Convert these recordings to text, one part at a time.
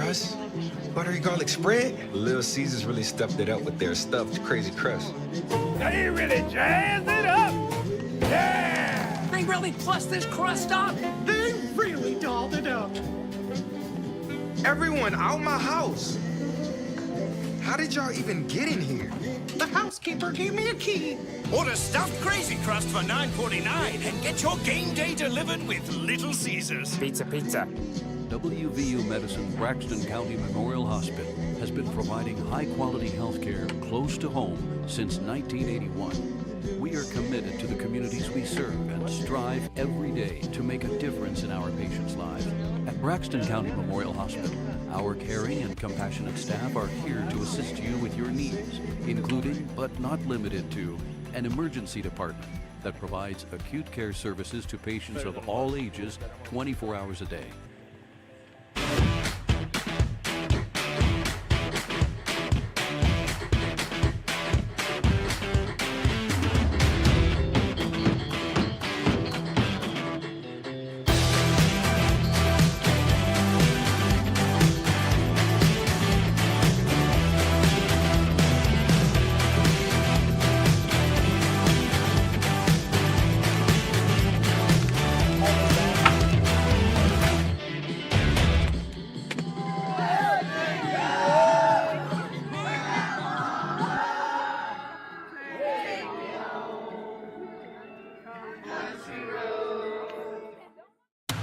crust? Buttery garlic spread? Little Caesars really stepped it up with their stuffed crazy crust. They really jazzed it up! Yeah! They really plussed this crust up? They really dolled it up. Everyone out my house! How did y'all even get in here? The housekeeper gave me a key. Order stuffed crazy crust for $9.49 and get your game day delivered with Little Caesars. Pizza, pizza. WVU Medicine Braxton County Memorial Hospital has been providing high-quality health care close to home since 1981. We are committed to the communities we serve and strive every day to make a difference in our patients' lives. At Braxton County Memorial Hospital, our caring and compassionate staff are here to assist you with your needs, including, but not limited to, an emergency department that provides acute care services to patients of all ages 24 hours a day.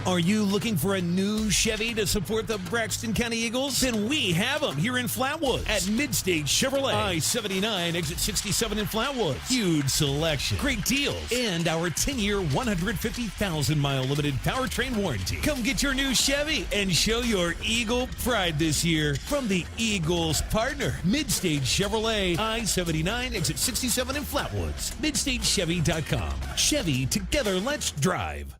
Are you looking for a new Chevy to support the Braxton County Eagles? Then we have them here in Flatwoods at Mid-State Chevrolet. I-79, exit 67 in Flatwoods. Huge selection, great deals, and our 10-year, 150,000-mile limited powertrain warranty. Come get your new Chevy and show your Eagle pride this year from the Eagles partner, Mid-State Chevrolet. I-79, exit 67 in Flatwoods. MidStateChevy.com. Chevy, together, let's drive.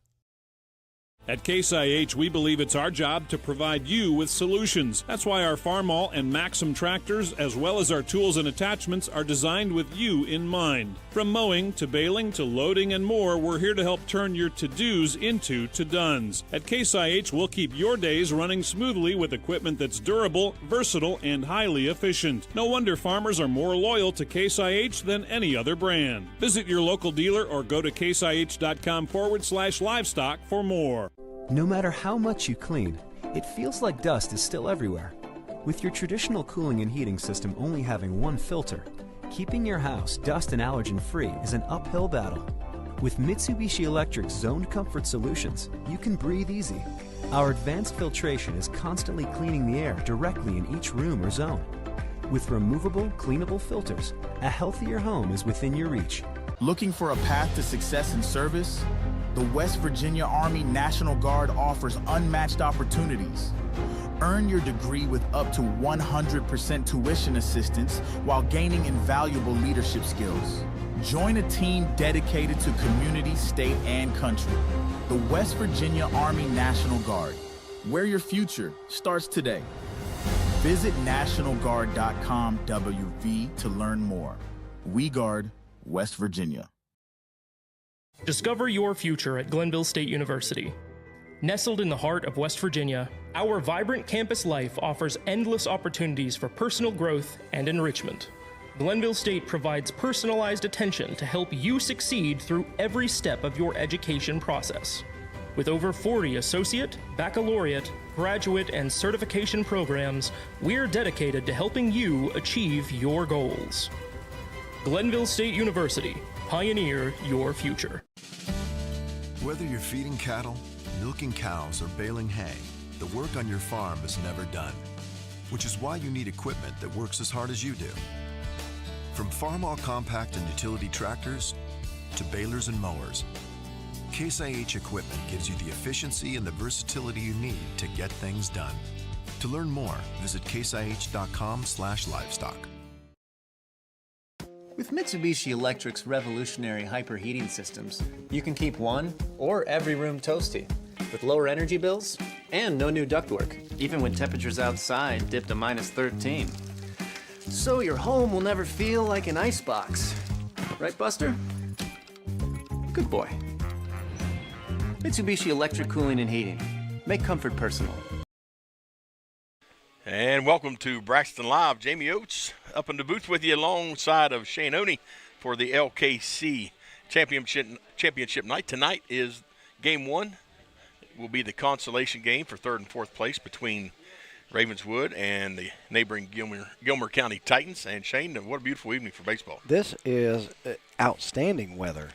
At Case IH, we believe it's our job to provide you with solutions. That's why our Farmall and Maxim tractors, as well as our tools and attachments, are designed with you in mind. From mowing to baling to loading and more, we're here to help turn your to-dos into to-dones. At Case IH, we'll keep your days running smoothly with equipment that's durable, versatile, and highly efficient. No wonder farmers are more loyal to Case IH than any other brand. Visit your local dealer or go to caseih.com/livestock for more. No matter how much you clean, it feels like dust is still everywhere. With your traditional cooling and heating system only having one filter, keeping your house dust and allergen free is an uphill battle. With Mitsubishi Electric's Zoned Comfort Solutions, you can breathe easy. Our advanced filtration is constantly cleaning the air directly in each room or zone. With removable, cleanable filters, a healthier home is within your reach. Looking for a path to success in service? The West Virginia Army National Guard offers unmatched opportunities. Earn your degree with up to 100% tuition assistance while gaining invaluable leadership skills. Join a team dedicated to community, state, and country. The West Virginia Army National Guard, where your future starts today. Visit NationalGuard.com WV to learn more. We guard West Virginia. Discover your future at Glenville State University. Nestled in the heart of West Virginia, our vibrant campus life offers endless opportunities for personal growth and enrichment. Glenville State provides personalized attention to help you succeed through every step of your education process. With over 40 associate, baccalaureate, graduate, and certification programs, we're dedicated to helping you achieve your goals. Glenville State University. Pioneer your future. Whether you're feeding cattle, milking cows, or baling hay, the work on your farm is never done, which is why you need equipment that works as hard as you do. From Farmall compact and utility tractors to balers and mowers, Case IH equipment gives you the efficiency and the versatility you need to get things done. To learn more, visit caseih.com/livestock. With Mitsubishi Electric's revolutionary hyperheating systems, you can keep one or every room toasty, with lower energy bills and no new ductwork, even when temperatures outside dip to -13. So your home will never feel like an icebox. Right, Buster? Good boy. Mitsubishi Electric Cooling and Heating. Make comfort personal. And welcome to Braxton Live. Jamie Oates up in the booth with you alongside of Shane Oney for the LKC championship night. Tonight is game one. It will be the consolation game for third and fourth place between Ravenswood and the neighboring Gilmer County Titans. And Shane, what a beautiful evening for baseball. This is outstanding weather.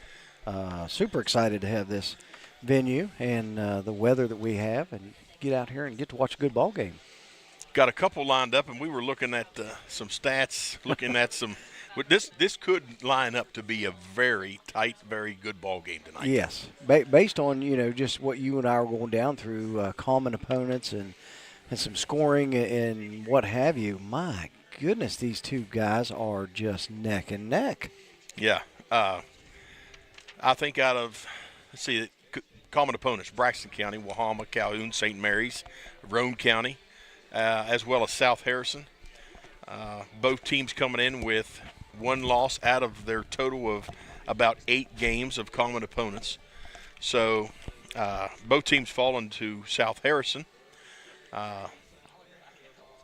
Super excited to have this venue and the weather that we have, and get out here and get to watch a good ball game. Got a couple lined up, and we were looking at some stats, looking at some. This could line up to be a very tight, very good ball game tonight. Yes, based on just what you and I are going down through, common opponents and some scoring and what have you. My goodness, these two guys are just neck and neck. Yeah, I think out of common opponents: Braxton County, Wahama, Calhoun, St. Mary's, Roane County. As well as South Harrison. Both teams coming in with one loss out of their total of about 8 games of common opponents. So both teams falling to South Harrison.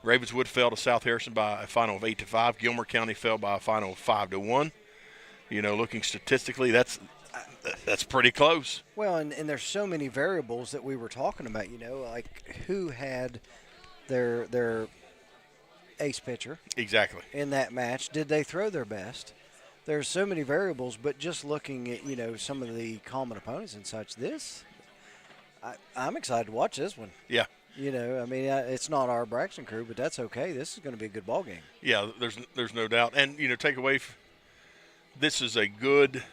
Ravenswood fell to South Harrison by a final of 8-5. Gilmer County fell by a final of 5-1. Looking statistically, that's pretty close. Well, and there's so many variables that we were talking about, like who had their ace pitcher exactly in that match. Did they throw their best? There's so many variables, but just looking at some of the common opponents and such, I'm excited to watch this one. Yeah. It's not our Braxton crew, but that's okay. This is going to be a good ball game. Yeah, there's no doubt. And take away, this is a good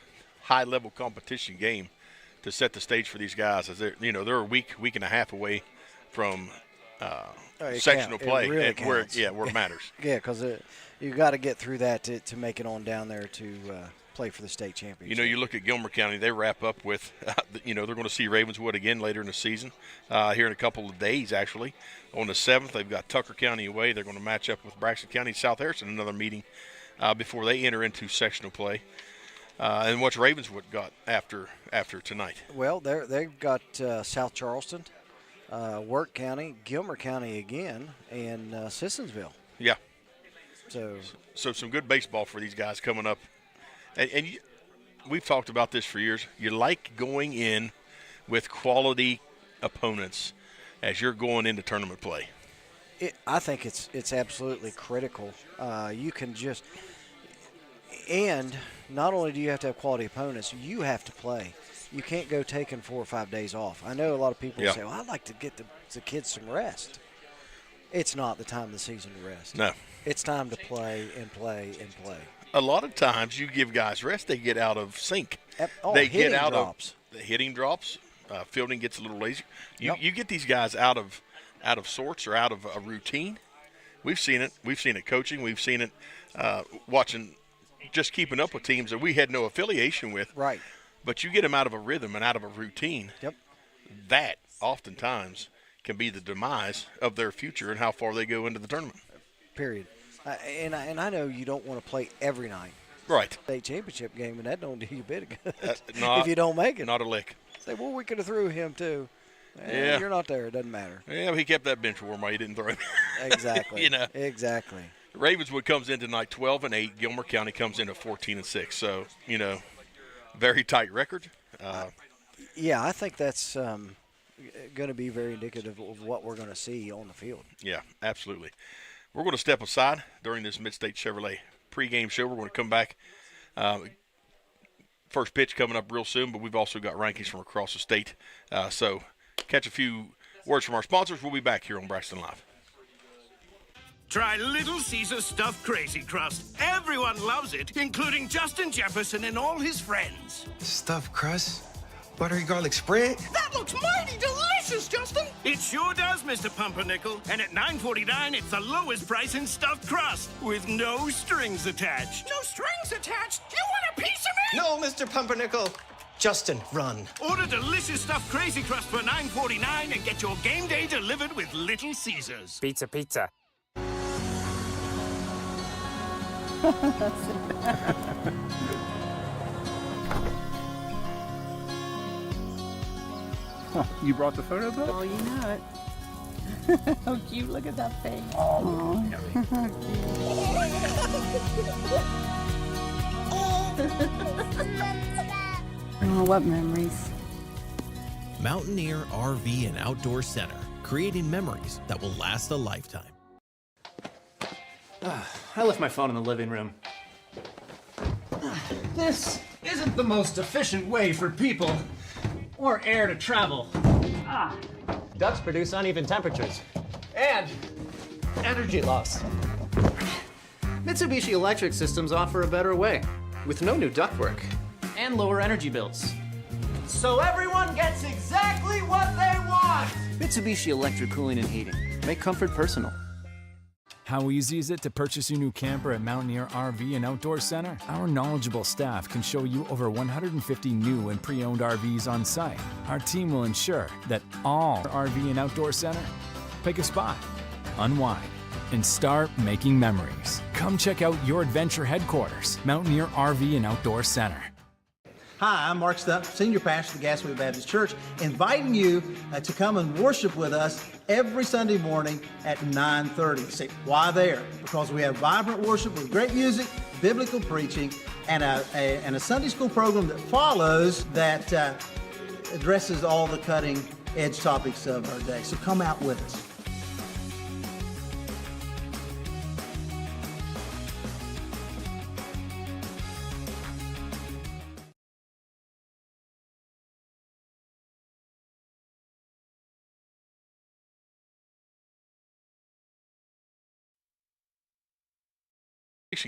high level competition game to set the stage for these guys, as they're a week and a half away from sectional play, really where it matters. Yeah, because you got to get through that to make it on down there to play for the state championship. You look at Gilmer County; they wrap up with, they're going to see Ravenswood again later in the season, here in a couple of days. Actually, on the 7th, they've got Tucker County away. They're going to match up with Braxton County, South Harrison, another meeting before they enter into sectional play. And what's Ravenswood got after tonight? Well, they've got South Charleston, Wirt County, Gilmer County again, and Sissonsville. Yeah. So some good baseball for these guys coming up. And we've talked about this for years. You like going in with quality opponents as you're going into tournament play. I think it's absolutely critical. You can just – and not only do you have to have quality opponents, you have to play. You can't go taking 4 or 5 days off. I know a lot of people say, well, I'd like to get the kids some rest. It's not the time of the season to rest. No. It's time to play and play and play. A lot of times you give guys rest, they get out of sync. They get out drops. Of the hitting drops. Fielding gets a little lazy. You get these guys out of sorts or out of a routine. We've seen it. We've seen it coaching. We've seen it watching, just keeping up with teams that we had no affiliation with. Right. But you get them out of a rhythm and out of a routine. Yep. That oftentimes can be the demise of their future and how far they go into the tournament. Period. And I know you don't want to play every night. Right. State championship game, and that don't do you a bit of good if you don't make it. Not a lick. Say, well, we could have threw him too. Yeah. You're not there. It doesn't matter. Yeah, but he kept that bench warm while he didn't throw him. Exactly. Exactly. Ravenswood comes in tonight 12-8. Gilmer County comes in at 14-6. So, very tight record. Yeah, I think that's going to be very indicative of what we're going to see on the field. Yeah, absolutely. We're going to step aside during this Mid-State Chevrolet pregame show. We're going to come back. First pitch coming up real soon, but we've also got rankings from across the state. So catch a few words from our sponsors. We'll be back here on Braxton Live. Try Little Caesar's Stuffed Crazy Crust. Everyone loves it, including Justin Jefferson and all his friends. Stuffed crust? Buttery garlic spread? That looks mighty delicious, Justin. It sure does, Mr. Pumpernickel. And at $9.49, it's the lowest price in stuffed crust with no strings attached. No strings attached? You want a piece of me? No, Mr. Pumpernickel. Justin, run. Order delicious stuffed Crazy Crust for $9.49 and get your game day delivered with Little Caesars. Pizza, pizza. You brought the photo book? Oh, you know it. How cute, look at that face. Oh, what memories. Mountaineer RV and Outdoor Center, creating memories that will last a lifetime. I left my phone in the living room. This isn't the most efficient way for people or air to travel. Ducts produce uneven temperatures and energy loss. Mitsubishi Electric Systems offer a better way with no new ductwork and lower energy bills. So everyone gets exactly what they want! Mitsubishi Electric Cooling and Heating. Make comfort personal. How easy is it to purchase your new camper at Mountaineer RV and Outdoor Center? Our knowledgeable staff can show you over 150 new and pre-owned RVs on site. Our team will ensure that all RV and Outdoor Center pick a spot, unwind, and start making memories. Come check out your adventure headquarters, Mountaineer RV and Outdoor Center. Hi, I'm Mark Stump, Senior Pastor of the Gassaway Baptist Church, inviting you to come and worship with us every Sunday morning at 9:30. Say, why there? Because we have vibrant worship with great music, biblical preaching, and a Sunday school program that follows that addresses all the cutting-edge topics of our day. So come out with us.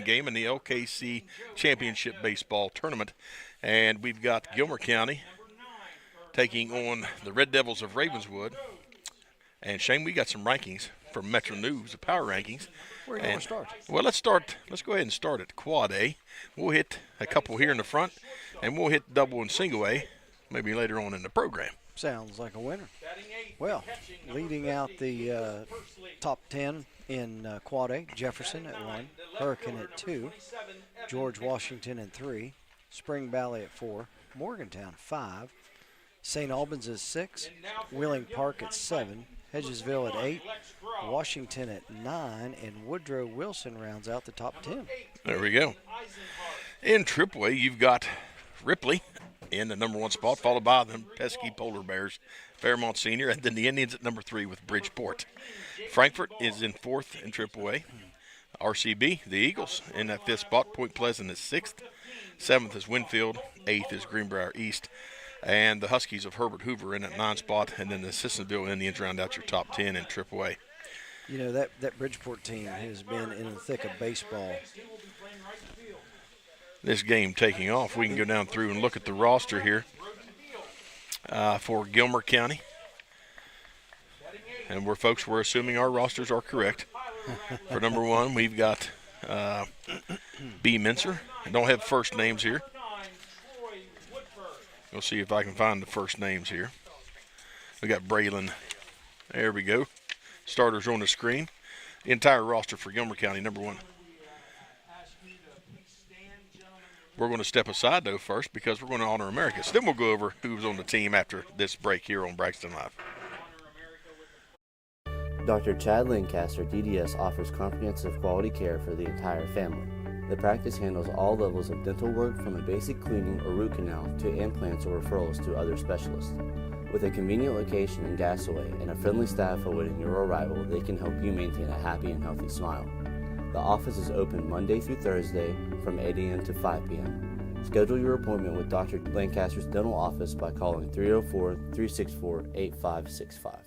Game in the LKC Championship Baseball Tournament, and we've got Gilmer County taking on the Red Devils of Ravenswood. And Shane, we got some rankings from Metro News, the power rankings. Where do you want to start? Well, let's go ahead and start at Quad A. We'll hit a couple here in the front, and we'll hit double and single A maybe later on in the program. Sounds like a winner. Well, leading out the top 10 in Quad A, Jefferson at 1, Hurricane at 2, George Washington at 3, Spring Valley at 4, Morgantown 5, St. Albans at 6, Wheeling Park at 7, Hedgesville at 8, Washington at 9, and Woodrow Wilson rounds out the top 10. There we go. In AAA, you've got Ripley in the number 1 spot, followed by the pesky Polar Bears, Fairmont Senior, and then the Indians at number 3 with Bridgeport. Frankfort is in 4th in AAA. RCB, the Eagles, in that 5th spot. Point Pleasant is 6th. 7th is Winfield. 8th is Greenbrier East. And the Huskies of Herbert Hoover in at 9th spot. And then the Sissonville Indians round out your top 10 in AAA. You know, that Bridgeport team has been in the thick of baseball. This game taking off. We can go down through and look at the roster here for Gilmer County. And we're assuming our rosters are correct. For number 1, we've got B. Mincer. I don't have first names here. We'll see if I can find the first names here. We got Braylon. There we go. Starters on the screen. The entire roster for Gilmer County, number 1. We're going to step aside, though, first because we're going to honor Americans. Then we'll go over who's on the team after this break here on Braxton Live. Dr. Chad Lancaster, DDS, offers comprehensive quality care for the entire family. The practice handles all levels of dental work from a basic cleaning or root canal to implants or referrals to other specialists. With a convenient location in Gassaway and a friendly staff awaiting your arrival, they can help you maintain a happy and healthy smile. The office is open Monday through Thursday from 8 a.m. to 5 p.m. Schedule your appointment with Dr. Lancaster's dental office by calling 304-364-8565.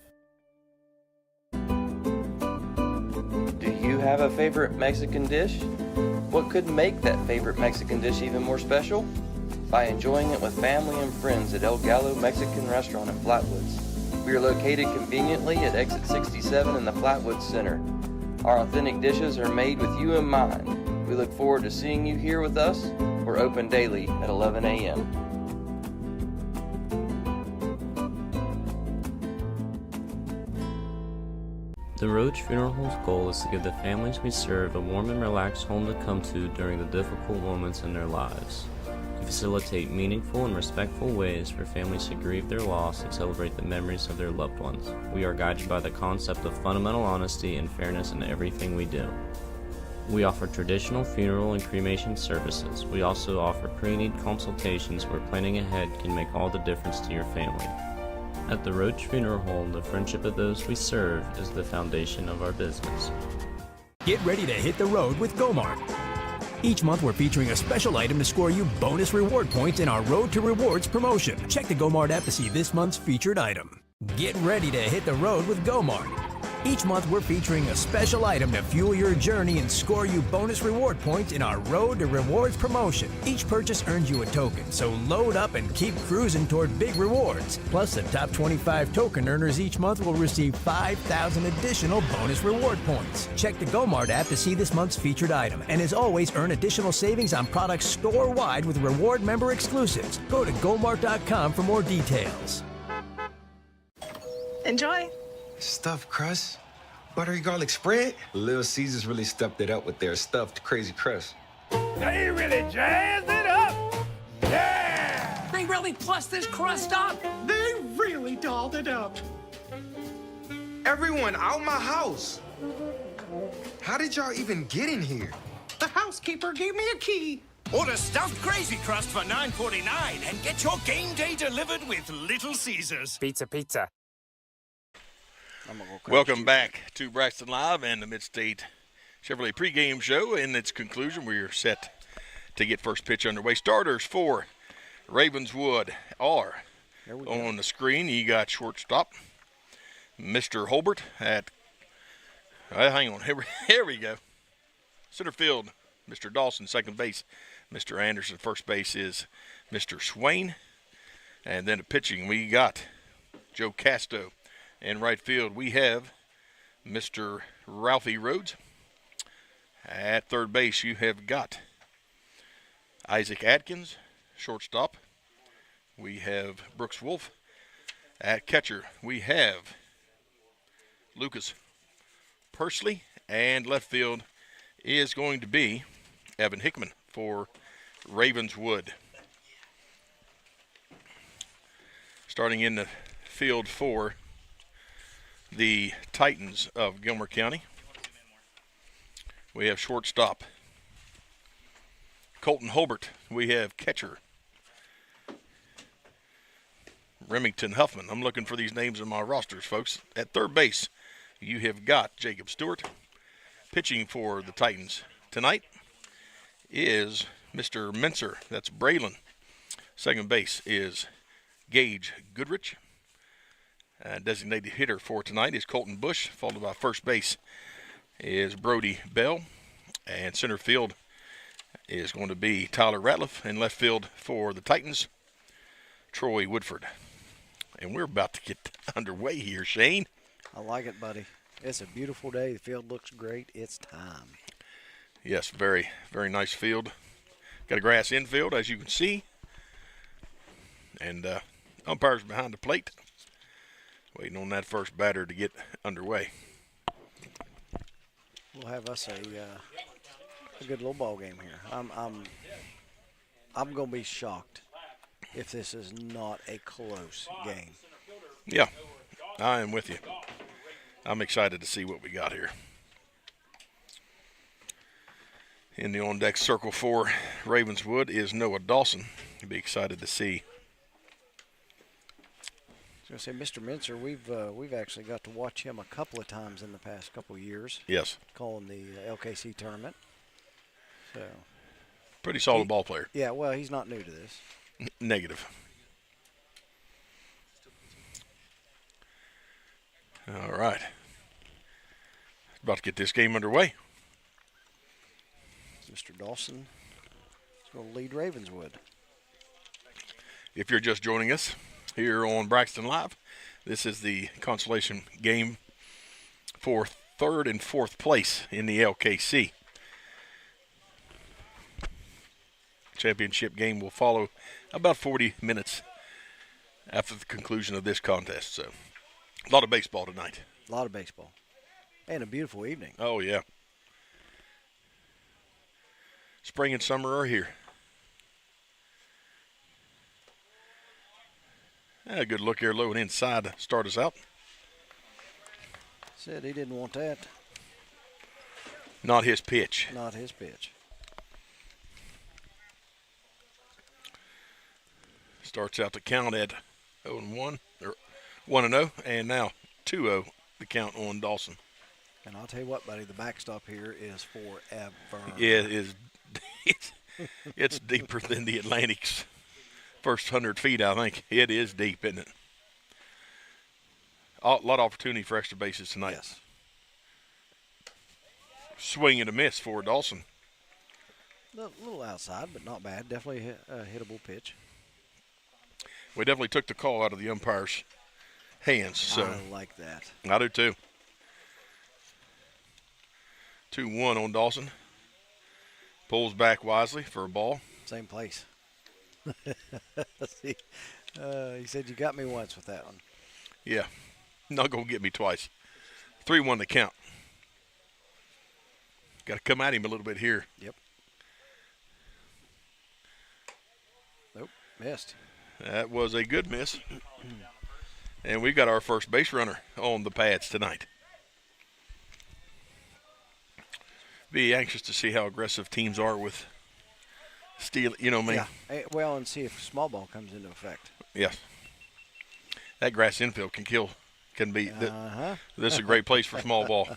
Do you have a favorite Mexican dish? What could make that favorite Mexican dish even more special? By enjoying it with family and friends at El Gallo Mexican Restaurant in Flatwoods. We are located conveniently at exit 67 in the Flatwoods Center. Our authentic dishes are made with you in mind. We look forward to seeing you here with us. We're open daily at 11 a.m. The Roach Funeral Home's goal is to give the families we serve a warm and relaxed home to come to during the difficult moments in their lives. If facilitate meaningful and respectful ways for families to grieve their loss and celebrate the memories of their loved ones. We are guided by the concept of fundamental honesty and fairness in everything we do. We offer traditional funeral and cremation services. We also offer pre-need consultations where planning ahead can make all the difference to your family. At the Roach Funeral Home, the friendship of those we serve is the foundation of our business. Get ready to hit the road with Mart. Each month we're featuring a special item to score you bonus reward points in our Road to Rewards promotion. Check the Mart app to see this month's featured item. Get ready to hit the road with Mart. Each month we're featuring a special item to fuel your journey and score you bonus reward points in our Road to Rewards promotion. Each purchase earns you a token, so load up and keep cruising toward big rewards. Plus, the top 25 token earners each month will receive 5,000 additional bonus reward points. Check the Mart app to see this month's featured item. And as always, earn additional savings on products store-wide with reward member exclusives. Go to gomart.com for more details. Enjoy. Stuffed crust, buttery garlic spread. Little Caesars really stepped it up with their stuffed crazy crust. They really jazzed it up. Yeah! They really plussed this crust up. They really dolled it up. Everyone out my house. How did y'all even get in here? The housekeeper gave me a key. Order stuffed crazy crust for $9.49 and get your game day delivered with Little Caesars. Pizza. Welcome back to Braxton Live and the Mid-State Chevrolet pregame show. In its conclusion, we are set to get first pitch underway. Starters for Ravenswood are on the screen. You got shortstop, Mr. Holbert at, hang on, here we go. Center field, Mr. Dawson. Second base, Mr. Anderson. First base is Mr. Swain. And then at pitching, we got Joe Casto. In right field, we have Mr. Ralphie Rhodes. At third base, you have got Isaac Atkins. Shortstop, we have Brooks Wolf. At catcher, we have Lucas Pursley. And left field is going to be Evan Hickman for Ravenswood. Starting in the field for the Titans of Gilmer County, we have shortstop Colton Holbert. We have catcher Remington Huffman. I'm looking for these names in my rosters, folks. At third base, you have got Jacob Stewart. Pitching for the Titans tonight is Mr. Mincer. That's Braylon. Second base is Gage Goodrich. Designated hitter for tonight is Colton Bush, followed by first base is Brody Bell. And center field is going to be Tyler Ratliff. And left field for the Titans, Troy Woodford. And we're about to get underway here, Shane. I like it, buddy. It's a beautiful day. The field looks great. It's time. Yes, very, very nice field. Got a grass infield, as you can see. And umpires behind the plate, waiting on that first batter to get underway. We'll have us a good little ball game here. I'm going to be shocked if this is not a close game. Yeah, I am with you. I'm excited to see what we got here. In the on-deck circle for Ravenswood is Noah Dawson. You'll be excited to see. I was going to say, Mr. Mincer, we've actually got to watch him a couple of times in the past couple of years. Yes. Calling the LKC tournament. So. Pretty solid ball player. Yeah, well, he's not new to this. Negative. All right. About to get this game underway. Mr. Dawson is going to lead Ravenswood. If you're just joining us here on Braxton Live, this is the consolation game for third and fourth place in the LKC. Championship game will follow about 40 minutes after the conclusion of this contest. So, a lot of baseball tonight. A lot of baseball. And a beautiful evening. Oh, yeah. Spring and summer are here. A good look here low and inside to start us out. Said he didn't want that. Not his pitch. Not his pitch. Starts out the count at 0-1, or 1-0, and now 2-0 the count on Dawson. And I'll tell you what, buddy, the backstop here is forever. Yeah, it's deeper than the Atlantic's first 100 feet, I think. It is deep, isn't it? A lot of opportunity for extra bases tonight. Yes. Swing and a miss for Dawson. A little outside, but not bad. Definitely a hittable pitch. We definitely took the call out of the umpire's hands. So I like that. I do too. 2-1 on Dawson. Pulls back wisely for a ball. Same place. See, he said you got me once with that one. Yeah. Not going to get me twice. 3-1 the count. Got to come at him a little bit here. Yep. Nope, missed. That was a good miss. And we've got our first base runner on the pads tonight. Be anxious to see how aggressive teams are with steal. You know me. Yeah. Well, and see if small ball comes into effect. Yes. That grass infield can be. This is a great place for small ball.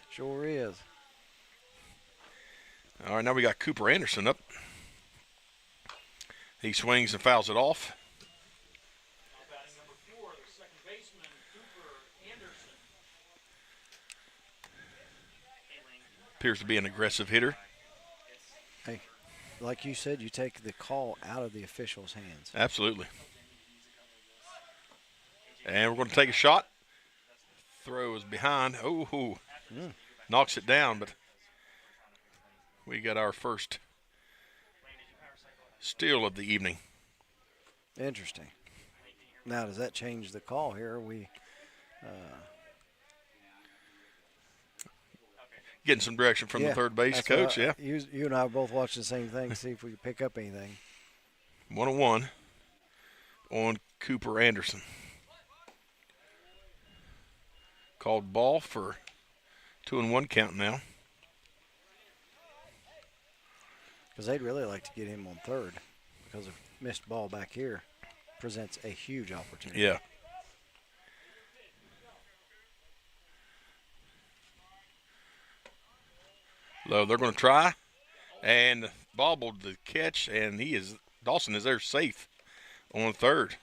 Sure is. All right, now we got Cooper Anderson up. He swings and fouls it off. Appears to be an aggressive hitter. Hey, like you said, you take the call out of the official's hands. Absolutely. And we're going to take a shot. Throw is behind. Oh, knocks it down, but we got our first steal of the evening. Interesting. Now, does that change the call here? We getting some direction from the third base coach. Yeah. You and I both watched the same thing. See if we can pick up anything. 1-1 on Cooper Anderson. Called ball for 2-1 count now. Because they'd really like to get him on third because a missed ball back here presents a huge opportunity. Yeah. Low, they're going to try, and bobbled the catch, and Dawson is there safe on third.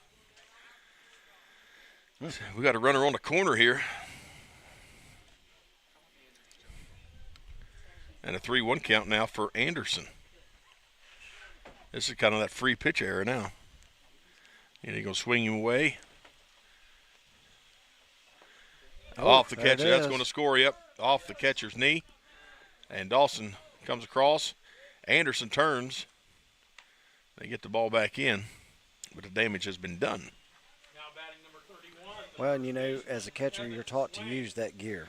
We got a runner on the corner here. And a 3-1 count now for Anderson. This is kind of that free pitch era now. And he's going to swing him away. Off the catcher. That's going to score, yep. Off the catcher's knee. And Dawson comes across. Anderson turns. They get the ball back in. But the damage has been done. Well, and you know, as a catcher, you're taught to use that gear.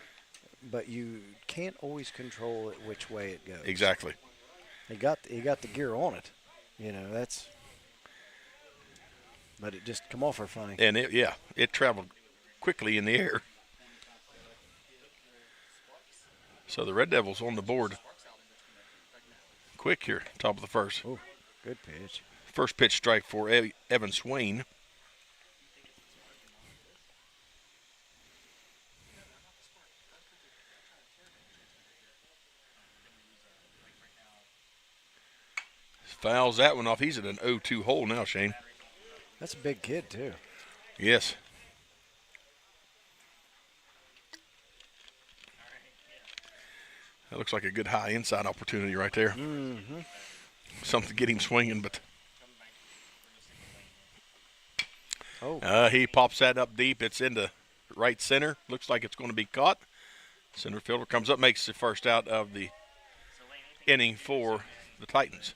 But you can't always control it which way it goes. Exactly. He got the gear on it. You know, that's – but it just come off her funny. And, it traveled quickly in the air. So the Red Devils on the board quick here, top of the first. Oh, good pitch. First pitch strike for Evan Swain. Fouls that one off. He's at an 0-2 hole now, Shane. That's a big kid, too. Yes. That looks like a good high inside opportunity right there. Mm-hmm. Something to get him swinging, but he pops that up deep. It's into right center. Looks like it's going to be caught. Center fielder comes up, makes the first out of the inning for the Titans.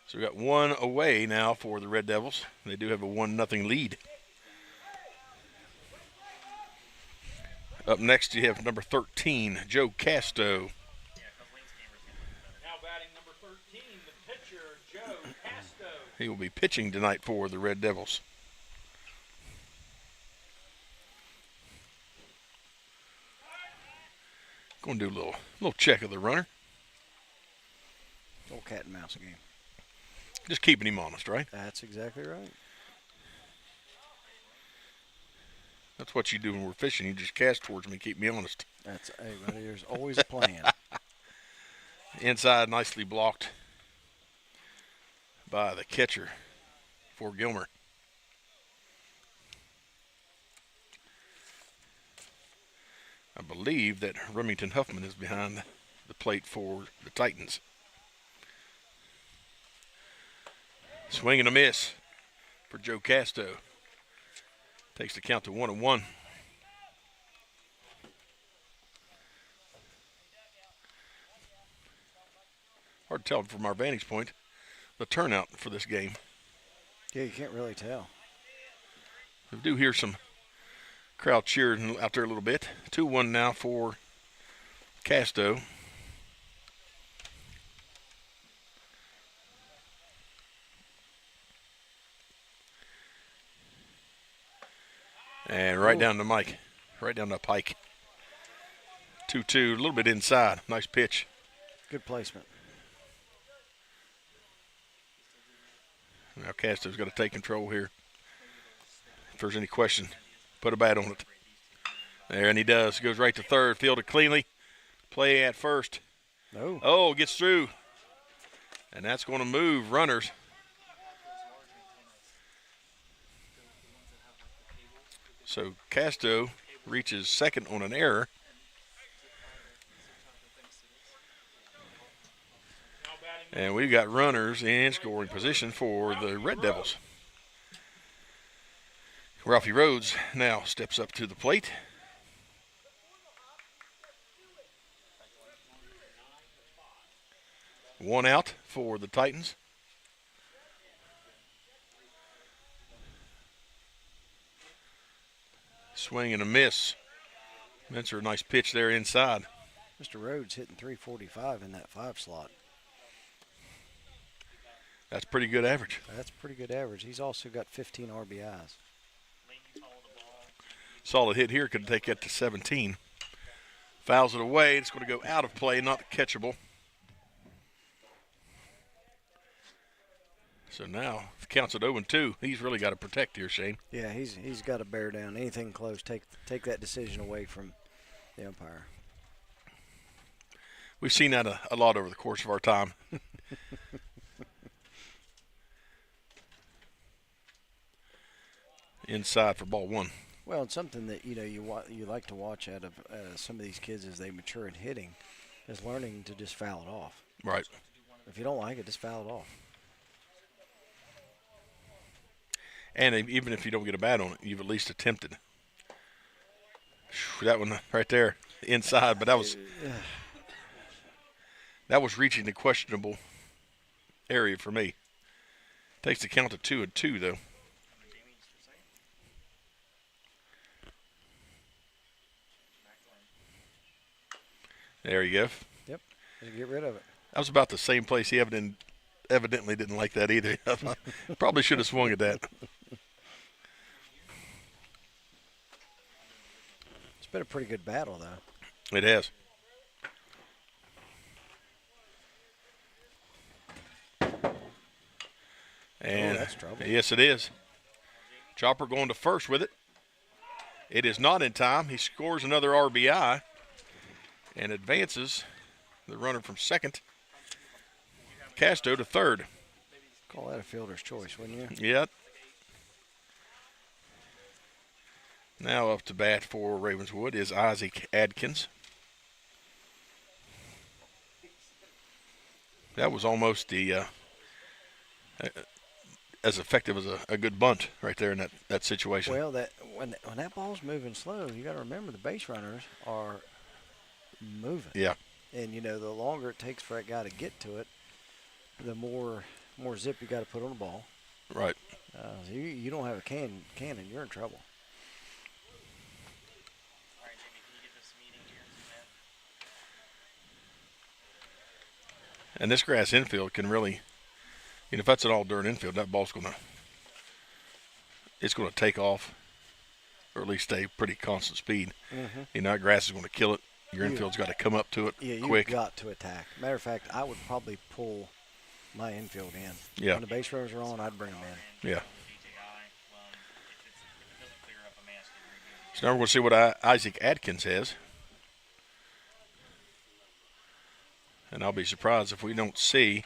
So we got one away now for the Red Devils. They do have a 1-0 lead. Up next, you have number 13, Joe Casto. Now batting number 13, the pitcher, Joe Casto. He will be pitching tonight for the Red Devils. Going to do a little check of the runner. Little cat and mouse game. Just keeping him honest, right? That's exactly right. That's what you do when we're fishing. You just cast towards me, keep me honest. That's, hey, buddy, there's always a plan. Inside, nicely blocked by the catcher for Gilmer. I believe that Remington Huffman is behind the plate for the Titans. Swing and a miss for Joe Casto. Takes the count to 1-1. Hard to tell from our vantage point the turnout for this game. Yeah, you can't really tell. We do hear some crowd cheering out there a little bit. 2-1 now for Casto. And right down to Mike. Right down to Pike. 2-2, a little bit inside. Nice pitch. Good placement. Now Casto's got to take control here. If there's any question, put a bat on it. There, and he does. Goes right to third, fielded cleanly. Play at first. No. Oh, gets through. And that's going to move runners. So Casto reaches second on an error. And we've got runners in scoring position for the Red Devils. Ralphie Rhodes now steps up to the plate. One out for the Titans. Swing and a miss. That's a nice pitch there inside. Mr. Rhodes hitting 345 in that 5 slot. That's pretty good average. That's pretty good average. He's also got 15 RBIs. Solid hit here, could take that to 17. Fouls it away. It's going to go out of play, not catchable. So now the count's at 0-2. He's really got to protect here, Shane. Yeah, he's got to bear down. Anything close, take that decision away from the umpire. We've seen that a lot over the course of our time. Inside for ball one. Well, and something that you like to watch out of some of these kids as they mature in hitting is learning to just foul it off. Right. If you don't like it, just foul it off. And even if you don't get a bat on it, you've at least attempted. That one right there, inside, but that was reaching the questionable area for me. Takes the count to 2-2 though. There you go. Yep, get rid of it. That was about the same place. He evidently didn't like that either. Probably should have swung at that. It's been a pretty good battle, though. It has. And that's trouble. Yes, it is. Chopper going to first with it. It is not in time. He scores another RBI and advances the runner from second. Casto to third. Call that a fielder's choice, wouldn't you? Yep. Now up to bat for Ravenswood is Isaac Adkins. That was almost the as effective as a good bunt right there in that situation. Well, when that ball's moving slow, you got to remember the base runners are moving. Yeah. And the longer it takes for that guy to get to it, the more zip you got to put on the ball. Right. You don't have a cannon, you're in trouble. And this grass infield can really if that's an all dirt infield, that ball's it's gonna take off, or at least stay pretty constant speed. That grass is gonna kill it. Your infield's got to come up to it quick. You've got to attack. Matter of fact, I would probably pull my infield in. Yeah. When the base runners are on, I'd bring them in. Yeah. So now we're going to see what Isaac Adkins has. And I'll be surprised if we don't see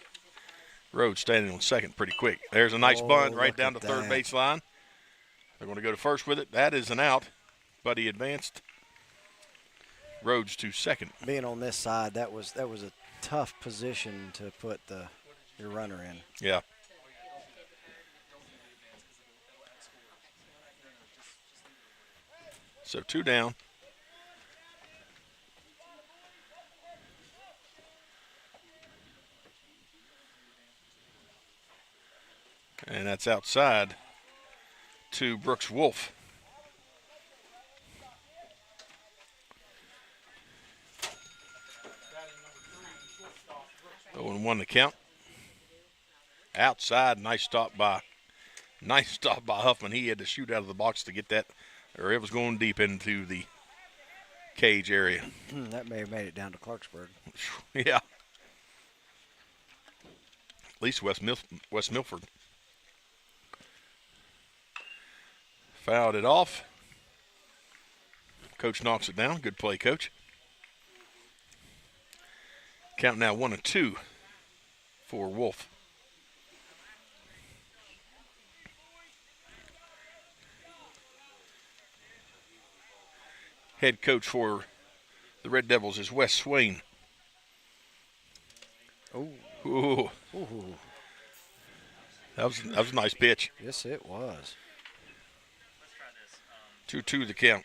Roach standing on second pretty quick. There's a nice bunt right down to third base line. They're going to go to first with it. That is an out, but he advanced Roach to second. Being on this side, that was a tough position to put your runner in. Yeah. So 2 down. And that's outside to Brooks Wolf. 0-1 the count. Outside, nice stop by Huffman. He had to shoot out of the box to get that, or it was going deep into the cage area. That may have made it down to Clarksburg. Yeah. At least West Milford. Fouled it off. Coach knocks it down. Good play, Coach. Count now 1-2 for Wolf. Head coach for the Red Devils is Wes Swain. Ooh. That was a nice pitch. Yes, it was. 2-2 the count.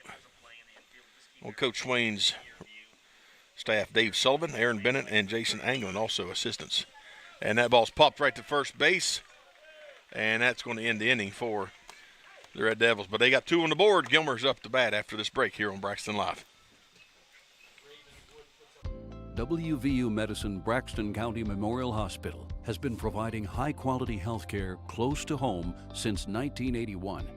On Coach Swain's staff, Dave Sullivan, Aaron Bennett, and Jason Anglin, also assistants. And that ball's popped right to first base, and that's going to end the inning for the Red Devils. But they got 2 on the board. Gilmer's up to bat after this break here on Braxton Live. WVU Medicine Braxton County Memorial Hospital has been providing high-quality health care close to home since 1981.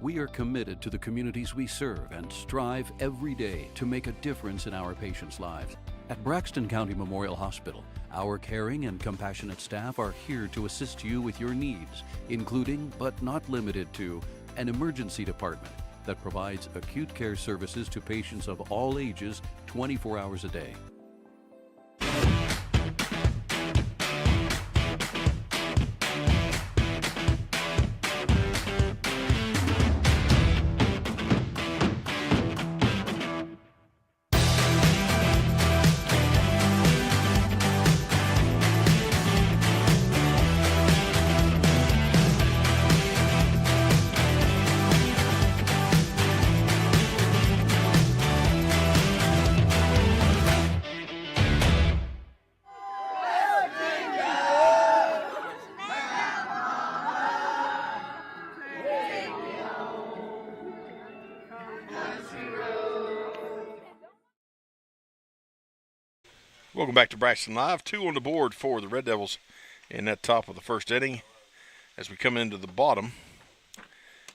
We are committed to the communities we serve and strive every day to make a difference in our patients' lives. At Braxton County Memorial Hospital, our caring and compassionate staff are here to assist you with your needs, including, but not limited to, an emergency department that provides acute care services to patients of all ages 24 hours a day. Welcome back to Braxton Live. 2 on the board for the Red Devils in that top of the first inning. As we come into the bottom,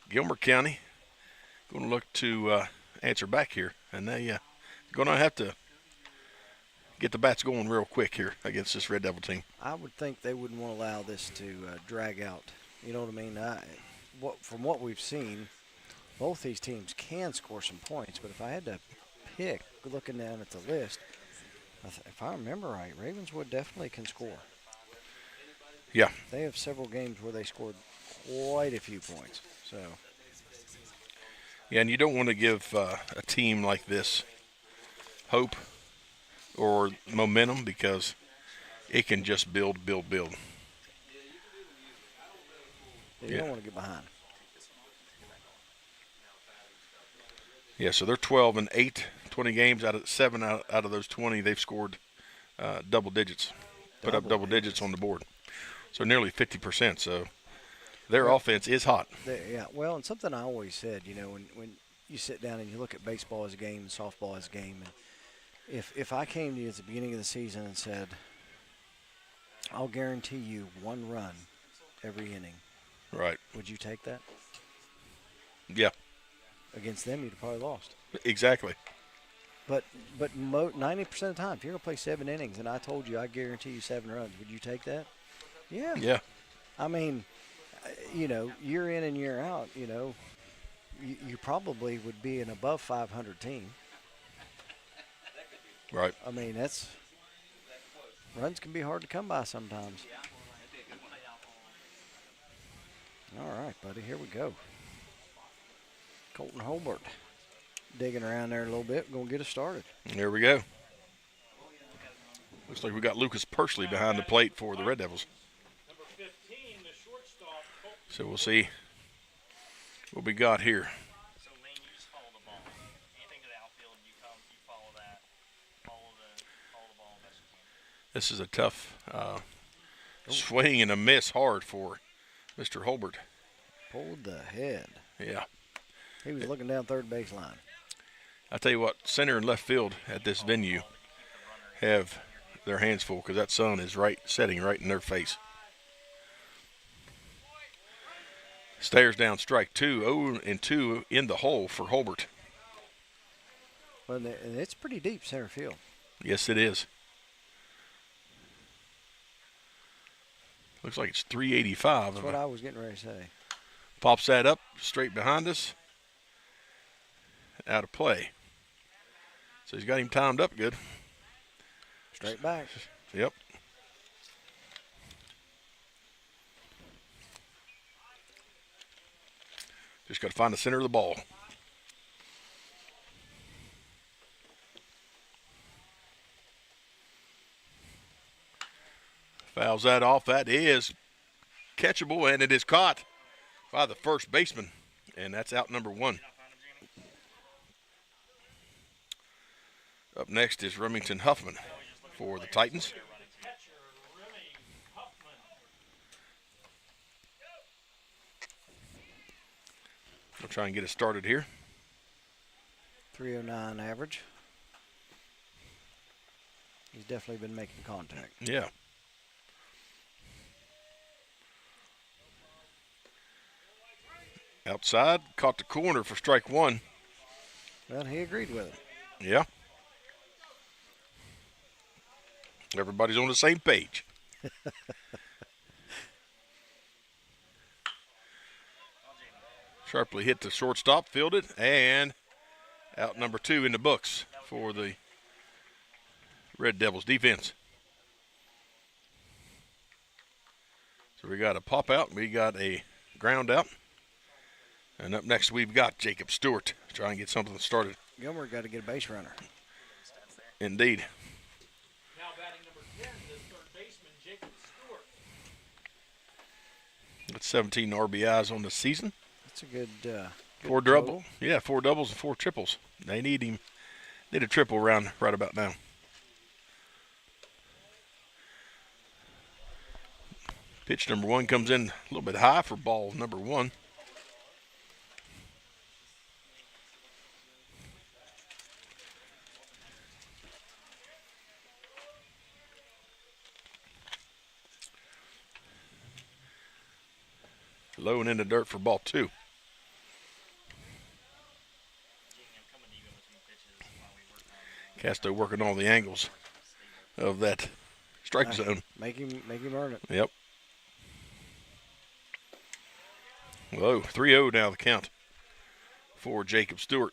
Gilmer County going to look to answer back here. And they're going to have to get the bats going real quick here against this Red Devil team. I would think they wouldn't want to allow this to drag out. You know what I mean? From what we've seen, both these teams can score some points. But if I had to pick, looking down at the list, if I remember right, Ravenswood definitely can score. Yeah. They have several games where they scored quite a few points. So. Yeah, and you don't want to give a team like this hope or momentum because it can just build. You don't want to get behind. Yeah, so they're 12-8, 20 games out of 7 out of those 20, they've scored double digits, put up double digits on the board. So nearly 50%. So their offense is hot. Yeah, well, and something I always said, when you sit down and you look at baseball as a game and softball as a game, and if I came to you at the beginning of the season and said, I'll guarantee you 1 run every inning. Right. Would you take that? Yeah. Against them, you'd have probably lost. Exactly. But 90% of the time, if you're going to play 7 innings and I told you I guarantee you 7 runs, would you take that? Yeah. Yeah. I mean, year in and year out, you probably would be an above 500 team. Right. I mean, runs can be hard to come by sometimes. All right, buddy, here we go. Colton Holbert digging around there a little bit. Going to get us started. There we go. Looks like we got Lucas Persley behind the plate for the Red Devils. So we'll see what we got here. This is a tough swing and a miss hard for Mr. Holbert. Pulled the head. Yeah. He was looking down third baseline. I tell you what, center and left field at this venue have their hands full because that sun is setting right in their face. Stares down strike 2, 0-2 in the hole for Holbert. Well, and it's pretty deep center field. Yes, it is. Looks like it's 385. That's what I was getting ready to say. Pops that up straight behind us. Out of play. So he's got him timed up good. Straight back. Yep. Just got to find the center of the ball. Fouls that off. That is catchable, and it is caught by the first baseman, and that's out number 1. Up next is Remington Huffman for the Titans. We'll try and get it started here. 309 average. He's definitely been making contact. Yeah. Outside, caught the corner for strike 1. Well, he agreed with it. Yeah. Everybody's on the same page. Sharply hit the shortstop, fielded, and out number 2 in the books for the Red Devils defense. So we got a pop out, we got a ground out. And up next we've got Jacob Stewart trying to get something started. Gilmer got to get a base runner. Indeed. Now batting number 10 is third baseman Jacob Stewart. That's 17 RBIs on the season. That's a good 4 doubles. Yeah, 4 doubles and 4 triples. They need a triple round right about now. Pitch number 1 comes in a little bit high for ball number 1. Low and in the dirt for ball 2. Casto working all the angles of that strike zone. Make him earn it. Yep. Low, 3-0 now the count for Jacob Stewart.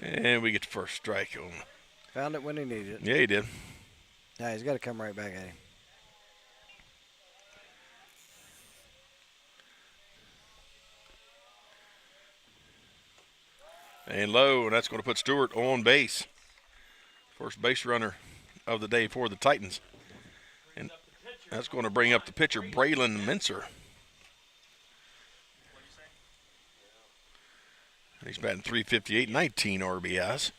And we get the first strike on. Found it when he needed it. Yeah, he did. Now he's got to come right back at him. And low, and that's going to put Stewart on base. First base runner of the day for the Titans. And that's going to bring up the pitcher, Braylon Mincer. He's batting .358, 19 RBIs.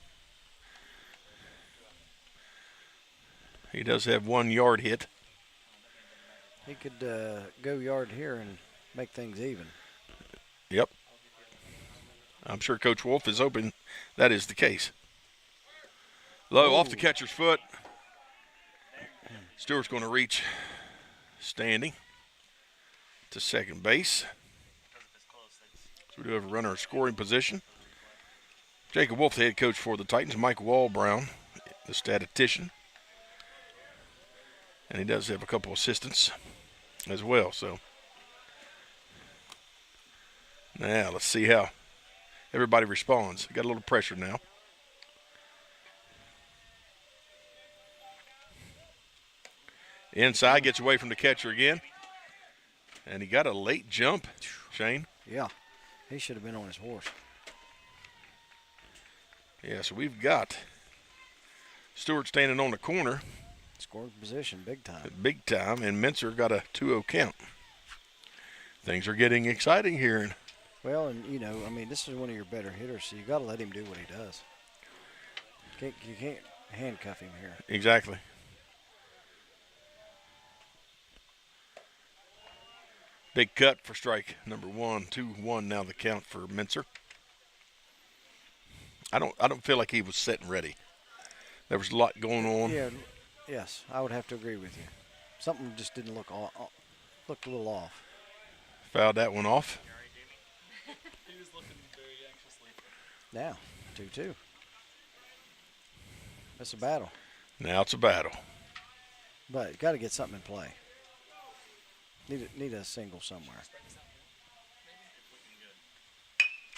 He does have 1 yard hit. He could go yard here and make things even. Yep. I'm sure Coach Wolf is hoping that is the case. Low off the catcher's foot. Stewart's going to reach standing to second base. So we do have a runner in scoring position. Jacob Wolf, the head coach for the Titans. Mike Walbrown, the statistician. And he does have a couple assistants as well. So now let's see how everybody responds. Got a little pressure now. Inside, gets away from the catcher again. And he got a late jump, Shane. Yeah, he should have been on his horse. Yeah, so we've got Stewart standing on the corner. Scoring position, big time. Big time, and Mincer got a 2-0 count. Things are getting exciting here. Well, and, you know, I mean, this is one of your better hitters, so you got to let him do what he does. You can't handcuff him here. Exactly. Big cut for strike number 1, 2-1 now the count for Mincer. I don't feel like he was set and ready. There was a lot going on. Yeah, yes, I would have to agree with you. Something just didn't looked a little off. Fouled that one off. He was looking very anxiously. Now, 2-2. That's a battle. Now it's a battle. But you got to get something in play. Need a single somewhere.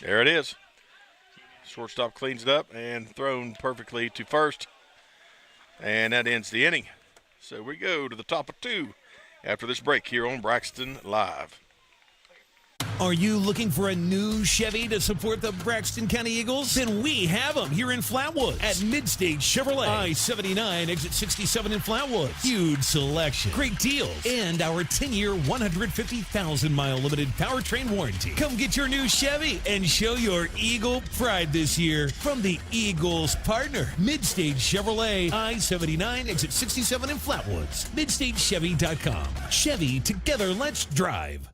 There it is. Shortstop cleans it up and thrown perfectly to first. And that ends the inning. So we go to the top of 2 after this break here on Braxton Live. Are you looking for a new Chevy to support the Braxton County Eagles? Then we have them here in Flatwoods at Mid-State Chevrolet. I-79, exit 67 in Flatwoods. Huge selection, great deals, and our 10-year, 150,000-mile limited powertrain warranty. Come get your new Chevy and show your Eagle pride this year from the Eagles partner, Mid-State Chevrolet. I-79, exit 67 in Flatwoods. MidStateChevy.com. Chevy, together, let's drive.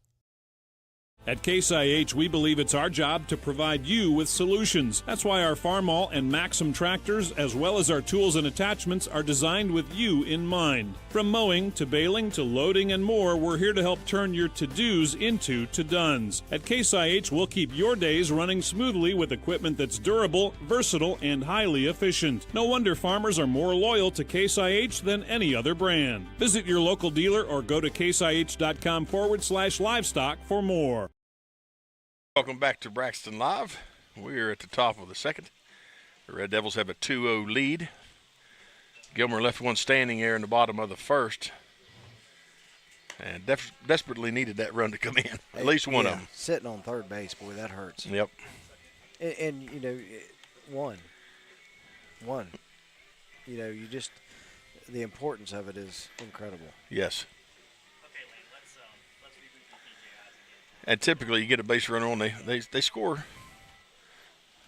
At Case IH, we believe it's our job to provide you with solutions. That's why our Farmall and Maxim tractors, as well as our tools and attachments, are designed with you in mind. From mowing to baling to loading and more, we're here to help turn your to-dos into to-dones. At Case IH, we'll keep your days running smoothly with equipment that's durable, versatile, and highly efficient. No wonder farmers are more loyal to Case IH than any other brand. Visit your local dealer or go to caseih.com/livestock for more. Welcome back to Braxton Live. We're at the top of the second. The Red Devils have a 2-0 lead. Gilmer left one standing there in the bottom of the first. And desperately needed that run to come in. At least one of them. Sitting on third base, boy, that hurts. Yep. And you know, one. You know, you just, the importance of it is incredible. Yes. And typically you get a base runner on, they score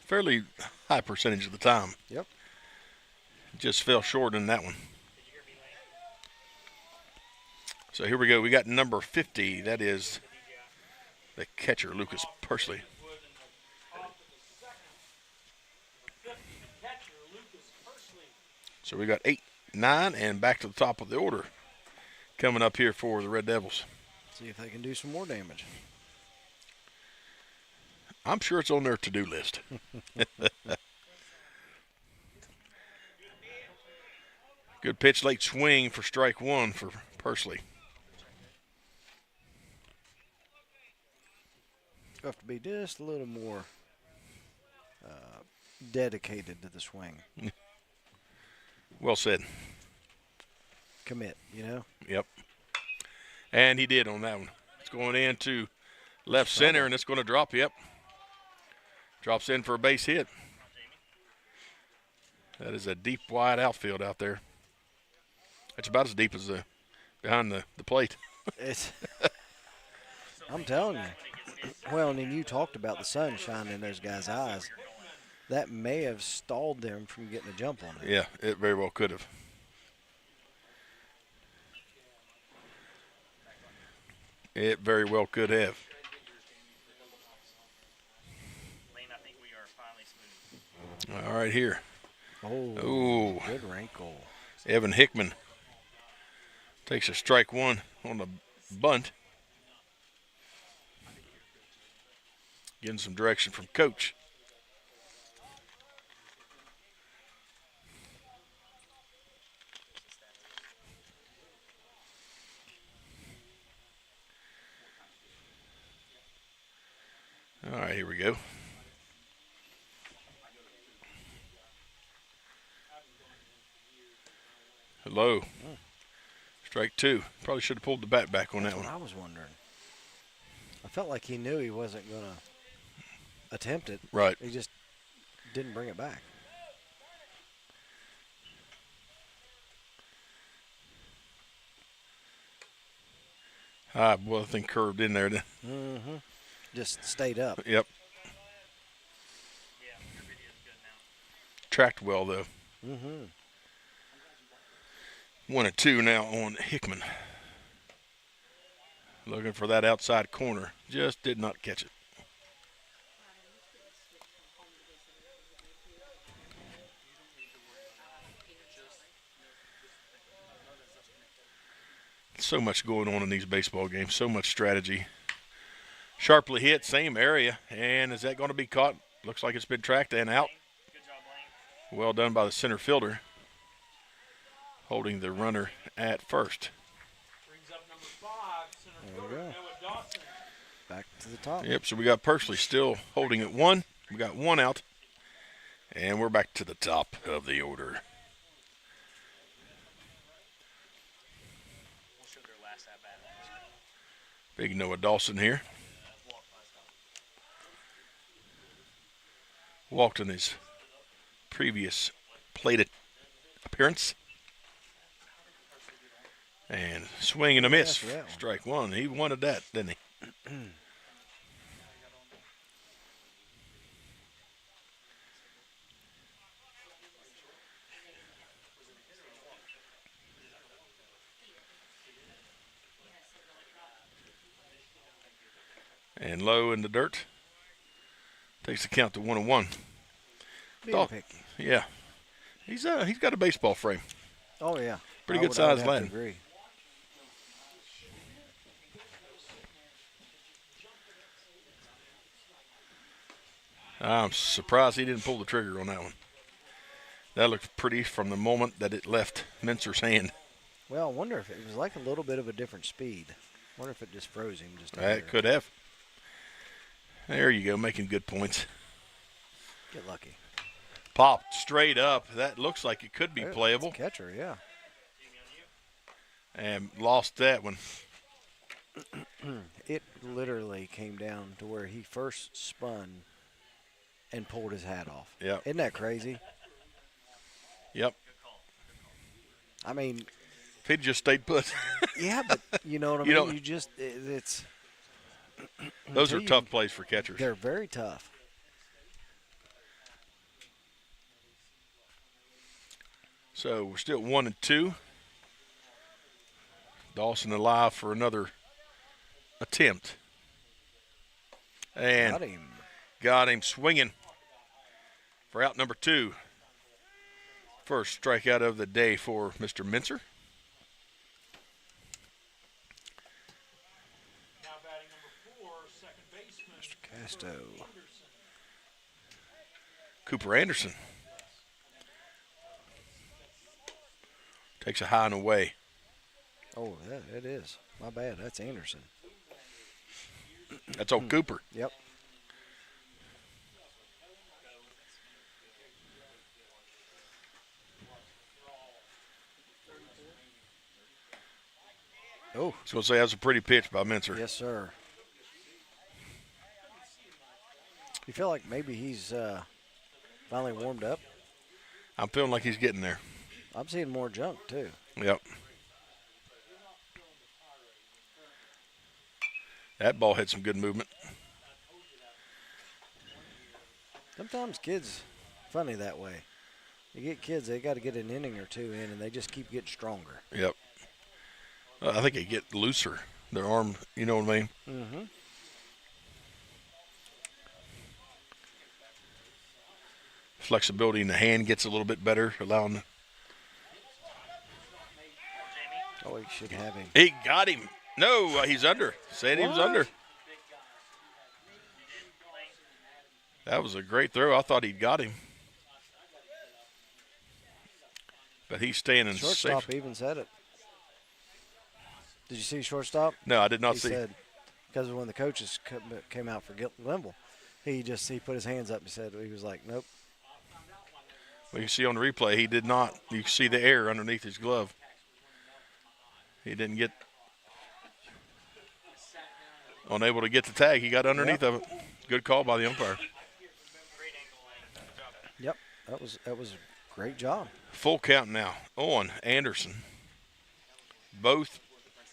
fairly high percentage of the time. Yep. Just fell short in that one. So here we go. We got number 50. That is the catcher, Lucas Pursley. So we got 8, 9, and back to the top of the order coming up here for the Red Devils. See if they can do some more damage. I'm sure it's on their to-do list. Good pitch, late swing for strike 1 for Pursley. You have to be just a little more dedicated to the swing. Well said. Commit, you know? Yep. And he did on that one. It's going into left center, and it's going to drop, yep. Drops in for a base hit. That is a deep, wide outfield out there. It's about as deep as behind the plate. I'm telling you. Well, and then you talked about the sun shining in those guys' eyes. That may have stalled them from getting a jump on it. Yeah, it very well could have. It very well could have. All right, here. Oh, good wrinkle. Evan Hickman takes a strike one on the bunt. Getting some direction from coach. All right, here we go. Hello. Strike two. Probably should have pulled the bat back on that one. I was wondering. I felt like he knew he wasn't going to attempt it. Right. He just didn't bring it back. Well, the thing curved in there. Mm-hmm. Just stayed up. Yep. Tracked well, though. Mm-hmm. 1-2 now on Hickman. Looking for that outside corner. Just did not catch it. So much going on in these baseball games. So much strategy. Sharply hit, same area. And is that going to be caught? Looks like it's been tracked and out. Well done by the center fielder. Holding the runner at first. There we go. Back to the top. Yep, so we got Pursley still holding at one. We got one out. And we're back to the top of the order. Big Noah Dawson here. Walked in his previous plate appearance. And swing and a miss. Strike one. He wanted that, didn't he? And low in the dirt. Takes the count to 1-1. Being picky. Yeah. He's got a baseball frame. Oh, yeah. Pretty good sized lad. Agree. I'm surprised he didn't pull the trigger on that one. That looked pretty from the moment that it left Mincer's hand. Well, I wonder if it was like a little bit of a different speed. I wonder if it just froze him. That could have. There you go, making good points. Get lucky. Popped straight up. That looks like it could be playable. Catcher, yeah. And lost that one. It literally came down to where he first spun and pulled his hat off. Yeah. Isn't that crazy? Yep. I mean, if he'd just stayed put. Yeah, but you know what I mean? You just, it's. Those are tough plays for catchers. They're very tough. So we're still 1-2. Dawson alive for another attempt. And got him swinging for out number 2. First strikeout of the day for Mr. Mincer. Mr. Casto. Cooper Anderson. Takes a high and away. Oh, it is. My bad. That's Anderson. That's old Cooper. Yep. Oh. I was going to say, that's a pretty pitch by Mincer. Yes, sir. You feel like maybe he's finally warmed up? I'm feeling like he's getting there. I'm seeing more junk, too. Yep. That ball had some good movement. Sometimes kids, funny that way. You get kids, they got to get an inning or two in, and they just keep getting stronger. Yep. I think they get looser. Their arm, you know what I mean? Flexibility in the hand gets a little bit better, allowing. Oh, he should have him. He got him. No, he's under. Said he was under. That was a great throw. I thought he'd got him. But he's staying in Shortstop safe. even said it. Did you see shortstop? No, I did not see. He said, because when the coaches came out for Glenville, he put his hands up and said, he was like, nope. Well, you see on the replay, he did not. You can see the air underneath his glove. He didn't get, unable to get the tag. He got underneath of it. Good call by the umpire. Yep, that was a great job. Full count now on Anderson. Both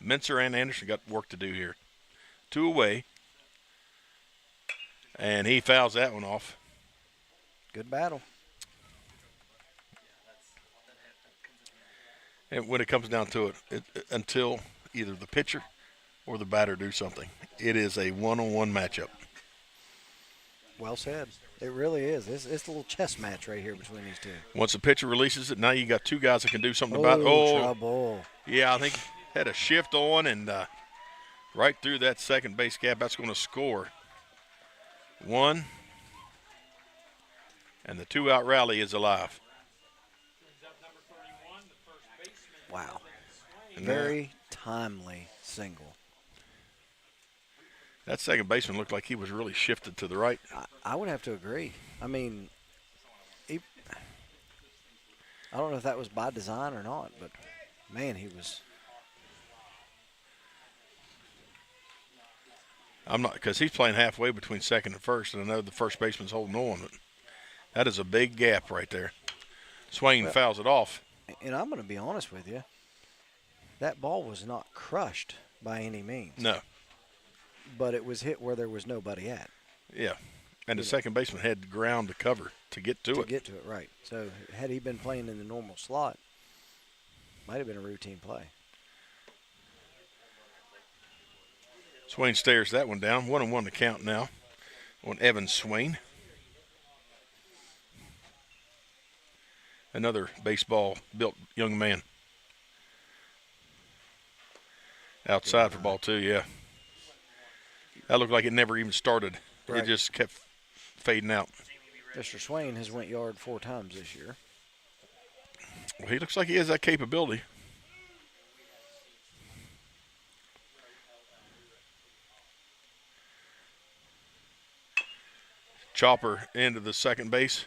Mincer and Anderson got work to do here. 2 away. And he fouls that one off. Good battle. And when it comes down to it, until either the pitcher or the batter do something, it is a one-on-one matchup. Well said. It really is. It's a little chess match right here between these two. Once the pitcher releases it, now you got 2 guys that can do something about it. Oh, trouble. Yeah, I think had a shift on and right through that second base gap. That's going to score 1. And the 2-out rally is alive. Wow. Very timely single. That second baseman looked like he was really shifted to the right. I would have to agree. I mean, I don't know if that was by design or not, but, man, he was. I'm not, because he's playing halfway between second and first, and I know the first baseman's holding on. But that is a big gap right there. Swain fouls it off. And I'm going to be honest with you. That ball was not crushed by any means. No. But it was hit where there was nobody at. Yeah. And the second baseman had ground to cover to get to it. To get to it, right. So had he been playing in the normal slot, might have been a routine play. Swain stares that one down. 1-1 to count now on Evan Swain. Another baseball-built young man. Outside for ball 2, yeah. That looked like it never even started. Right. It just kept fading out. Mr. Swain has went yard 4 times this year. Well, he looks like he has that capability. Chopper into the second base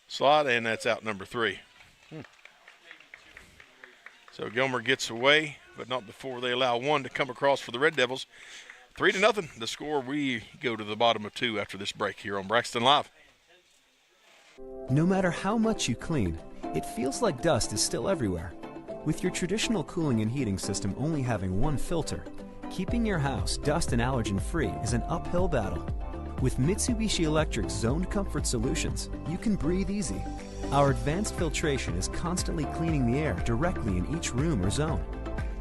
slot, and that's out number 3. So Gilmer gets away, but not before they allow 1 to come across for the Red Devils. 3-0, the score. We go to the bottom of 2 after this break here on Braxton Live. No matter how much you clean, it feels like dust is still everywhere. With your traditional cooling and heating system only having 1 filter, keeping your house dust and allergen free is an uphill battle. With Mitsubishi Electric's Zoned Comfort Solutions, you can breathe easy. Our advanced filtration is constantly cleaning the air directly in each room or zone.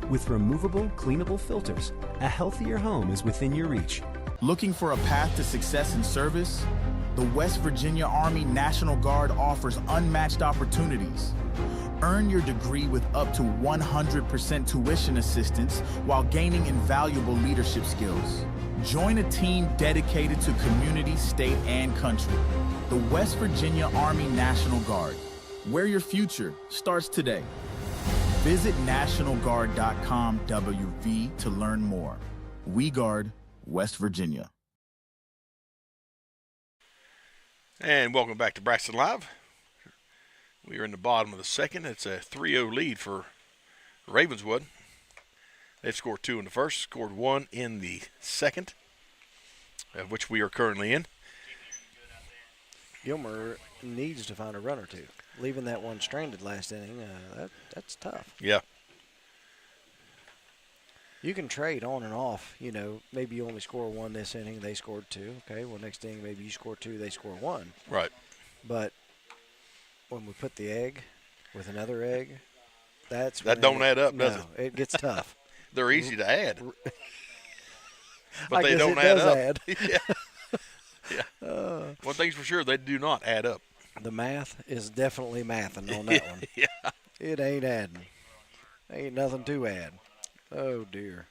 With removable, cleanable filters, a healthier home is within your reach. Looking for a path to success in service? The West Virginia Army National Guard offers unmatched opportunities. Earn your degree with up to 100% tuition assistance while gaining invaluable leadership skills. Join a team dedicated to community, state, and country. The West Virginia Army National Guard, where your future starts today. Visit NationalGuard.com WV to learn more. We guard West Virginia. And welcome back to Braxton Live. We are in the bottom of the second. It's a 3-0 lead for Ravenswood. They've scored 2 in the first, scored 1 in the second, of which we are currently in. Gilmer needs to find a run or 2. Leaving that one stranded last inning, that's tough. Yeah. You can trade on and off. You know, maybe you only score 1 this inning, they scored 2. Okay, well, next inning maybe you score 2, they score 1. Right. But when we put the egg with another egg, that don't add up, does it? It gets tough. They're easy to add. But I they guess don't it add does up. Add. Yeah. One thing's for sure, they do not add up. The math is definitely mathing on that one. Yeah. It ain't adding. Ain't nothing to add. Oh, dear.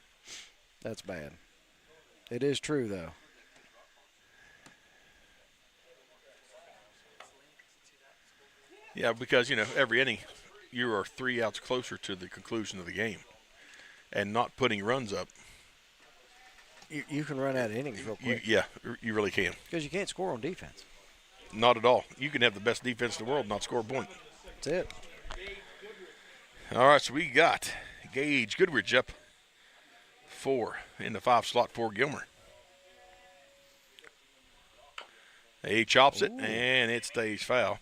That's bad. It is true, though. Yeah, because, every inning you are 3 outs closer to the conclusion of the game. And not putting runs up. You can run out of innings real quick. You really can. Because you can't score on defense. Not at all. You can have the best defense in the world and not score a point. That's it. All right, so we got Gage Goodrich up 4 in the 5 slot for Gilmer. He chops it, and it stays foul.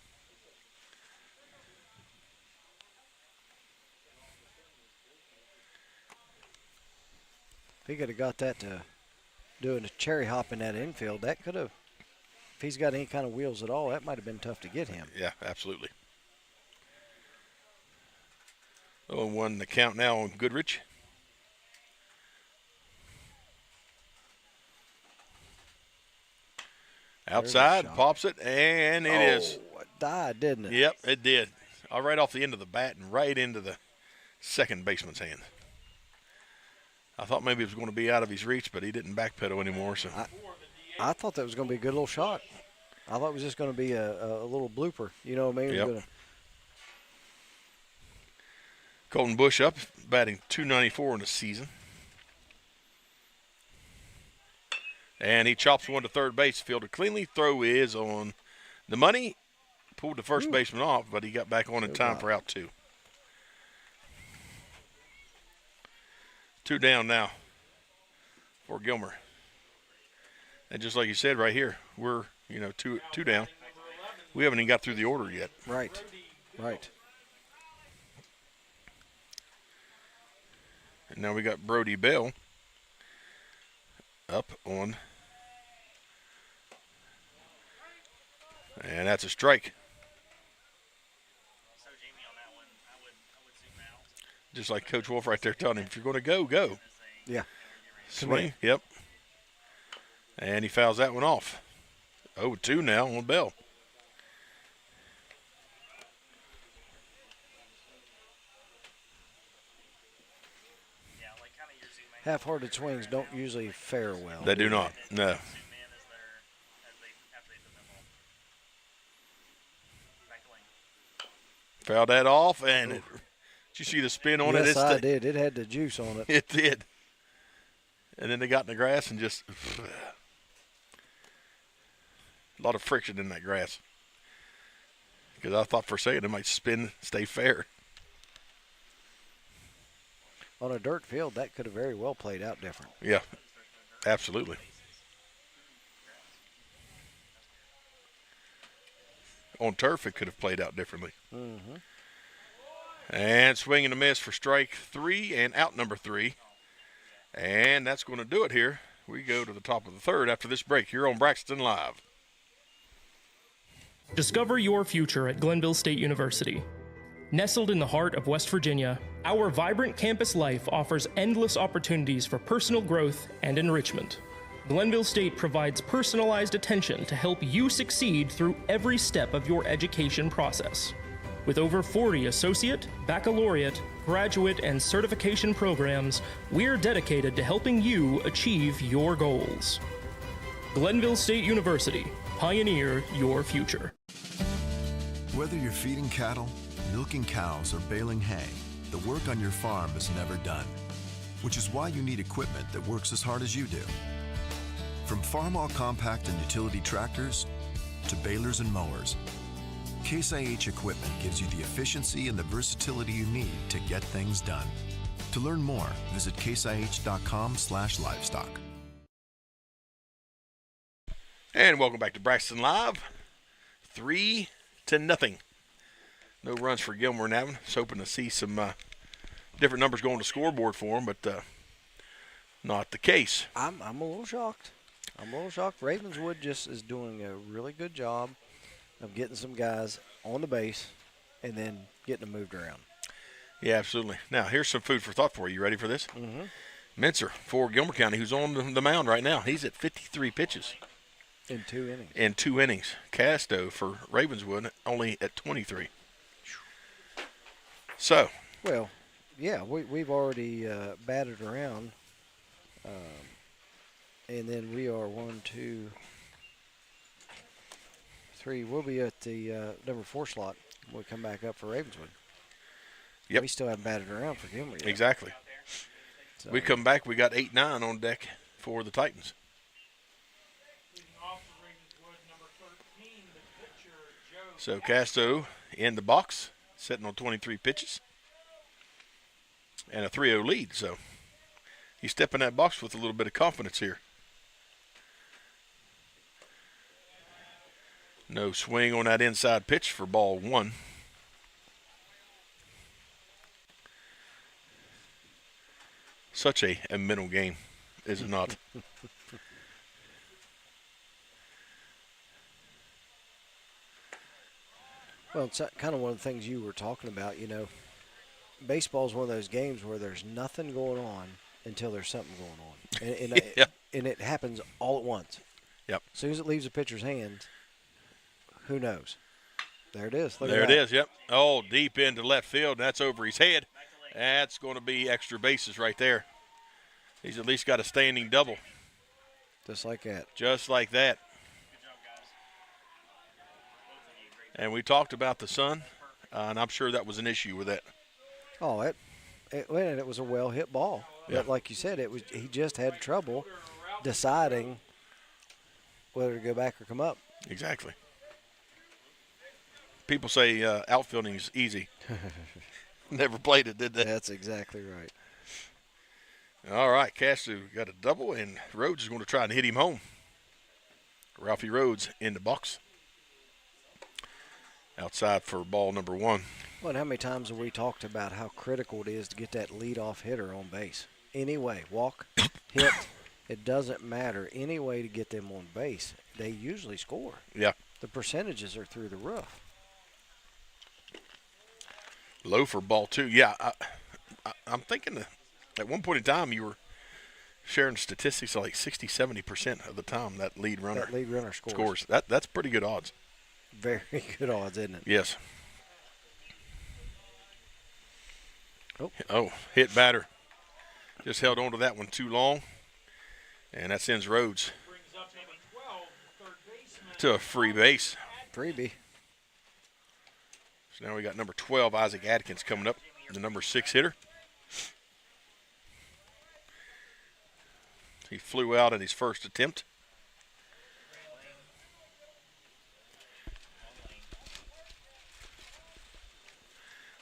If he could have got that to doing a cherry hop in that infield, that could have, if he's got any kind of wheels at all, that might have been tough to get him. Yeah, absolutely. 0-1 the count now on Goodrich. Outside, pops it, and it is. It died, didn't it? Yep, it did. All right off the end of the bat and right into the second baseman's hand. I thought maybe it was going to be out of his reach, but he didn't backpedal anymore. So I thought that was going to be a good little shot. I thought it was just going to be a little blooper. You know what I mean? Yep. Colton Bush up, batting .294 in the season. And he chops one to third base, fielded cleanly. Throw is on the money. Pulled the first baseman off, but he got back on in time for out 2. 2 down now for Gilmer. And just like you said right here, we're, two down. We haven't even got through the order yet. Right. And now we got Brody Bell up on. And that's a strike. Just like Coach Wolf right there telling him, if you're going to go, go. Yeah. Swing. Yep. And he fouls that one off. 0-2 now on Bell. Half-hearted swings don't usually fare well. They do not. No. Fouled that off, and did you see the spin on it? Yes, I did. It had the juice on it. It did. And then they got in the grass and just a lot of friction in that grass. Because I thought for a second it might spin, stay fair. On a dirt field, that could have very well played out different. Yeah, absolutely. On turf, it could have played out differently. Mm-hmm. And swing and a miss for strike 3 and out number 3. And that's going to do it here. We go to the top of the third after this break here on Braxton Live. Discover your future at Glenville State University. Nestled in the heart of West Virginia, our vibrant campus life offers endless opportunities for personal growth and enrichment. Glenville State provides personalized attention to help you succeed through every step of your education process. With over 40 associate, baccalaureate, graduate, and certification programs, we're dedicated to helping you achieve your goals. Glenville State University, pioneer your future. Whether you're feeding cattle, milking cows, or baling hay, the work on your farm is never done, which is why you need equipment that works as hard as you do. From farm-all compact and utility tractors to balers and mowers, Case IH equipment gives you the efficiency and the versatility you need to get things done. To learn more, visit caseih.com/livestock. And welcome back to Braxton Live. 3-0. No runs for Gilmer now. I was hoping to see some different numbers go on the scoreboard for him, but not the case. I'm a little shocked. Ravenswood just is doing a really good job of getting some guys on the base and then getting them moved around. Yeah, absolutely. Now, here's some food for thought for you. You ready for this? Mm-hmm. Mincer for Gilmer County, who's on the mound right now. He's at 53 pitches. In 2 innings. In 2 innings. Casto for Ravenswood only at 23. So. Well, yeah, we've already batted around. And then we are 1, 2, 3. We'll be at the number 4 slot when we come back up for Ravenswood. Yep. We still haven't batted around for Gilmer yet. Exactly. So. We come back, we got 8-9 on deck for the Titans. So Casto in the box, sitting on 23 pitches. And a 3-0 lead, so he's stepping that box with a little bit of confidence here. No swing on that inside pitch for ball 1. Such a mental game, is it not? Well, it's kind of one of the things you were talking about, baseball is one of those games where there's nothing going on until there's something going on. And it happens all at once. Yep. As soon as it leaves the pitcher's hands, who knows? There it is. There it is, yep. Oh, deep into left field, and that's over his head. That's going to be extra bases right there. He's at least got a standing double. Just like that. Just like that. And we talked about the sun, and I'm sure that was an issue with that. Oh, it was a well-hit ball. Yeah. But like you said, he just had trouble deciding whether to go back or come up. Exactly. People say outfielding is easy. Never played it, did they? That's exactly right. All right, Castu got a double, and Rhodes is going to try and hit him home. Ralphie Rhodes in the box. Outside for ball number 1. Well, and how many times have we talked about how critical it is to get that leadoff hitter on base? Any way, walk, hit, it doesn't matter. Any way to get them on base, they usually score. Yeah. The percentages are through the roof. Low for ball 2. Yeah, I'm thinking that at one point in time you were sharing statistics like 60-70% of the time that lead runner scores. That's pretty good odds. Very good odds, isn't it? Yes. Oh, hit batter. Just held on to that one too long. And that sends Rhodes to a free base. Freebie. So now we got number 12, Isaac Adkins, coming up, the number 6 hitter. He flew out at his first attempt.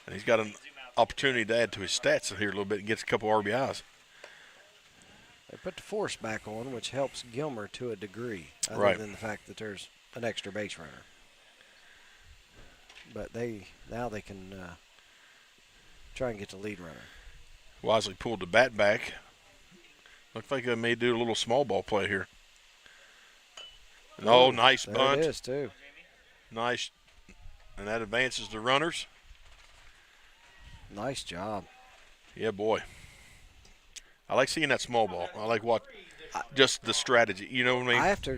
And he's got an opportunity to add to his stats here a little bit and gets a couple RBIs. They put the force back on, which helps Gilmer to a degree, other than the fact that there's an extra base runner. But now they can try and get the lead runner. Wisely pulled the bat back. Looks like they may do a little small ball play here. Oh, nice bunt. There it is, too. Nice. And that advances the runners. Nice job. Yeah, boy. I like seeing that small ball. I like just the strategy. You know what I mean? I have to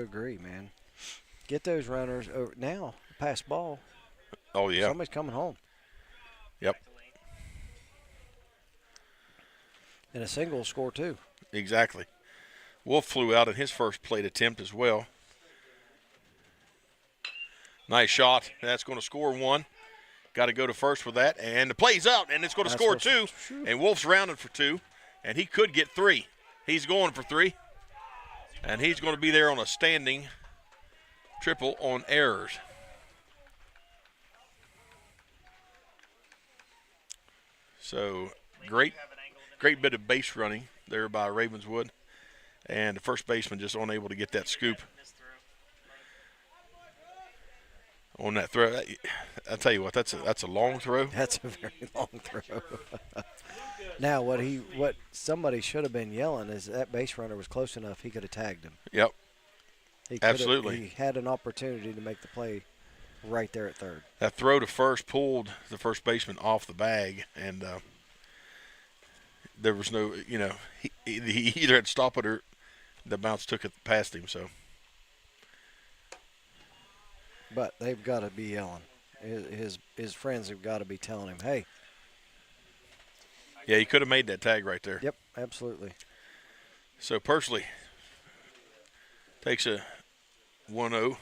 agree. Man. Get those runners over. Now, pass ball. Oh, yeah. Somebody's coming home. Yep. And a single score, too. Exactly. Wolf flew out in his first plate attempt as well. Nice shot. That's going to score 1. Got to go to first with that. And the play's out, and it's going to score 2. And Wolf's rounded for 2. And he could get 3. He's going for 3. And he's going to be there on a standing triple on errors. So great bit of base running there by Ravenswood. And the first baseman just unable to get that scoop on that throw. I'll tell you what, that's a long throw. That's a very long throw. Now, what somebody should have been yelling is that base runner was close enough he could have tagged him. Yep. Absolutely. He had an opportunity to make the play right there at third. That throw to first pulled the first baseman off the bag, and there was no, he either had to stop it or The bounce took it past him, so. But they've got to be yelling. His friends have got to be telling him, hey. Yeah, he could have made that tag right there. Yep, absolutely. So Pursley takes a 1-0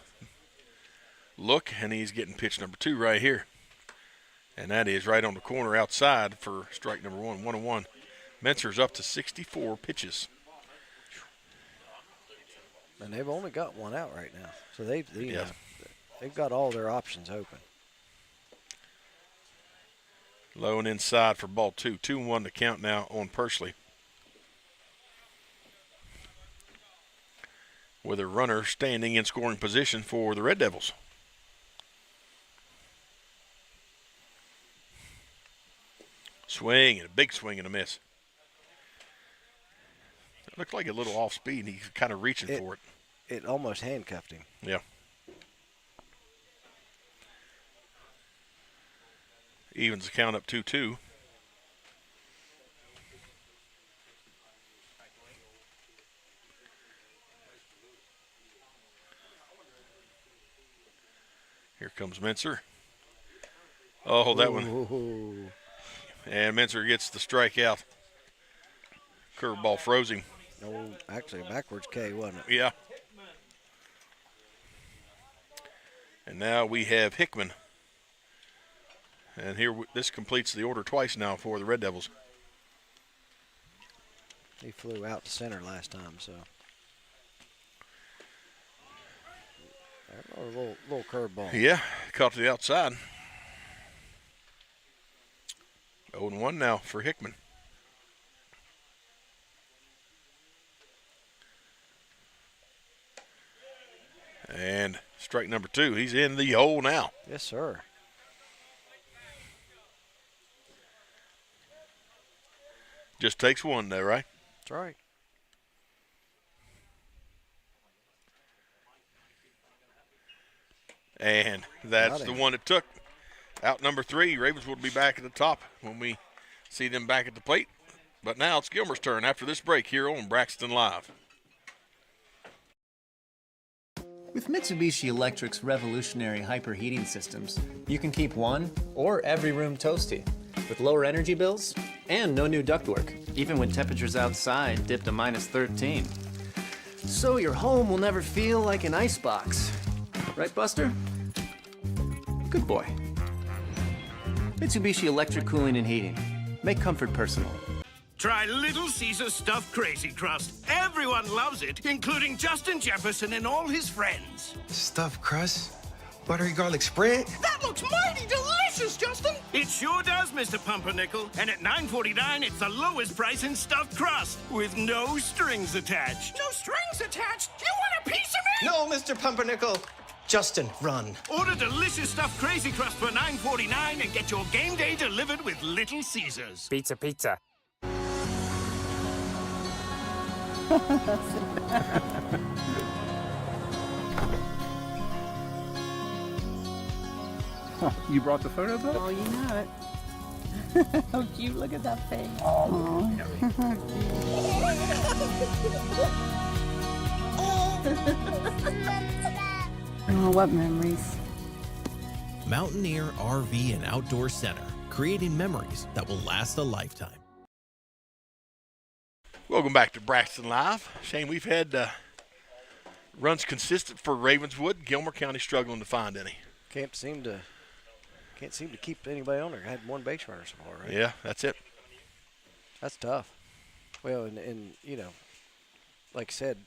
look, and he's getting pitch number 2 right here. And that is right on the corner outside for strike number 1, 1-1. Mentzer's up to 64 pitches. And they've only got one out right now. So they've got all their options open. Low and inside for ball 2. 2-1 to count now on Pursley. With a runner standing in scoring position for the Red Devils. Swing, and a big swing and a miss. It looked like a little off speed. He's kind of reaching for it. It almost handcuffed him. Yeah. Evens the count up 2-2. Here comes Mentzer. Oh, that one. And Mentzer gets the strikeout. Curveball froze him. No, actually a backwards K, wasn't it? Yeah. And now we have Hickman. And here, this completes the order twice now for the Red Devils. He flew out to center last time, so. A little curveball. Yeah, caught to the outside. 0-1 now for Hickman. And strike number 2. He's in the hole now. Yes, sir. Just takes one, though, right? That's right. And that's the one it took. Out number 3. Ravenswood will be back at the top when we see them back at the plate. But now it's Gilmer's turn after this break here on Braxton Live. With Mitsubishi Electric's revolutionary hyperheating systems, you can keep one or every room toasty with lower energy bills and no new ductwork, even when temperatures outside dip to -13. So your home will never feel like an icebox. Right, Buster? Good boy. Mitsubishi Electric Cooling and Heating. Make comfort personal. Try Little Caesar's Stuffed Crazy Crust. Everyone loves it, including Justin Jefferson and all his friends. Stuffed crust? Buttery garlic spread? That looks mighty delicious, Justin. It sure does, Mr. Pumpernickel. And at $9.49, it's the lowest price in stuffed crust with no strings attached. No strings attached? You want a piece of me? No, Mr. Pumpernickel. Justin, run. Order delicious stuffed Crazy Crust for $9.49 and get your game day delivered with Little Caesars. Pizza. You brought the photo book? Oh, you know it. How cute. Look at that face. Oh. Oh, what memories. Mountaineer RV and Outdoor Center, creating memories that will last a lifetime. Welcome back to Braxton Live. Shane, we've had runs consistent for Ravenswood. Gilmer County struggling to find any. Can't seem to keep anybody on there. Had one base runner so far, right? Yeah, that's it. That's tough. Well, and you know, like I said,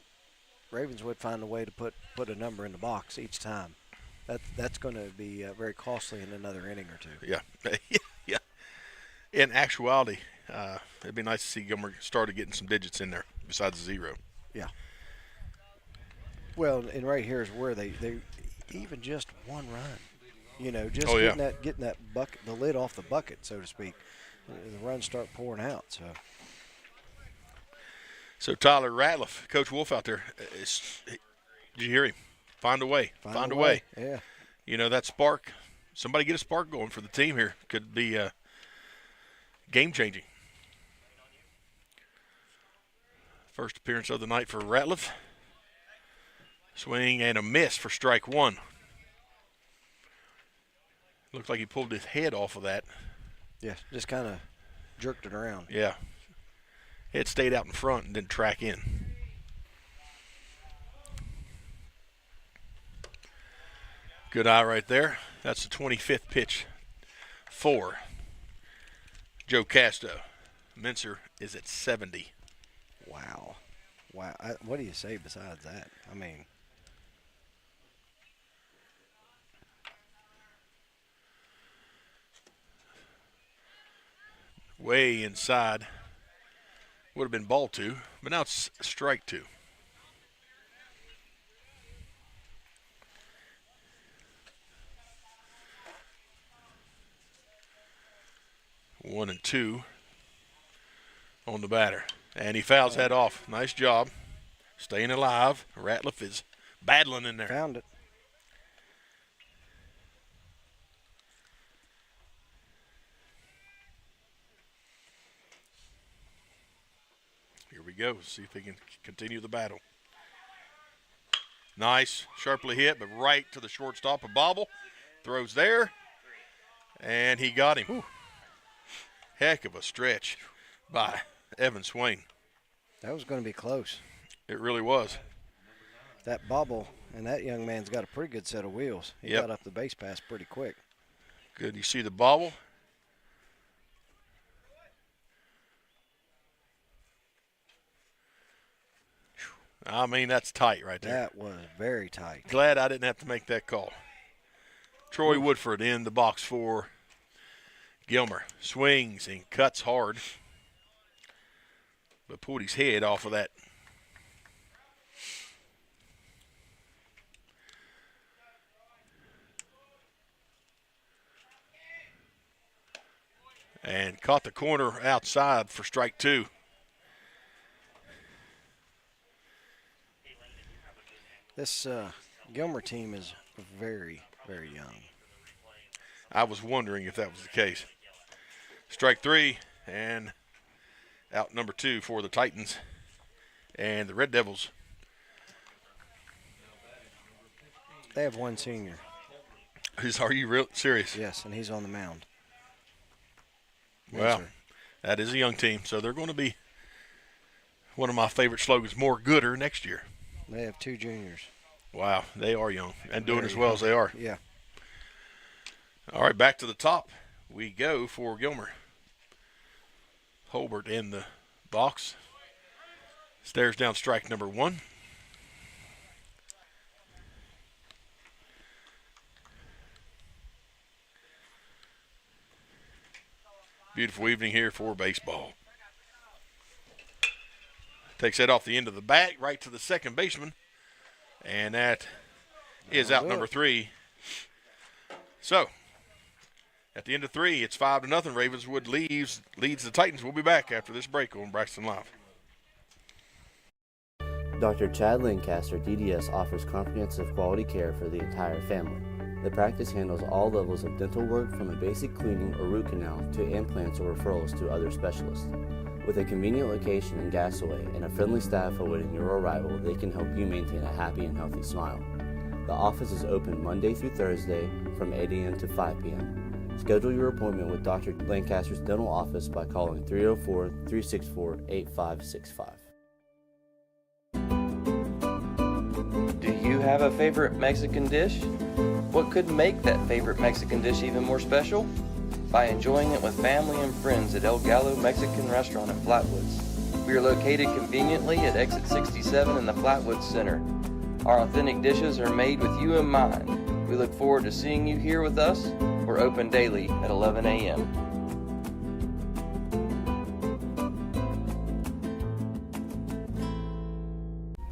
Ravenswood find a way to put a number in the box each time. That's going to be very costly in another inning or two. Yeah, yeah. In actuality, it'd be nice to see Gilmer started getting some digits in there besides the 0. Yeah. Well, and right here is where they even just one run. You know, just getting that bucket, the lid off the bucket, so to speak. The runs start pouring out. So Tyler Ratliff, Coach Wolf out there, did you hear him? Find a way. Find a way. Yeah. You know, that spark, somebody get a spark going for the team here. Could be game-changing. First appearance of the night for Ratliff. Swing and a miss for strike one. Looks like he pulled his head off of that. Yeah, just kind of jerked it around. Yeah. It stayed out in front and didn't track in. Good eye right there. That's the 25th pitch for Joe Casto. Mincer is at 70. Wow. Wow. What do you say besides that? I mean, way inside. Would have been ball two, but now it's strike two. One and two on the batter. And he fouls that off. Nice job. Staying alive. Ratliff is battling in there. Found it. Here we go. See if he can continue the battle. Nice. Sharply hit, but right to the shortstop. A bobble. Throws there. And he got him. Whew. Heck of a stretch by Evan Swain. That was going to be close. It really was. That bobble, and that young man's got a pretty good set of wheels. He got up the base pass pretty quick. Good. You see the bobble? I mean, that's tight right there. That was very tight. Glad I didn't have to make that call. Troy Woodford in the box for Gilmer. Swings and cuts hard, but pulled his head off of that. And caught the corner outside for strike two. This Gilmer team is very, very young. I was wondering if that was the case. Strike three, and out number two for the Titans and the Red Devils. They have one senior. Are you real serious? Yes, and he's on the mound. Well, that is a young team, so they're going to be one of my favorite slogans, more gooder next year. They have two juniors. Wow, they are young and doing as well as they are. Yeah. All right, back to the top we go for Gilmer. Holbert in the box. Stares down strike number one. Beautiful evening here for baseball. Takes that off the end of the bat, right to the second baseman. And that is out number three. So, at the end of three, it's 5-0. Ravenswood leads the Titans. We'll be back after this break on Braxton Live. Dr. Chad Lancaster, DDS, offers comprehensive quality care for the entire family. The practice handles all levels of dental work, from a basic cleaning or root canal to implants or referrals to other specialists. With a convenient location in Gassaway and a friendly staff awaiting your arrival, they can help you maintain a happy and healthy smile. The office is open Monday through Thursday from 8 a.m. to 5 p.m. Schedule your appointment with Dr. Lancaster's dental office by calling 304-364-8565. Do you have a favorite Mexican dish? What could make that favorite Mexican dish even more special? By enjoying it with family and friends at El Gallo Mexican Restaurant in Flatwoods. We are located conveniently at exit 67 in the Flatwoods Center. Our authentic dishes are made with you in mind. We look forward to seeing you here with us. We're open daily at 11 a.m.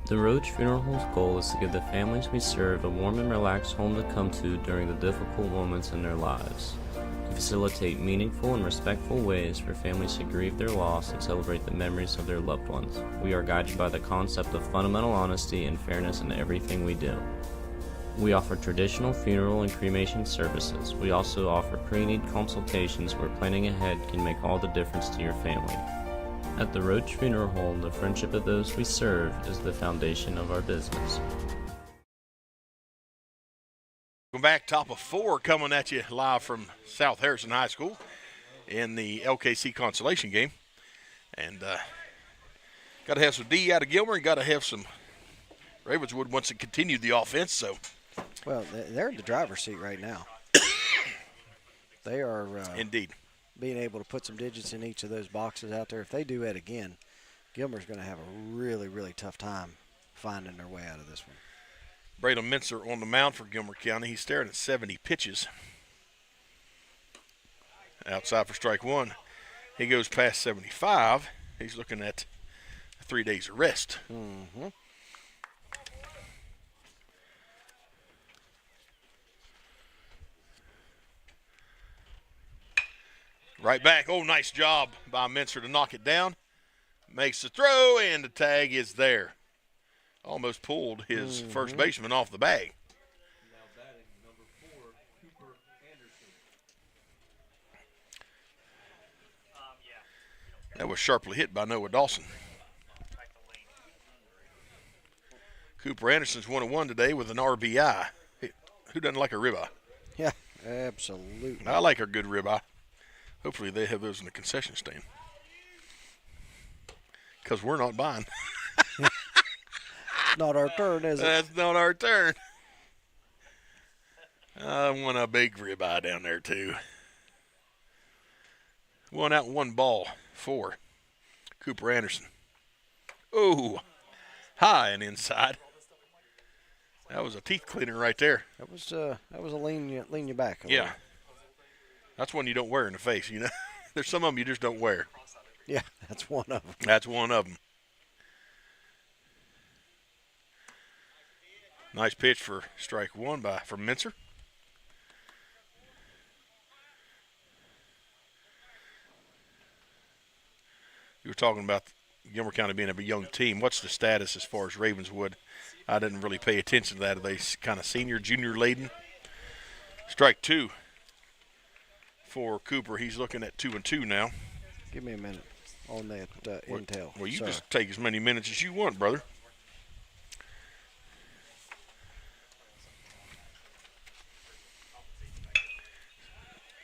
The Roach Funeral Home's goal is to give the families we serve a warm and relaxed home to come to during the difficult moments in their lives. To facilitate meaningful and respectful ways for families to grieve their loss and celebrate the memories of their loved ones, we are guided by the concept of fundamental honesty and fairness in everything we do. We offer traditional funeral and cremation services. We also offer pre-need consultations where planning ahead can make all the difference to your family. At the Roach Funeral Home, the friendship of those we serve is the foundation of our business. Welcome back, top of 4 coming at you live from South Harrison High School in the LKC consolation game. And got to have some D out of Gilmer and got to have some Ravenswood wants to continue the offense. So, well, they're in the driver's seat right now. They are indeed being able to put some digits in each of those boxes out there. If they do it again, Gilmer's going to have a really, really tough time finding their way out of this one. Braylon Mincer on the mound for Gilmer County. He's staring at 70 pitches. Outside for strike 1. He goes past 75. He's looking at 3 days of rest. Mm-hmm. Right back. Oh, nice job by Mincer to knock it down. Makes the throw, and the tag is there. Almost pulled his first baseman off the bag. Now batting, number 4, Cooper Anderson. That was sharply hit by Noah Dawson. Cooper Anderson's 1-1 today with an RBI. Who doesn't like a ribeye? Yeah, absolutely. I like a good ribeye. Hopefully they have those in the concession stand. Because we're not buying. Not our turn, is it? That's not our turn. I want a big ribeye down there, too. 1 out, 1 ball for Cooper Anderson. Oh, high and inside. That was a teeth cleaner right there. That was a lean you back. Yeah. That's one you don't wear in the face, you know. There's some of them you just don't wear. Yeah, that's one of them. That's one of them. Nice pitch for strike 1 from Mincer. You were talking about Gilmer County being a young team. What's the status as far as Ravenswood? I didn't really pay attention to that. Are they kind of senior, junior laden? Strike 2 for Cooper. He's looking at 2-2 now. Give me a minute on that intel. Well, you just take as many minutes as you want, brother.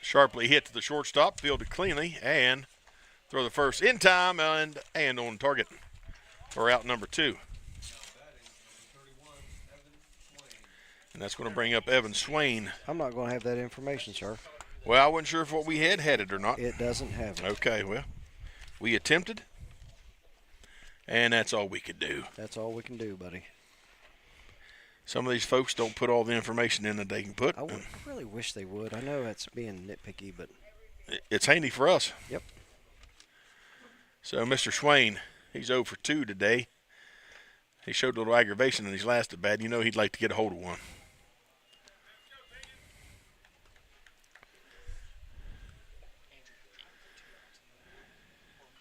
Sharply hit to the shortstop, fielded cleanly, and throw the first in time and on target for out number 2. And that's going to bring up Evan Swain. I'm not going to have that information, sir. Well, I wasn't sure if what we had it or not. It doesn't have it. Okay, well, we attempted, and that's all we could do. That's all we can do, buddy. Some of these folks don't put all the information in that they can put. I really wish they would. I know that's being nitpicky, but it's handy for us. Yep. So Mr. Swain, he's 0 for 2 today. He showed a little aggravation in his last at bat. You know he'd like to get a hold of one.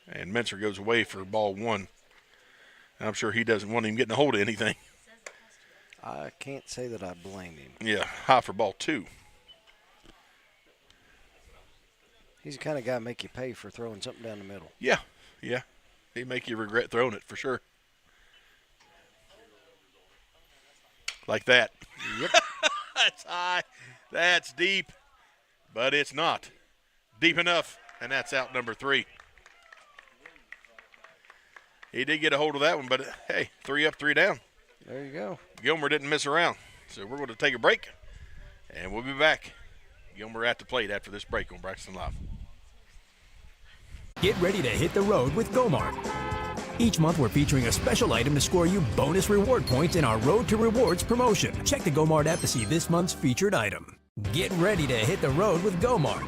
And Mincer goes away for ball 1. And I'm sure he doesn't want him getting a hold of anything. I can't say that I blame him. Yeah, high for ball 2. He's the kind of guy make you pay for throwing something down the middle. Yeah, yeah. He'd make you regret throwing it for sure. Like that. Yep. That's high. That's deep. But it's not deep enough. And that's out number 3. He did get a hold of that one, but hey, 3 up, 3 down. There you go. Gilmer didn't miss around. So we're going to take a break, and we'll be back. Gilmer at the plate after this break on Braxton Live. Get ready to hit the road with Go-Mart. Each month we're featuring a special item to score you bonus reward points in our Road to Rewards promotion. Check the Go-Mart app to see this month's featured item. Get ready to hit the road with Go-Mart.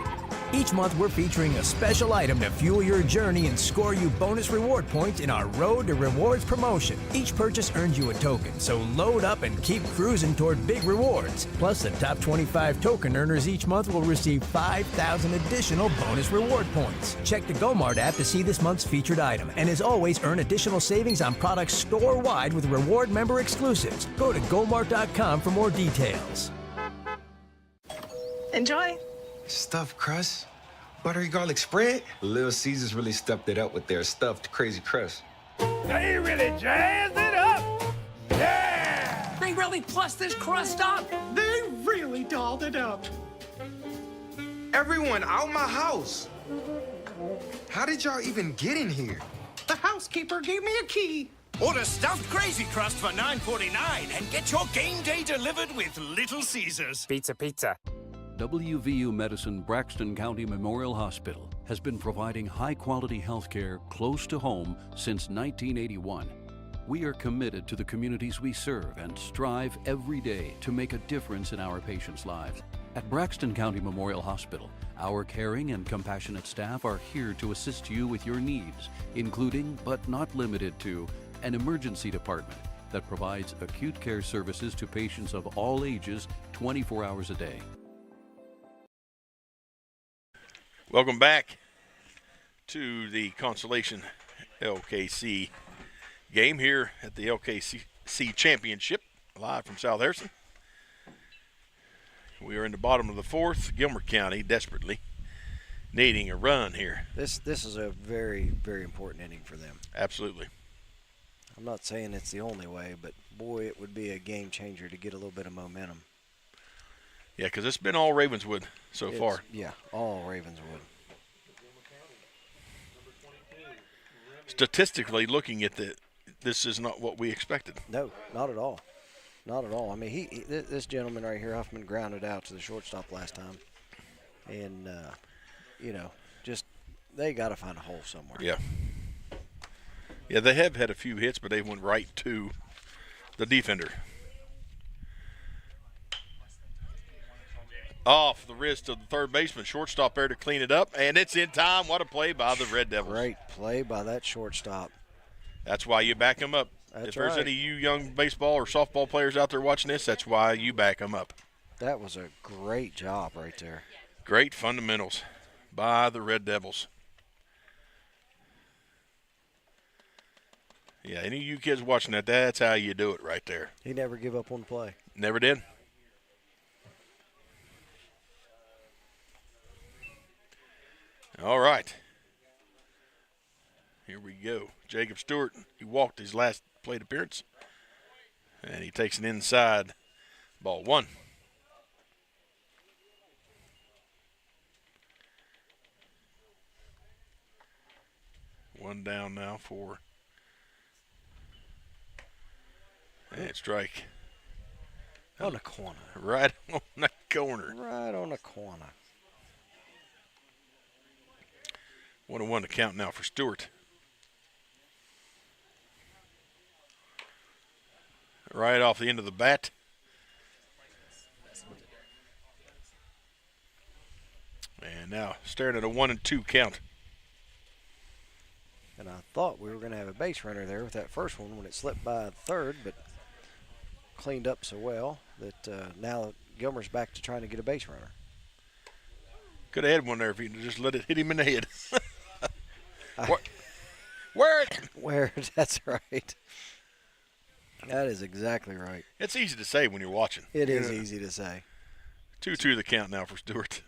Each month we're featuring a special item to fuel your journey and score you bonus reward points in our Road to Rewards promotion. Each purchase earns you a token, so load up and keep cruising toward big rewards. Plus, the top 25 token earners each month will receive 5,000 additional bonus reward points. Check the Go-Mart app to see this month's featured item, and as always, earn additional savings on products store-wide with reward member exclusives. Go to gomart.com for more details. Enjoy. Stuffed crust, Buttery garlic spread? Little Caesars really stepped it up with their stuffed crazy crust. They really jazzed it up. Yeah! They really plussed this crust up. They really dolled it up. Everyone out my house. How did y'all even get in here? The housekeeper gave me a key. Order stuffed crazy crust for $9.49 and get your game day delivered with Little Caesars. Pizza. WVU Medicine Braxton County Memorial Hospital has been providing high-quality health care close to home since 1981. We are committed to the communities we serve and strive every day to make a difference in our patients' lives. At Braxton County Memorial Hospital, our caring and compassionate staff are here to assist you with your needs, including, but not limited to, an emergency department that provides acute care services to patients of all ages 24 hours a day. Welcome back to the Consolation LKC game here at the LKC Championship, live from South Harrison. We are in the bottom of the fourth. Gilmer County desperately needing a run here. This is a very, very important inning for them. Absolutely. I'm not saying it's the only way, but boy, it would be a game changer to get a little bit of momentum. Yeah, because it's been all Ravenswood so far. Yeah, all Ravenswood. Statistically, looking at this is not what we expected. No, not at all. Not at all. I mean, this gentleman right here, Huffman, grounded out to the shortstop last time. And, just they got to find a hole somewhere. Yeah. Yeah, they have had a few hits, but they went right to the defender. Off the wrist of the third baseman, shortstop there to clean it up, and it's in time. What a play by the Red Devils. Great play by that shortstop. That's why you back them up. That's if there's right. any of you young baseball or softball players out there watching this, that's why you back them up. That was a great job right there. Great fundamentals by the Red Devils. Yeah, any of you kids watching that, that's how you do it right there. He never give up on the play. Never did. All right. Here we go. Jacob Stewart, he walked his last plate appearance. And he takes an inside ball one. One down now for and strike. On the corner. Right on the corner. Right on the corner. 1-1 to count now for Stewart. Right off the end of the bat. And now staring at a 1-2 count. And I thought we were going to have a base runner there with that first one when it slipped by third, but cleaned up so well that now Gilmer's back to trying to get a base runner. Could have had one there if he just let it hit him in the head. Where it? That's right. That is exactly right. It's easy to say when you're watching. It is easy to say. 2-2 the count now for Stewart.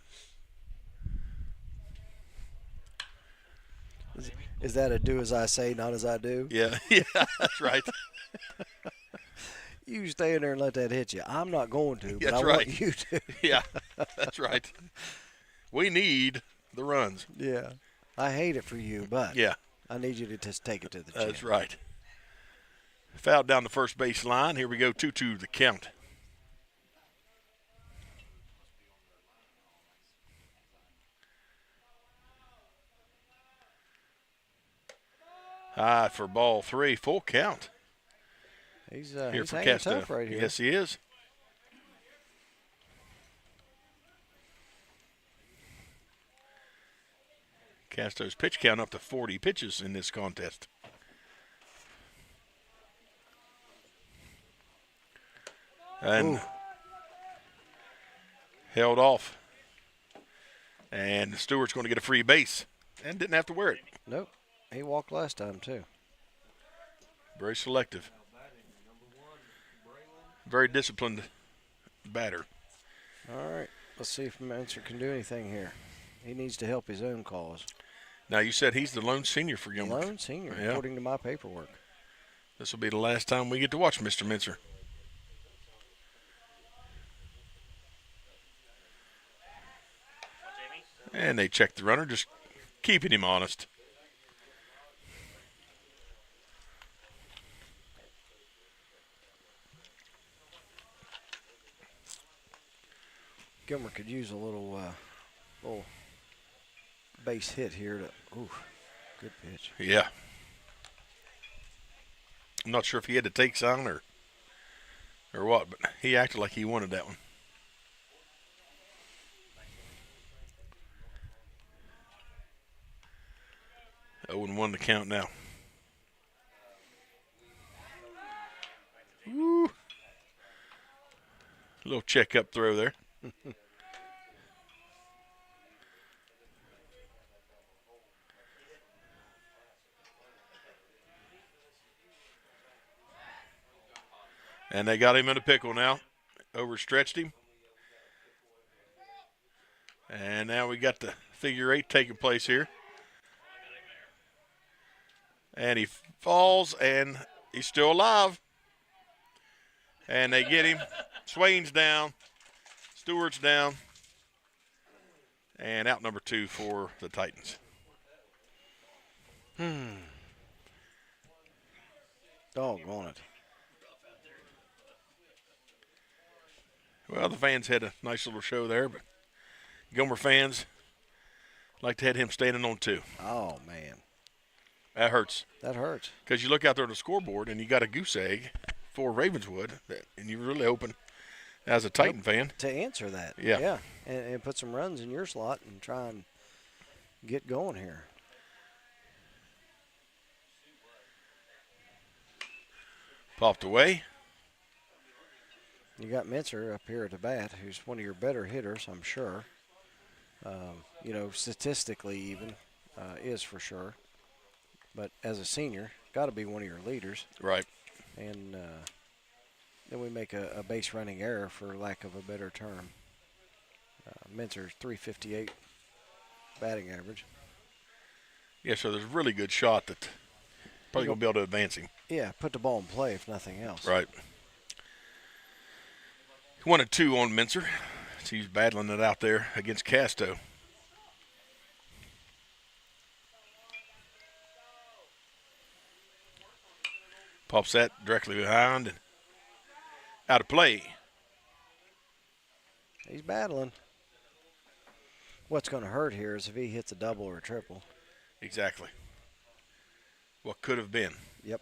Is that a do as I say, not as I do? Yeah, that's right. You stay in there and let that hit you. I'm not going to, but that's I right. want you to. Yeah, that's right. We need the runs. Yeah. I hate it for you, but yeah, I need you to just take it to the chin. That's right. Fouled down the first base line. Here we go, 2-2 the count. High for ball three, full count. He's here for hanging Casta. tough right here. Yes, he is. Casto's pitch count up to 40 pitches in this contest. And held off. And Stewart's going to get a free base and didn't have to wear it. Nope. He walked last time, too. Very selective. Very disciplined batter. All right. Let's see if Manser can do anything here. He needs to help his own cause. Now, you said he's the lone senior for Gilmer. Lone senior, yeah. according to my paperwork. This will be the last time we get to watch Mr. Mincer. And they check the runner, just keeping him honest. Gilmer could use a little base hit here. Good pitch. Yeah. I'm not sure if he had to take some or what, but he acted like he wanted that one. Oh, and 1 to count now. Woo. A little check-up throw there. And they got him in a pickle now. Overstretched him. And now we got the figure 8 taking place here. And he falls, and he's still alive. And they get him. Swain's down. Stewart's down. And out number 2 for the Titans. Doggone it. Well, the fans had a nice little show there, but Gilmer fans like to have him standing on 2. Oh, man. That hurts. That hurts. Because you look out there on the scoreboard and you got a goose egg for Ravenswood, and you're really hoping, as a Titan fan, to answer that. Yeah. Yeah. And put some runs in your slot and try and get going here. Popped away. You got Mincer up here at the bat, who's one of your better hitters, I'm sure. Statistically even, is for sure. But as a senior, got to be one of your leaders. Right. And then we make a base running error, for lack of a better term. Mincer's .358 batting average. Yeah, so there's a really good shot that probably going to be able to advance him. Yeah, put the ball in play if nothing else. Right. 1-2 on Mincer. So he's battling it out there against Casto. Pops that directly behind and out of play. He's battling. What's going to hurt here is if he hits a double or a triple. Exactly. What could have been. Yep.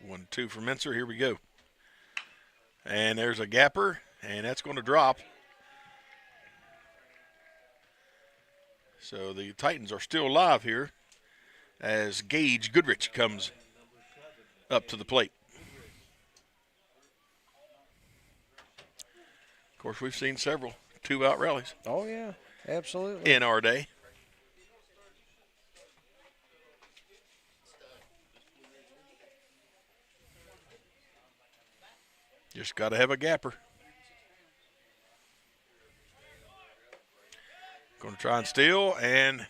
One, 2 for Mincer. Here we go. And there's a gapper, and that's going to drop. So the Titans are still alive here as Gage Goodrich comes up to the plate. Of course, we've seen several 2-out rallies. Oh, yeah, absolutely. In our day. Just got to have a gapper. Going to try and steal, and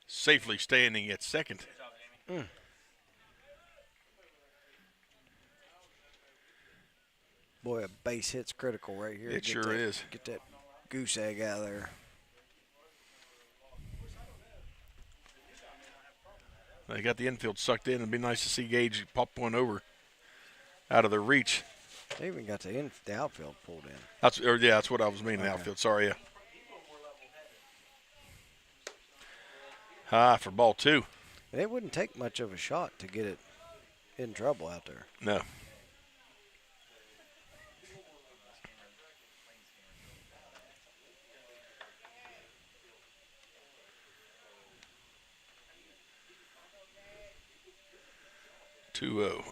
safely standing at second. Boy, a base hit's critical right here. It sure is. Get that goose egg out of there. They got the infield sucked in. It'd be nice to see Gage pop one over out of their reach. They even got the outfield pulled in. That's what I was meaning, the outfield. Sorry, yeah. High for ball 2. And it wouldn't take much of a shot to get it in trouble out there. No.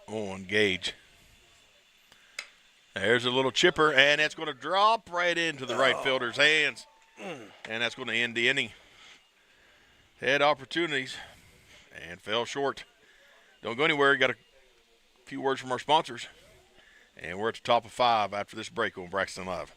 On Gage. There's a little chipper, and it's going to drop right into the right fielder's hands. And that's going to end the inning. Had opportunities and fell short. Don't go anywhere. Got a few words from our sponsors. And we're at the top of 5 after this break on Braxton Live.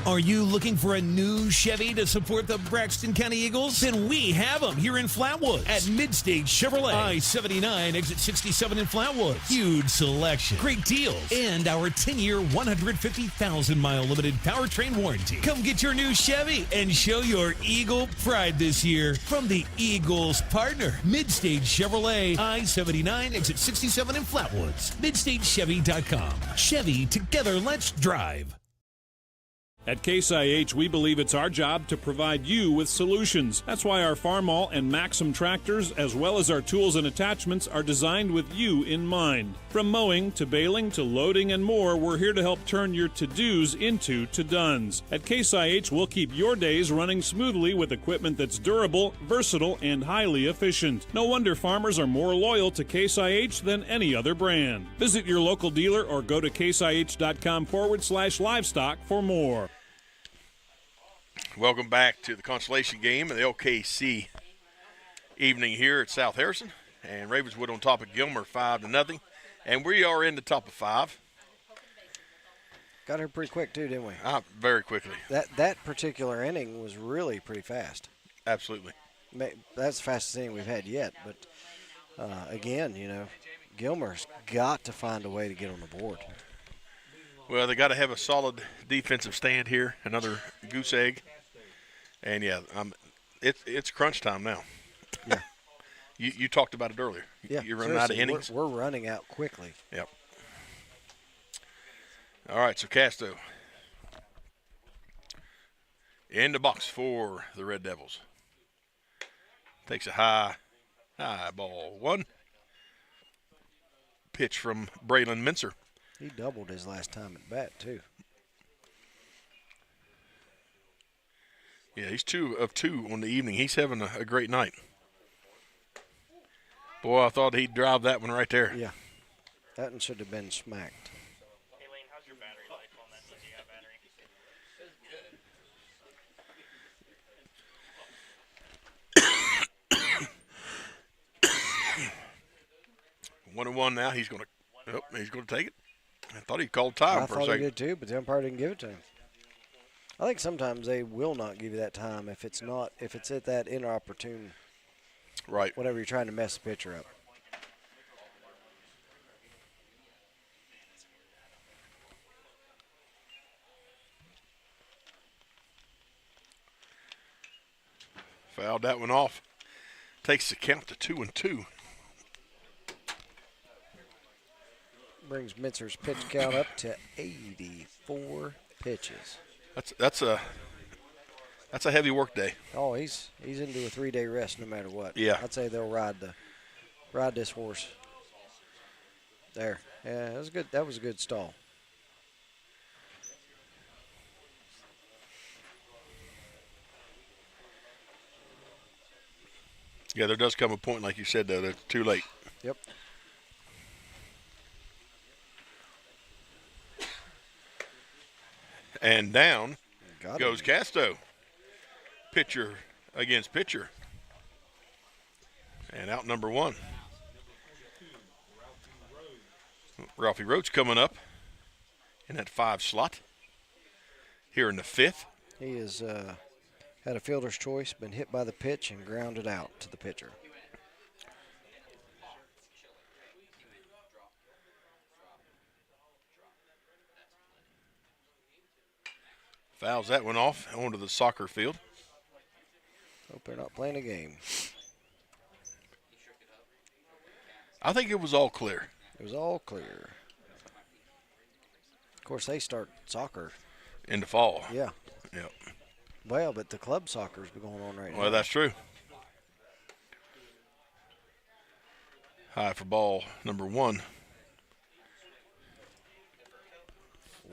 Are you looking for a new Chevy to support the Braxton County Eagles? Then we have them here in Flatwood at Mid-State Chevrolet. I-79, exit 67 in Flatwood. Huge selection, great deals, and our 10-year, 150,000-mile limited powertrain warranty. Come get your new Chevy and show your Eagle pride this year from the Eagles partner, Mid-State Chevrolet. I-79, exit 67 in Flatwoods. MidStateChevy.com. Chevy, together, let's drive. At Case IH, we believe it's our job to provide you with solutions. That's why our Farmall and Maxim tractors, as well as our tools and attachments, are designed with you in mind. From mowing to baling to loading and more, we're here to help turn your to-dos into to-dones. At Case IH, we'll keep your days running smoothly with equipment that's durable, versatile, and highly efficient. No wonder farmers are more loyal to Case IH than any other brand. Visit your local dealer or go to caseih.com/livestock for more. Welcome back to the consolation game of the LKC evening here at South Harrison. And Ravenswood on top of Gilmer 5-0. And we are in the top of 5. Got her pretty quick too, didn't we? Very quickly. That particular inning was really pretty fast. Absolutely. That's the fastest inning we've had yet. But, again, you know, Gilmer's got to find a way to get on the board. Well, they got to have a solid defensive stand here. Another goose egg. And, yeah, it's crunch time now. Yeah. You talked about it earlier. Yeah, You're running out of innings. We're running out quickly. Yep. All right, so Casto in the box for the Red Devils. Takes a high ball. 1. Pitch from Braylon Mincer. He doubled his last time at bat, too. Yeah, he's 2 of 2 on the evening. He's having a great night. Boy, I thought he'd drive that one right there. Yeah, that one should have been smacked. Hey, Lane, how's your battery life on that? Does he have battery? Good. 1-1 now. He's going to take it. I thought he called time for a second. I thought he did too, but the umpire didn't give it to him. I think sometimes they will not give you that time if it's at that inopportune. Right. Whenever you're trying to mess the pitcher up. Fouled that one off. Takes the count to 2-2. Brings Mincer's pitch count up to 84 pitches. That's a heavy work day. Oh, he's into a 3-day rest no matter what. Yeah. I'd say they'll ride this horse. There. Yeah, that was good. That was a good stall. Yeah, there does come a point, like you said, though, that's too late. Yep. And down goes Casto. Pitcher against pitcher. And out number 1. Ralphie Roach coming up in that 5 slot here in the 5th. He has had a fielder's choice, been hit by the pitch, and grounded out to the pitcher. Fouls that one off onto the soccer field. Hope they're not playing a game. I think it was all clear. It was all clear. Of course, they start soccer in the fall. Yeah. Yep. Well, but the club soccer's been going on right now. Well, that's true. High for ball number 1.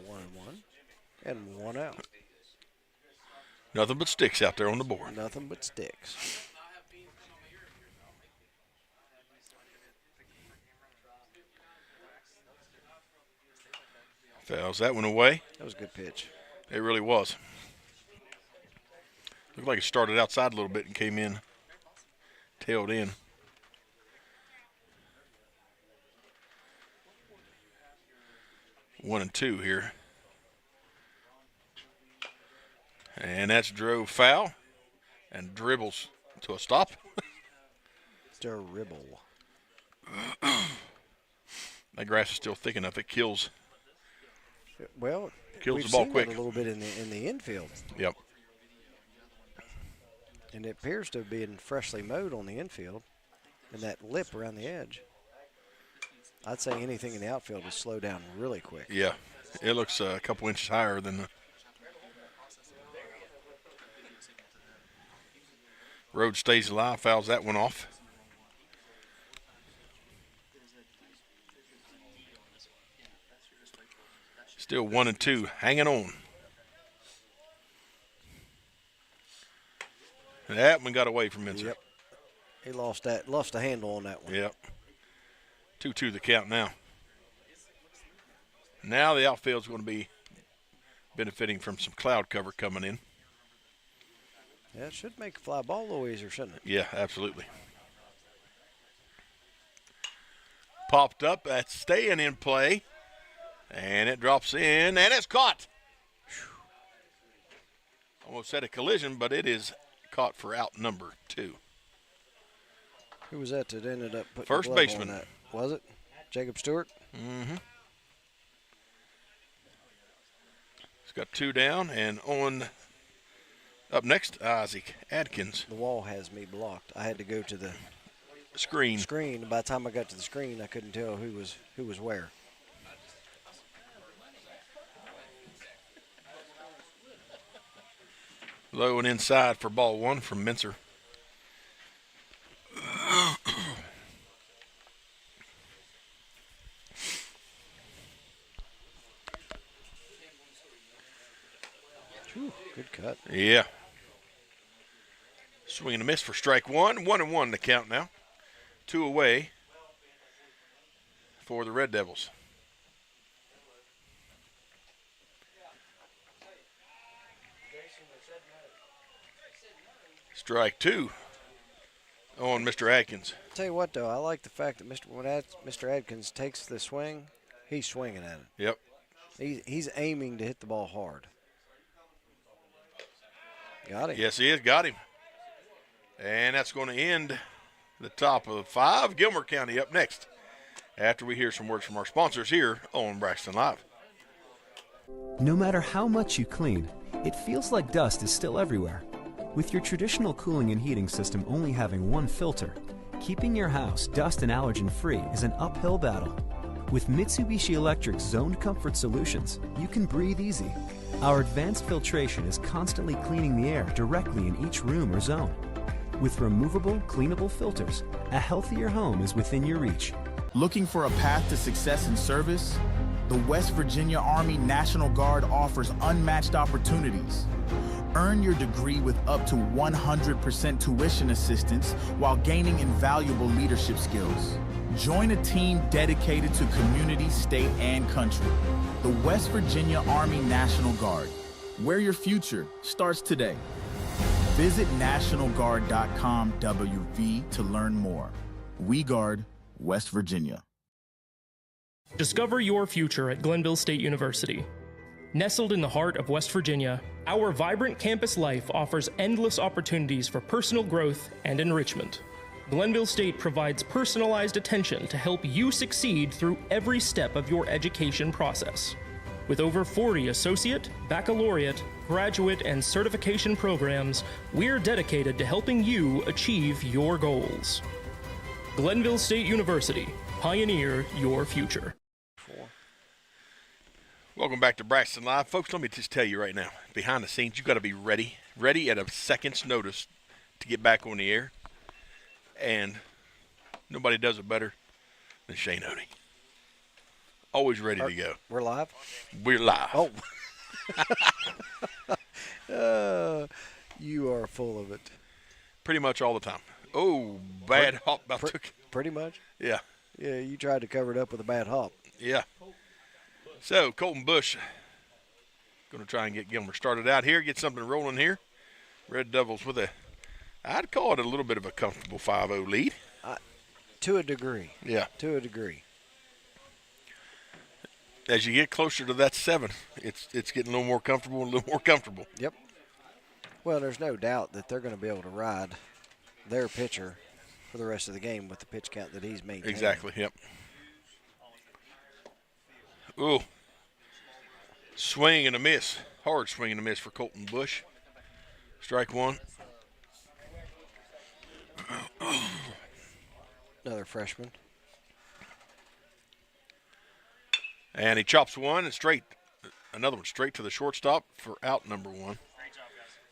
1-1 and 1 out. Nothing but sticks out there on the board. Nothing but sticks. Fouls that one away. That was a good pitch. It really was. Looked like it started outside a little bit and came in, tailed in. One and two here. And that's drove foul and dribbles to a stop. Dribble. That grass is still thick enough. It kills. Well, kills we've the ball seen quick. that a little bit in the infield. Yep. And it appears to be freshly mowed on the infield, and that lip around the edge. I'd say anything in the outfield will slow down really quick. Yeah, it looks a couple inches higher than the Roach stays alive, fouls that one off. Still 1 and 2, hanging on. That one got away from Minzer. Yep. He lost the handle on that one. Yep. 2-2 the count now. Now the outfield's going to be benefiting from some cloud cover coming in. Yeah, it should make a fly ball a little easier, shouldn't it? Yeah, absolutely. Popped up, that's staying in play. And it drops in, and it's caught. Almost had a collision, but it is caught for out number 2. Who was that ended up putting first the glove baseman? On that? Was it Jacob Stewart? Mm-hmm. He's got 2 down, and on up next, Isaac Adkins. The wall has me blocked. I had to go to the screen. By the time I got to the screen, I couldn't tell who was where. Low and inside for ball 1 from Minzer. Whew, good cut. Yeah. Swing and a miss for strike 1. 1-1 the count now. 2 away for the Red Devils. Strike 2 on Mr. Adkins. Tell you what, though, I like the fact that when Mr. Adkins takes the swing, he's swinging at it. Yep. He's aiming to hit the ball hard. Got him. Yes, he is. Got him. And that's going to end the top of 5. Gilmer County up next after we hear some words from our sponsors here on Braxton Live. No matter how much you clean, it feels like dust is still everywhere. With your traditional cooling and heating system only having one filter, keeping your house dust and allergen free is an uphill battle. With Mitsubishi Electric's Zoned Comfort Solutions, you can breathe easy. Our advanced filtration is constantly cleaning the air directly in each room or zone. With removable, cleanable filters, a healthier home is within your reach. Looking for a path to success in service? The West Virginia Army National Guard offers unmatched opportunities. Earn your degree with up to 100% tuition assistance while gaining invaluable leadership skills. Join a team dedicated to community, state, and country. The West Virginia Army National Guard, where your future starts today. Visit NationalGuard.com WV to learn more. We guard West Virginia. Discover your future at Glenville State University. Nestled in the heart of West Virginia, our vibrant campus life offers endless opportunities for personal growth and enrichment. Glenville State provides personalized attention to help you succeed through every step of your education process. With over 40 associate, baccalaureate, graduate, and certification programs, we're dedicated to helping you achieve your goals. Glenville State University, Pioneer your future. Welcome back to Braxton Live. Folks, let me just tell you right now, behind the scenes, you got to be ready at a second's notice to get back on the air. And nobody does it better than Shane Odie. Always ready to go. We're live? We're live. Oh. You are full of it. Pretty much all the time. Oh, bad hop. Pretty much? Yeah. Yeah, you tried to cover it up with a bad hop. Yeah. So, Colton Bush going to try and get Gilmer started out here, get something rolling here. Red Devils with I'd call it a little bit of a comfortable 5-0 lead. To a degree. Yeah. To a degree. As you get closer to that 7, it's getting a little more comfortable and a little more comfortable. Yep. Well, there's no doubt that they're going to be able to ride their pitcher for the rest of the game with the pitch count that he's maintaining. Exactly, yep. Ooh. Swing and a miss. Hard swing and a miss for Colton Bush. Strike one. Another freshman. And he chops one and another one straight to the shortstop for out number 1.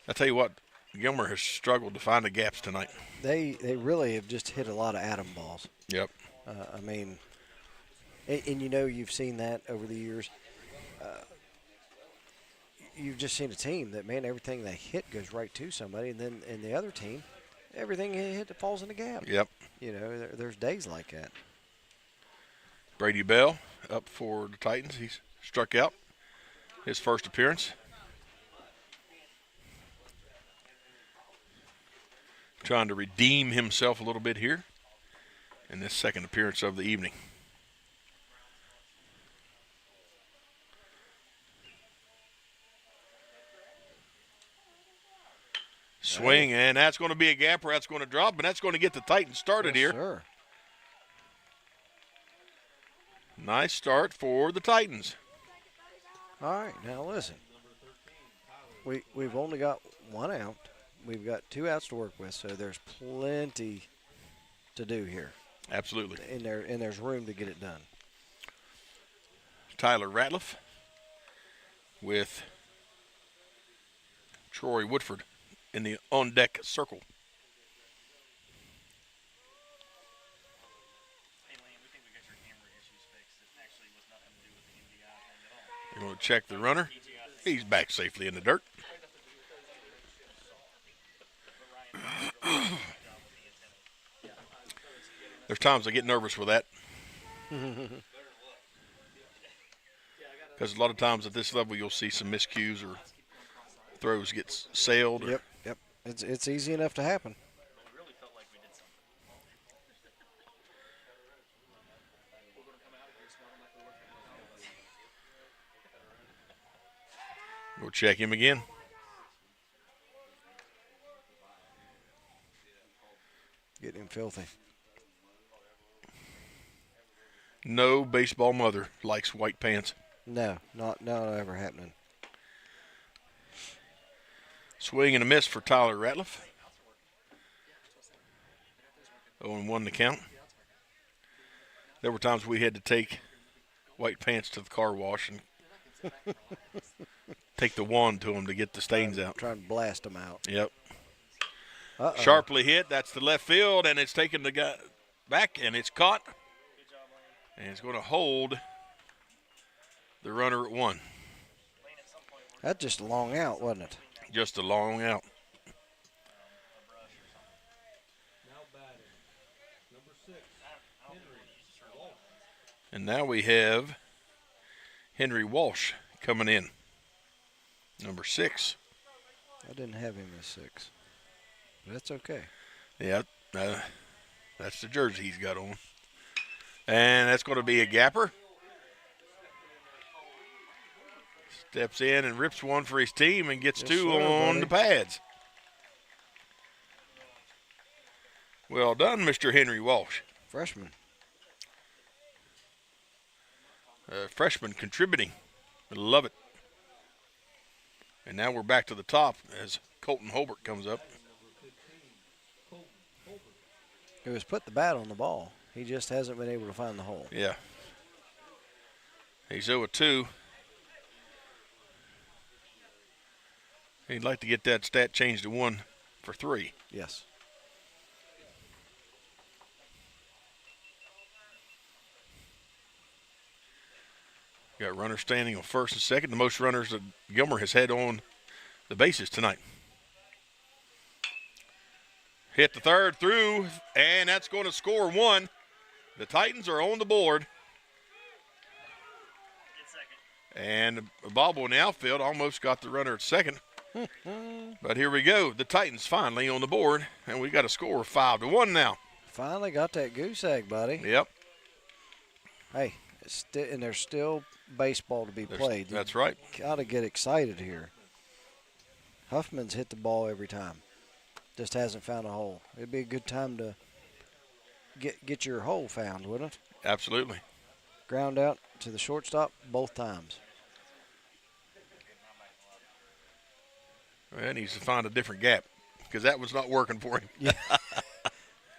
I tell you what, Gilmer has struggled to find the gaps tonight. They really have just hit a lot of atom balls. Yep. I mean, and you know you've seen that over the years. You've just seen a team that, man, everything they hit goes right to somebody, and then in the other team, everything they hit falls in the gap. Yep. You know, there's days like that. Brady Bell up for the Titans. He's struck out his first appearance. Trying to redeem himself a little bit here in this second appearance of the evening. Swing, and that's going to be a gapper. That's going to drop, and that's going to get the Titans started here. Sure. Nice start for the Titans. All right, now listen. We've only got 1 out. We've got 2 outs to work with, so there's plenty to do here. Absolutely. And there's room to get it done. Tyler Ratliff with Troy Woodford in the on-deck circle. You're going to check the runner. He's back safely in the dirt. There's times I get nervous with that. Because a lot of times at this level you'll see some miscues or throws get sailed. Yep. It's easy enough to happen. Go check him again. Getting him filthy. No baseball mother likes white pants. No, not ever happening. Swing and a miss for Tyler Ratliff. 0-1 to count. There were times we had to take white pants to the car wash and take the wand to them to get the stains out. Try and blast them out. Yep. Uh-oh. Sharply hit. That's the left field, and it's taken the guy back, and it's caught. And it's going to hold the runner at 1. That's just a long out, wasn't it? Just a long out. And now we have Henry Walsh coming in. Number 6. I didn't have him as 6. But that's okay. Yeah, that's the jersey he's got on. And that's going to be a gapper. Steps in and rips one for his team and gets 2 on the pads. Well done, Mr. Henry Walsh. Freshman. Freshman contributing. I love it. And now we're back to the top as Colton Holbert comes up. It was put the bat on the ball. He just hasn't been able to find the hole. Yeah. He's 0-2. He'd like to get that stat changed to 1 for 3. Yes. Got runners standing on first and second. The most runners that Gilmer has had on the bases tonight. Hit the third through, and that's going to score 1. The Titans are on the board. And the bobble in the outfield almost got the runner at second. But here we go. The Titans finally on the board, and we got a score of 5-1 now. Finally got that goose egg, buddy. Yep. Hey, and there's still baseball to be played. That's right. Got to get excited here. Huffman's hit the ball every time. Just hasn't found a hole. It'd be a good time to get your hole found, wouldn't it? Absolutely. Ground out to the shortstop both times. Well, he needs to find a different gap because that was not working for him. Yeah.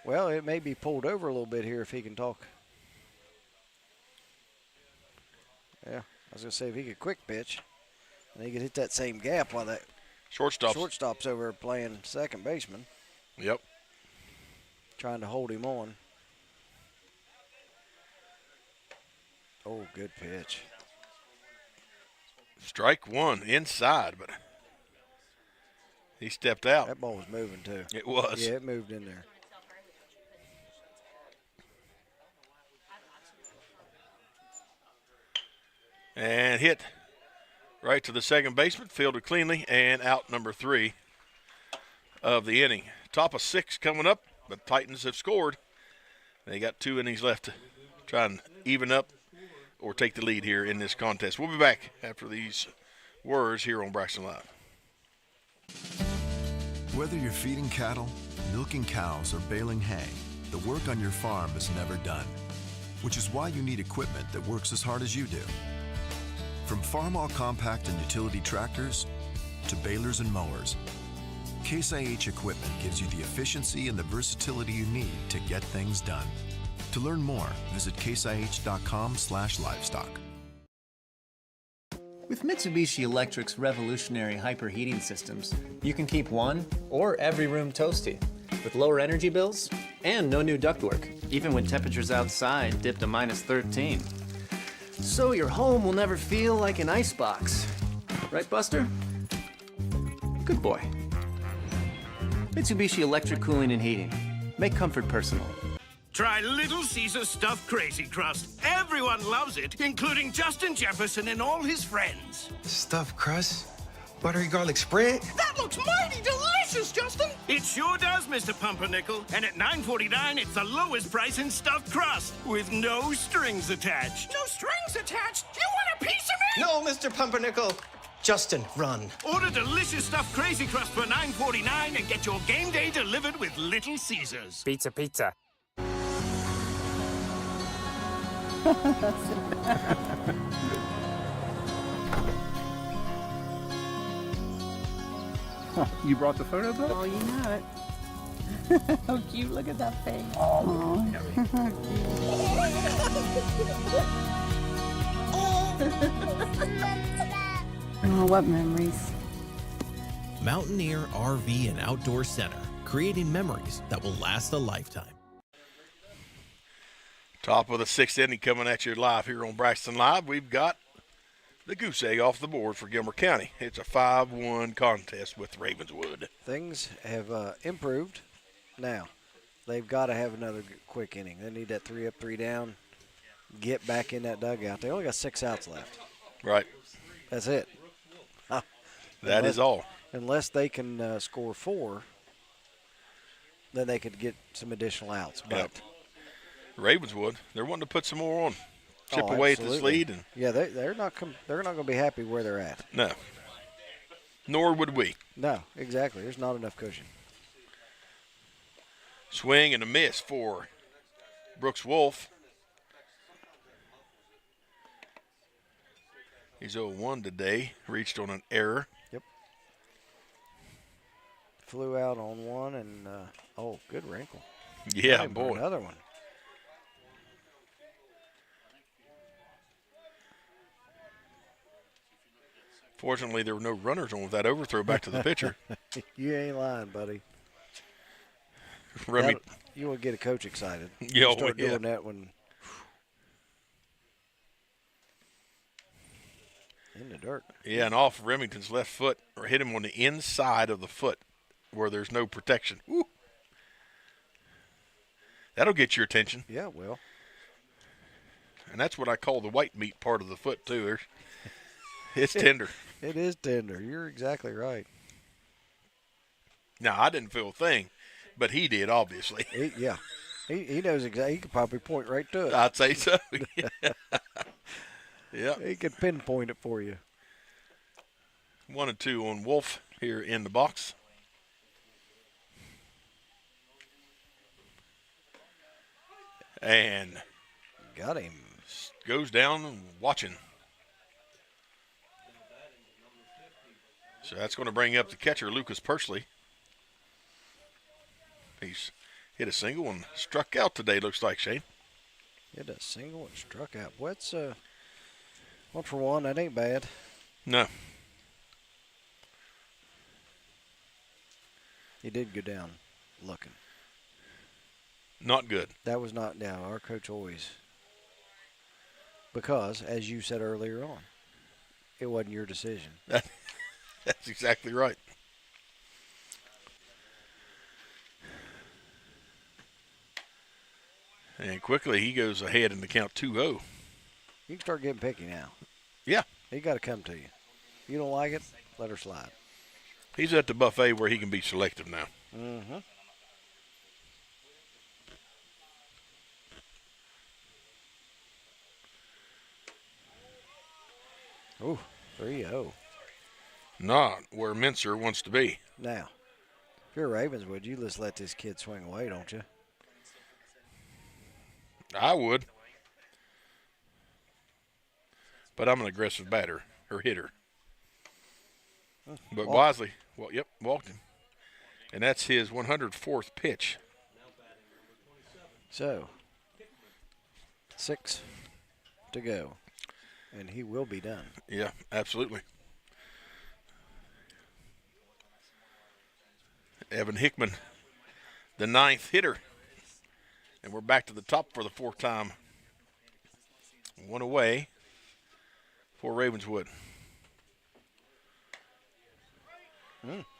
Well, it may be pulled over a little bit here if he can talk. Yeah, I was going to say if he could quick pitch and he could hit that same gap while that shortstop's over playing second baseman. Yep. Trying to hold him on. Oh, good pitch. Strike 1 inside, but he stepped out. That ball was moving too. It was. Yeah, it moved in there. And hit right to the second baseman, fielded cleanly, and out number 3 of the inning. Top of 6 coming up, but Titans have scored. They got 2 innings left to try and even up or take the lead here in this contest. We'll be back after these words here on Braxton Live. Whether you're feeding cattle, milking cows, or baling hay, the work on your farm is never done, which is why you need equipment that works as hard as you do. From farm-all compact and utility tractors to balers and mowers, Case IH equipment gives you the efficiency and the versatility you need to get things done. To learn more, visit caseih.com/livestock. With Mitsubishi Electric's revolutionary hyperheating systems, you can keep one or every room toasty with lower energy bills and no new ductwork, even when temperatures outside dip to -13. So your home will never feel like an icebox. Right, Buster? Good boy. Mitsubishi Electric Cooling and Heating. Make comfort personal. Try Little Caesar's Stuffed Crazy Crust. Everyone loves it, including Justin Jefferson and all his friends. Stuffed crust? Buttery garlic spread? That looks mighty delicious, Justin! It sure does, Mr. Pumpernickel. And at $9.49, it's the lowest price in stuffed crust, with no strings attached. No strings attached? You want a piece of me? No, Mr. Pumpernickel. Justin, run. Order delicious stuffed Crazy Crust for $9.49 and get your game day delivered with Little Caesars. Pizza, pizza. You brought the photo book? Oh, you know it. How cute. Look at that face. Oh. Oh, what memories. Mountaineer RV and Outdoor Center, creating memories that will last a lifetime. Top of the 6th inning coming at you live here on Braxton Live. We've got the goose egg off the board for Gilmer County. It's a 5-1 contest with Ravenswood. Things have improved. Now, they've got to have another quick inning. They need that 3 up, 3 down, get back in that dugout. They only got 6 outs left. Right. That's it. That is all. Unless they can score 4, then they could get some additional outs. But yep. Ravenswood, they're wanting to put some more on, chip away at this lead, and yeah, they're not going to be happy where they're at. No. Nor would we. No, exactly. There's not enough cushion. Swing and a miss for Brooks Wolf. He's 0-1 today. Reached on an error. Yep. Flew out on one, and good wrinkle. Yeah, boy. Another one. Fortunately, there were no runners on with that overthrow back to the pitcher. You ain't lying, buddy. Remy, you will get a coach excited. Yeah, You start doing that when in the dirt. Yeah, and off Remington's left foot, or hit him on the inside of the foot where there's no protection. Woo. That'll get your attention. Yeah, well. And that's what I call the white meat part of the foot, too. It's tender. It is tender. You're exactly right. Now, I didn't feel a thing, but he did, obviously. He knows exactly. He could probably point right to it. I'd say so. Yeah. He could pinpoint it for you. 1-2 on Wolf here in the box. And got him. Goes down and watching. So that's going to bring up the catcher, Lucas Pursley. He's hit a single and struck out today, looks like, Shane. Hit a single and struck out. What's 1 for 1? That ain't bad. No. He did go down looking. Not good. That was not down. Our coach always. Because, as you said earlier on, it wasn't your decision. That's exactly right. And quickly he goes ahead in the count 2-0. You can start getting picky now. Yeah. He got to come to you. You don't like it, let her slide. He's at the buffet where he can be selective now. Mm-hmm. Ooh, 3-0. Not where Mincer wants to be. Now, if you're Ravenswood, you just let this kid swing away, don't you? I would. But I'm an aggressive batter or hitter. But Wisely, walked him. And that's his 104th pitch. So, 6 to go. And he will be done. Yeah, absolutely. Evan Hickman, the 9th hitter. And we're back to the top for the 4th time. 1 away for Ravenswood.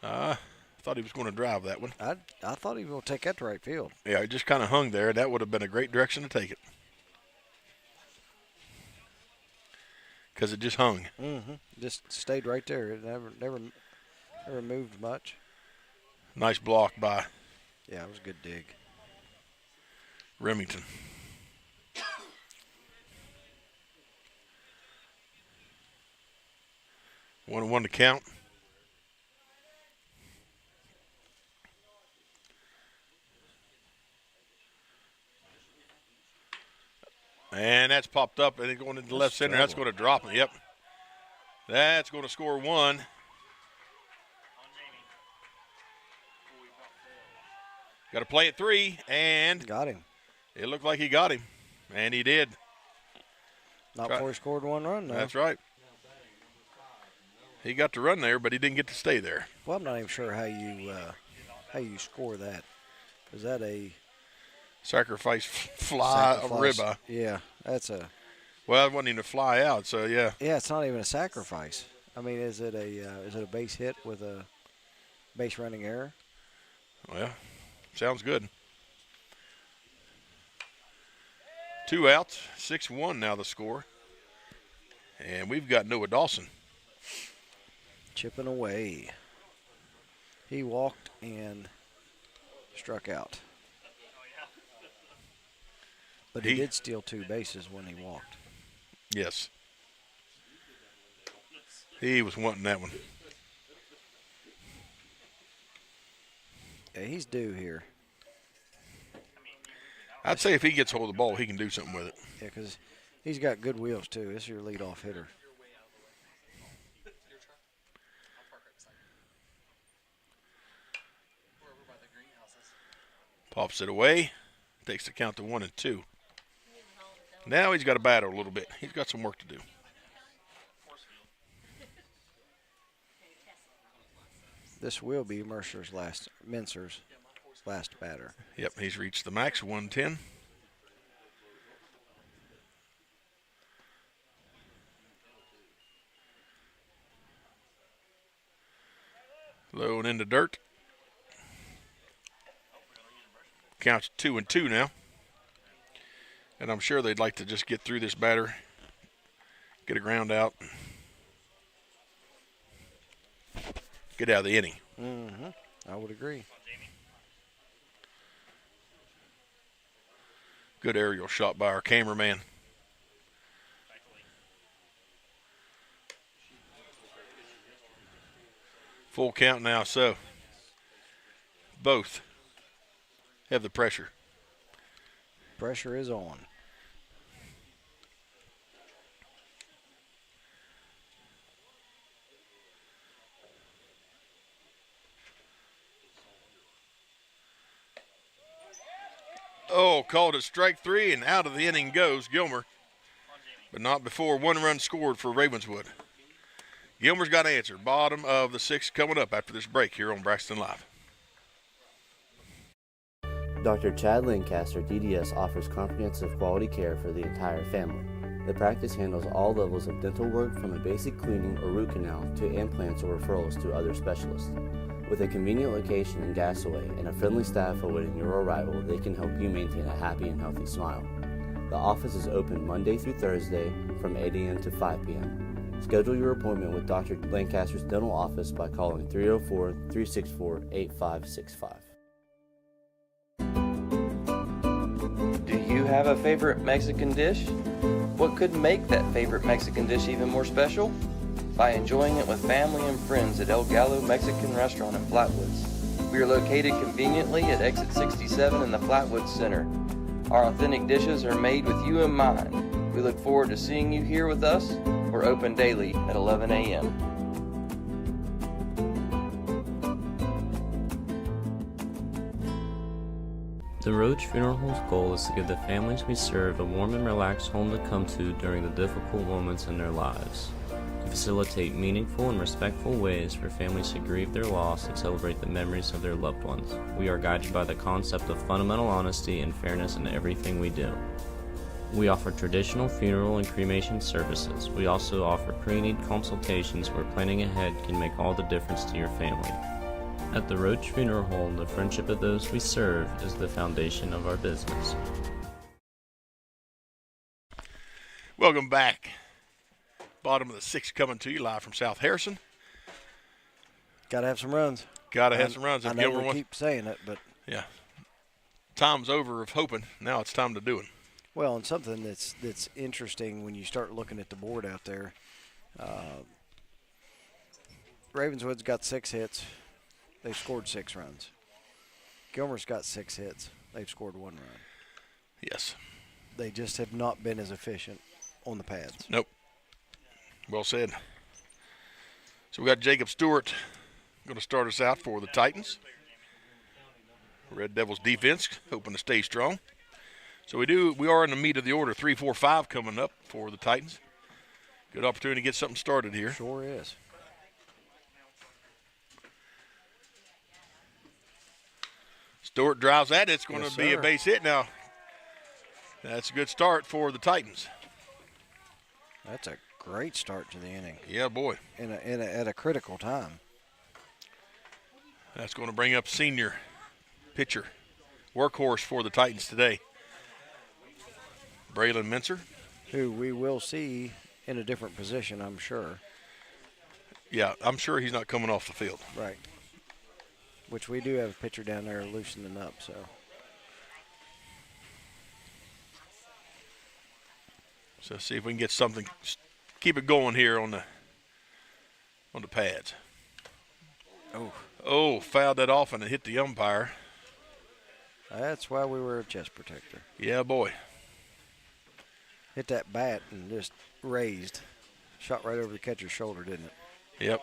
I thought he was going to drive that one. I thought he was going to take that to right field. Yeah, it just kind of hung there. That would have been a great direction to take it. Because it just hung. Mm-hmm. Just stayed right there. It never moved much. Nice block by. Yeah, it was a good dig. Remington. One to count. And that's popped up and it's going into the left center. That's going to drop it. Yep. That's going to score 1. Got to play at 3, and got him. It looked like he got him, and he did. Not before he scored 1 run, though. That's right. He got to run there, but he didn't get to stay there. Well, I'm not even sure how you score that. Is that a sacrifice fly of ribeye? Yeah, that's a. Well, it wasn't even a fly out, so yeah. Yeah, it's not even a sacrifice. I mean, is it a base hit with a base running error? Well, sounds good. 2 outs, 6-1 now the score. And we've got Noah Dawson. Chipping away. He walked and struck out. But he did steal 2 bases when he walked. Yes. He was wanting that one. Yeah, he's due here. I'd say if he gets hold of the ball, he can do something with it. Yeah, because he's got good wheels, too. This is your leadoff hitter. Pops it away. Takes the count to 1-2. Now he's got to battle a little bit. He's got some work to do. This will be Mercer's Mincer's last batter. Yep, he's reached the max, 110. Low and into dirt. Counts 2-2 now. And I'm sure they'd like to just get through this batter, get a ground out, get out of the inning. Mm-hmm. I would agree. Good aerial shot by our cameraman. Full count now, so both have the pressure. Pressure is on. Oh, called it strike 3, and out of the inning goes Gilmer. But not before 1 run scored for Ravenswood. Gilmer's got an answer. Bottom of the 6th coming up after this break here on Braxton Live. Dr. Chad Lancaster, DDS, offers comprehensive quality care for the entire family. The practice handles all levels of dental work, from a basic cleaning or root canal to implants or referrals to other specialists. With a convenient location in Gassaway and a friendly staff awaiting your arrival, they can help you maintain a happy and healthy smile. The office is open Monday through Thursday from 8 a.m. to 5 p.m. Schedule your appointment with Dr. Lancaster's dental office by calling 304-364-8565. Do you have a favorite Mexican dish? What could make that favorite Mexican dish even more special? By enjoying it with family and friends at El Gallo Mexican Restaurant in Flatwoods. We are located conveniently at exit 67 in the Flatwoods Center. Our authentic dishes are made with you in mind. We look forward to seeing you here with us. We're open daily at 11 a.m. The Roach Funeral Home's goal is to give the families we serve a warm and relaxed home to come to during the difficult moments in their lives. To facilitate meaningful and respectful ways for families to grieve their loss and celebrate the memories of their loved ones, we are guided by the concept of fundamental honesty and fairness in everything we do. We offer traditional funeral and cremation services. We also offer pre-need consultations where planning ahead can make all the difference to your family. At the Roach Funeral Home, the friendship of those we serve is the foundation of our business. Welcome back. Bottom of the 6th coming to you live from South Harrison. Got to have some runs. Got to have some runs. I know we keep saying it, but yeah, time's over of hoping. Now it's time to do it. Well, and something that's interesting when you start looking at the board out there. Ravenswood's got 6 hits. They've scored 6 runs. Gilmer's got 6 hits. They've scored 1 run. Yes. They just have not been as efficient on the pads. Nope. Well said. So we got Jacob Stewart going to start us out for the Titans. Red Devils defense hoping to stay strong. So we are in the meat of the order. 3, 4, 5 coming up for the Titans. Good opportunity to get something started here. Sure is. Stewart drives that. It's going to be a base hit now. That's a good start for the Titans. That's a great start to the inning. Yeah, boy. At a critical time. That's going to bring up senior pitcher, workhorse for the Titans today, Braylon Mincer. Who we will see in a different position, I'm sure. Yeah, I'm sure he's not coming off the field. Right. Which we do have a pitcher down there loosening up, so. So see if we can get something, keep it going here on the pads. Oh, fouled that off and it hit the umpire. That's why we were a chest protector. Yeah, boy. Hit that bat and just raised. Shot right over the catcher's shoulder, didn't it? Yep.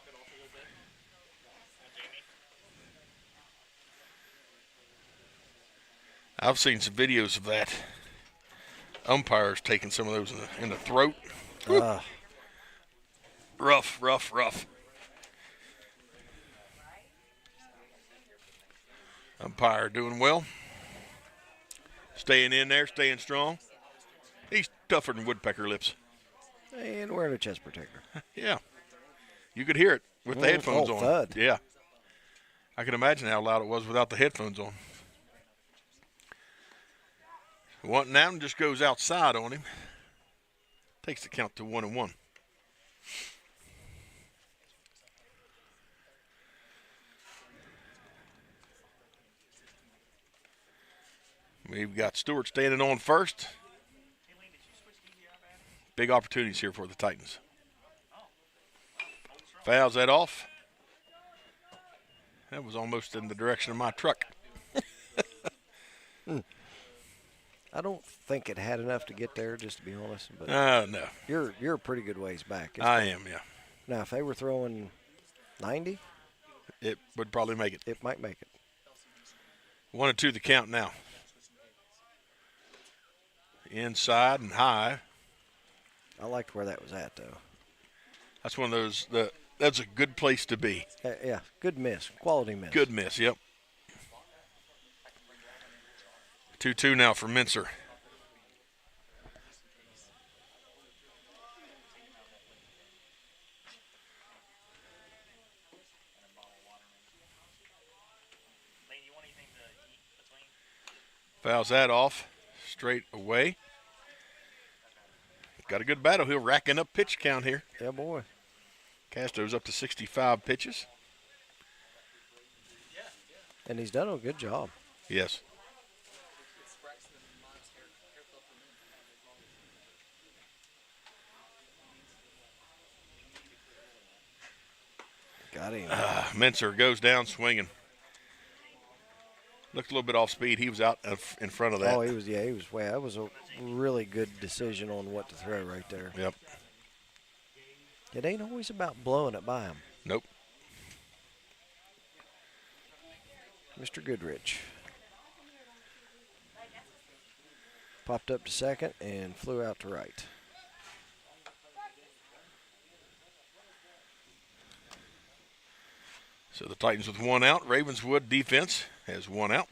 I've seen some videos of that. Umpires taking some of those in the throat. Rough. Umpire doing well. Staying in there, staying strong. He's tougher than woodpecker lips. And wearing a chest protector. Yeah. You could hear it with the headphones on. Thud. Yeah. I can imagine how loud it was without the headphones on. One now just goes outside on him. Takes the count to 1-1. We've got Stewart standing on first. Big opportunities here for the Titans. Fouls that off. That was almost in the direction of my truck. I don't think it had enough to get there, just to be honest. But no. You're a pretty good ways back. I am, yeah. Now, if they were throwing 90, it would probably make it. It might make it. 1-2 the count now. Inside and high. I liked where that was at, though. That's one of those. That's a good place to be. Yeah, good miss, quality miss. Good miss, yep. 2-2 now for Mincer. Fouls that off, straight away. Got a good battle. He'll racking up pitch count here. Yeah, boy. Castro's up to 65 pitches. And he's done a good job. Yes. Got him. Mincer goes down swinging. Looked a little bit off speed. He was out in front of that. Oh, he was way. That was a really good decision on what to throw right there. Yep. It ain't always about blowing it by him. Nope. Mr. Goodrich popped up to second and flew out to right. So the Titans with one out. Ravenswood defense has one out.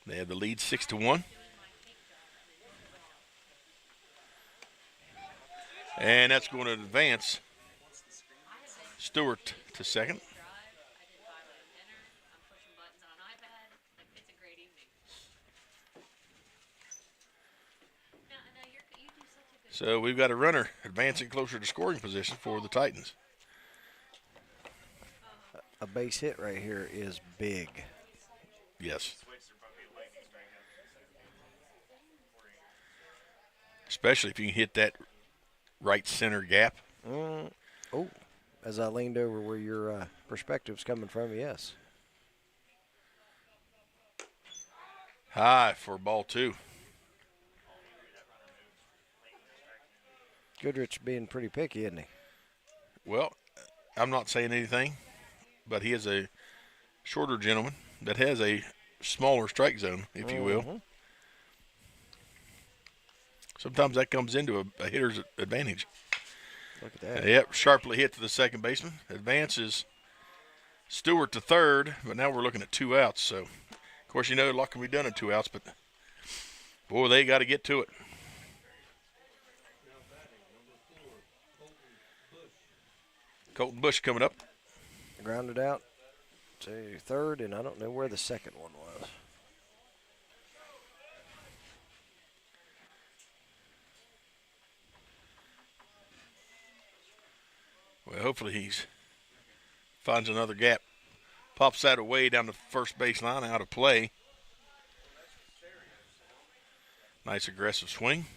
They have the lead 6-1. And that's going to advance Stewart to second. So we've got a runner advancing closer to scoring position for the Titans. A base hit right here is big. Yes. Especially if you can hit that right center gap. Oh, as I leaned over where your perspective's coming from, yes. High for ball two. Goodrich being pretty picky, isn't he? Well, I'm not saying anything, but he is a shorter gentleman that has a smaller strike zone, if you will. Sometimes that comes into a hitter's advantage. Look at that. Yep, sharply hit to the second baseman. Advances Stewart to third, but now we're looking at 2 outs. So, of course, you know, a lot can be done in 2 outs, but, boy, they got to get to it. Colton Bush coming up. Grounded out to third, and I don't know where the second one was. Well, hopefully he finds another gap. Pops that away down the first base line, out of play. Nice aggressive swing.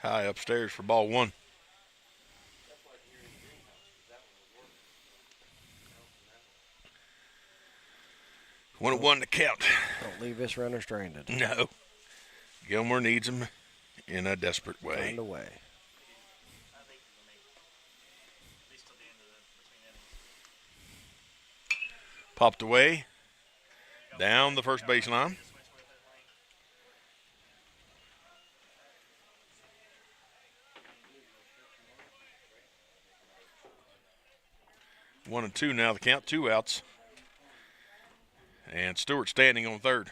High upstairs for ball one. One and one to count. Don't leave this runner stranded. No. Gilmer needs him in a desperate way. Find a way. Popped away down the first baseline. One and two now, the count, 2 outs. And Stewart standing on third.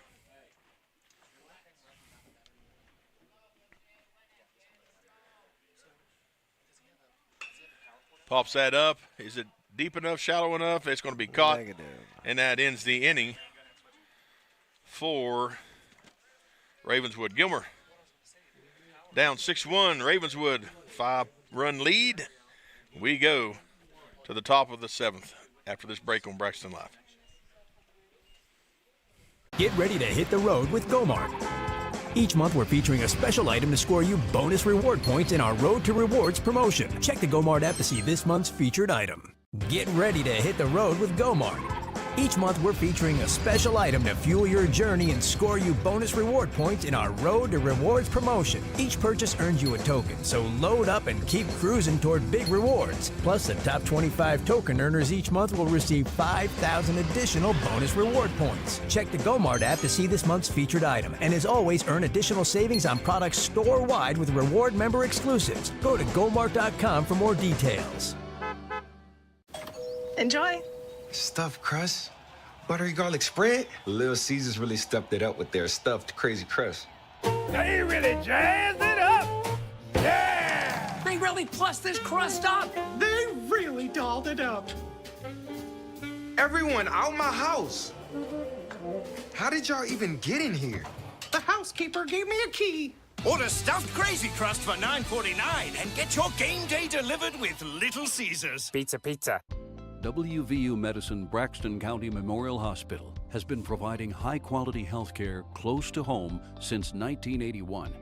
Pops that up. Is it deep enough, shallow enough? It's going to be caught. Negative. And that ends the inning for Ravenswood. Gilmer down 6-1. Ravenswood 5-run lead. We go to the top of the 7th after this break on Braxton Live. Get ready to hit the road with Gomart. Each month, we're featuring a special item to score you bonus reward points in our Road to Rewards promotion. Check the Gomart app to see this month's featured item. Get ready to hit the road with Gomart. Each month, we're featuring a special item to fuel your journey and score you bonus reward points in our Road to Rewards promotion. Each purchase earns you a token, so load up and keep cruising toward big rewards. Plus, the top 25 token earners each month will receive 5,000 additional bonus reward points. Check the Gomart app to see this month's featured item. And as always, earn additional savings on products store-wide with reward member exclusives. Go to Gomart.com for more details. Enjoy. Stuffed crust, buttery garlic spread. Little Caesars really stepped it up with their stuffed crazy crust. They really jazzed it up. Yeah! They really plussed this crust up. They really dolled it up. Everyone out my house. How did y'all even get in here? The housekeeper gave me a key. Order stuffed crazy crust for $9.49 and get your game day delivered with Little Caesars. Pizza. WVU Medicine Braxton County Memorial Hospital has been providing high-quality health care close to home since 1981.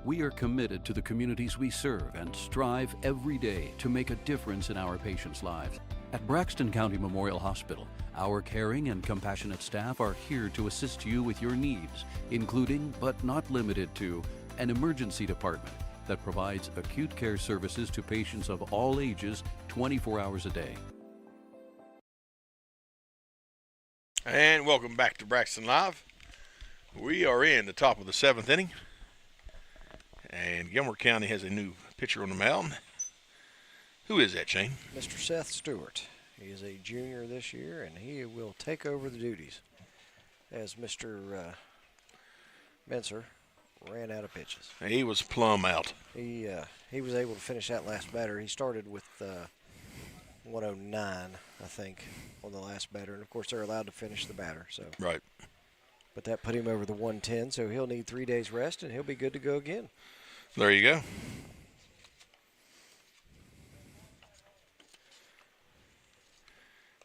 We are committed to the communities we serve and strive every day to make a difference in our patients' lives. At Braxton County Memorial Hospital, our caring and compassionate staff are here to assist you with your needs, including but not limited to an emergency department that provides acute care services to patients of all ages 24 hours a day. And welcome back to Braxton Live. We are in the top of the 7th inning. And Gilmer County has a new pitcher on the mound. Who is that, Shane? Mr. Seth Stewart. He is a junior this year, and he will take over the duties as Mr. Benser ran out of pitches. He was plumb out. He was able to finish that last batter. He started with 109, I think, on the last batter. And, of course, they're allowed to finish the batter. So right. But that put him over the 110, so he'll need 3 days rest, and he'll be good to go again. There you go.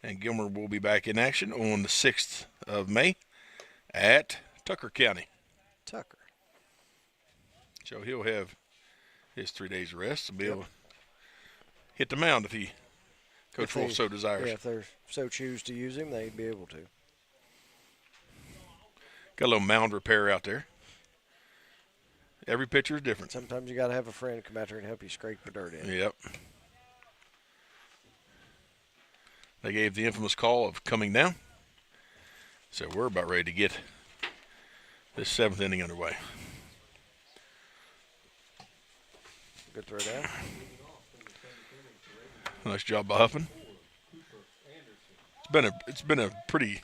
And Gilmer will be back in action on the 6th of May at Tucker County. Tucker. So he'll have his 3 days of rest to be able to hit the mound if he Coach Wolf so desires. Yeah, if they so choose to use him, they'd be able to. Got a little mound repair out there. Every pitcher is different. Sometimes you got to have a friend come out there and help you scrape the dirt in. Yep. They gave the infamous call of coming down. So we're about ready to get this 7th inning underway. Good throw down. Nice job by Huffman. It's been a pretty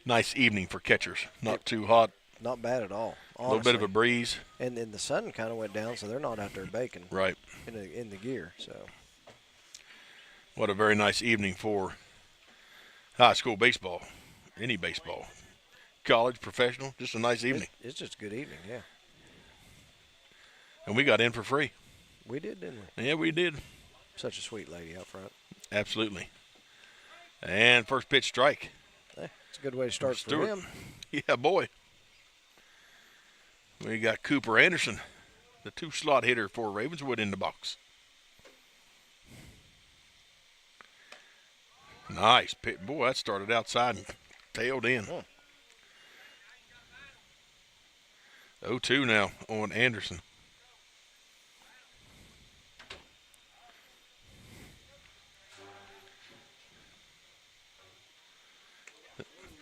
nice evening for catchers. Not too hot. Not bad at all. Honestly. A little bit of a breeze. And then the sun kind of went down, so they're not out there baking. Right. In the gear. So. What a very nice evening for high school baseball. Any baseball. College, professional, just a nice evening. It's just a good evening, yeah. And we got in for free. We did, didn't we? Yeah, we did. Such a sweet lady out front. Absolutely. And first pitch strike. It's a good way to start for him. Yeah, boy. We got Cooper Anderson, the 2-slot hitter for Ravenswood, in the box. Nice pitch. Boy, that started outside and tailed in. 0-2 now on Anderson.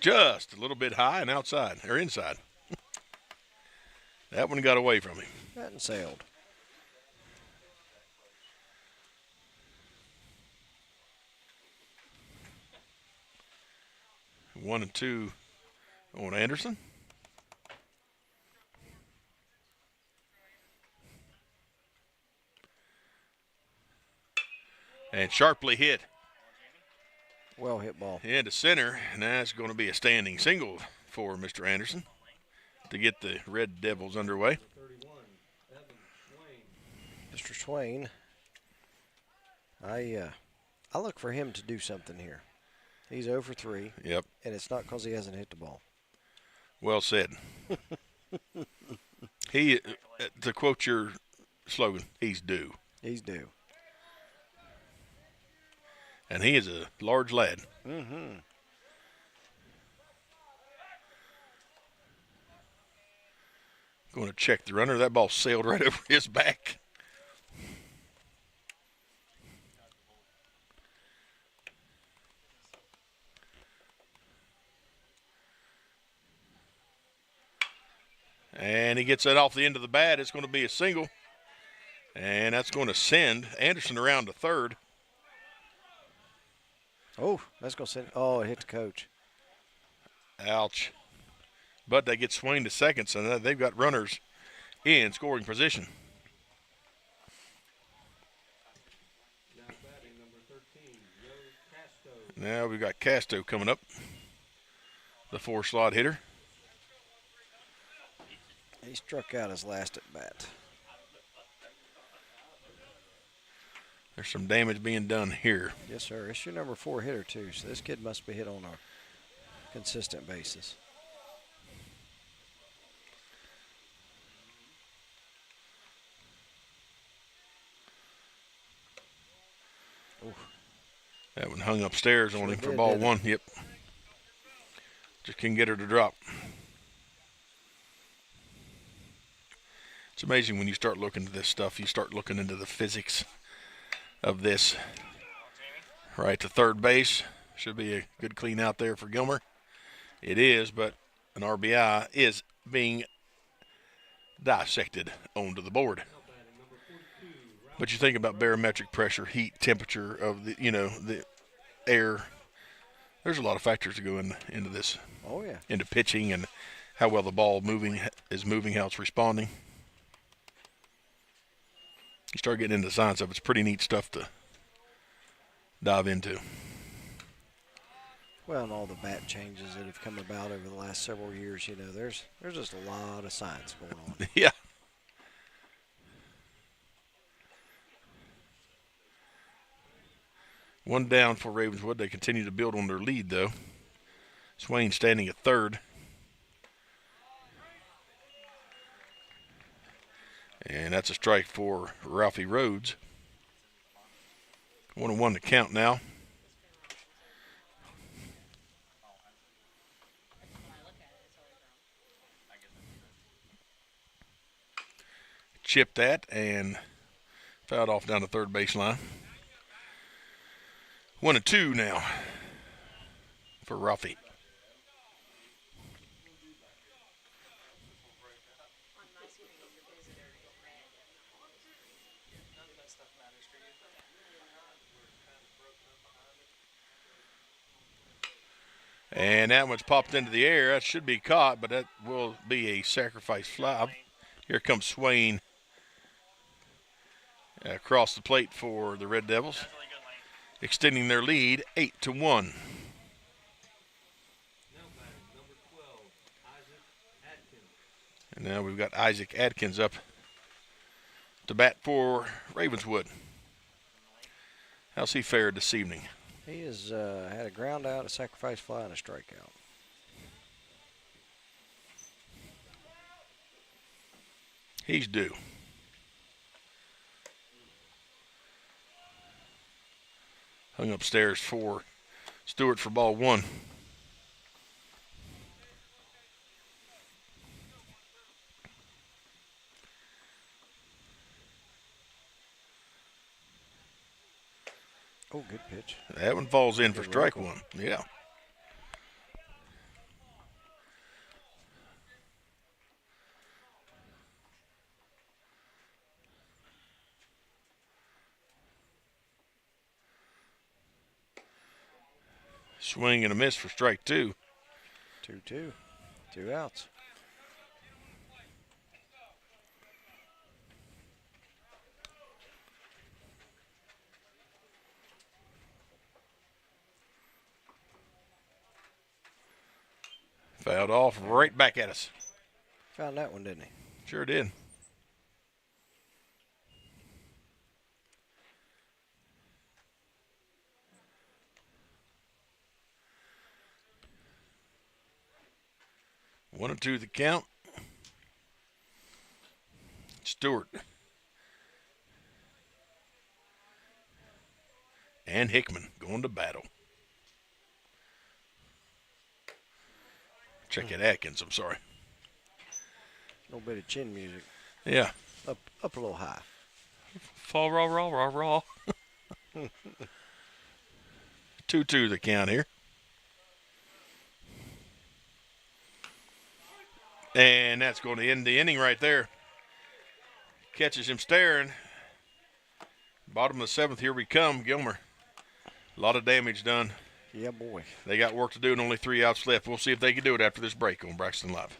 Just a little bit high and outside, or inside. That one got away from him. That and sailed. One and two on Anderson. And sharply hit. Well hit ball. Into center, and that's going to be a standing single for Mr. Anderson to get the Red Devils underway. Mr. Swain, I look for him to do something here. He's 0 for 3. Yep. And it's not because he hasn't hit the ball. Well said. He, to quote your slogan, he's due. He's due. And he is a large lad. Mm-hmm. Going to check the runner. That ball sailed right over his back. And he gets that off the end of the bat. It's going to be a single. And that's going to send Anderson around to third. Oh, that's going to send. Oh, it hit the coach. Ouch. But they get Swain to second, so they've got runners in scoring position. Now we've got Casto coming up, the 4-slot hitter. He struck out his last at bat. There's some damage being done here. Yes, sir. It's your number 4 hitter, too, so this kid must be hit on a consistent basis. Ooh. That one hung upstairs on him for ball 1. Yep. Just couldn't get her to drop. It's amazing when you start looking at this stuff, you start looking into the physics of this. Right to third base. Should be a good clean out there for Gilmer. It is, but an RBI is being dissected onto the board. But you think about barometric pressure, heat, temperature of the, the air. There's a lot of factors that go into this. Oh, yeah. Into pitching and how well the ball is moving, how it's responding. You start getting into the science of it. It's pretty neat stuff to dive into. Well, and all the bat changes that have come about over the last several years, there's just a lot of science going on. Yeah. One down for Ravenswood. They continue to build on their lead, though. Swain standing at third. And that's a strike for Ralphie Rhodes. 1-1 to count now. Chipped that and fouled off down the third baseline. 1-2 now for Ralphie. And that one's popped into the air. That should be caught, but that will be a sacrifice fly. Here comes Swain across the plate for the Red Devils, extending their lead 8-1. And now we've got Isaac Adkins up to bat for Ravenswood. How's he fared this evening? He has had a ground out, a sacrifice fly, and a strikeout. He's due. Hung upstairs for Stewart for ball 1. Oh, good pitch. That one falls in for strike 1. Yeah. Swing and a miss for strike 2. 2-2. 2 outs. Fouled off right back at us. Found that one, didn't he? Sure did. One and 2 the count. Stewart. And Hickman going to battle. Check it, Atkins, I'm sorry. A little bit of chin music. Yeah. Up a little high. Fall raw, raw, raw, raw. 2-2 the count here. And that's going to end the inning right there. Catches him staring. Bottom of the 7th, here we come, Gilmer. A lot of damage done. Yeah, boy. They got work to do and only 3 outs left. We'll see if they can do it after this break on Braxton Live.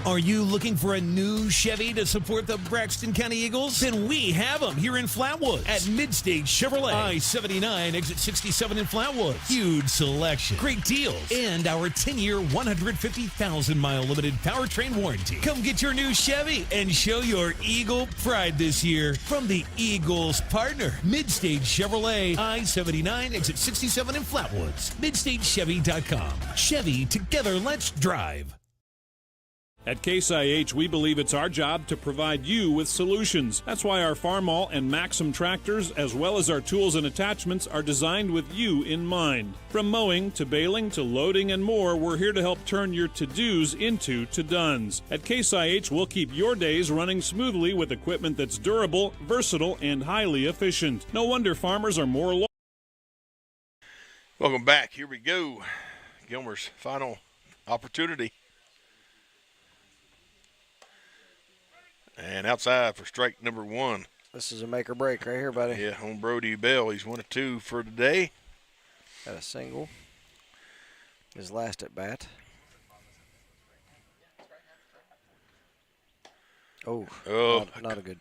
Are you looking for a new Chevy to support the Braxton County Eagles? Then we have them here in Flatwood at Mid-State Chevrolet. I-79, exit 67 in Flatwood. Huge selection, great deals, and our 10-year, 150,000-mile limited powertrain warranty. Come get your new Chevy and show your Eagle pride this year from the Eagles partner, Mid-State Chevrolet. I-79, exit 67 in Flatwoods. MidStateChevy.com. Chevy, together let's drive. At Case IH, we believe it's our job to provide you with solutions. That's why our Farmall and Maxim tractors, as well as our tools and attachments, are designed with you in mind. From mowing to baling to loading and more, we're here to help turn your to-dos into to-dones. At Case IH, we'll keep your days running smoothly with equipment that's durable, versatile, and highly efficient. No wonder farmers are more loyal. Welcome back. Here we go. Gilmer's final opportunity. And outside for strike number 1. This is a make or break right here, buddy. Yeah, on Brody Bell. He's 1 of 2 for today. Got a single. His last at bat. Oh, not a good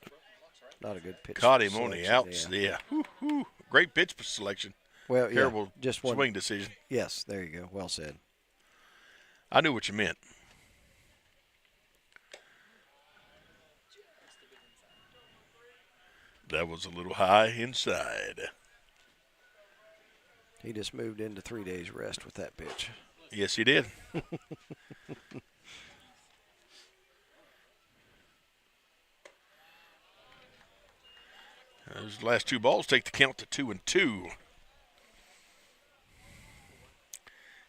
pitch. Caught him on the outs. Yeah. Woo-hoo. Great pitch selection. Well, terrible just one swing decision. Yes, there you go. Well said. I knew what you meant. That was a little high inside. He just moved into 3 days rest with that pitch. Yes, he did. Those last 2 balls take the count to 2-2.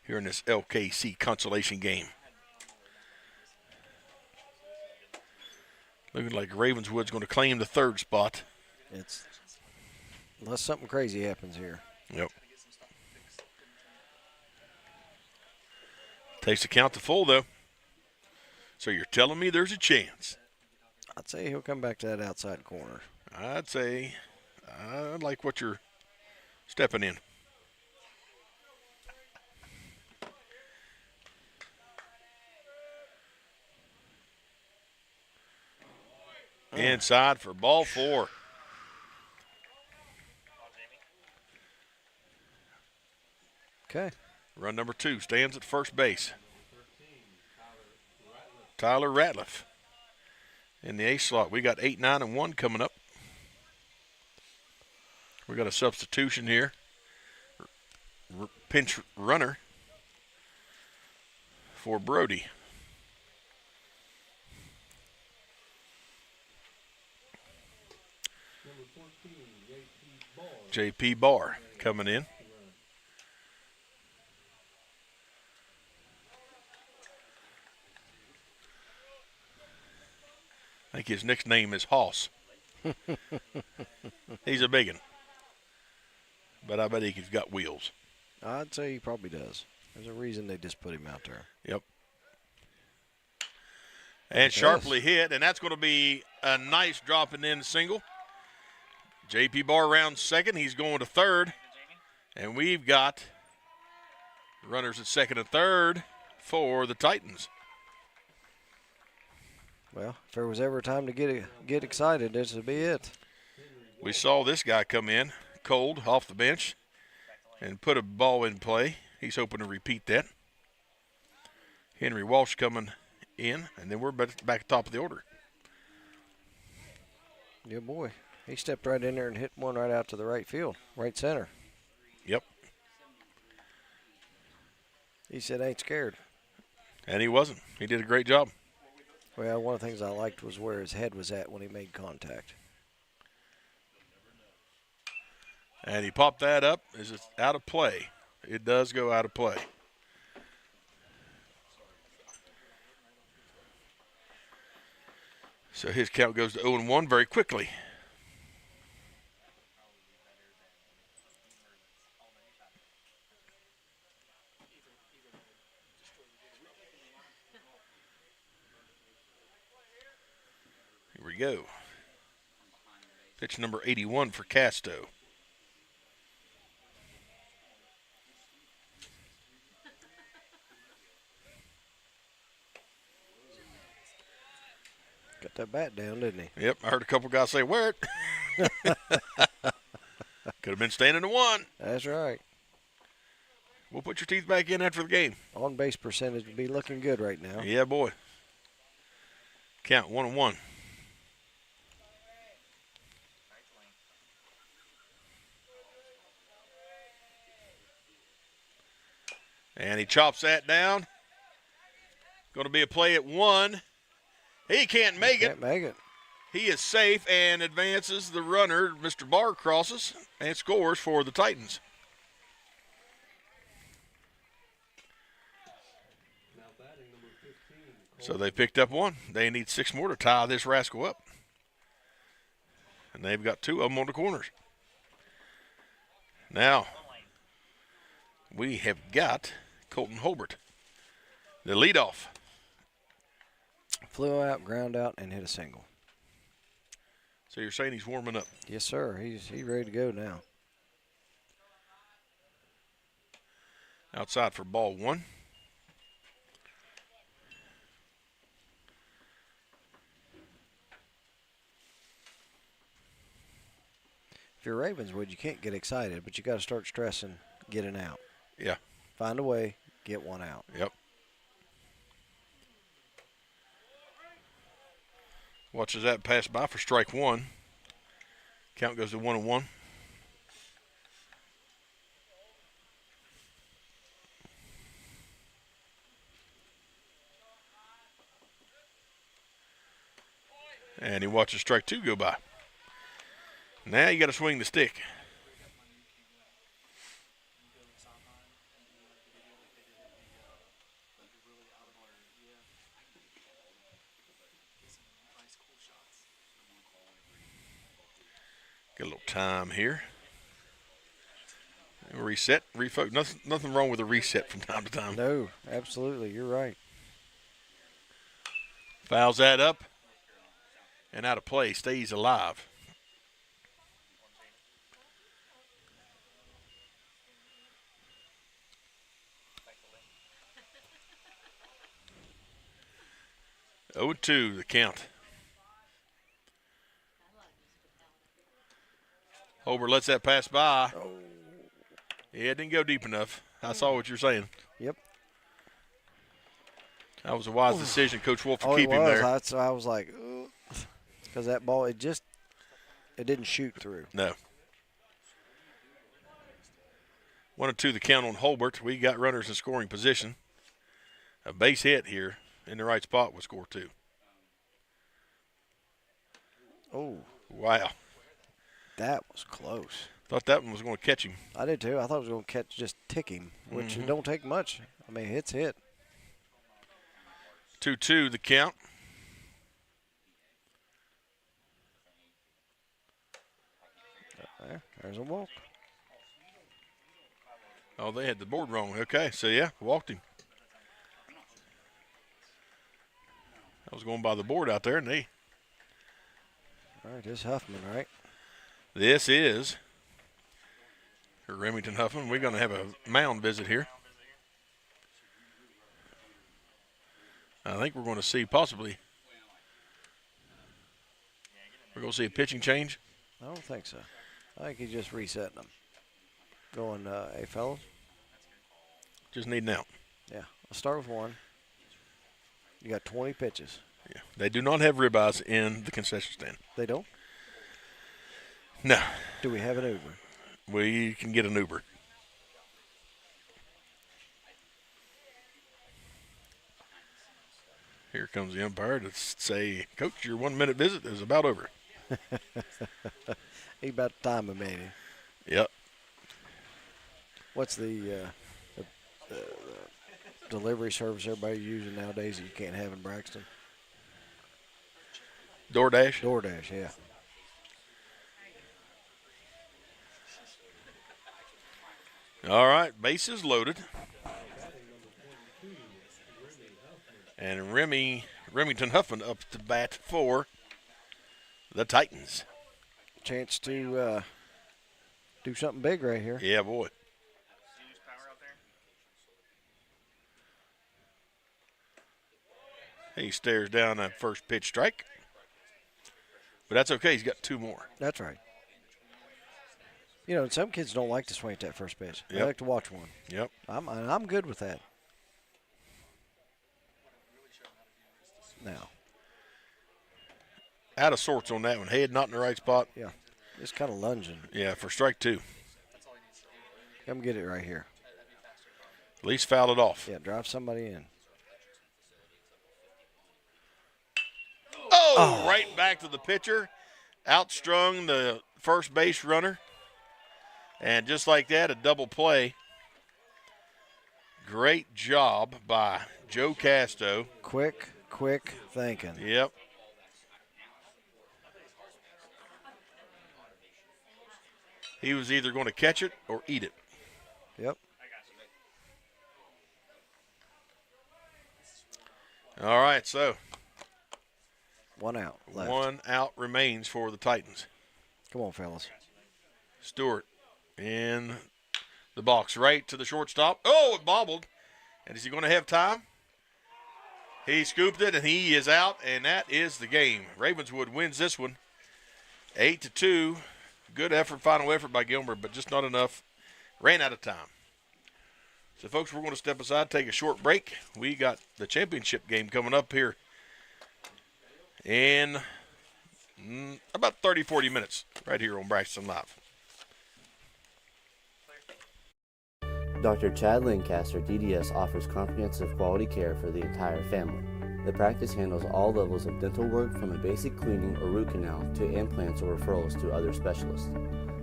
Here in this LKC consolation game. Looking like Ravenswood's going to claim the 3rd spot. It's unless something crazy happens here. Yep. Takes the count to full, though. So you're telling me there's a chance? I'd say he'll come back to that outside corner. I'd say I like what you're stepping in. Inside for ball 4. Okay. Run number 2 stands at first base. Tyler Ratliff in the 8th slot. We got 8, 9, and 1 coming up. We got a substitution here. Pinch runner. for Brody. J.P. Barr coming in. I think his nickname is Hoss. He's a big one. But I bet he's got wheels. I'd say he probably does. There's a reason they just put him out there. Yep. And sharply hit, and that's going to be a nice dropping in single. J.P. Barr round second. He's going to third. And we've got runners at second and third for the Titans. Well, if there was ever a time to get excited, this would be it. We saw this guy come in cold off the bench and put a ball in play. He's hoping to repeat that. Henry Walsh coming in, and then we're back at the top of the order. Yeah, boy. He stepped right in there and hit one right out to the right field, right center. Yep. He said, ain't scared. And he wasn't. He did a great job. Well, one of the things I liked was where his head was at when he made contact. And he popped that up. Is it out of play? It does go out of play. So his count goes to 0-1 very quickly. Here we go. Pitch number 81 for Casto. Got that bat down, didn't he? Yep, I heard a couple guys say, wear it. Could have been standing to one. That's right. We'll put your teeth back in after the game. On-base percentage would be looking good right now. Yeah, boy. Count 1-1. And he chops that down. Going to be a play at one. He can't make it. Can't make it. He is safe and advances the runner. Mr. Barr crosses and scores for the Titans. So they picked up one. They need 6 more to tie this rascal up. And they've got 2 of them on the corners. Now, we have got Colton Holbert, the leadoff. Flew out, ground out, and hit a single. So you're saying he's warming up? Yes, sir. He's ready to go now. Outside for ball 1. If you're Ravenswood, you can't get excited, but you got to start stressing getting out. Yeah. Find a way, get one out. Yep. Watches that pass by for strike 1. Count goes to 1-1. And he watches strike 2 go by. Now you got to swing the stick. Get a little time here. Reset, refocus. Nothing wrong with a reset from time to time. No, absolutely. You're right. Fouls that up and out of play. Stays alive. Oh, 2 the count. Holbert lets that pass by. Oh. Yeah, it didn't go deep enough. I saw what you're saying. Yep. That was a wise decision, Coach Wolf, to Oh, keep him there. I was like, because that ball, it didn't shoot through. No. 1-2 the count on Holbert. We got runners in scoring position. A base hit here in the right spot would score 2. Oh. Wow. That was close. Thought that one was going to catch him. I did too. I thought it was going to just tick him, which it don't take much. I mean, hit's hit. 2-2 the count. There's a walk. Oh, they had the board wrong. Okay, so yeah, walked him. I was going by the board out there, and they. All right, this Huffman, right? This is Remington Huffman. We're going to have a mound visit here. I think we're going to see possibly. We're going to see a pitching change. I don't think so. I think he's just resetting them. Going, hey, fellas. Just need an out. Yeah, I'll start with 1. You got 20 pitches. Yeah, they do not have ribeyes in the concession stand. They don't? No. Do we have an Uber? We can get an Uber. Here comes the umpire to say, Coach, your 1-minute visit is about over. He about time a meeting. Yep. What's the delivery service everybody using nowadays that you can't have in Braxton? DoorDash? DoorDash, yeah. All right, bases loaded. And Remington Huffman up to bat for the Titans. Chance to do something big right here. Yeah, boy. He stares down that first pitch strike. But that's okay. He's got 2 more. That's right. You know, some kids don't like to swing at that first pitch. They like to watch one. Yep. I'm good with that. Now. Out of sorts on that one. Head not in the right spot. Yeah. Just kind of lunging. Yeah, for strike 2. Come get it right here. At least foul it off. Yeah, drive somebody in. Oh, right back to the pitcher. Outstrung the first base runner. And just like that, a double play. Great job by Joe Casto. Quick thinking. Yep. He was either going to catch it or eat it. Yep. All right, so. 1 out left. 1 out remains for the Titans. Come on, fellas. Stewart in the box, right to the shortstop. Oh, it bobbled. And is he going to have time? He scooped it, and he is out, and that is the game. Ravenswood wins this one 8-2. Good effort, final effort by Gilmer, but just not enough. Ran out of time. So, folks, we're going to step aside, take a short break. We got the championship game coming up here in about 30, 40 minutes right here on Braxton Live. Dr. Chad Lancaster, DDS, offers comprehensive quality care for the entire family. The practice handles all levels of dental work from a basic cleaning or root canal to implants or referrals to other specialists.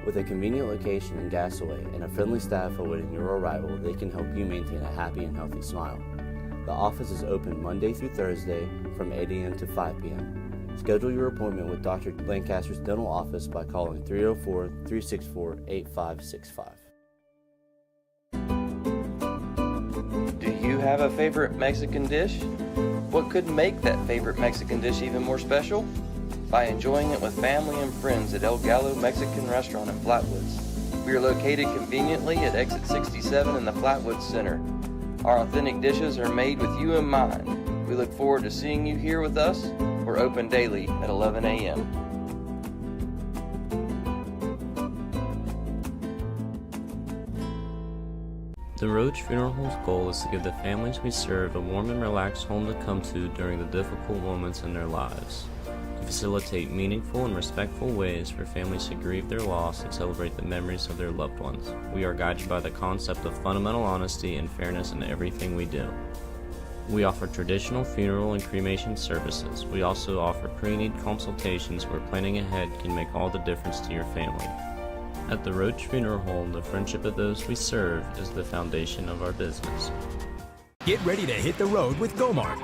With a convenient location in Gassaway and a friendly staff awaiting your arrival, they can help you maintain a happy and healthy smile. The office is open Monday through Thursday from 8 a.m. to 5 p.m. Schedule your appointment with Dr. Lancaster's dental office by calling 304-364-8565. Do you have a favorite Mexican dish? What could make that favorite Mexican dish even more special? By enjoying it with family and friends at El Gallo Mexican Restaurant in Flatwoods. We are located conveniently at exit 67 in the Flatwoods Center. Our authentic dishes are made with you in mind. We look forward to seeing you here with us. We're open daily at 11 a.m. The Roach Funeral Home's goal is to give the families we serve a warm and relaxed home to come to during the difficult moments in their lives. To facilitate meaningful and respectful ways for families to grieve their loss and celebrate the memories of their loved ones, we are guided by the concept of fundamental honesty and fairness in everything we do. We offer traditional funeral and cremation services. We also offer pre-need consultations where planning ahead can make all the difference to your family. At the Roach Funeral Home, the friendship of those we serve is the foundation of our business. Get ready to hit the road with Gomart.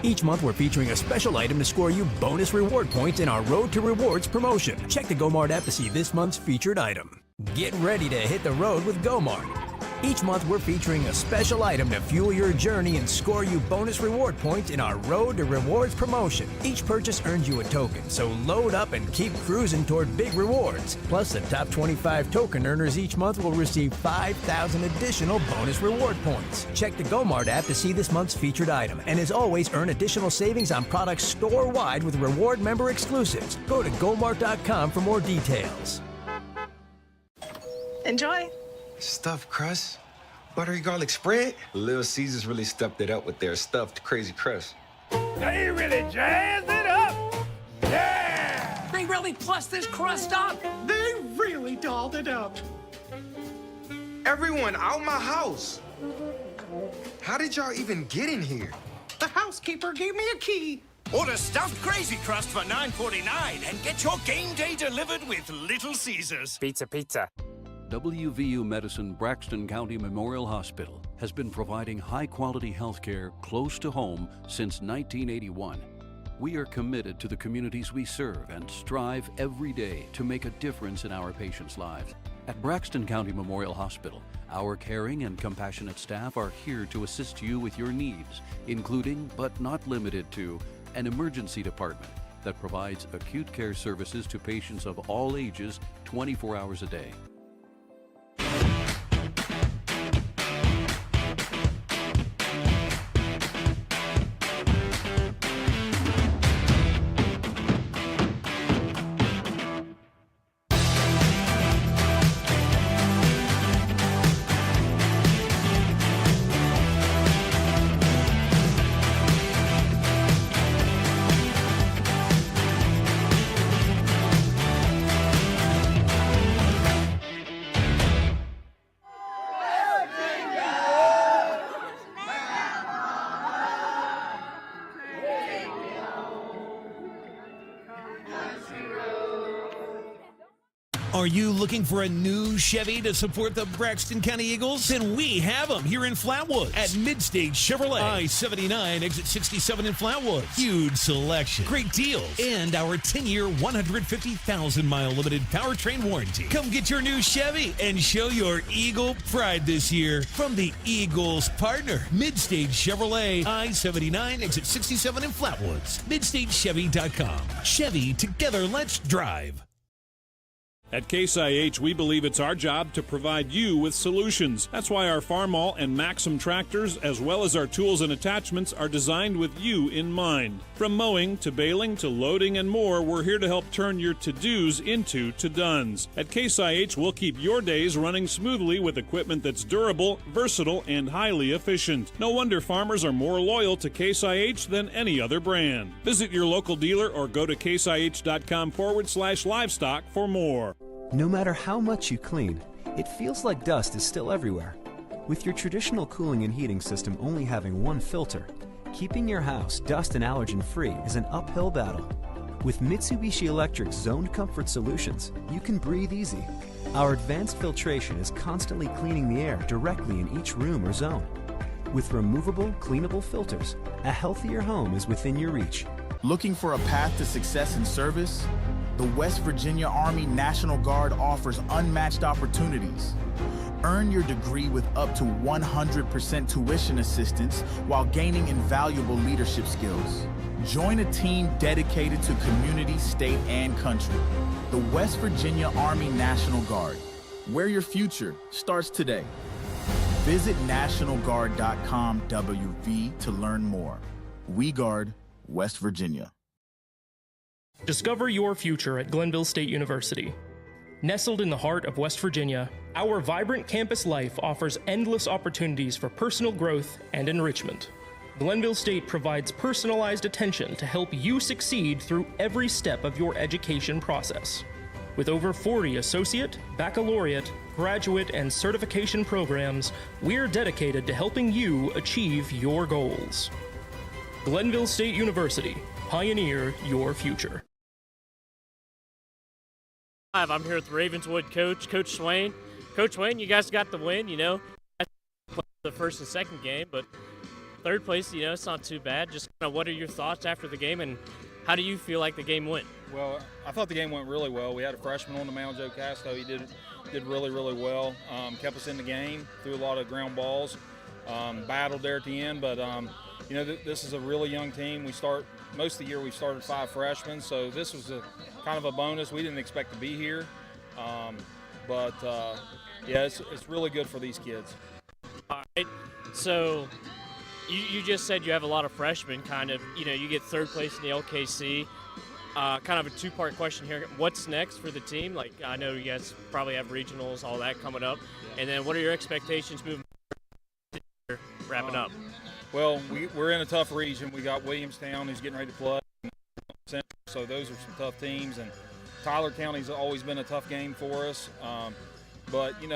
Each month we're featuring a special item to score you bonus reward points in our Road to Rewards promotion. Check the Gomart app to see this month's featured item. Get ready to hit the road with Gomart. Each month we're featuring a special item to fuel your journey and score you bonus reward points in our Road to Rewards promotion. Each purchase earns you a token, so load up and keep cruising toward big rewards. Plus, the top 25 token earners each month will receive 5,000 additional bonus reward points. Check the Gomart app to see this month's featured item, and as always, earn additional savings on products store-wide with reward member exclusives. Go to Gomart.com for more details. Enjoy. Stuffed crust, buttery garlic spread. Little Caesars really stepped it up with their stuffed crazy crust. They really jazzed it up. Yeah! They really plussed this crust up. They really dolled it up. Everyone out my house. How did y'all even get in here? The housekeeper gave me a key. Order stuffed crazy crust for $9.49 and get your game day delivered with Little Caesars. Pizza. WVU Medicine Braxton County Memorial Hospital has been providing high-quality health care close to home since 1981. We are committed to the communities we serve and strive every day to make a difference in our patients' lives. At Braxton County Memorial Hospital, our caring and compassionate staff are here to assist you with your needs, including but not limited to an emergency department that provides acute care services to patients of all ages 24 hours a day. Are you looking for a new Chevy to support the Braxton County Eagles? Then we have them here in Flatwood at Mid-State Chevrolet. I-79, exit 67 in Flatwood. Huge selection, great deals, and our 10-year, 150,000-mile limited powertrain warranty. Come get your new Chevy and show your Eagle pride this year from the Eagles partner, Mid-State Chevrolet. I-79, exit 67 in Flatwoods. MidStateChevy.com. Chevy, together, let's drive. At Case IH, we believe it's our job to provide you with solutions. That's why our Farmall and Maxim tractors, as well as our tools and attachments, are designed with you in mind. From mowing to baling to loading and more, we're here to help turn your to-dos into to-dones. At Case IH, we'll keep your days running smoothly with equipment that's durable, versatile, and highly efficient. No wonder farmers are more loyal to Case IH than any other brand. Visit your local dealer or go to caseih.com/livestock for more. No matter how much you clean, it feels like dust is still everywhere. With your traditional cooling and heating system only having one filter, keeping your house dust and allergen free is an uphill battle. With Mitsubishi Electric's Zoned Comfort Solutions, you can breathe easy. Our advanced filtration is constantly cleaning the air directly in each room or zone. With removable, cleanable filters, a healthier home is within your reach. Looking for a path to success in service? The West Virginia Army National Guard offers unmatched opportunities. Earn your degree with up to 100% tuition assistance while gaining invaluable leadership skills. Join a team dedicated to community, state, and country. The West Virginia Army National Guard, where your future starts today. Visit NationalGuard.com WV to learn more. We guard West Virginia. Discover your future at Glenville State University. Nestled in the heart of West Virginia, our vibrant campus life offers endless opportunities for personal growth and enrichment. Glenville State provides personalized attention to help you succeed through every step of your education process. With over 40 associate, baccalaureate, graduate, and certification programs, we're dedicated to helping you achieve your goals. Glenville State University. Pioneer your future. I'm here with Ravenswood coach, Coach Swain. Coach Swain, you guys got the win, the first and second game, but third place, it's not too bad. Just kind of what are your thoughts after the game, and how do you feel like the game went? Well, I thought the game went really well. We had a freshman on the mound, Joe Casto. He did really, really well. Kept us in the game, threw a lot of ground balls, battled there at the end, but this is a really young team. Most of the year we started 5 freshmen, so this was a kind of a bonus. We didn't expect to be here, but it's really good for these kids. All right, so you just said you have a lot of freshmen, you get third place in the LKC. Kind of a two-part question here. What's next for the team? Like, I know you guys probably have regionals, all that coming up, and then what are your expectations moving forward, wrapping up? Well, we're in a tough region. We got Williamstown who's getting ready to play, so those are some tough teams. And Tyler County's always been a tough game for us. But we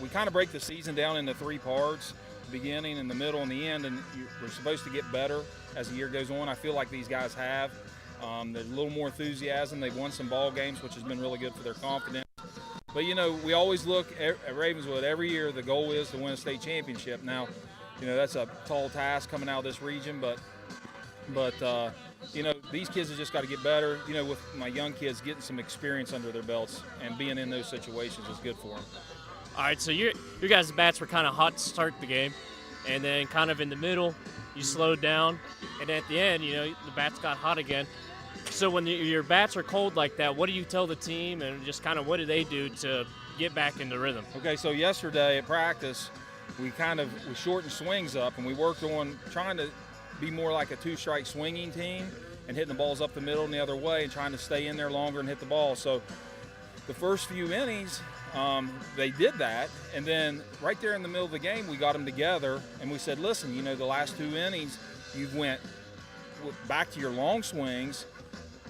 kind of break the season down into 3 parts: the beginning, and the middle, and the end. And we're supposed to get better as the year goes on. I feel like these guys have. There's a little more enthusiasm. They've won some ball games, which has been really good for their confidence. But we always look at Ravenswood every year. The goal is to win a state championship. Now, that's a tall task coming out of this region, but these kids have just got to get better. With my young kids getting some experience under their belts and being in those situations is good for them. All right, so your guys' bats were kind of hot to start the game, and then kind of in the middle, you slowed down, and at the end, the bats got hot again. So when your bats are cold like that, what do you tell the team, and just kind of what do they do to get back into rhythm? Okay, so yesterday at practice, we shortened swings up, and we worked on trying to be more like a 2-strike swinging team and hitting the balls up the middle and the other way and trying to stay in there longer and hit the ball. So the first few innings, they did that, and then right there in the middle of the game, we got them together, and we said, listen, the last 2 innings, you went back to your long swings.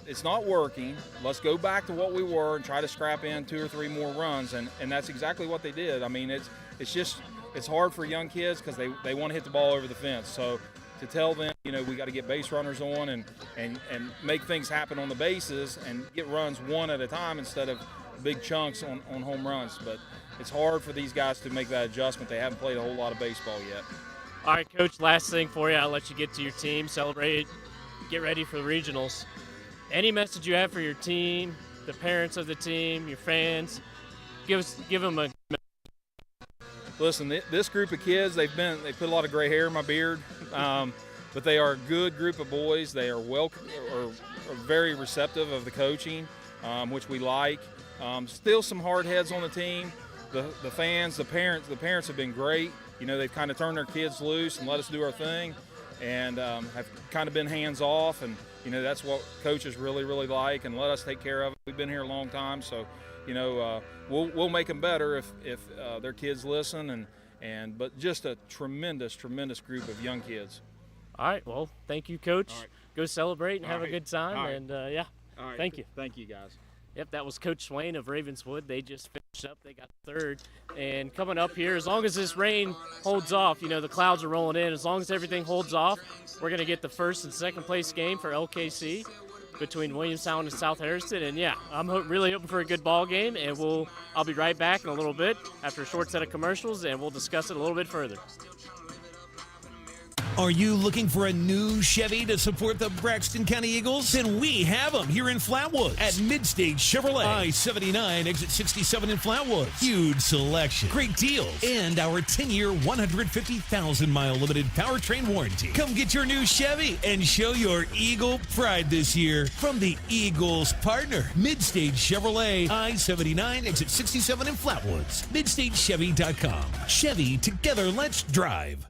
It's not working. Let's go back to what we were and try to scrap in 2 or 3 more runs, and that's exactly what they did. I mean, it's hard for young kids because they want to hit the ball over the fence. So to tell them, we got to get base runners on and make things happen on the bases and get runs one at a time instead of big chunks on home runs. But it's hard for these guys to make that adjustment. They haven't played a whole lot of baseball yet. All right, Coach, last thing for you. I'll let you get to your team, celebrate, get ready for the regionals. Any message you have for your team, the parents of the team, your fans? Give them a. Listen, this group of kids, they put a lot of gray hair in my beard, but they are a good group of boys. They are very receptive of the coaching, which we like. Still some hard heads on the team. The fans, the parents have been great. They've kind of turned their kids loose and let us do our thing, and have kind of been hands off. And that's what coaches really, really like, and let us take care of it. We've been here a long time, so we'll make them better if their kids listen. But just a tremendous group of young kids. All right, well, thank you, Coach. Right. Go celebrate and have a good time. All right. And All right. Thank you. Thank you, guys. Yep, that was Coach Swain of Ravenswood. They just finished up. They got third. And coming up here, as long as this rain holds off, the clouds are rolling in. As long as everything holds off, we're going to get the first and second place game for LKC between Williamstown and South Harrison. And yeah, I'm really hoping for a good ball game. And I'll be right back in a little bit after a short set of commercials, and we'll discuss it a little bit further. Are you looking for a new Chevy to support the Braxton County Eagles? Then we have them here in Flatwood at Mid-State Chevrolet. I-79, exit 67 in Flatwood. Huge selection, great deals, and our 10-year, 150,000-mile limited powertrain warranty. Come get your new Chevy and show your Eagle pride this year from the Eagles partner, Mid-State Chevrolet. I-79, exit 67 in Flatwoods. MidStateChevy.com. Chevy, together let's drive.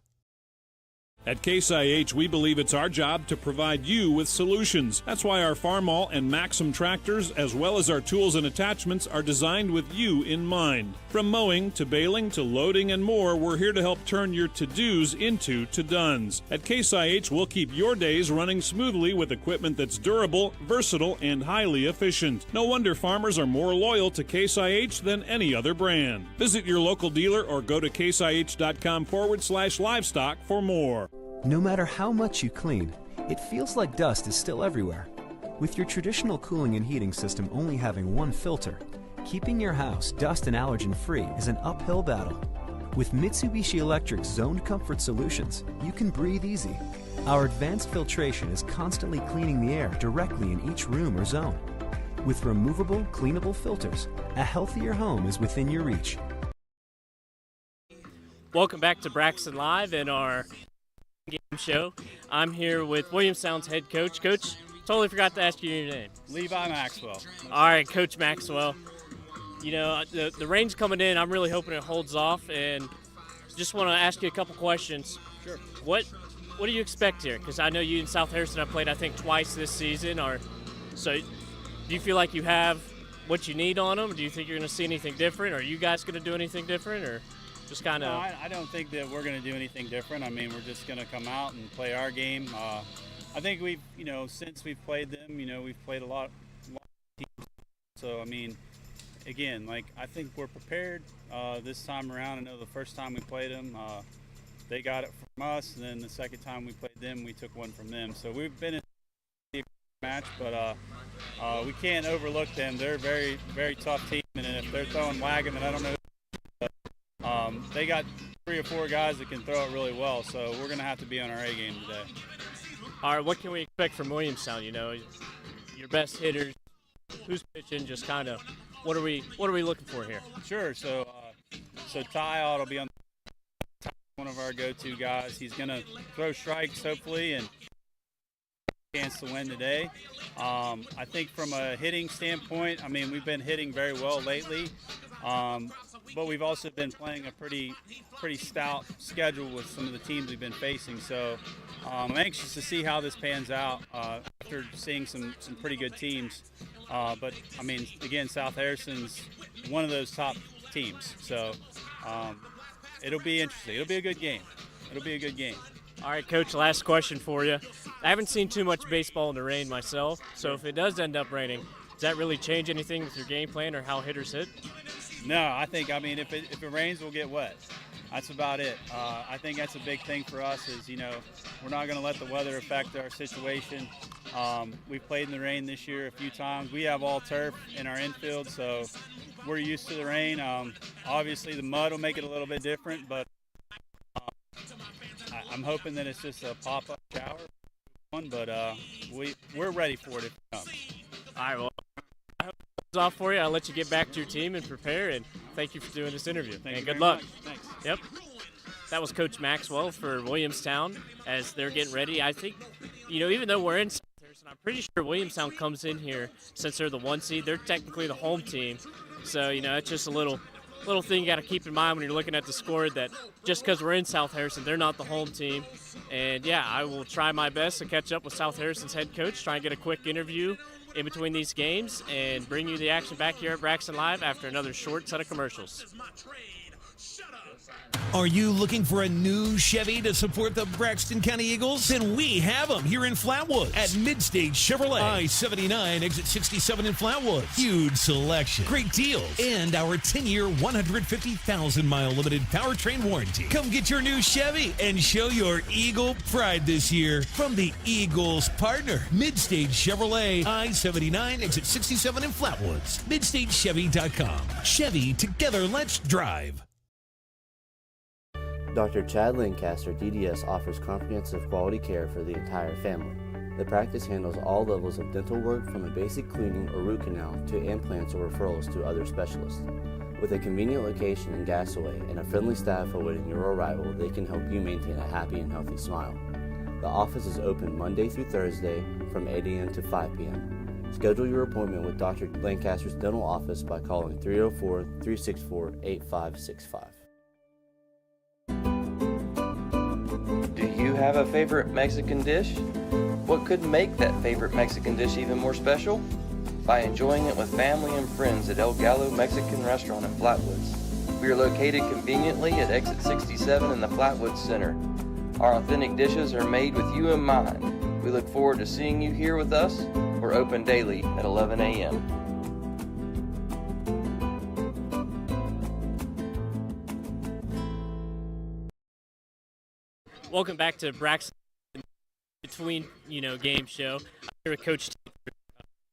At Case IH, we believe it's our job to provide you with solutions. That's why our Farmall and Maxim tractors, as well as our tools and attachments, are designed with you in mind. From mowing to baling to loading and more, we're here to help turn your to-dos into to-dones. At Case IH, we'll keep your days running smoothly with equipment that's durable, versatile, and highly efficient. No wonder farmers are more loyal to Case IH than any other brand. Visit your local dealer or go to caseih.com/livestock for more. No matter how much you clean, it feels like dust is still everywhere. With your traditional cooling and heating system only having one filter, keeping your house dust and allergen free is an uphill battle. With Mitsubishi Electric's Zoned Comfort Solutions, you can breathe easy. Our advanced filtration is constantly cleaning the air directly in each room or zone. With removable, cleanable filters, a healthier home is within your reach. Welcome back to Braxton Live and our game show. I'm here with Williamstown's head coach. Coach, totally forgot to ask you your name. Levi Maxwell. All right, Coach Maxwell. You know, the rain's coming in. I'm really hoping it holds off, and just want to ask you a couple questions. Sure. What do you expect here? Because I know you and South Harrison have played, I think, twice this season. So do you feel like you have what you need on them? Do you think you're going to see anything different? Are you guys going to do anything different, or just kind of? No, I don't think that we're going to do anything different. I mean, we're just going to come out and play our game. I think we've, since we've played them, we've played a lot of teams. So, I mean, again, I think we're prepared this time around. I know the first time we played them, they got it from us, and then the second time we played them, we took one from them. So we've been in a match, but we can't overlook them. They're a very, very tough team, and if they're throwing wagon, then I don't know. They got 3 or 4 guys that can throw it really well, so we're going to have to be on our A game today. All right, what can we expect from Williamstown? Your best hitters, who's pitching, just kind of what are we looking for here? Sure. So Ty Ott will be on one of our go-to guys. He's going to throw strikes hopefully and chance to win today. I think from a hitting standpoint, I mean, we've been hitting very well lately. But we've also been playing a pretty stout schedule with some of the teams we've been facing. So I'm anxious to see how this pans out after seeing some pretty good teams. But, I mean, again, South Harrison's one of those top teams. So it'll be interesting. It'll be a good game. All right, Coach, last question for you. I haven't seen too much baseball in the rain myself, so if it does end up raining, does that really change anything with your game plan or how hitters hit? No, if it rains, we'll get wet. That's about it. I think that's a big thing for us is, we're not going to let the weather affect our situation. We've played in the rain this year a few times. We have all turf in our infield, so we're used to the rain. Obviously, the mud will make it a little bit different, but I'm hoping that it's just a pop-up shower. But we're ready for it if it comes. All right, well, I hope it's off for you. I'll let you get back to your team and prepare, and thank you for doing this interview. Thank you good very luck. much. Thanks. Yep. That was Coach Maxwell for Williamstown as they're getting ready. I think, even though we're in South Harrison, I'm pretty sure Williamstown comes in here since they're the 1 seed. They're technically the home team. So, it's just a little thing you got to keep in mind when you're looking at the score, that just because we're in South Harrison, they're not the home team. And, yeah, I will try my best to catch up with South Harrison's head coach, try and get a quick interview in between these games, and bring you the action back here at Braxton Live after another short set of commercials. Are you looking for a new Chevy to support the Braxton County Eagles? Then we have them here in Flatwood at Mid-State Chevrolet. I-79, exit 67 in Flatwood. Huge selection, great deals, and our 10-year, 150,000-mile limited powertrain warranty. Come get your new Chevy and show your Eagle pride this year from the Eagles partner, Mid-State Chevrolet. I-79, exit 67 in Flatwoods. MidStateChevy.com. Chevy, together let's drive. Dr. Chad Lancaster, DDS, offers comprehensive quality care for the entire family. The practice handles all levels of dental work, from a basic cleaning or root canal to implants or referrals to other specialists. With a convenient location in Gassaway and a friendly staff awaiting your arrival, they can help you maintain a happy and healthy smile. The office is open Monday through Thursday from 8 a.m. to 5 p.m. Schedule your appointment with Dr. Lancaster's dental office by calling 304-364-8565. Do you have a favorite Mexican dish? What could make that favorite Mexican dish even more special? By enjoying it with family and friends at El Gallo Mexican Restaurant in Flatwoods. We are located conveniently at exit 67 in the Flatwoods Center. Our authentic dishes are made with you in mind. We look forward to seeing you here with us. We're open daily at 11 a.m. Welcome back to Braxton Between Game Show. I'm here with Coach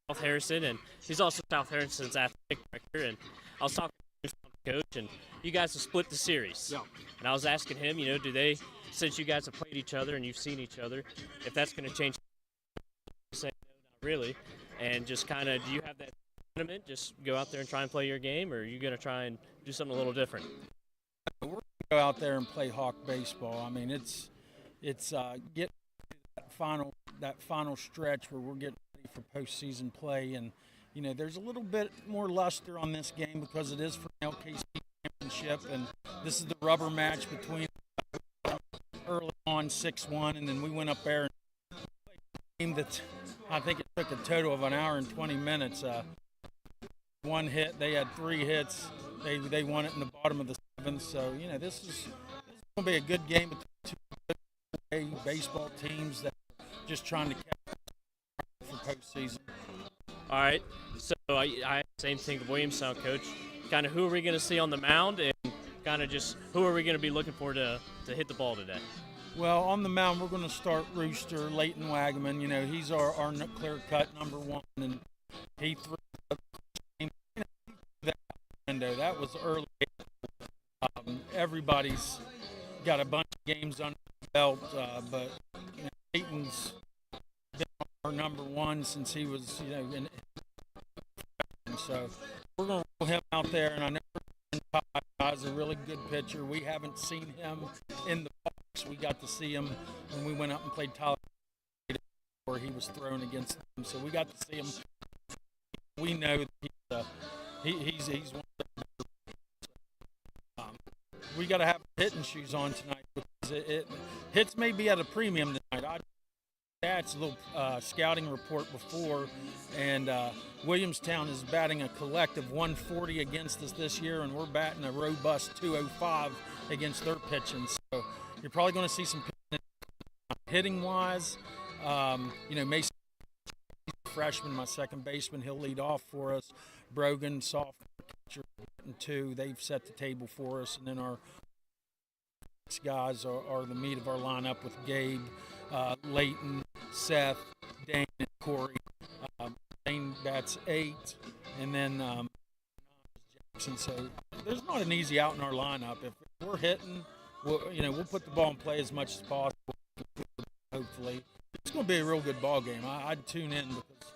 South Harrison, and he's also South Harrison's athletic director. And I was talking to Coach, and you guys have split the series. Yeah. And I was asking him, do they, since you guys have played each other and you've seen each other, if that's going to change? Say no, not really. And just kind of, do you have that tournament? Just go out there and try and play your game, or are you going to try and do something a little different? We're going to go out there and play hawk baseball. I mean, it's getting that final stretch where we're getting ready for postseason play, and there's a little bit more luster on this game because it is for an LKC championship, and this is the rubber match between early on 6-1, and then we went up there and played a game that I think it took a total of an hour and 20 minutes. One hit, they had 3 hits. They won it in the bottom of the 7th. So this is going to be a good game between two good baseball teams that are just trying to catch for postseason. All right. So I same thing, the Williamstown coach. Kind of who are we going to see on the mound, and kind of just who are we going to be looking for to hit the ball today? Well, on the mound, we're going to start Rooster, Leighton Wagaman. He's our clear-cut number 1, and he threw that window. That was early. Everybody's got a bunch of games under the belt, but Leighton's been our number 1 since he was, so we're going to roll him out there, and I know Ty's a really good pitcher. We haven't seen him in the box. We got to see him when we went up and played Tyler, where he was thrown against them. So we got to see him. We know that he's one of the better. We got to have hitting shoes on tonight because hits may be at a premium tonight. That's a little scouting report before, and Williamstown is batting a collective 140 against us this year, and we're batting a robust 205 against their pitching. So you're probably going to see some hitting wise. Mason, freshman, my second baseman, he'll lead off for us. Brogan, sophomore pitcher, 2. They've set the table for us, and then our guys are the meat of our lineup with Gabe, Leighton, Seth, Dane, and Corey. Dane bats 8, and then Jackson. So there's not an easy out in our lineup. If we're hitting, we'll put the ball in play as much as possible. Hopefully, it's going to be a real good ball game. I'd tune in because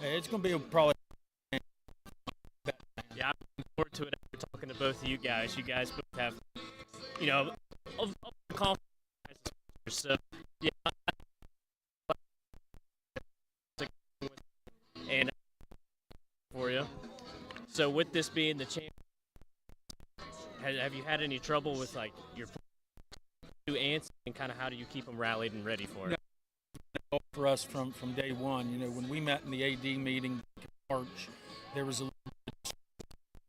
it's going to be probably. Yeah, I'm looking forward to it after talking to both of you guys. You guys both have, a confidence. So, yeah. And for you. So, with this being the champion, have you had any trouble with your two ants, and kind of how do you keep them rallied and ready for it? For us from day one, when we met in the AD meeting in March, there was a little bit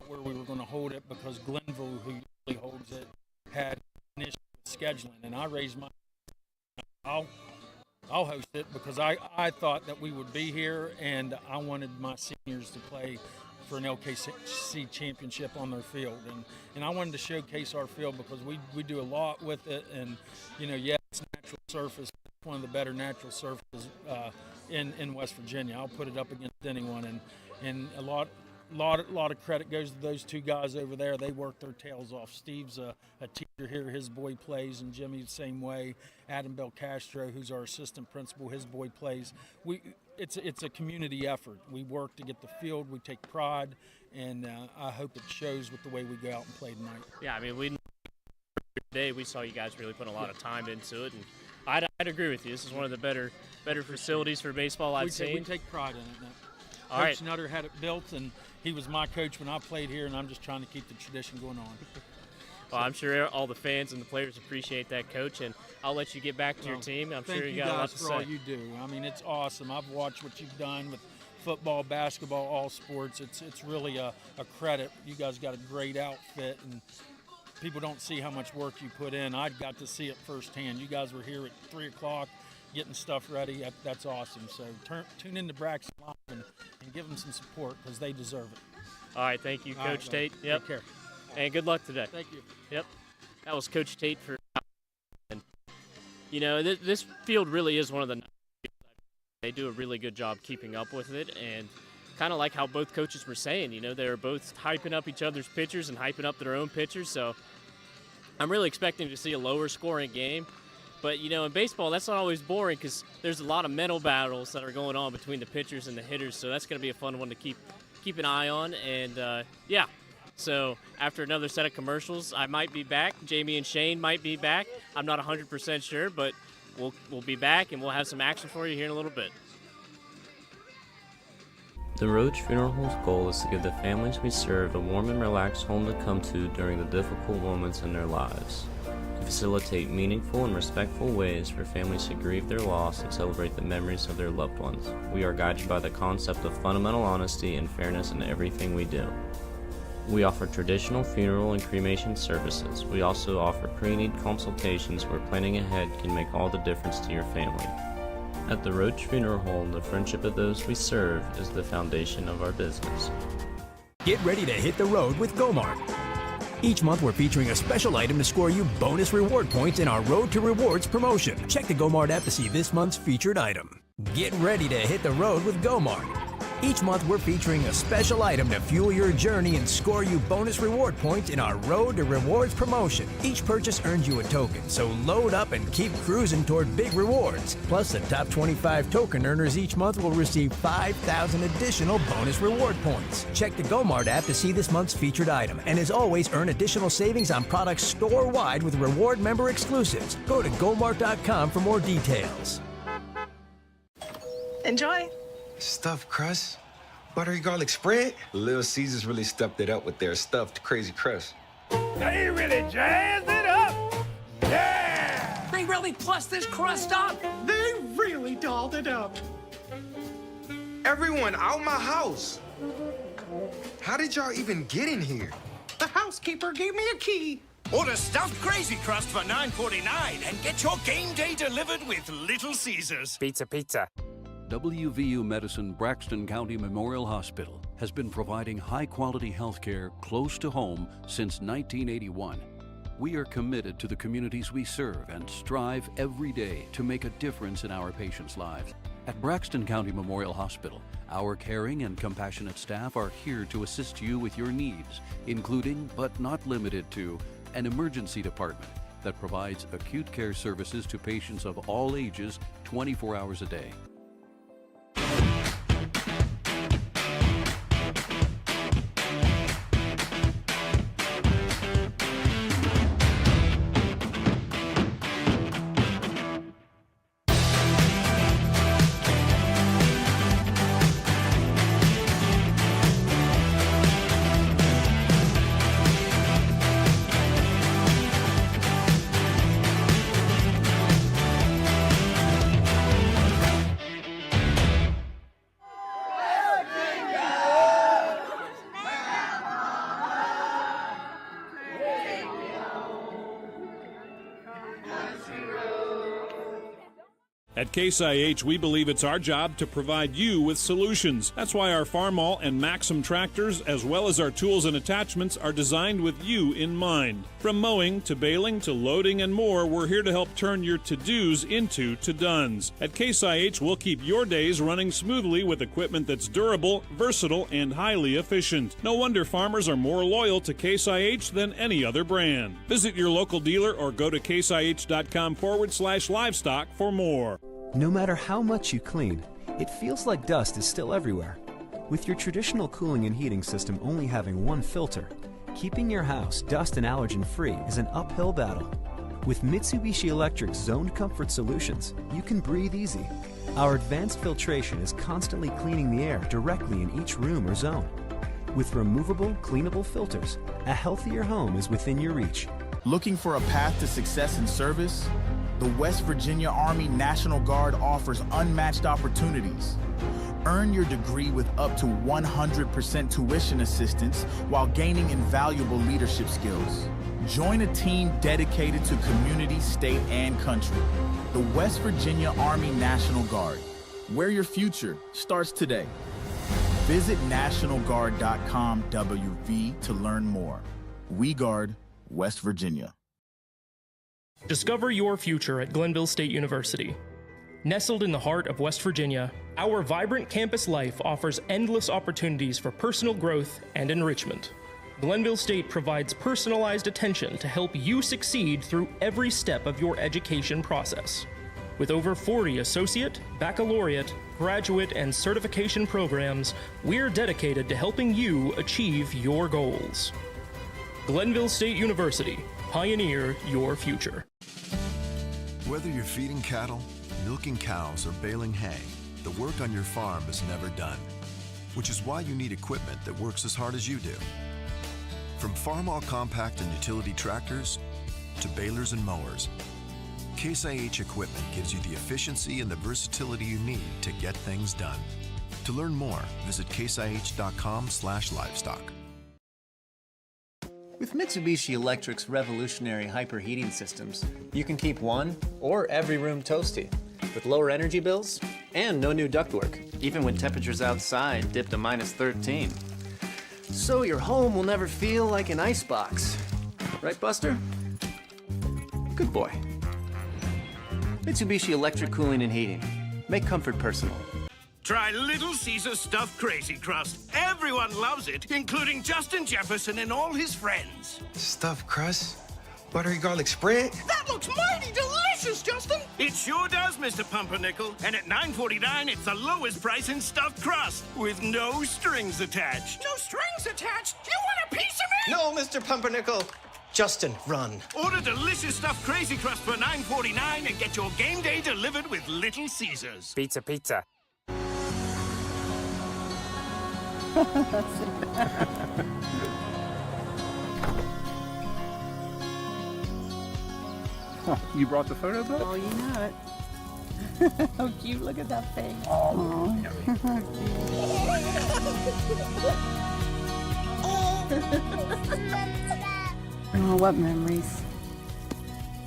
where we were going to hold it because Glenville, who usually holds it, had an issue with scheduling, and I raised my. I'll host it because I thought that we would be here, and I wanted my seniors to play for an LKC championship on their field, and I wanted to showcase our field because we do a lot with it, and it's natural surface, one of the better natural surfaces in West Virginia. I'll put it up against anyone, and a lot of credit goes to those 2 guys over there. They work their tails off. Steve's a teacher here, his boy plays, and Jimmy's the same way. Adam Belcastro, who's our assistant principal, his boy plays. It's a community effort. We work to get the field. We take pride, and I hope it shows with the way we go out and play tonight. Yeah, I mean, today we saw you guys really put a lot of time into it, and I'd agree with you. This is one of the better facilities for baseball I've seen. We take pride in it now. All Coach right. Nutter had it built, and he was my coach when I played here, and I'm just trying to keep the tradition going on. Well, I'm sure all the fans and the players appreciate that, Coach, and I'll let you get back to your team. I'm sure you got a lot to say. Thank you guys for all you do. I mean, it's awesome. I've watched what you've done with football, basketball, all sports. It's really a credit. You guys got a great outfit, and people don't see how much work you put in. I got to see it firsthand. You guys were here at 3 o'clock getting stuff ready. That's awesome. So tune in to Braxton Live and give them some support because they deserve it. All right, thank you, Coach Tate. Yep. Take care. And good luck today. Thank you. Yep. That was Coach Tate for. And, you know, this field really is one of the. They do a really good job keeping up with it, and kind of like how both coaches were saying, you know, they're both hyping up each other's pitchers and hyping up their own pitchers. So I'm really expecting to see a lower scoring game. But, you know, in baseball, that's not always boring because there's a lot of mental battles that are going on between the pitchers and the hitters. So that's going to be a fun one to keep an eye on. And, yeah, so after another set of commercials, I might be back. Jamie and Shane might be back. I'm not 100% sure, but we'll be back, and we'll have some action for you here in a little bit. The Roach Funeral Home's goal is to give the families we serve a warm and relaxed home to come to during the difficult moments in their lives. To facilitate meaningful and respectful ways for families to grieve their loss and celebrate the memories of their loved ones. We are guided by the concept of fundamental honesty and fairness in everything we do. We offer traditional funeral and cremation services. We also offer pre-need consultations where planning ahead can make all the difference to your family. At the Roach Funeral Home, the friendship of those we serve is the foundation of our business. Get ready to hit the road with Gomart. Each month, we're featuring a special item to score you bonus reward points in our Road to Rewards promotion. Check the Gomart app to see this month's featured item. Get ready to hit the road with Gomart. Each month, we're featuring a special item to fuel your journey and score you bonus reward points in our Road to Rewards promotion. Each purchase earns you a token, so load up and keep cruising toward big rewards. Plus, the top 25 token earners each month will receive 5,000 additional bonus reward points. Check the Gomart app to see this month's featured item, and as always, earn additional savings on products store-wide with reward member exclusives. Go to Gomart.com for more details. Enjoy. Stuffed crust? Buttery garlic spread? Little Caesars really stepped it up with their stuffed crazy crust. They really jazzed it up. Yeah! They really plussed this crust up. They really dolled it up. Everyone out my house! How did y'all even get in here? The housekeeper gave me a key. Order stuffed crazy crust for $9.49 and get your game day delivered with Little Caesars. Pizza. WVU Medicine Braxton County Memorial Hospital has been providing high-quality health care close to home since 1981. We are committed to the communities we serve and strive every day to make a difference in our patients' lives. At Braxton County Memorial Hospital, our caring and compassionate staff are here to assist you with your needs, including, but not limited to, an emergency department that provides acute care services to patients of all ages 24 hours a day. At Case IH, we believe it's our job to provide you with solutions. That's why our Farmall and Maxim tractors, as well as our tools and attachments, are designed with you in mind. From mowing to baling to loading and more, we're here to help turn your to-dos into to-dones. At Case IH, we'll keep your days running smoothly with equipment that's durable, versatile, and highly efficient. No wonder farmers are more loyal to Case IH than any other brand. Visit your local dealer or go to caseih.com/livestock for more. No matter how much you clean, it feels like dust is still everywhere. With your traditional cooling and heating system only having one filter, keeping your house dust and allergen free is an uphill battle. With Mitsubishi Electric's Zoned Comfort Solutions, you can breathe easy. Our advanced filtration is constantly cleaning the air directly in each room or zone. With removable, cleanable filters, a healthier home is within your reach. Looking for a path to success in service? The West Virginia Army National Guard offers unmatched opportunities. Earn your degree with up to 100% tuition assistance while gaining invaluable leadership skills. Join a team dedicated to community, state, and country. The West Virginia Army National Guard, where your future starts today. Visit NationalGuard.com WV to learn more. We guard West Virginia. Discover your future at Glenville State University. Nestled in the heart of West Virginia, our vibrant campus life offers endless opportunities for personal growth and enrichment. Glenville State provides personalized attention to help you succeed through every step of your education process. With over 40 associate, baccalaureate, graduate, and certification programs, we're dedicated to helping you achieve your goals. Glenville State University, pioneer your future. Whether you're feeding cattle, milking cows, or baling hay, the work on your farm is never done, which is why you need equipment that works as hard as you do. From farm-all compact and utility tractors to balers and mowers, Case IH equipment gives you the efficiency and the versatility you need to get things done. To learn more, visit caseih.com/livestock. With Mitsubishi Electric's revolutionary hyperheating systems, you can keep one or every room toasty, with lower energy bills and no new ductwork, even when temperatures outside dip to -13. So your home will never feel like an icebox. Right, Buster? Good boy. Mitsubishi Electric Cooling and Heating. Make comfort personal. Try Little Caesar's Stuffed Crazy Crust. Everyone loves it, including Justin Jefferson and all his friends. Stuffed crust? Buttery garlic spread? That looks mighty delicious, Justin! It sure does, Mr. Pumpernickel. And at $9.49, it's the lowest price in stuffed crust, with no strings attached. No strings attached? You want a piece of me? No, Mr. Pumpernickel. Justin, run. Order delicious stuffed Crazy Crust for $9.49 and get your game day delivered with Little Caesars. Pizza, pizza. You brought the photo book? Oh, you know it. How cute. Look at that face. Oh. Oh, what memories.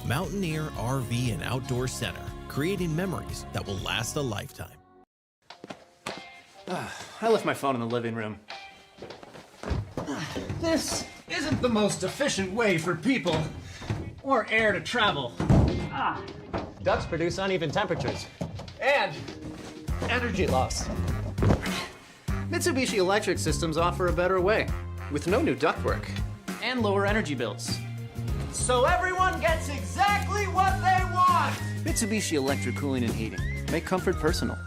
Mountaineer RV and Outdoor Center, creating memories that will last a lifetime. I left my phone in the living room. This isn't the most efficient way for people or air to travel. Ducts produce uneven temperatures and energy loss. Mitsubishi Electric systems offer a better way, with no new ductwork and lower energy bills. So everyone gets exactly what they want! Mitsubishi Electric Cooling and Heating. Make comfort personal.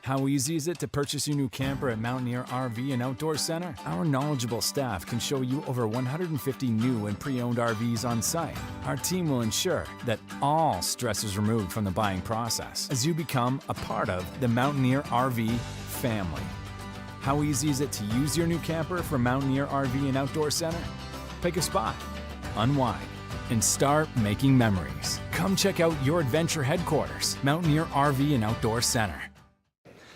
How easy is it to purchase your new camper at Mountaineer RV and Outdoor Center? Our knowledgeable staff can show you over 150 new and pre-owned RVs on site. Our team will ensure that all stress is removed from the buying process as you become a part of the Mountaineer RV family. How easy is it to use your new camper from Mountaineer RV and Outdoor Center? Pick a spot, unwind, and start making memories. Come check out your adventure headquarters, Mountaineer RV and Outdoor Center.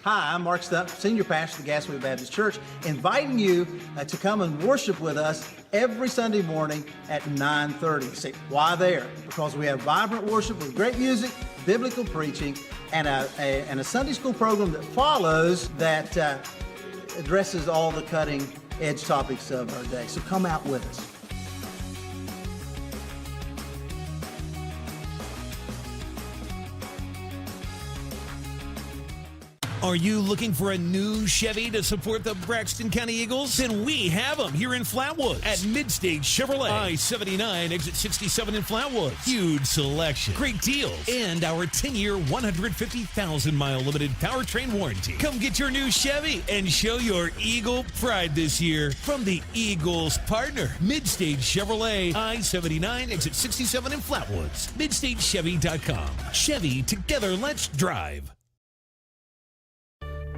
Hi, I'm Mark Stupp, Senior Pastor of the Gassaway Baptist Church, inviting you to come and worship with us every Sunday morning at 9:30. See, why there? Because we have vibrant worship with great music, biblical preaching, and a Sunday school program that follows that addresses all the cutting-edge topics of our day. So come out with us. Are you looking for a new Chevy to support the Braxton County Eagles? Then we have them here in Flatwood at Mid-State Chevrolet. I-79, exit 67 in Flatwood. Huge selection, great deals, and our 10-year, 150,000-mile limited powertrain warranty. Come get your new Chevy and show your Eagle pride this year from the Eagles partner, Mid-State Chevrolet. I-79, exit 67 in Flatwoods. MidStateChevy.com. Chevy, together, let's drive.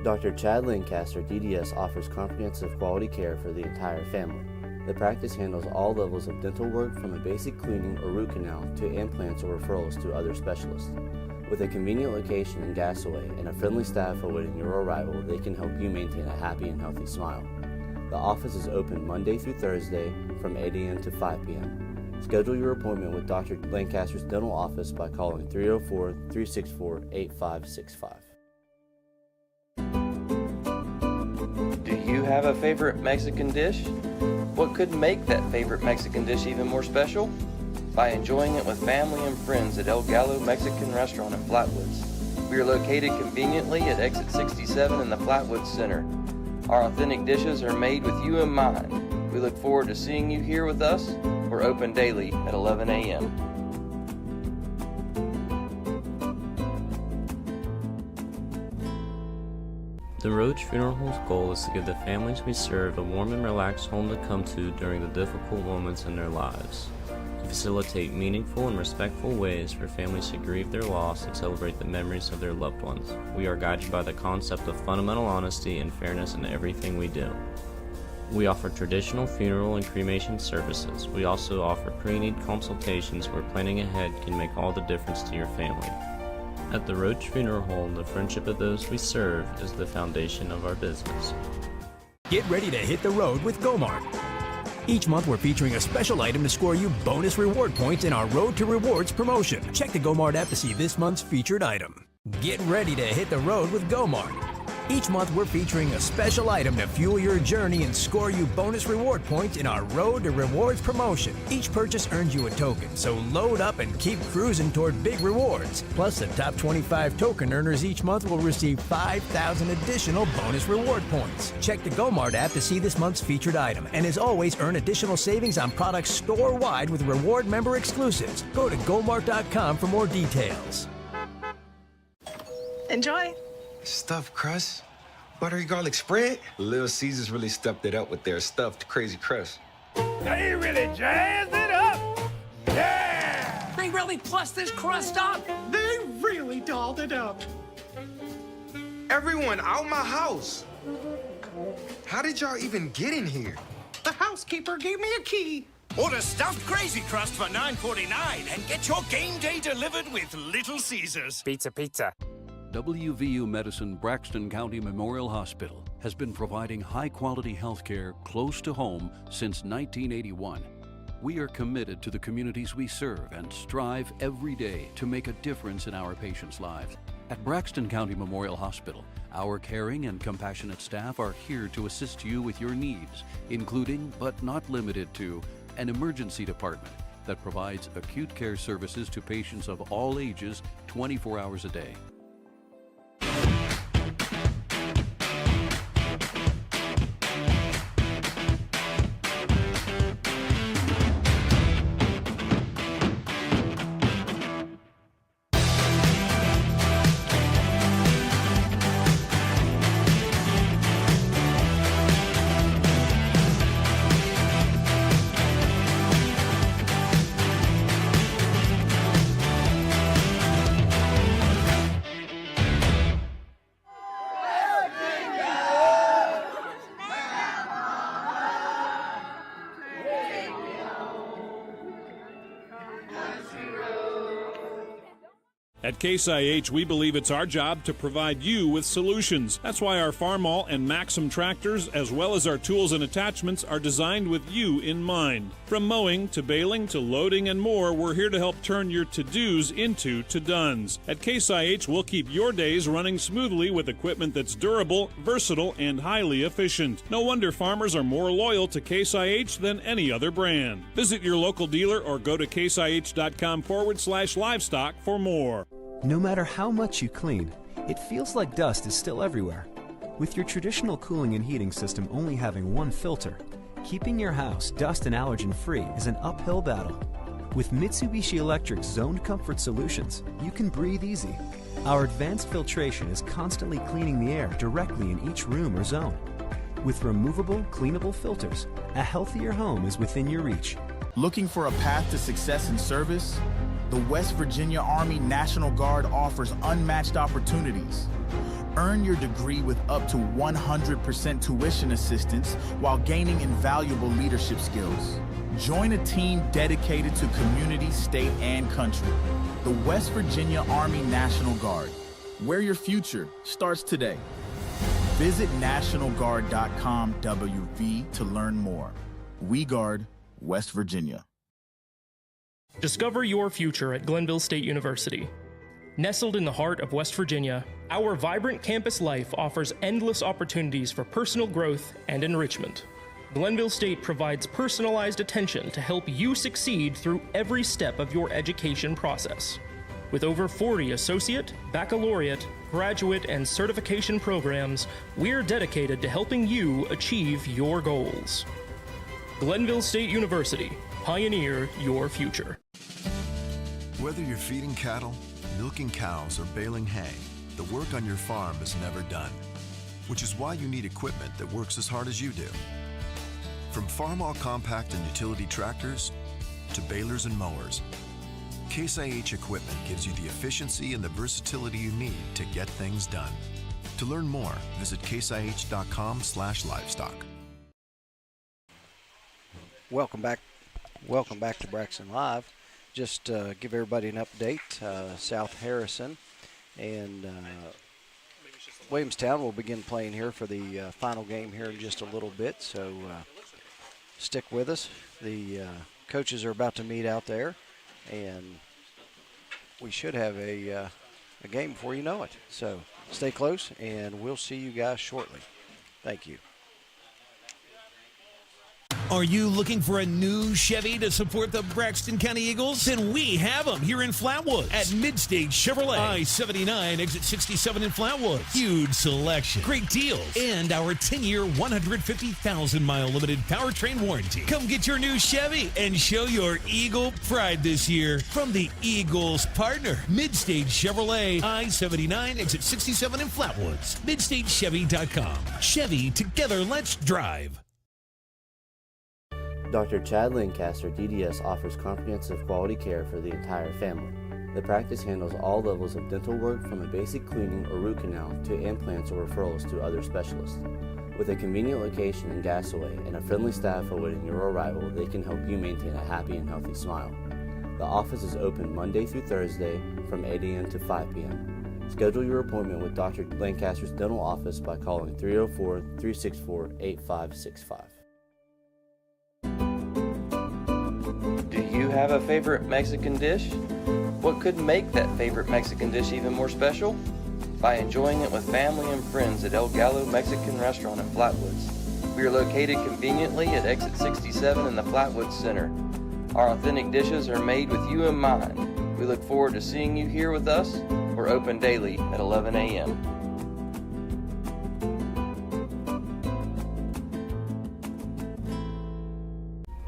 Dr. Chad Lancaster, DDS, offers comprehensive quality care for the entire family. The practice handles all levels of dental work from a basic cleaning or root canal to implants or referrals to other specialists. With a convenient location in Gassaway and a friendly staff awaiting your arrival, they can help you maintain a happy and healthy smile. The office is open Monday through Thursday from 8 a.m. to 5 p.m. Schedule your appointment with Dr. Lancaster's dental office by calling 304-364-8565. Do you have a favorite Mexican dish? What could make that favorite Mexican dish even more special? By enjoying it with family and friends at Gallo Mexican Restaurant in Flatwoods. We are located conveniently at exit 67 in the Flatwoods Center. Our authentic dishes are made with you in mind. We look forward to seeing you here with us. We're open daily at 11 a.m. The Roach Funeral Home's goal is to give the families we serve a warm and relaxed home to come to during the difficult moments in their lives. To facilitate meaningful and respectful ways for families to grieve their loss and celebrate the memories of their loved ones. We are guided by the concept of fundamental honesty and fairness in everything we do. We offer traditional funeral and cremation services. We also offer pre-need consultations where planning ahead can make all the difference to your family. At the Roach Funeral Home, the friendship of those we serve is the foundation of our business. Get ready to hit the road with Gomart. Each month we're featuring a special item to score you bonus reward points in our Road to Rewards promotion. Check the Gomart app to see this month's featured item. Get ready to hit the road with Gomart. Each month we're featuring a special item to fuel your journey and score you bonus reward points in our Road to Rewards promotion. Each purchase earns you a token, so load up and keep cruising toward big rewards. Plus, the top 25 token earners each month will receive 5,000 additional bonus reward points. Check the Gomart app to see this month's featured item, and as always, earn additional savings on products store-wide with reward member exclusives. Go to Gomart.com for more details. Enjoy. Stuffed crust, buttery garlic spread. Little Caesars really stepped it up with their stuffed crazy crust. They really jazzed it up. Yeah! They really plussed this crust up. They really dolled it up. Everyone out my house. How did y'all even get in here? The housekeeper gave me a key. Order stuffed crazy crust for $9.49 and get your game day delivered with Little Caesars. Pizza. WVU Medicine Braxton County Memorial Hospital has been providing high-quality health care close to home since 1981. We are committed to the communities we serve and strive every day to make a difference in our patients' lives. At Braxton County Memorial Hospital, our caring and compassionate staff are here to assist you with your needs, including but not limited to an emergency department that provides acute care services to patients of all ages 24 hours a day. At Case IH, we believe it's our job to provide you with solutions. That's why our Farmall and Maxim tractors, as well as our tools and attachments, are designed with you in mind. From mowing to baling to loading and more, we're here to help turn your to-dos into to-dones. At Case IH, we'll keep your days running smoothly with equipment that's durable, versatile, and highly efficient. No wonder farmers are more loyal to Case IH than any other brand. Visit your local dealer or go to caseih.com/livestock for more. No matter how much you clean, it feels like dust is still everywhere. With your traditional cooling and heating system only having one filter, keeping your house dust and allergen free is an uphill battle. With Mitsubishi Electric's Zoned Comfort Solutions, you can breathe easy. Our advanced filtration is constantly cleaning the air directly in each room or zone. With removable, cleanable filters, a healthier home is within your reach. Looking for a path to success in service? The West Virginia Army National Guard offers unmatched opportunities. Earn your degree with up to 100% tuition assistance while gaining invaluable leadership skills. Join a team dedicated to community, state, and country. The West Virginia Army National Guard, where your future starts today. Visit NationalGuard.com WV to learn more. We guard West Virginia. Discover your future at Glenville State University. Nestled in the heart of West Virginia, our vibrant campus life offers endless opportunities for personal growth and enrichment. Glenville State provides personalized attention to help you succeed through every step of your education process. With over 40 associate, baccalaureate, graduate, and certification programs, we're dedicated to helping you achieve your goals. Glenville State University, pioneer your future. Whether you're feeding cattle, milking cows, or baling hay, the work on your farm is never done, which is why you need equipment that works as hard as you do. From farm-all compact and utility tractors to balers and mowers, Case IH equipment gives you the efficiency and the versatility you need to get things done. To learn more, visit caseih.com/livestock. Welcome back to Braxton Live. Just give everybody an update. South Harrison and Williamstown will begin playing here for the final game here in just a little bit, so stick with us. The coaches are about to meet out there, and we should have a game before you know it. So stay close, and we'll see you guys shortly. Thank you. Are you looking for a new Chevy to support the Braxton County Eagles? Then we have them here in Flatwood at Mid-State Chevrolet. I-79, exit 67 in Flatwood. Huge selection, great deals, and our 10-year, 150,000-mile limited powertrain warranty. Come get your new Chevy and show your Eagle pride this year from the Eagles partner, Mid-State Chevrolet. I-79, exit 67 in Flatwoods. MidStateChevy.com. Chevy, together, let's drive. Dr. Chad Lancaster, DDS, offers comprehensive quality care for the entire family. The practice handles all levels of dental work, from a basic cleaning or root canal to implants or referrals to other specialists. With a convenient location in Gassaway and a friendly staff awaiting your arrival, they can help you maintain a happy and healthy smile. The office is open Monday through Thursday from 8 a.m. to 5 p.m. Schedule your appointment with Dr. Lancaster's dental office by calling 304-364-8565. Do you have a favorite Mexican dish? What could make that favorite Mexican dish even more special? By enjoying it with family and friends at Gallo Mexican Restaurant in Flatwoods. We are located conveniently at exit 67 in the Flatwoods Center. Our authentic dishes are made with you in mind. We look forward to seeing you here with us. We're open daily at 11 a.m.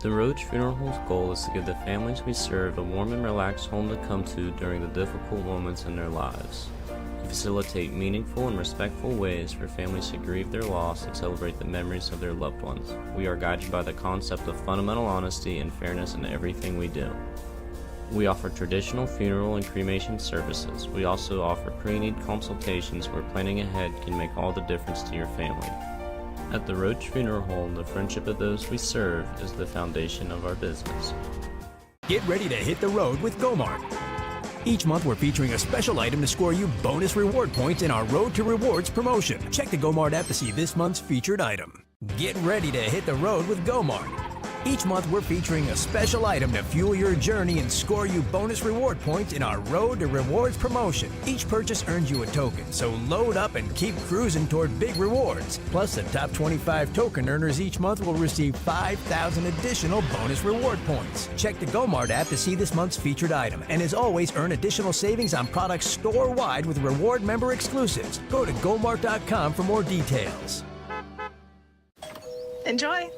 The Roach Funeral Home's goal is to give the families we serve a warm and relaxed home to come to during the difficult moments in their lives. We facilitate meaningful and respectful ways for families to grieve their loss and celebrate the memories of their loved ones. We are guided by the concept of fundamental honesty and fairness in everything we do. We offer traditional funeral and cremation services. We also offer pre-need consultations where planning ahead can make all the difference to your family. At the Roach Funeral Home, the friendship of those we serve is the foundation of our business. Get ready to hit the road with Gomart. Each month, we're featuring a special item to score you bonus reward points in our Road to Rewards promotion. Check the Gomart app to see this month's featured item. Get ready to hit the road with Gomart. Each month, we're featuring a special item to fuel your journey and score you bonus reward points in our Road to Rewards promotion. Each purchase earns you a token, so load up and keep cruising toward big rewards. Plus, the top 25 token earners each month will receive 5,000 additional bonus reward points. Check the Gomart app to see this month's featured item, and as always, earn additional savings on products store-wide with reward member exclusives. Go to Gomart.com for more details. Enjoy.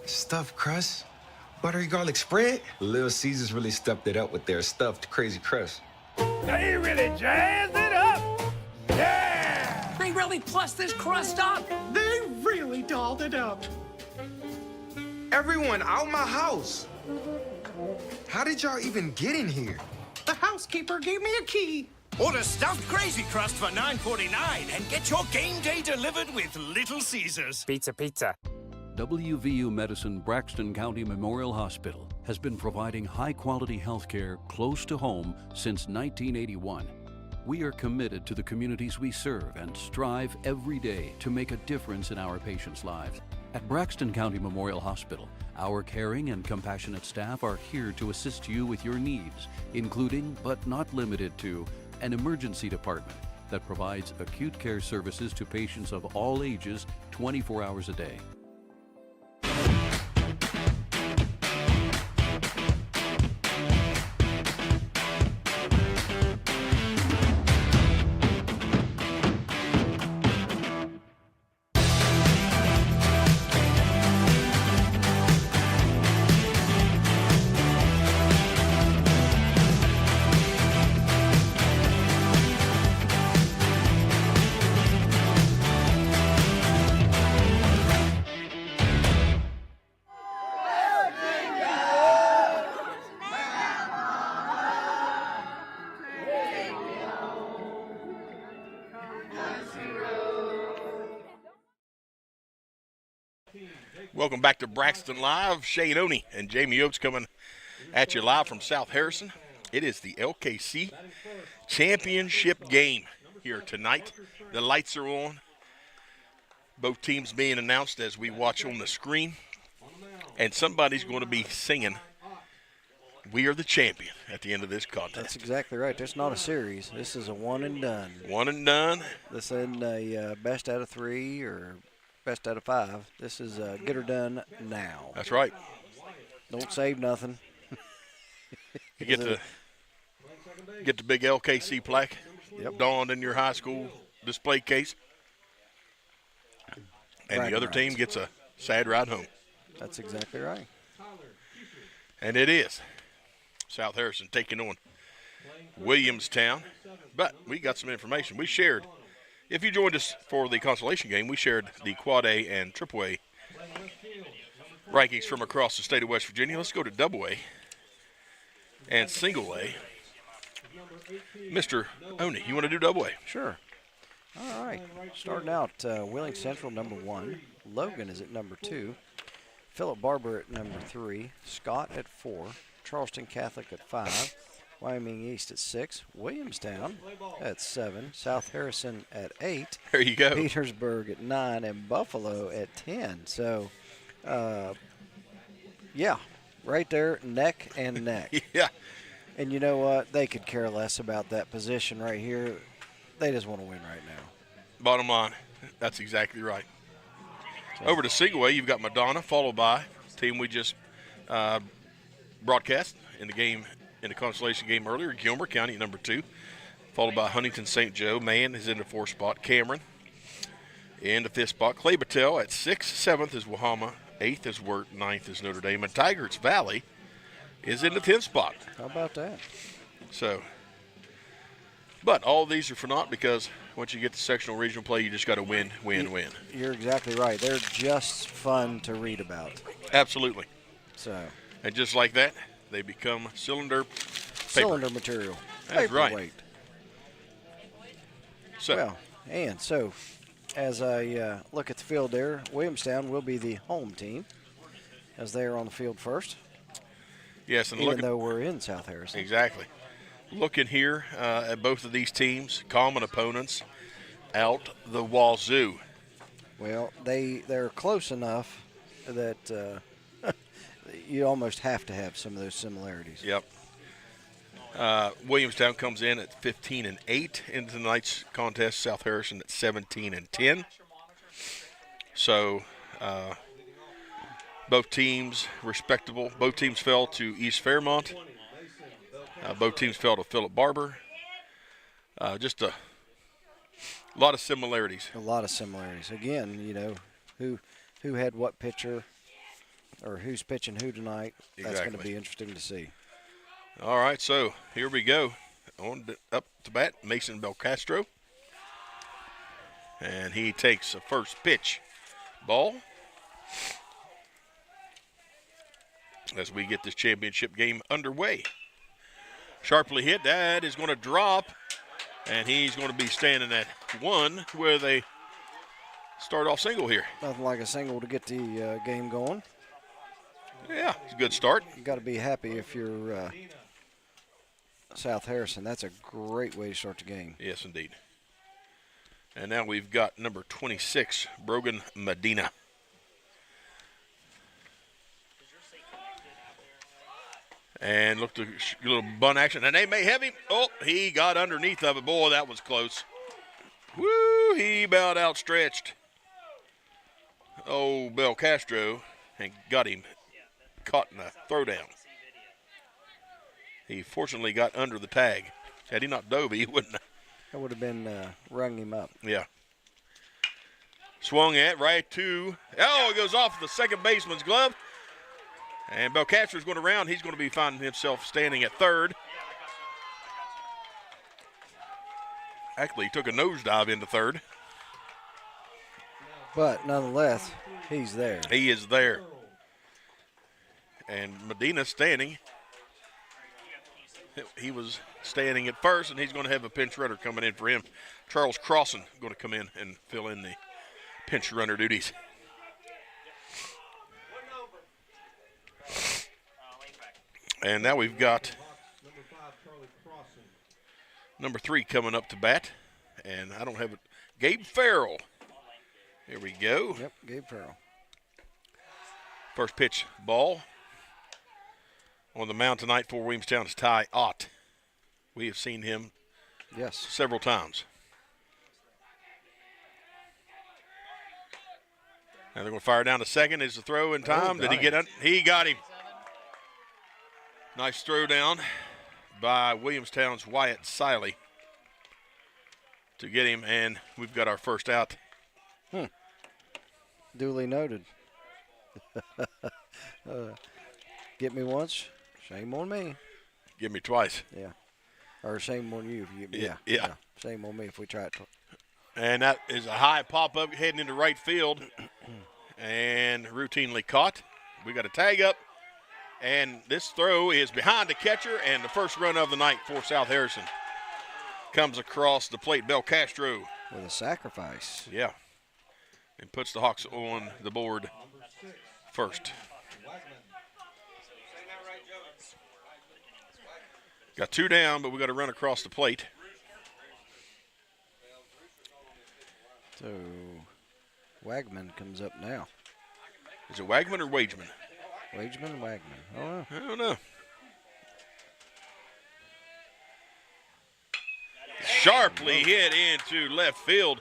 Stuffed crust, buttery garlic spread. Little Caesars really stepped it up with their stuffed crazy crust. They really jazzed it up. Yeah! They really plussed this crust up. They really dolled it up. Everyone out my house. How did y'all even get in here? The housekeeper gave me a key. Order stuffed Crazy Crust for $9.49 and get your game day delivered with Little Caesars. Pizza. WVU Medicine Braxton County Memorial Hospital has been providing high-quality health care close to home since 1981. We are committed to the communities we serve and strive every day to make a difference in our patients' lives. At Braxton County Memorial Hospital, our caring and compassionate staff are here to assist you with your needs, including, but not limited to, an emergency department that provides acute care services to patients of all ages 24 hours a day. Welcome back to Braxton Live. Shane Oney and Jamie Oates coming at you live from South Harrison. It is the LKC Championship game here tonight. The lights are on. Both teams being announced as we watch on the screen. And somebody's going to be singing, "We are the champion," at the end of this contest. That's exactly right. That's not a series. This is a one and done. One and done. This isn't a best out of 3 or best out of 5. This is get her done now. That's right. Don't save nothing. You get the big LKC plaque donned in your high school display case. And the other team gets a sad ride home. That's exactly right. And it is South Harrison taking on Williamstown. But we got some information. We shared, if you joined us for the consolation game, we shared the Quad A and Triple A rankings from across the state of West Virginia. Let's go to Double A and Single A. Mr. Oney, you want to do Double A? Sure. All right. Starting out, Wheeling Central, number 1. Logan is at number 2. Philip Barber at number 3. Scott at 4. Charleston Catholic at 5. Wyoming East at 6. Williamstown at 7. South Harrison at 8. There you go. Petersburg at 9. And Buffalo at 10. So, yeah, right there, neck and neck. Yeah. And you know what? They could care less about that position right here. They just want to win right now. Bottom line, that's exactly right. Over to Single A, you've got Madonna, followed by the team we just broadcast in the game, in the consolation game earlier, Gilmer County at number 2, followed by Huntington St. Joe. Mann is in the 4th spot. Cameron in the 5th spot. Clay Battelle at 6th. 7th is Wahama. 8th is Wirt. 9th is Notre Dame. And Tigers Valley is in the 10th spot. How about that? So, but all these are for naught because once you get to sectional regional play, you just got to win. You're exactly right. They're just fun to read about. Absolutely. So. And just like that, they become cylinder material. That's paper right. Weight. So. Well, and so as I look at the field there, Williamstown will be the home team as they are on the field first. Yes, and even though we're in South Harrison. Exactly. Looking here at both of these teams, common opponents out the wazoo. Well, they're close enough that you almost have to have some of those similarities. Yep. Williamstown comes in at 15-8 in tonight's contest. South Harrison at 17-10. So both teams respectable. Both teams fell to East Fairmont. Both teams fell to Philip Barber. Just a lot of similarities. A lot of similarities. Again, you know, who had what pitcher or who's pitching who tonight. Exactly. That's going to be interesting to see. All right, so here we go. Up to bat, Mason Belcastro. And he takes a first pitch. Ball. As we get this championship game underway. Sharply hit. That is going to drop And he's going to be standing at 1 with a start-off single here. Nothing like a single to get the game going. Yeah, it's a good start. You got to be happy if you're South Harrison. That's a great way to start the game. Yes, indeed. And now we've got number 26, Brogan Medina. And looked a little bunt action. And they may have him. Oh, he got underneath of it. Boy, that was close. Woo, he about outstretched. Oh, Bel Castro, and got him caught in a throwdown. He fortunately got under the tag. Had he not dove, he wouldn't have. That would have been rung him up. Yeah. Swung at right to, oh, it goes off the second baseman's glove. And Belcastro's going around. He's going to be finding himself standing at third. Actually, he took a nosedive into third. But nonetheless, he's there. He is there. And Medina standing. He was standing at first, and he's going to have a pinch runner coming in for him. Charles Crossan going to come in and fill in the pinch runner duties. And now we've got number 3 coming up to bat. And I don't have it. Gabe Farrell. Here we go. Yep, Gabe Farrell. First pitch ball. On the mound tonight for Williamstown is Ty Ott. We have seen him several times. Now they're going to fire down to second. Is the throw in time? Did he get it? He got him. Nice throw down by Williamstown's Wyatt Siley to get him, and we've got our first out. Duly noted. Get me once, shame on me. Give me twice. Yeah. Or shame on you if you get me. Yeah. Shame on me if we try it. And that is a high pop-up heading into right field and routinely caught. We got a tag up. And this throw is behind the catcher, and the first run of the night for South Harrison comes across the plate. Bel Castro. With a sacrifice. Yeah. And puts the Hawks on the board first. Got 2 down, but we got to run across the plate. So Wagman comes up now. Is it Wagman or Wageman? Wageman, Wagman. Oh, I don't know. Sharply hit into left field.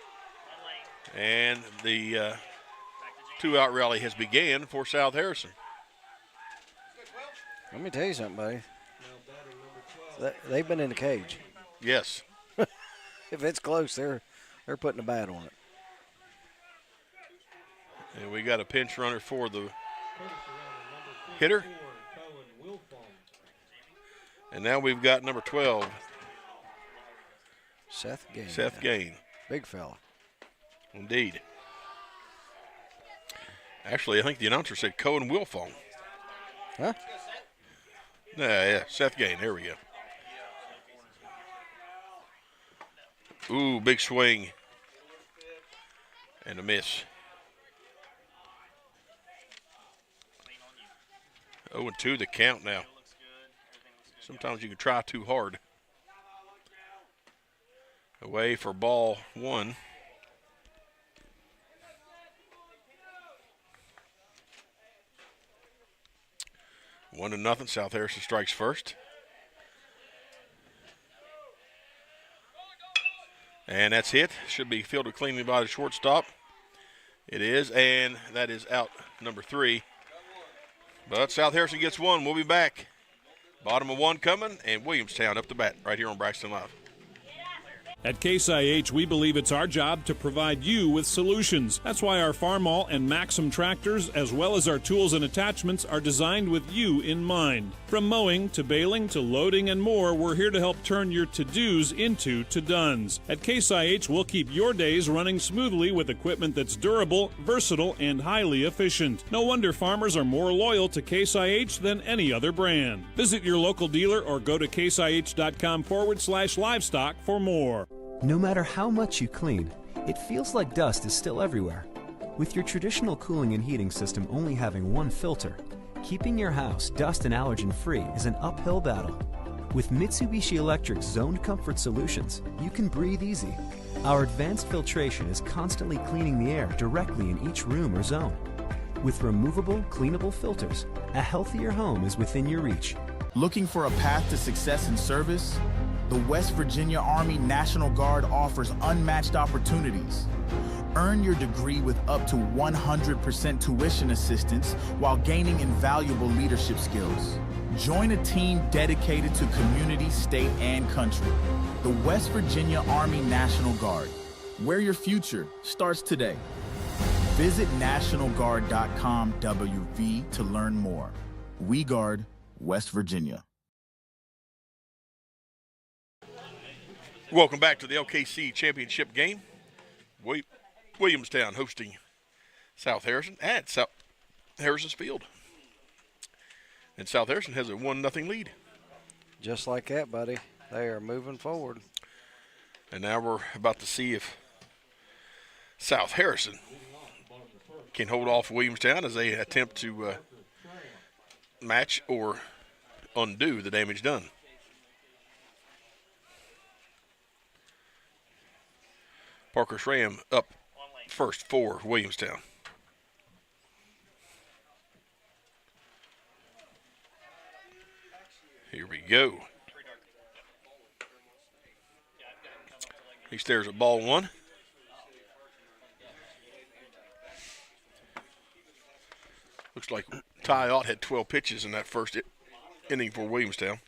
And the 2-out rally has began for South Harrison. Let me tell you something, buddy. They've been in the cage. Yes. If it's close, they're putting a bat on it. And we got a pinch runner for the hitter. And now we've got number 12. Seth Gain. Seth Gain. Big fella. Indeed. Actually, I think the announcer said Cohen Wilfong. Huh? Yeah, Seth Gain. There we go. Ooh, big swing. And a miss. 0-2 the count now. Sometimes you can try too hard. Away for ball 1. One to nothing. South Harrison strikes first. And that's hit. Should be fielded cleanly by the shortstop. It is, and that is out number 3. But South Harrison gets 1. We'll be back. Bottom of 1 coming, and Williamstown up to bat right here on Braxton Live. At Case IH, we believe it's our job to provide you with solutions. That's why our Farmall and Maxim tractors, as well as our tools and attachments, are designed with you in mind. From mowing to baling to loading and more, we're here to help turn your to-dos into to-dones. At Case IH, we'll keep your days running smoothly with equipment that's durable, versatile, and highly efficient. No wonder farmers are more loyal to Case IH than any other brand. Visit your local dealer or go to caseih.com/livestock for more. No matter how much you clean, it feels like dust is still everywhere. With your traditional cooling and heating system only having one filter, keeping your house dust and allergen free is an uphill battle. With Mitsubishi Electric's Zoned Comfort Solutions, you can breathe easy. Our advanced filtration is constantly cleaning the air directly in each room or zone. With removable, cleanable filters, a healthier home is within your reach. Looking for a path to success in service? The West Virginia Army National Guard offers unmatched opportunities. Earn your degree with up to 100% tuition assistance while gaining invaluable leadership skills. Join a team dedicated to community, state, and country. The West Virginia Army National Guard, where your future starts today. Visit NationalGuard.com WV to learn more. We guard West Virginia. Welcome back to the LKC Championship game. Williamstown hosting South Harrison at South Harrison's Field. And South Harrison has a 1-0 lead. Just like that, buddy. They are moving forward. And now we're about to see if South Harrison can hold off Williamstown as they attempt to match or undo the damage done. Parker Schramm up first for Williamstown. Here we go. He stares at ball one. Looks like Ty Ott had 12 pitches in that first inning for Williamstown.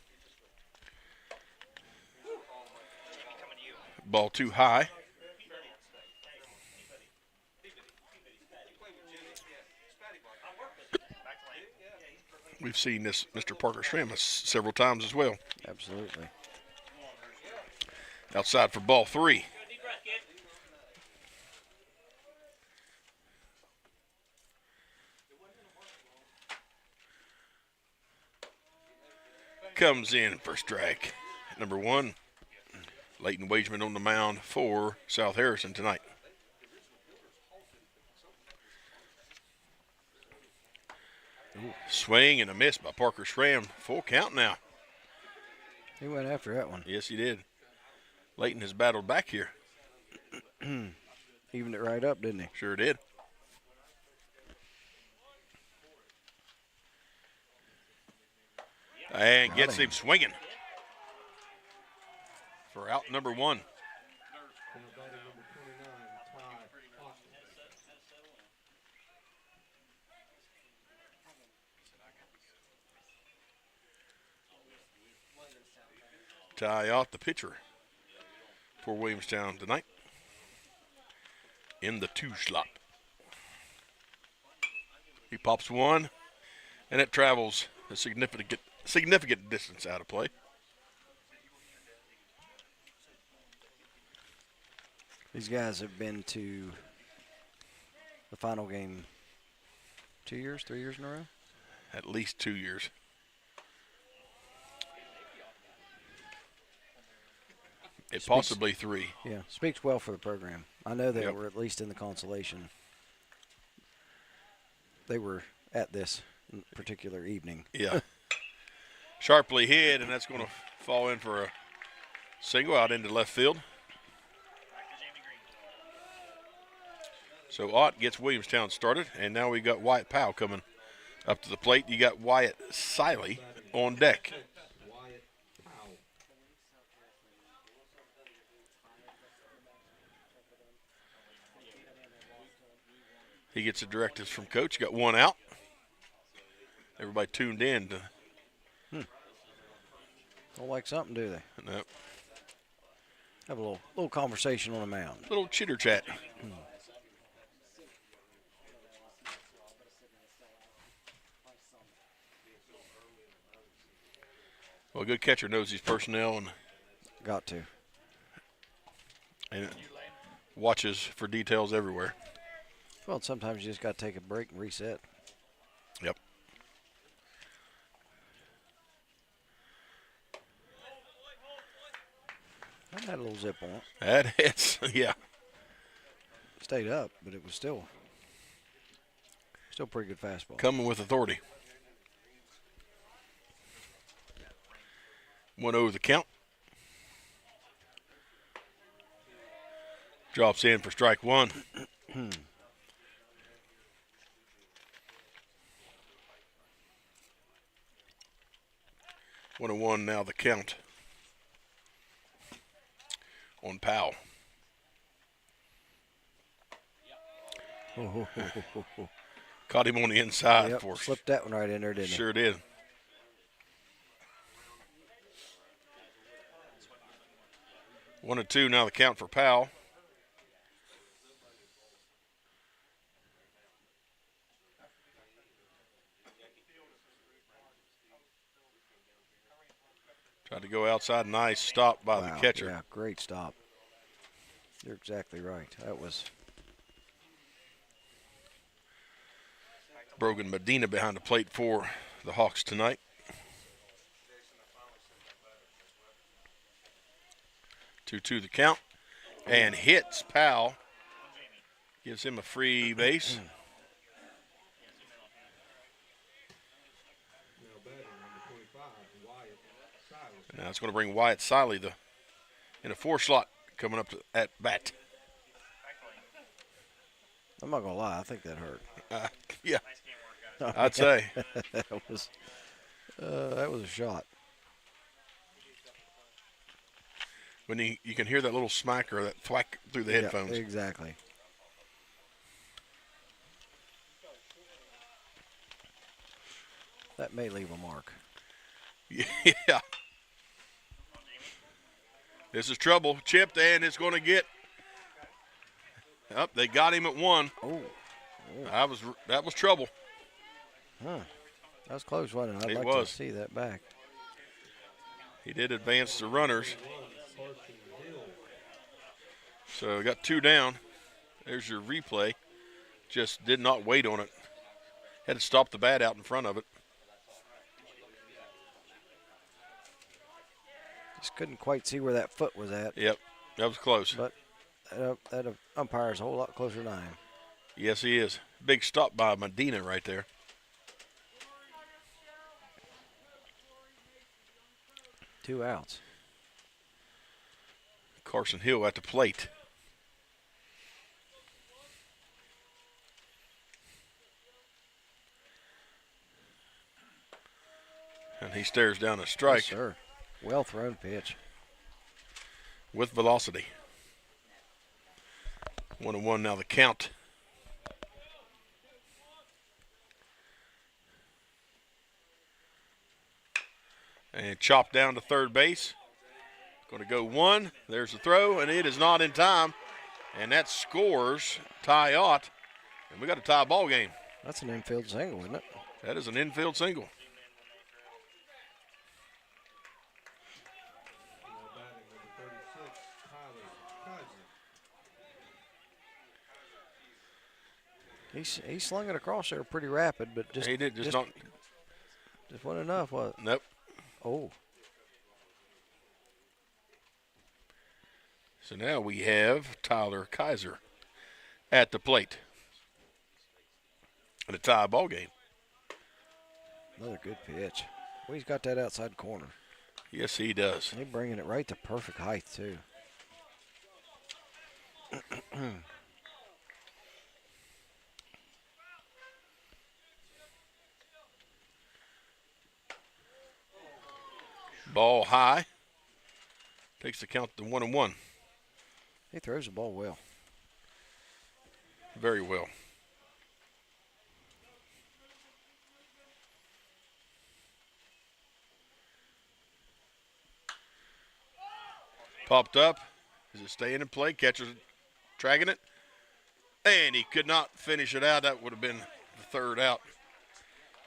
Ball too high. We've seen this Mr. Parker Schramm several times as well. Absolutely. Outside for ball three. Comes in for strike. Number one, Leighton Wageman on the mound for South Harrison tonight. Swing and a miss by Parker Schramm. Full count now. He went after that one. Yes, he did. Leighton has battled back here. Evened it right up, didn't he? Sure did. And gets him swinging for out number one. Ty Ott, the pitcher for Williamstown tonight, in the two slot. He pops one, and it travels a significant distance out of play. These guys have been to the final game 2 years, 3 years in a row? At least 2 years. Possibly three. Yeah, speaks well for the program. I know they were at least in the consolation. They were at this particular evening. Yeah. Sharply hit, and that's going to fall in for a single out into left field. So Ott gets Williamstown started, and now we got Wyatt Powell coming up to the plate. You got Wyatt Siley on deck. He gets the directives from coach. Got one out. Everybody tuned in to. Don't like something, do they? No. Have a little conversation on the mound. Little chitter chat. Well, a good catcher knows his personnel and got to. And watches for details everywhere. Well, sometimes you just got to take a break and reset. Yep. That had a little zip on it. That is, yeah. Stayed up, but it was still pretty good fastball. Coming with authority. 1-0 the count. Drops in for strike one. 1-1 now the count on Powell. Caught him on the inside. Yep, for slipped that one right in there, didn't it? Sure did. One and two now the count for Powell. Tried to go outside. Nice stop by the catcher. Yeah, great stop. You're exactly right. That was Brogan Medina behind the plate for the Hawks tonight. Two the count. And hits Powell. Gives him a free base. Now it's going to bring Wyatt Siley in a 4 slot coming up at bat. I'm not going to lie. I think that hurt. Yeah, I'd say. that was a shot. When you can hear that little smack or that thwack through the headphones. Yeah, exactly. That may leave a mark. Yeah. This is trouble. Chipped, and it's going to get up. They got him at 1. Oh. That was trouble. Huh. That was close, wasn't it? I'd It like was. to see that back. He did advance the runners. So we got 2 down. There's your replay. Just did not wait on it. Had to stop the bat out in front of it. Just couldn't quite see where that foot was at. Yep, that was close. But that umpire's a whole lot closer than I am. Yes, he is. Big stop by Medina right there. Two outs. Carson Hill at the plate. And he stares down a strike. Yes, sir. Well thrown pitch. With velocity. 1-1 now the count. And chopped down to third base. Going to go 1. There's the throw, and it is not in time. And that scores Ty Ott. And we got a tie ball game. That's an infield single, isn't it? That is an infield single. He slung it across there pretty rapid, but just he did just wasn't enough, was it? Nope. Oh. So now we have Tyler Kaiser at the plate. And a tie ball game. Another good pitch. Well, he's got that outside corner. Yes, he does. He's bringing it right to perfect height, too. Ball high. Takes the count to 1-1. He throws the ball well. Very well. Popped up. Is it staying in play? Catcher's tracking it. And he could not finish it out. That would have been the third out.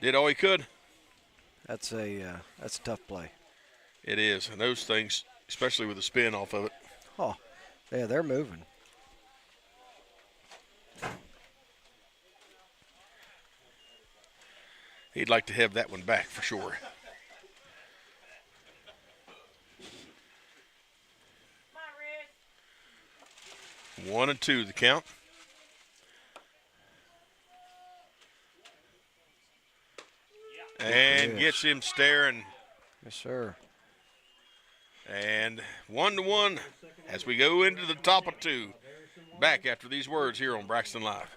Did all he could. That's a tough play. It is. And those things, especially with the spin off of it. Oh, yeah, they're moving. He'd like to have that one back for sure. 1-2 the count. And gets him staring. Yes, sir. And 1-1 as we go into the top of 2. Back after these words here on Braxton Live.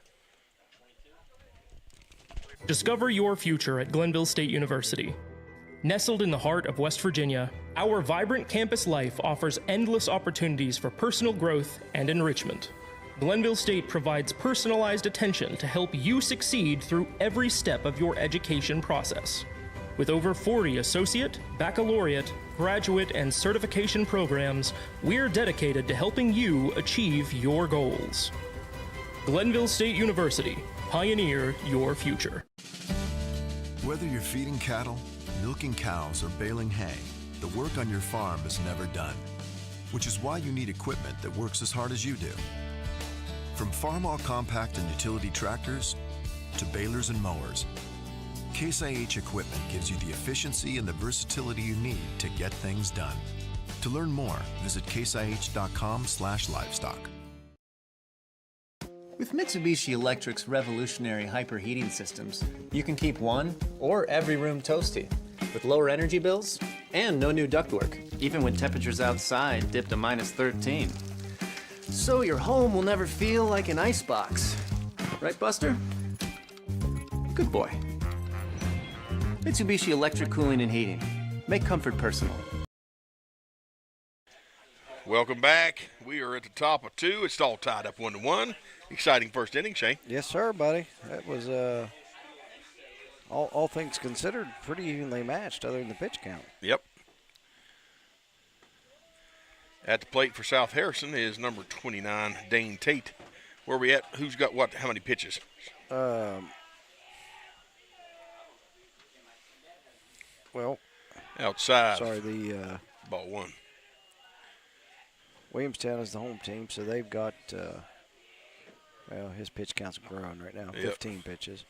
Discover your future at Glenville State University. Nestled in the heart of West Virginia, our vibrant campus life offers endless opportunities for personal growth and enrichment. Glenville State provides personalized attention to help you succeed through every step of your education process. With over 40 associate, baccalaureate, graduate, and certification programs, we're dedicated to helping you achieve your goals. Glenville State University, pioneer your future. Whether you're feeding cattle, milking cows, or baling hay, the work on your farm is never done, which is why you need equipment that works as hard as you do. From farm-all compact and utility tractors to balers and mowers, Case IH equipment gives you the efficiency and the versatility you need to get things done. To learn more, visit caseih.com/livestock. With Mitsubishi Electric's revolutionary hyperheating systems, you can keep one or every room toasty with lower energy bills and no new ductwork, even when temperatures outside dip to -13. So your home will never feel like an icebox. Right, Buster? Good boy. Mitsubishi Electric Cooling and Heating. Make comfort personal. Welcome back. We are at the top of 2. It's all tied up 1-1. Exciting first inning, Shane. Yes, sir, buddy. That was, all things considered, pretty evenly matched other than the pitch count. Yep. At the plate for South Harrison is number 29, Dane Tate. Where are we at? Who's got what? How many pitches? Well, outside. Sorry, the ball 1. Williamstown is the home team, so they've got, well, his pitch count's growing right now, 15 pitches.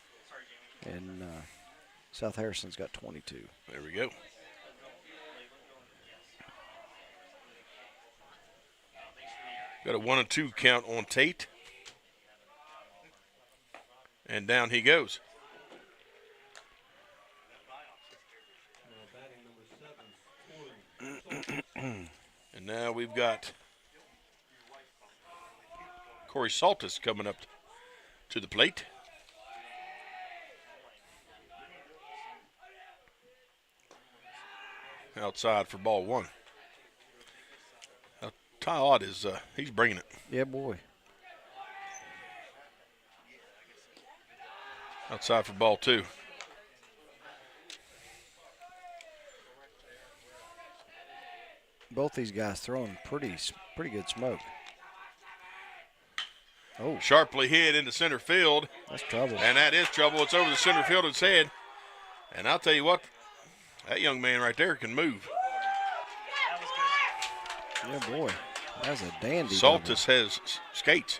And South Harrison's got 22. There we go. Got a 1-2 count on Tate. And down he goes. And now we've got Corey Saltis coming up to the plate. Outside for ball 1. Now, Ty Ott is, he's bringing it. Yeah, boy. Outside for ball 2. Both these guys throwing pretty good smoke. Oh. Sharply hit into center field. That's trouble. And that is trouble. It's over the center fielder's head. And I'll tell you what, that young man right there can move. Yeah, boy. That's a dandy. Saltis has skates.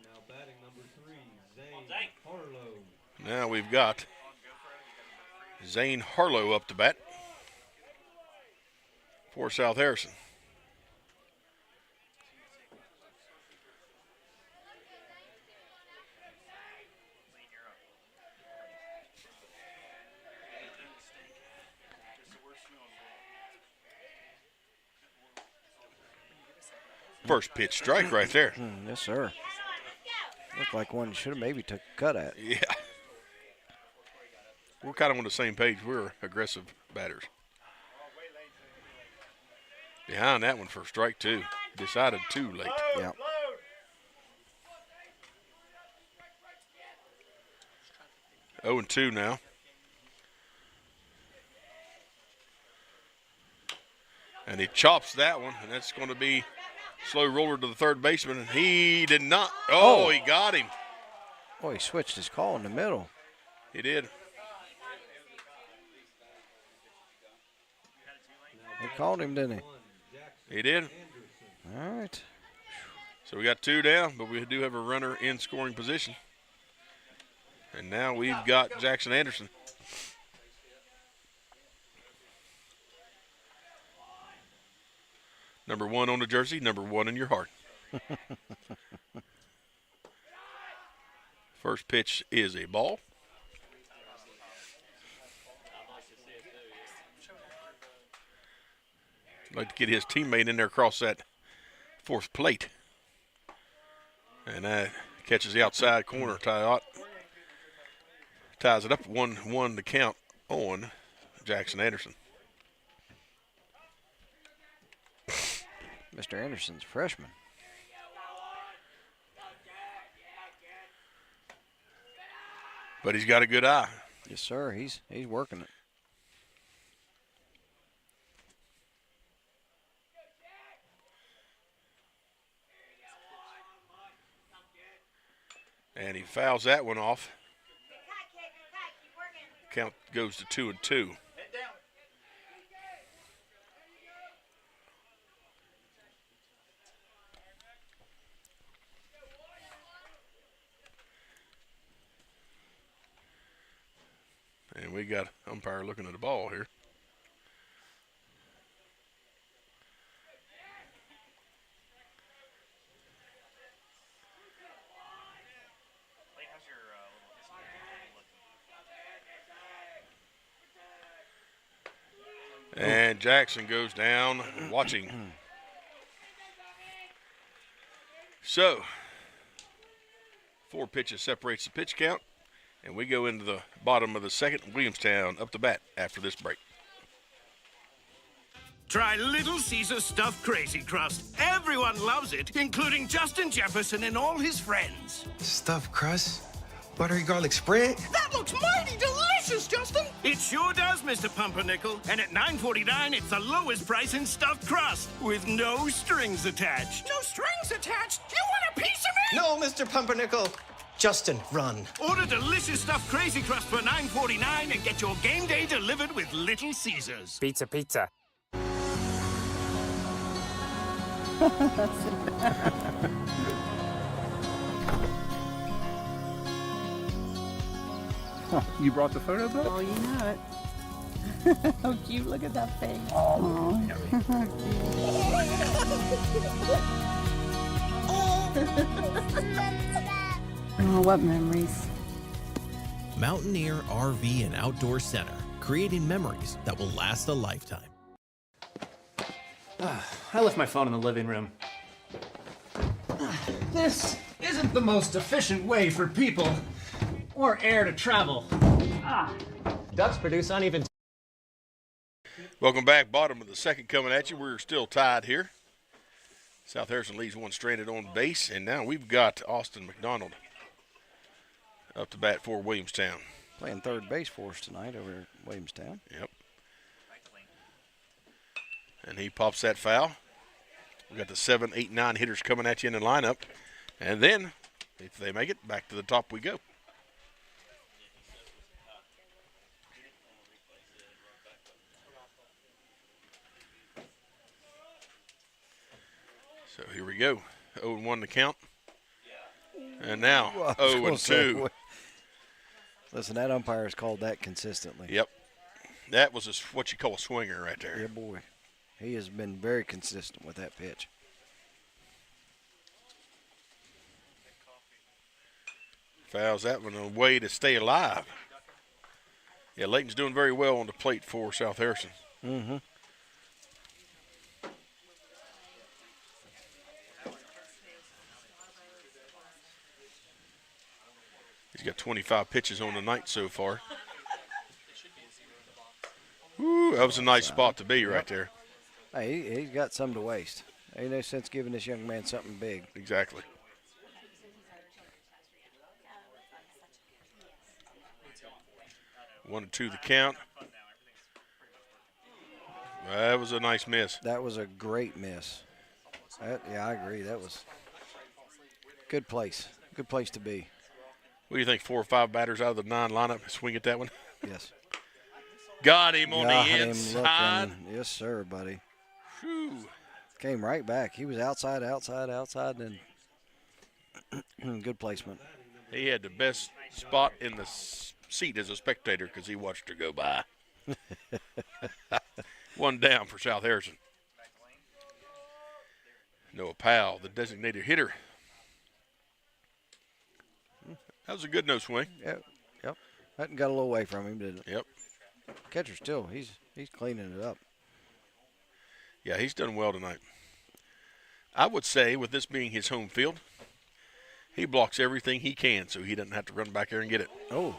Now batting number 3, Zane Harlow. Now we've got Zane Harlow up to bat for South Harrison. First pitch strike right there. Yes, sir. Looked like one you should have maybe took a cut at. Yeah. We're kind of on the same page. We're aggressive batters. Behind that one for strike 2. Decided too late. Yeah. Oh, 0-2 now. And he chops that one, and that's going to be slow roller to the third baseman, and he did not. Oh, he got him. Oh, he switched his call in the middle. He did. He called him, didn't he? He did. All right. So we got 2 down, but we do have a runner in scoring position. And now we've got Jackson Anderson. Number 1 on the jersey, number 1 in your heart. First pitch is a ball. Like to get his teammate in there across that fourth plate. And that catches the outside corner. Ties it up 1-1 to count on Jackson Anderson. Mr. Anderson's a freshman. But he's got a good eye. Yes, sir. He's working it. And he fouls that one off. Count goes to 2-2. And we got umpire looking at the ball here. And Jackson goes down watching. So, 4 pitches separates the pitch count. And we go into the bottom of the second. Williamstown up to bat after this break. Try Little Caesar Stuffed Crazy Crust. Everyone loves it, including Justin Jefferson and all his friends. Stuffed crust? Buttery garlic spread? That looks mighty delicious, Justin. It sure does, Mr. Pumpernickel. And at $9.49, it's the lowest price in stuffed crust with no strings attached. No strings attached? You want a piece of me? No, Mr. Pumpernickel. Justin, run. Order delicious stuffed Crazy Crust for $9.49 and get your game day delivered with Little Caesars. Pizza, pizza. You brought the photo book? Oh, you know it. How cute. Look at that face. Oh. Oh, what memories. Mountaineer RV and Outdoor Center, creating memories that will last a lifetime. I left my phone in the living room. This isn't the most efficient way for people or air to travel. Ducks produce uneven. Welcome back. Bottom of the second coming at you. We're still tied here. South Harrison leaves one stranded on base, and now we've got Austin McDonald up to bat for Williamstown. Playing third base for us tonight over at Williamstown. Yep. And he pops that foul. We got the 7, 8, 9 hitters coming at you in the lineup. And then, if they make it, back to the top we go. So here we go. 0-1 to count. And now 0-2. Listen, that umpire has called that consistently. Yep. That was what you call a swinger right there. Yeah, boy. He has been very consistent with that pitch. Fouls that one away to stay alive. Yeah, Layton's doing very well on the plate for South Harrison. Mm-hmm. He's got 25 pitches on the night so far. Woo, that was a nice spot to be right there. Hey, he's got some to waste. Ain't no sense giving this young man something big. Exactly. One and 2 the count. That was a nice miss. That was a great miss. Yeah, I agree. That was good place. Good place to be. What do you think, 4 or 5 batters out of the 9 lineup swing at that one? Yes. Got him on the inside. Yes, sir, buddy. Whew. Came right back. He was outside, and then good placement. He had the best spot in the seat as a spectator because he watched her go by. One down for South Harrison. Noah Powell, the designated hitter. That was a good no swing. Yep. That got a little away from him, didn't it? Yep. Catcher still, he's cleaning it up. Yeah, he's done well tonight. I would say, with this being his home field, he blocks everything he can so he doesn't have to run back there and get it. Oh.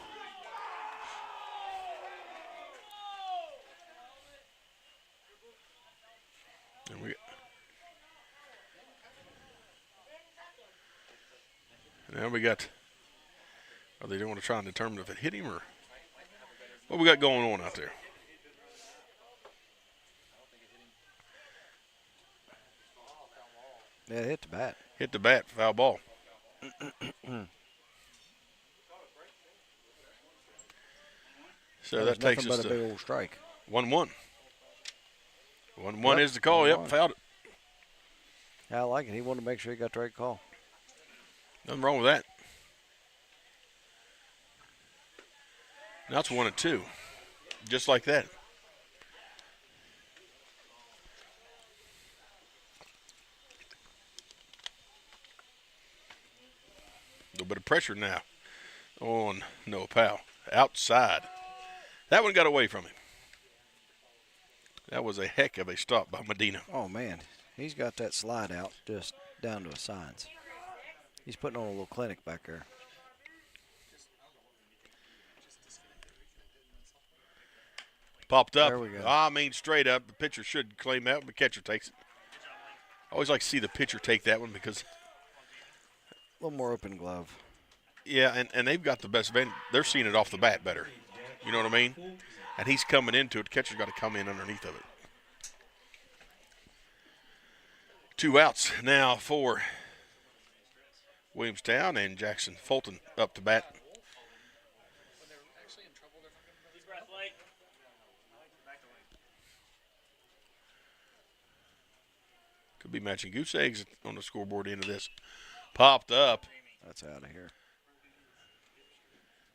And now we got, are they going to try and determine if it hit him or what we got going on out there? Yeah, it hit the bat. Hit the bat, foul ball. So that takes us to a big old strike. 1-1. 1-1 is the call. Yep, fouled it. I like it. He wanted to make sure he got the right call. Nothing wrong with that. Now it's 1-2. Just like that. A little bit of pressure now on Noah Powell. Outside. That one got away from him. That was a heck of a stop by Medina. Oh, man. He's got that slide out just down to a science. He's putting on a little clinic back there. Popped up. There we go. I mean, straight up. The pitcher should claim that, but catcher takes it. I always like to see the pitcher take that one because a little more open glove. Yeah, and they've got the best event. They're seeing it off the bat better. You know what I mean? And he's coming into it. The catcher's got to come in underneath of it. 2 outs now for Williamstown, and Jackson Fulton up to bat. Could be matching goose eggs on the scoreboard end of this. Popped up. That's out of here.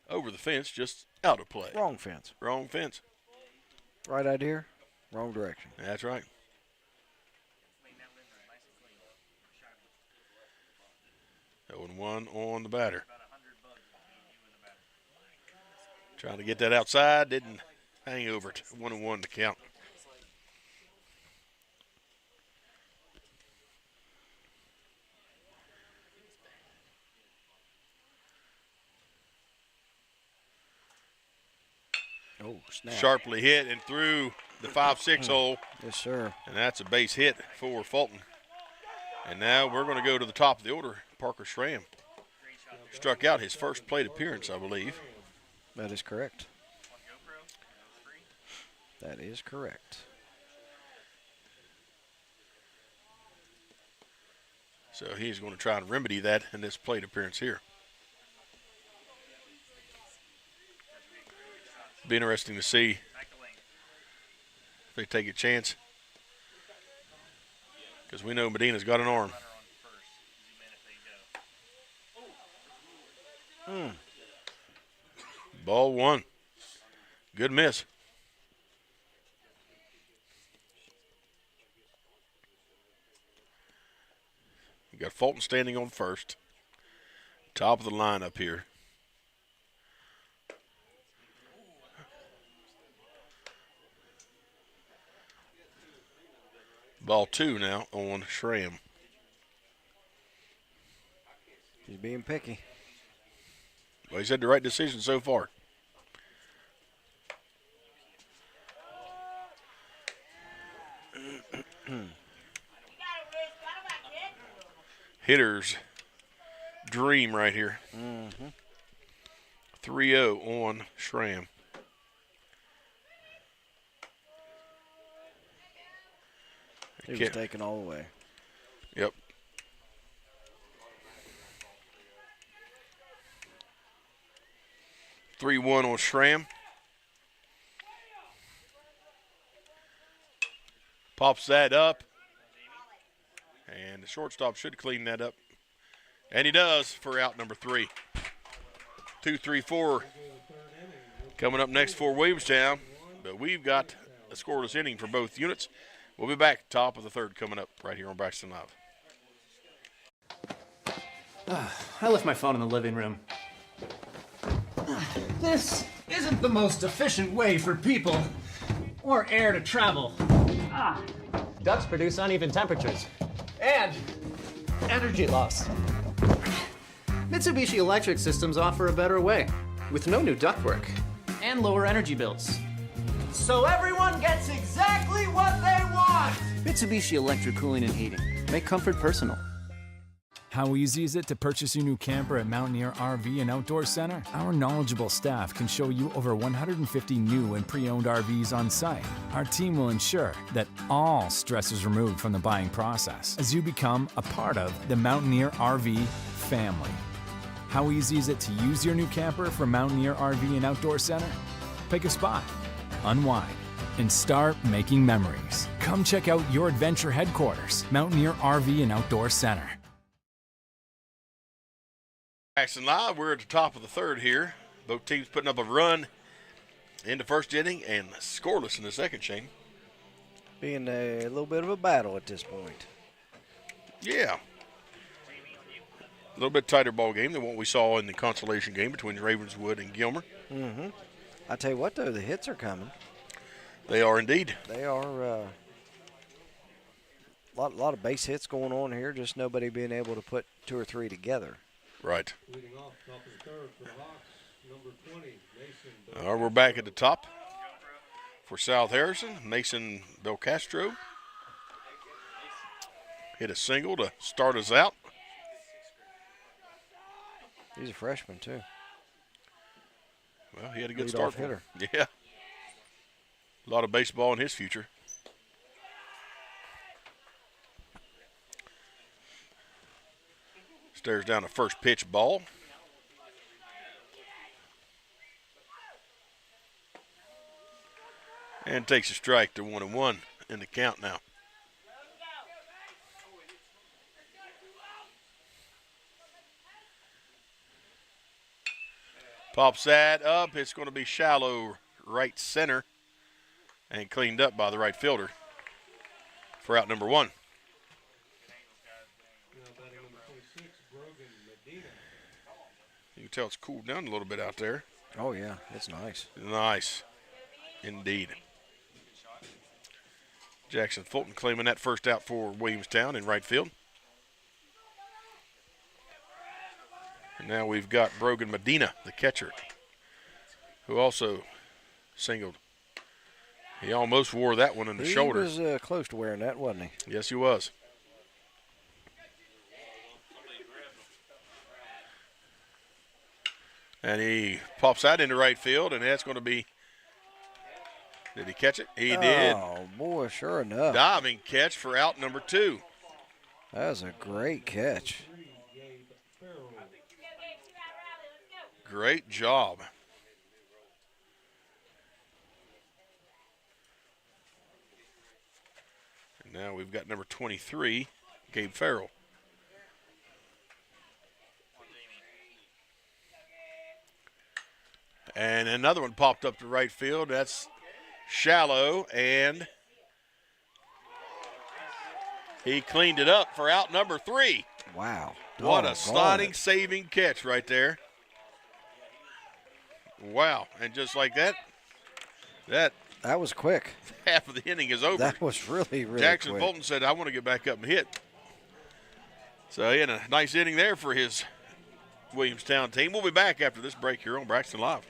Over the fence, just out of play. Wrong fence. Wrong fence. Right idea, wrong direction. That's right. That 1-1 on the batter. Trying to get that outside, didn't hang over it. 1-1 to count. Oh, snap. Sharply hit and through the 5-6 hole. Yes, sir. And that's a base hit for Fulton. And now we're going to go to the top of the order. Parker Schramm struck out his first plate appearance, I believe. That is correct. That is correct. So he's going to try and remedy that in this plate appearance here. Be interesting to see if they take a chance, because we know Medina's got an arm. Ball 1. Good miss. You got Fulton standing on first. Top of the lineup here. Ball 2 now on Schramm. He's being picky. Well, he's had the right decision so far. Hitter's dream right here. 3-0 on Schramm. He was taken all the way. Yep. (3-1) on Schramm. Pops that up. And the shortstop should clean that up. And he does for out number 3. 2-3-4 coming up next for Williamstown. But we've got a scoreless inning for both units. We'll be back top of the third coming up right here on Braxton Live. I left my phone in the living room. This isn't the most efficient way for people or air to travel. Ducts produce uneven temperatures and energy loss. Mitsubishi Electric Systems offer a better way with no new ductwork and lower energy bills. So everyone gets exactly what they want! Mitsubishi Electric Cooling and Heating. Make comfort personal. How easy is it to purchase your new camper at Mountaineer RV and Outdoor Center? Our knowledgeable staff can show you over 150 new and pre-owned RVs on site. Our team will ensure that all stress is removed from the buying process as you become a part of the Mountaineer RV family. How easy is it to use your new camper from Mountaineer RV and Outdoor Center? Pick a spot, unwind, and start making memories. Come check out your adventure headquarters, Mountaineer RV and Outdoor Center. Braxton Live, we're at the top of the third here. Both teams putting up a run in the first inning and scoreless in the second, Shane. Being a little bit of a battle at this point. Yeah. A little bit tighter ball game than what we saw in the consolation game between Ravenswood and Gilmer. Mm-hmm. I tell you what, though, the hits are coming. They are indeed. They are a lot of base hits going on here, just nobody being able to put two or three together. Right. We're back at the top for South Harrison. Mason Belcastro hit a single to start us out. He's a freshman, too. Well, he had a good Lead start off hitter. Yeah. A lot of baseball in his future. Stares down a first pitch ball. And takes a strike to 1-1 in the count now. Pops that up. It's going to be shallow right center and cleaned up by the right fielder for out number one. You can tell it's cooled down a little bit out there. Oh, yeah. It's nice. Nice. Indeed. Jackson Fulton claiming that first out for Williamstown in right field. And now we've got Brogan Medina, the catcher, who also singled. He almost wore that one in the shoulder. He was close to wearing that, wasn't he? Yes, he was. And he pops that into right field, and that's going to be, did he catch it? He did. Oh, boy, sure enough. Diving catch for out number two. That was a great catch. Great job. And now we've got number 23, Gabe Farrell. And another one popped up to right field. That's shallow, and he cleaned it up for out number three. Wow. What a sliding, saving catch right there. Wow. And just like that, that was quick. Half of the inning is over. That was really, really Jackson quick. Fulton said, I want to get back up and hit. So he had a nice inning there for his Williamstown team. We'll be back after this break here on Braxton Live.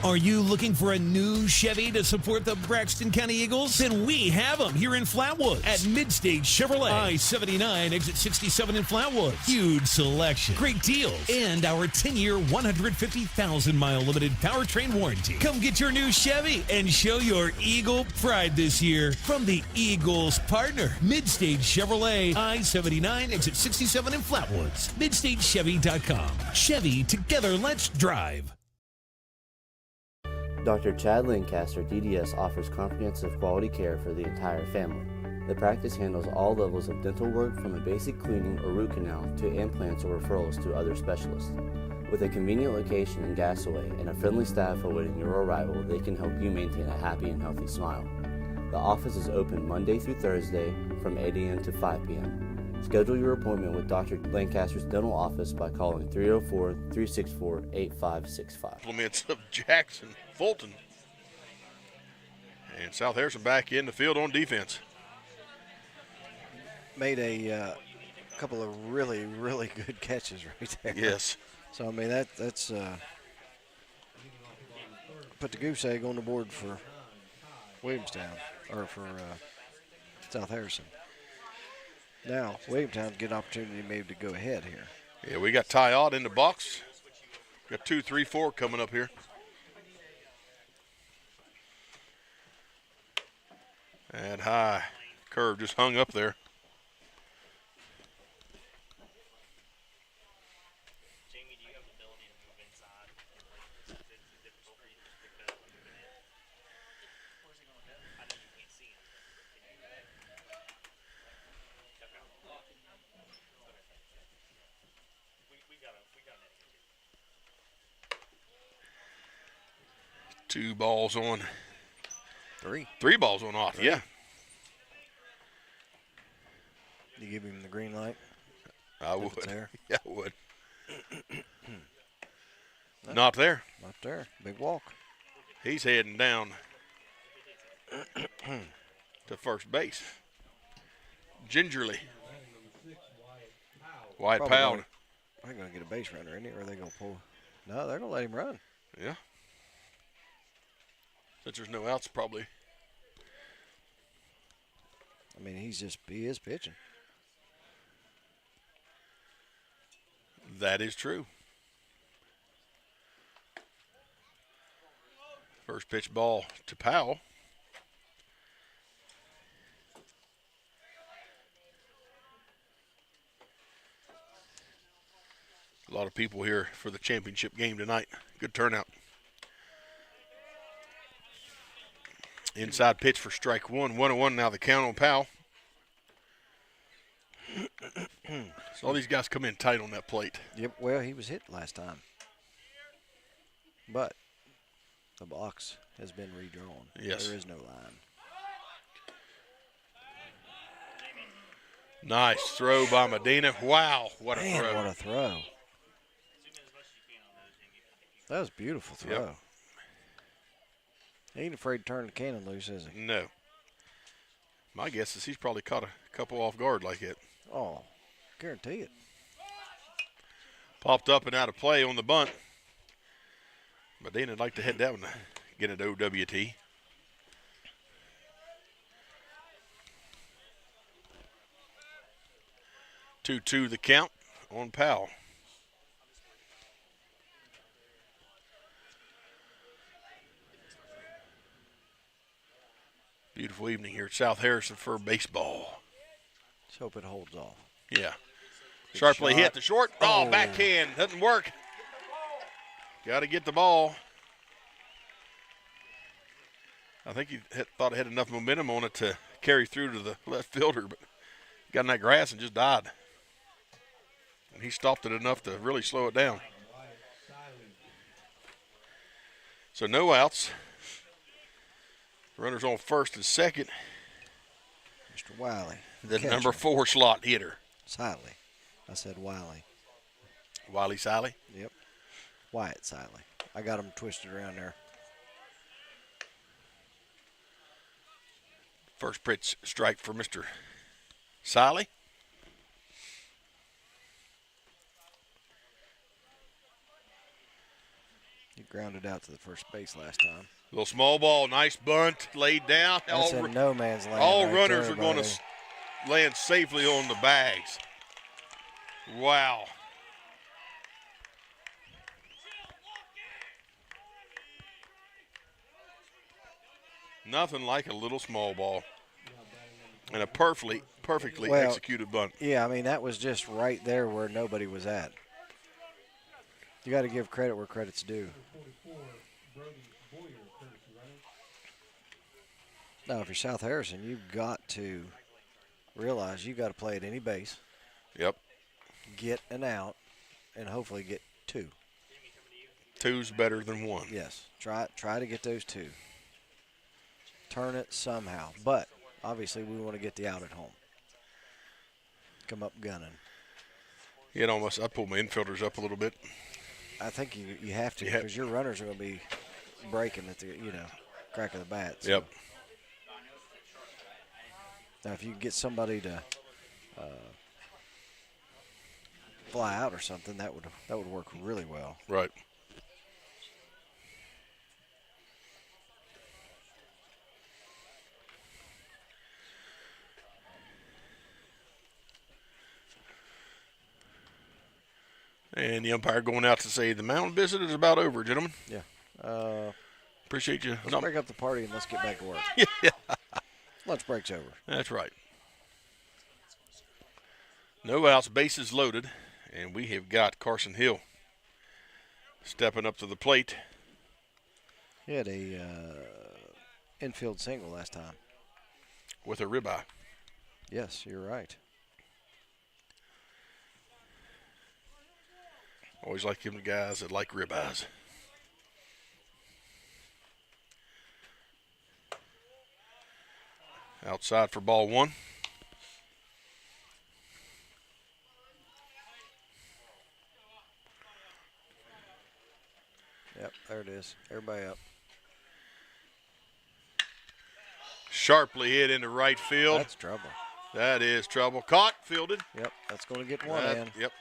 Are you looking for a new Chevy to support the Braxton County Eagles? Then we have them here in Flatwood at Mid-State Chevrolet. I-79, exit 67 in Flatwood. Huge selection, great deals, and our 10-year, 150,000-mile limited powertrain warranty. Come get your new Chevy and show your Eagle pride this year from the Eagles partner, Mid-State Chevrolet. I-79, exit 67 in Flatwoods. MidStateChevy.com. Chevy, together, let's drive. Dr. Chad Lancaster, DDS, offers comprehensive quality care for the entire family. The practice handles all levels of dental work from a basic cleaning or root canal to implants or referrals to other specialists. With a convenient location in Gassaway and a friendly staff awaiting your arrival, they can help you maintain a happy and healthy smile. The office is open Monday through Thursday from 8 a.m. to 5 p.m. Schedule your appointment with Dr. Lancaster's dental office by calling 304-364-8565. Compliments of Jackson Fulton. And South Harrison back in the field on defense. Made a couple of really, really good catches right there. Yes. So, I mean, that's put the goose egg on the board for Williamstown, or for South Harrison. Now, Williamstown's get an opportunity maybe to go ahead here. Yeah, we got Ty Ott in the box. Got 2, 3, 4 coming up here. That high curve just hung up there. Two balls on. Three balls on off, yeah. You give him the green light? I would. There? Yeah, I would. Not there. Not there. Big walk. He's heading down to first base. Gingerly. Wyatt Powell. They're going to get a base runner, isn't it? Or are they going to pull? No, they're going to let him run. Yeah. Since there's no outs, probably. I mean, he is pitching. That is true. First pitch ball to Powell. A lot of people here for the championship game tonight. Good turnout. Inside pitch for strike one. 1-1 now the count on Powell. So all these guys come in tight on that plate. Yep, well, he was hit last time. But the box has been redrawn. Yes. There is no line. Nice throw by Medina. Wow, what a throw. What a throw. That was a beautiful throw. Yep. He ain't afraid to turn the cannon loose, is he? No. My guess is he's probably caught a couple off guard like it. Oh, guarantee it. Popped up and out of play on the bunt. Medina'd like to head that one to get it OWT. Two the count on Powell. Beautiful evening here at South Harrison for baseball. Let's hope it holds off. Yeah. Good Sharply shot. hit the short. Oh, backhand. Doesn't work. Got to get the ball. I think he thought it had enough momentum on it to carry through to the left fielder, but got in that grass and just died. And he stopped it enough to really slow it down. So no outs. Runners on first and second. Mr. Wiley. The number 4 slot hitter. Siley. I said Wiley. Wiley Siley? Yep. Wyatt Siley. I got him twisted around there. First pitch strike for Mr. Siley. He grounded out to the first base last time. Little small ball, nice bunt, laid down. That's in no man's land. All right runners there, are going to land safely on the bags. Wow. Nothing like a little small ball. And a perfectly executed bunt. Yeah, I mean, that was just right there where nobody was at. You got to give credit where credit's due. Now, if you're South Harrison, you've got to realize you've got to play at any base. Yep. Get an out, and hopefully get 2. 2's better than 1. Yes. Try to get those 2. Turn it somehow. But, obviously, we want to get the out at home. come up gunning. It almost, I pulled my infielders up a little bit. I think you have to because your runners are going to be breaking at the crack of the bat. So. Yep. Now, if you can get somebody to fly out or something, that would work really well. Right. And the umpire going out to say the mound visit is about over, gentlemen. Yeah. Appreciate you. Let's break up the party and let's get back to work. Yeah. Lunch break's over. That's right. No outs, bases loaded, and we have got Carson Hill stepping up to the plate. He had a infield single last time. With a ribeye. Yes, you're right. Always like giving the guys that like ribeyes. Outside for ball one. Yep, there it is. Everybody up. Sharply hit into right field. That's trouble. That is trouble. Caught, fielded. Yep, that's going to get one in. Yep.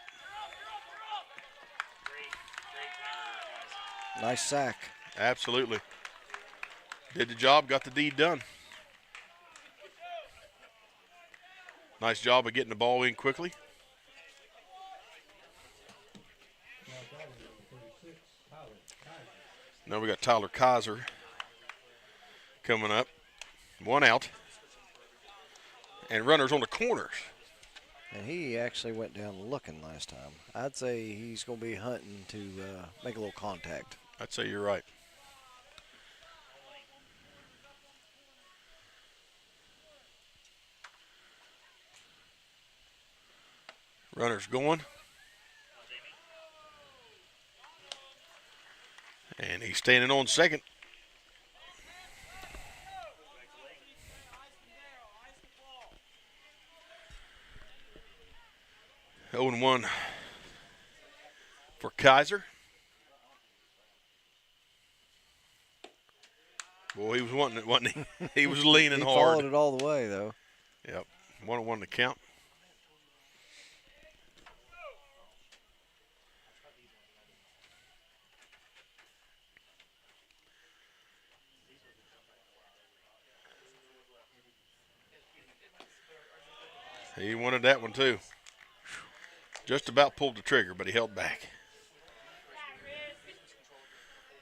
Nice sack. Absolutely. Did the job, got the deed done. Nice job of getting the ball in quickly. Now we got Tyler Kaiser coming up. One out. And runners on the corners. And he actually went down looking last time. I'd say he's going to be hunting to make a little contact. I'd say you're right. Runners going. And he's standing on second. Oh, and 1 for Kaiser. Boy, he was wanting it, wasn't he? He was leaning he hard. He followed it all the way, though. Yep. 1-1 to count. He wanted that one, too. Just about pulled the trigger, but he held back.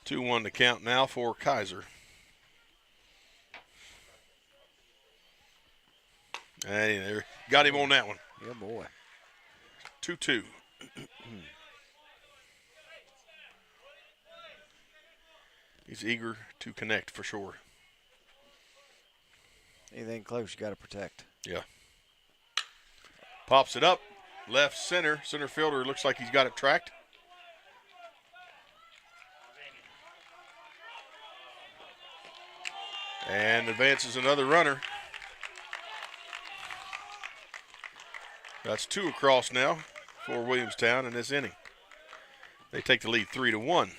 2-1 to count now for Kaiser. And there, got him on that one. Yeah, boy. 2-2. He's eager to connect for sure. Anything close, you got to protect. Yeah. Pops it up. Left center. Center fielder looks like he's got it tracked. And advances another runner. That's 2 across now for Williamstown in this inning. They take the lead 3-1.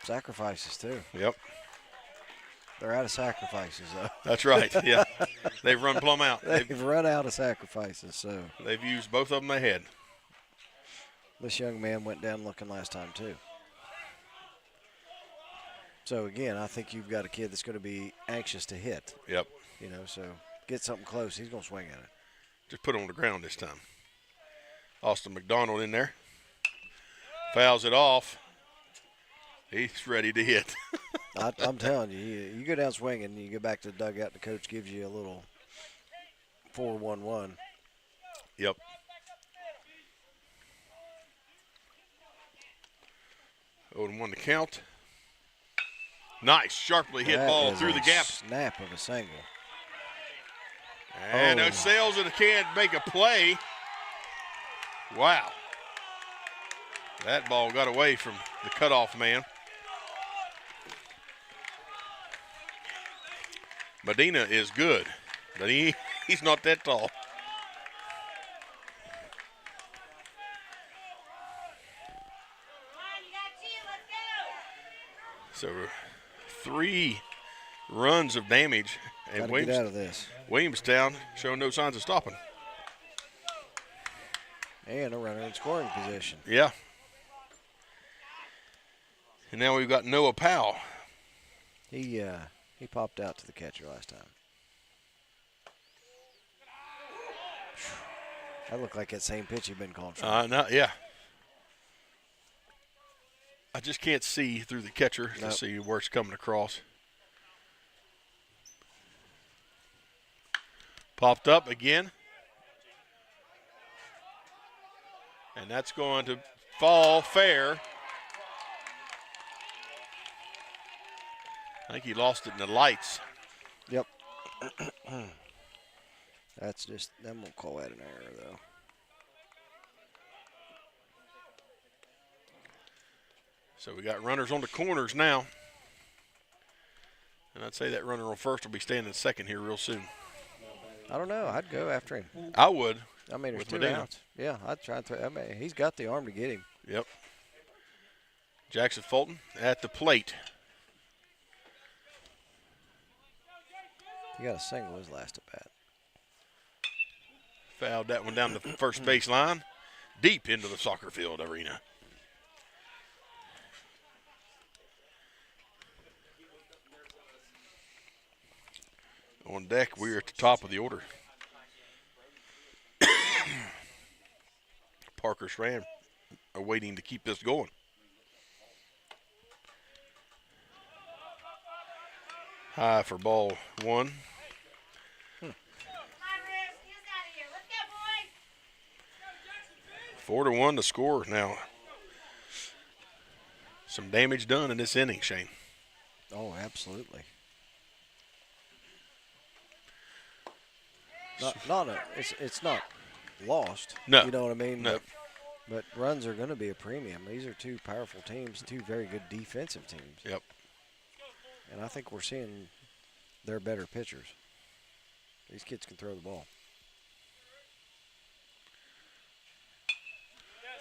Sacrifices, too. Yep. They're out of sacrifices, though. That's right, yeah. They've run plumb out. They've run out of sacrifices, so. They've used both of them they had. This young man went down looking last time, too. So, again, I think you've got a kid that's going to be anxious to hit. Yep. You know, so get something close. He's going to swing at it. Just put it on the ground this time. Austin McDonald in there. Fouls it off. He's ready to hit. I'm telling you, you go down swinging, you go back to the dugout, the coach gives you a little 4-1-1. Yep. Oh, and 1 to count. Nice, sharply hit ball through the gap. Snap of a single. And no Sales and can't make a play. Wow. That ball got away from the cutoff man. Medina is good, but he's not that tall. So 3 runs of damage. And Gotta get out of this. Williamstown showing no signs of stopping. And a runner in scoring position. Yeah. And now we've got Noah Powell. He popped out to the catcher last time. That looked like that same pitch he'd been called for. No, yeah. I just can't see through the catcher to see where it's coming across. Popped up again. And that's going to fall fair. I think he lost it in the lights. Yep. That's just, them won't call that an error, though. So we got runners on the corners now. And I'd say that runner on first will be standing second here real soon. I don't know. I'd go after him. I would. I mean, there's with 2 outs. Yeah, I'd try and throw. I mean, he's got the arm to get him. Yep. Jackson Fulton at the plate. He got a single his last at bat. Fouled that one down the first base line, deep into the soccer field arena. On deck, we're at the top of the order. Parker Schramm are waiting to keep this going. High for ball 1. 4-1 to score now. Some damage done in this inning, Shane. Oh, absolutely. It's not lost. No. You know what I mean? No. But runs are going to be a premium. These are 2 powerful teams, 2 very good defensive teams. Yep. And I think we're seeing they're better pitchers. These kids can throw the ball.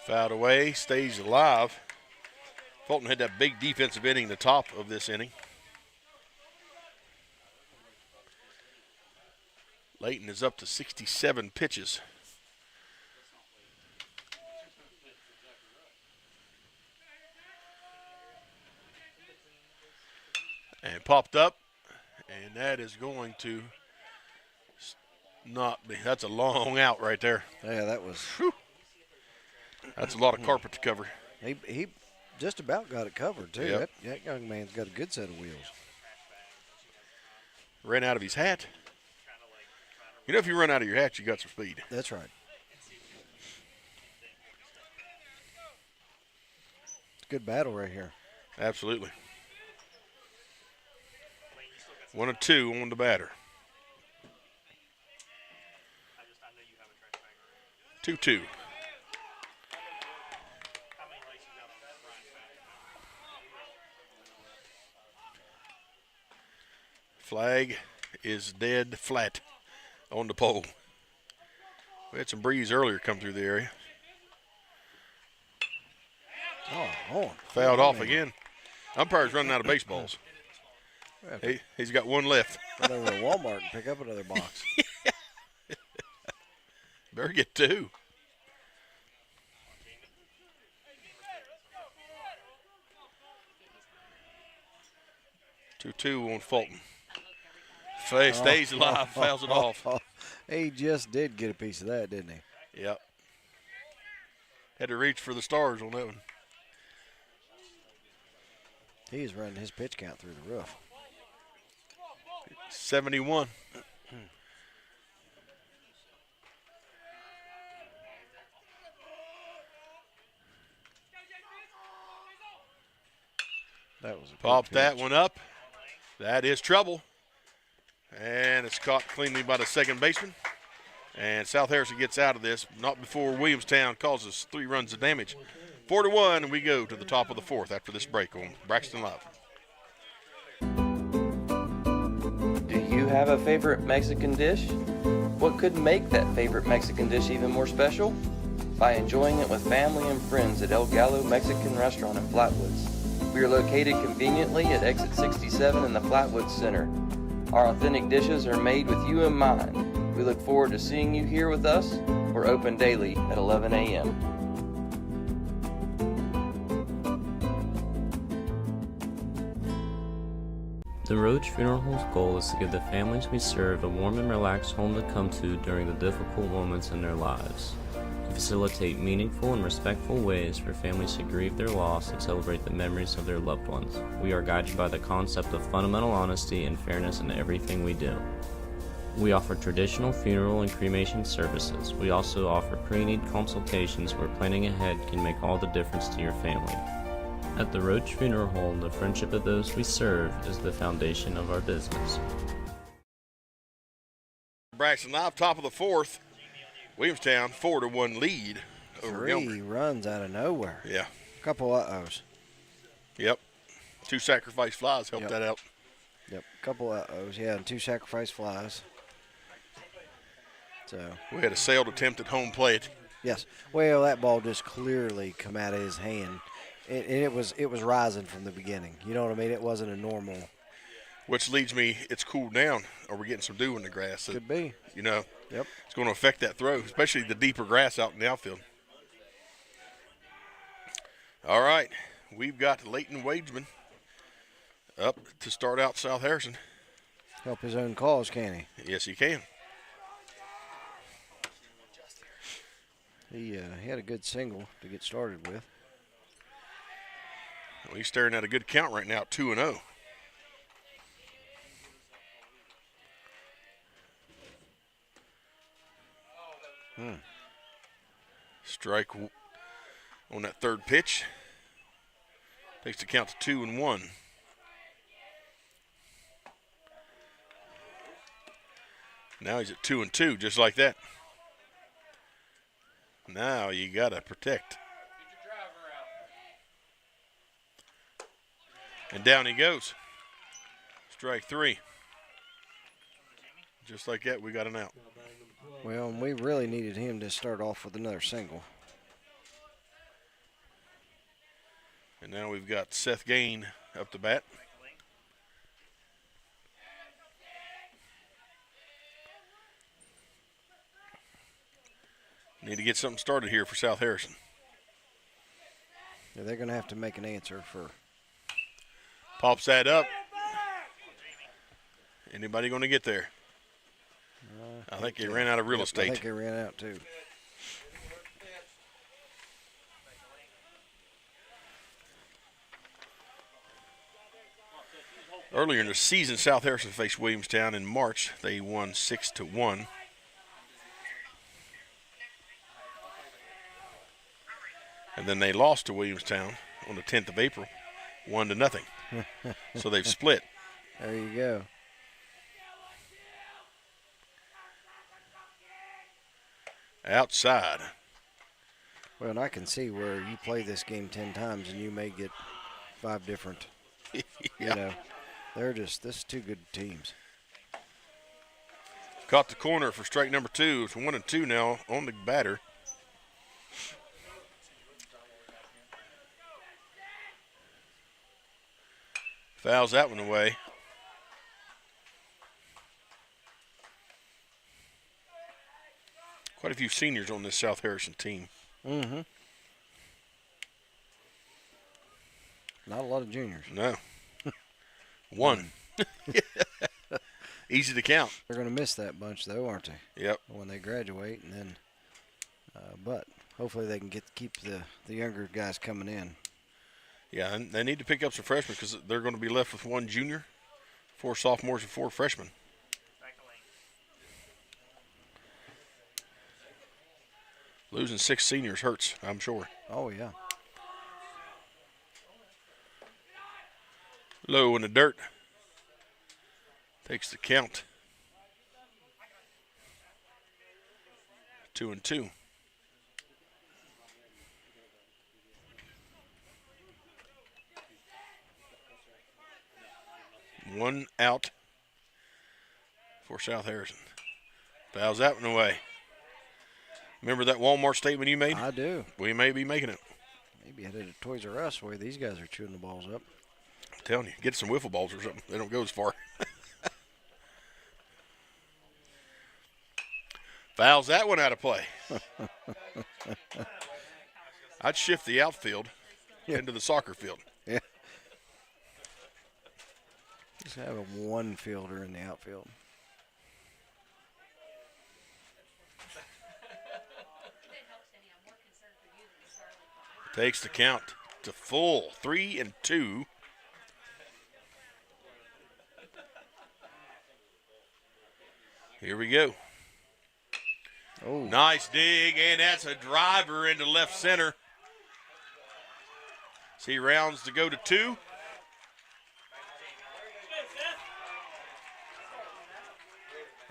Fouled away, stays alive. Fulton had that big defensive inning, the top of this inning. Layton is up to 67 pitches. And popped up, and that is going to not be. That's a long out right there. Yeah, that was. Whew. That's a lot of carpet to cover. He just about got it covered, too. Yep. That young man's got a good set of wheels. Ran out of his hat. You know, if you run out of your hat, you got some speed. That's right. It's a good battle right here. Absolutely. 1-2 on the batter. 2-2. Flag is dead flat on the pole. We had some breeze earlier come through the area. Oh, fouled off again. Umpire's running out of baseballs. He's got 1 left. Run over to Walmart and pick up another box. Better get 2. Two on Fulton. Stays alive, fouls it off. He just did get a piece of that, didn't he? Yep. Had to reach for the stars on that one. He's running his pitch count through the roof. 71. That was a Popped that one up. That is trouble. And it's caught cleanly by the second baseman. And South Harrison gets out of this, not before Williamstown causes 3 runs of damage. 4-1, and we go to the top of the 4th after this break on Braxton Live. Do you have a favorite Mexican dish? What could make that favorite Mexican dish even more special? By enjoying it with family and friends at El Gallo Mexican Restaurant in Flatwoods. We are located conveniently at exit 67 in the Flatwoods Center. Our authentic dishes are made with you in mind. We look forward to seeing you here with us. We're open daily at 11 a.m. The Roach Funeral Home's goal is to give the families we serve a warm and relaxed home to come to during the difficult moments in their lives. We facilitate meaningful and respectful ways for families to grieve their loss and celebrate the memories of their loved ones. We are guided by the concept of fundamental honesty and fairness in everything we do. We offer traditional funeral and cremation services. We also offer pre-need consultations where planning ahead can make all the difference to your family. At the Roach Funeral Home, the friendship of those we serve is the foundation of our business. Braxton live, top of the fourth. Williamstown 4-1 lead over Gilmer. 3 runs out of nowhere. Yeah. A couple uh-ohs. Yep. 2 sacrifice flies helped that out. Yep. A couple uh-ohs, yeah, and 2 sacrifice flies. So we had a sailed attempt at home plate. Yes. Well, that ball just clearly come out of his hand. It was rising from the beginning. You know what I mean? It wasn't a normal. Which leads me, it's cooled down. Are we getting some dew in the grass? Could be. You know, yep. It's going to affect that throw, especially the deeper grass out in the outfield. All right, we've got Leighton Wageman up to start out South Harrison. Help his own cause, can he? Yes, he can. He had a good single to get started with. Well, he's staring at a good count right now, 2-0. Strike on that third pitch. Takes the count to 2-1. Now he's at 2-2, just like that. Now you got to protect. And down he goes. Strike 3. Just like that, we got an out. Well, and we really needed him to start off with another single. And now we've got Seth Gain up to bat. Need to get something started here for South Harrison. Yeah, they're going to have to make an answer for. Pops that up. Anybody going to get there? I think he ran out of real estate. I think he ran out too. Earlier in the season, South Harrison faced Williamstown in March. They won 6-1. And then they lost to Williamstown on the 10th of April, 1-0. So they've split. There you go. Outside. Well, and I can see where you play this game 10 times and you may get 5 different. Yeah. You know, this is 2 good teams. Caught the corner for strike number 2. It's 1-2 now on the batter. Fouls that one away. Quite a few seniors on this South Harrison team. Mm-hmm. Not a lot of juniors. No. One. Easy to count. They're going to miss that bunch, though, aren't they? Yep. When they graduate, and then, but hopefully they can keep the younger guys coming in. Yeah, and they need to pick up some freshmen because they're going to be left with 1 junior, 4 sophomores, and 4 freshmen. Losing 6 seniors hurts, I'm sure. Oh, yeah. Low in the dirt. Takes the count. 2-2. One out for South Harrison. Fouls that one away. Remember that Walmart statement you made? I do. We may be making it. Maybe headed to Toys R Us where these guys are chewing the balls up. I'm telling you, get some wiffle balls or something. They don't go as far. Fouls that one out of play. I'd shift the outfield into the soccer field. Yeah. Just have a one fielder in the outfield. Takes the count to full 3-2. Here we go. Oh. Nice dig, and that's a driver into left center. So he rounds to go to 2.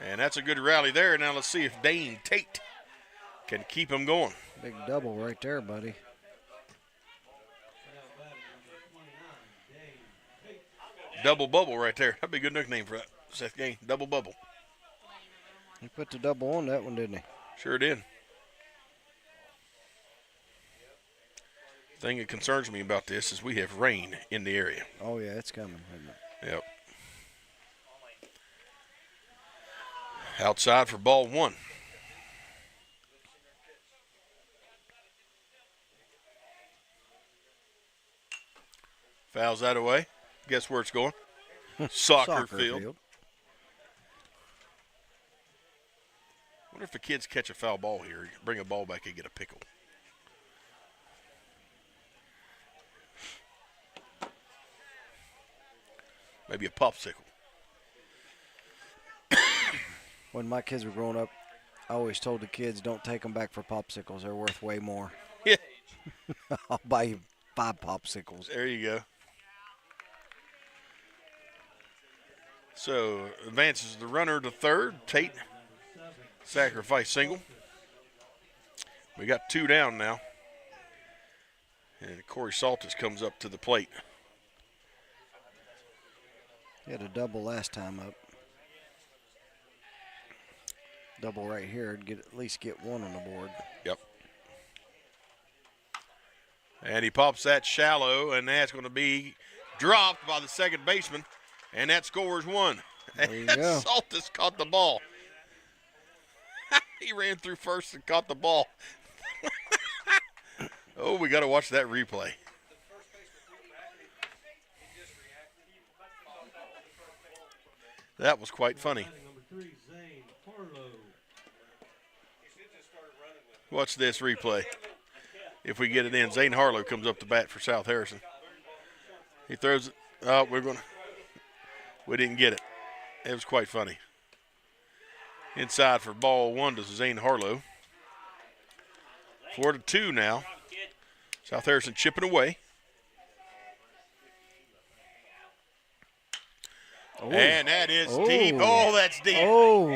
And that's a good rally there. Now let's see if Dane Tate can keep him going. Big double right there, buddy. Double bubble right there. That'd be a good nickname for that Seth game. Double bubble. He put the double on that one, didn't he? Sure did. Thing that concerns me about this is we have rain in the area. Oh, yeah, it's coming, isn't it? Yep. Outside for ball 1. Fouls that away. Guess where it's going? Soccer field. Wonder if the kids catch a foul ball here, bring a ball back and get a pickle. Maybe a popsicle. When my kids were growing up, I always told the kids, don't take them back for popsicles. They're worth way more. Yeah. I'll buy you 5 popsicles. There you go. So advances the runner to third. Tate, sacrifice single. We got 2 down now. And Corey Saltis comes up to the plate. He had a double last time up. Double right here to at least get 1 on the board. Yep. And he pops that shallow, and that's going to be dropped by the second baseman, and that scores 1. There you and go. Saltis caught the ball. He ran through first and caught the ball. Oh, we got to watch that replay. That was quite funny. Watch this replay. If we get it in, Zane Harlow comes up to bat for South Harrison. He throws it. Oh, we didn't get it. It was quite funny. Inside for ball 1 to Zane Harlow. 4-2 now. South Harrison chipping away. Oh. And that is deep. Oh, that's deep. Oh.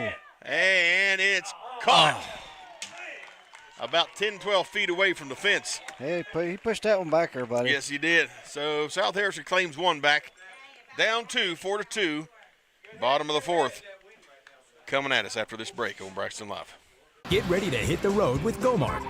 And it's caught. About 10, 12 feet away from the fence. Hey, he pushed that one back there, buddy. Yes, he did. So South Harrison claims 1 back. Down 2, 4-2. Bottom of the 4th. Coming at us after this break on Braxton Live. Get ready to hit the road with Gomart.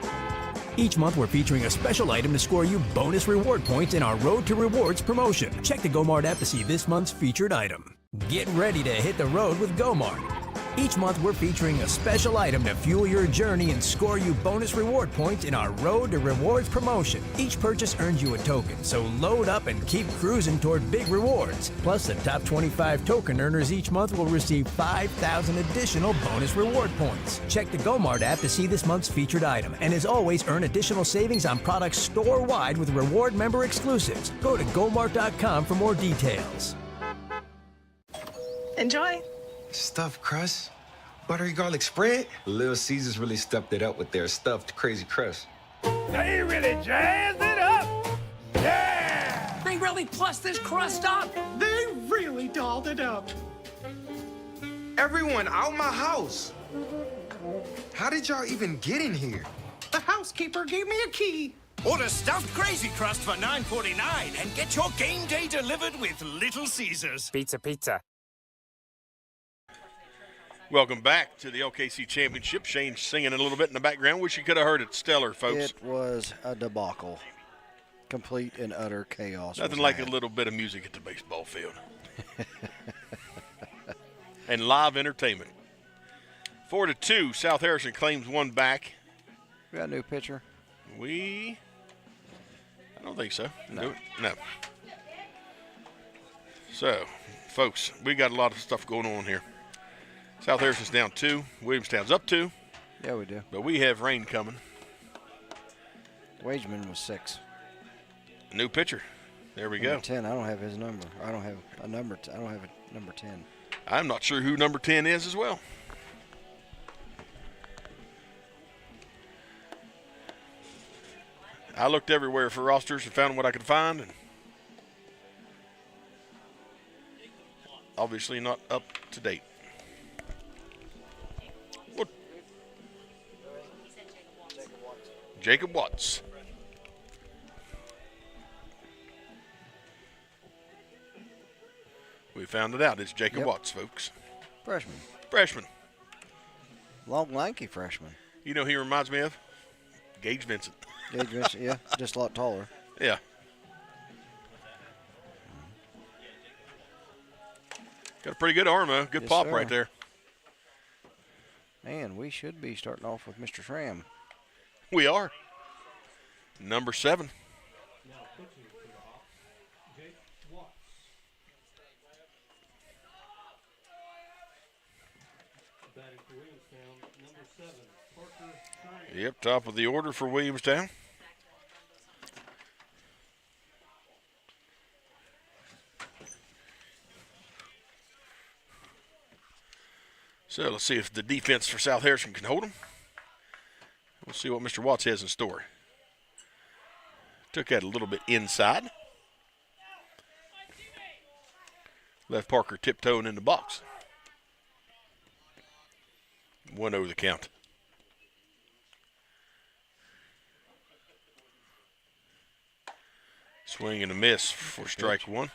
Each month, we're featuring a special item to score you bonus reward points in our Road to Rewards promotion. Check the Gomart app to see this month's featured item. Get ready to hit the road with Gomart. Each month, we're featuring a special item to fuel your journey and score you bonus reward points in our Road to Rewards promotion. Each purchase earns you a token, so load up and keep cruising toward big rewards. Plus, the top 25 token earners each month will receive 5,000 additional bonus reward points. Check the Gomart app to see this month's featured item. And as always, earn additional savings on products store-wide with reward member exclusives. Go to Gomart.com for more details. Enjoy. Stuffed crust, buttery garlic spread. Little Caesars really stepped it up with their stuffed crazy crust. They really jazzed it up. Yeah! They really plussed this crust up. They really dolled it up. Everyone out my house. How did y'all even get in here? The housekeeper gave me a key. Order stuffed crazy crust for $9.49 and get your game day delivered with Little Caesars. Pizza. Welcome back to the LKC Championship. Shane's singing a little bit in the background. Wish you could have heard it. Stellar, folks. It was a debacle. Complete and utter chaos. Nothing like a little bit of music at the baseball field. And live entertainment. 4-2, South Harrison claims one back. We got a new pitcher? I don't think so. No. No. So, folks, we got a lot of stuff going on here. South Harrison's down 2. Williamstown's up 2. Yeah, we do. But we have rain coming. Wageman was 6. New pitcher. There we Number go. 10. I don't have his number. I don't have a number 10. I'm not sure who number 10 is as well. I looked everywhere for rosters and found what I could find, and obviously not up to date. What? Jacob Watts. We found it out. It's Jacob Watts, folks. Freshman. Long, lanky freshman. You know who he reminds me of? Gage Vincent. Gage Vincent, yeah. Just a lot taller. Yeah. Got a pretty good arm, though. Good pop right there. Man, we should be starting off with Mr. Schramm. We are. Number 7. Yep, top of the order for Williamstown. So let's see if the defense for South Harrison can hold them. We'll see what Mr. Watts has in store. Took that a little bit inside. Left Parker tiptoeing in the box. 1-0 the count. Swing and a miss for strike 1.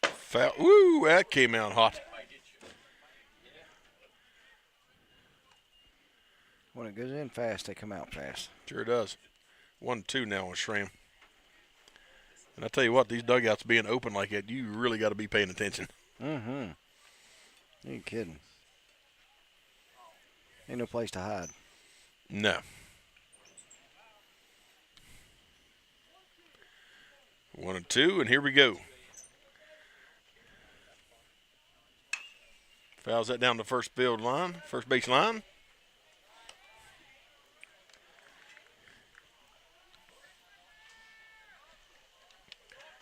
Foul. Ooh, that came out hot. When it goes in fast, they come out fast. Sure does. 1-2 now with Schramm. And I tell you what, these dugouts being open like that, you really got to be paying attention. Mm-hmm. You ain't kidding. Ain't no place to hide. No. 1-2, and here we go. Fouls that down the first base line.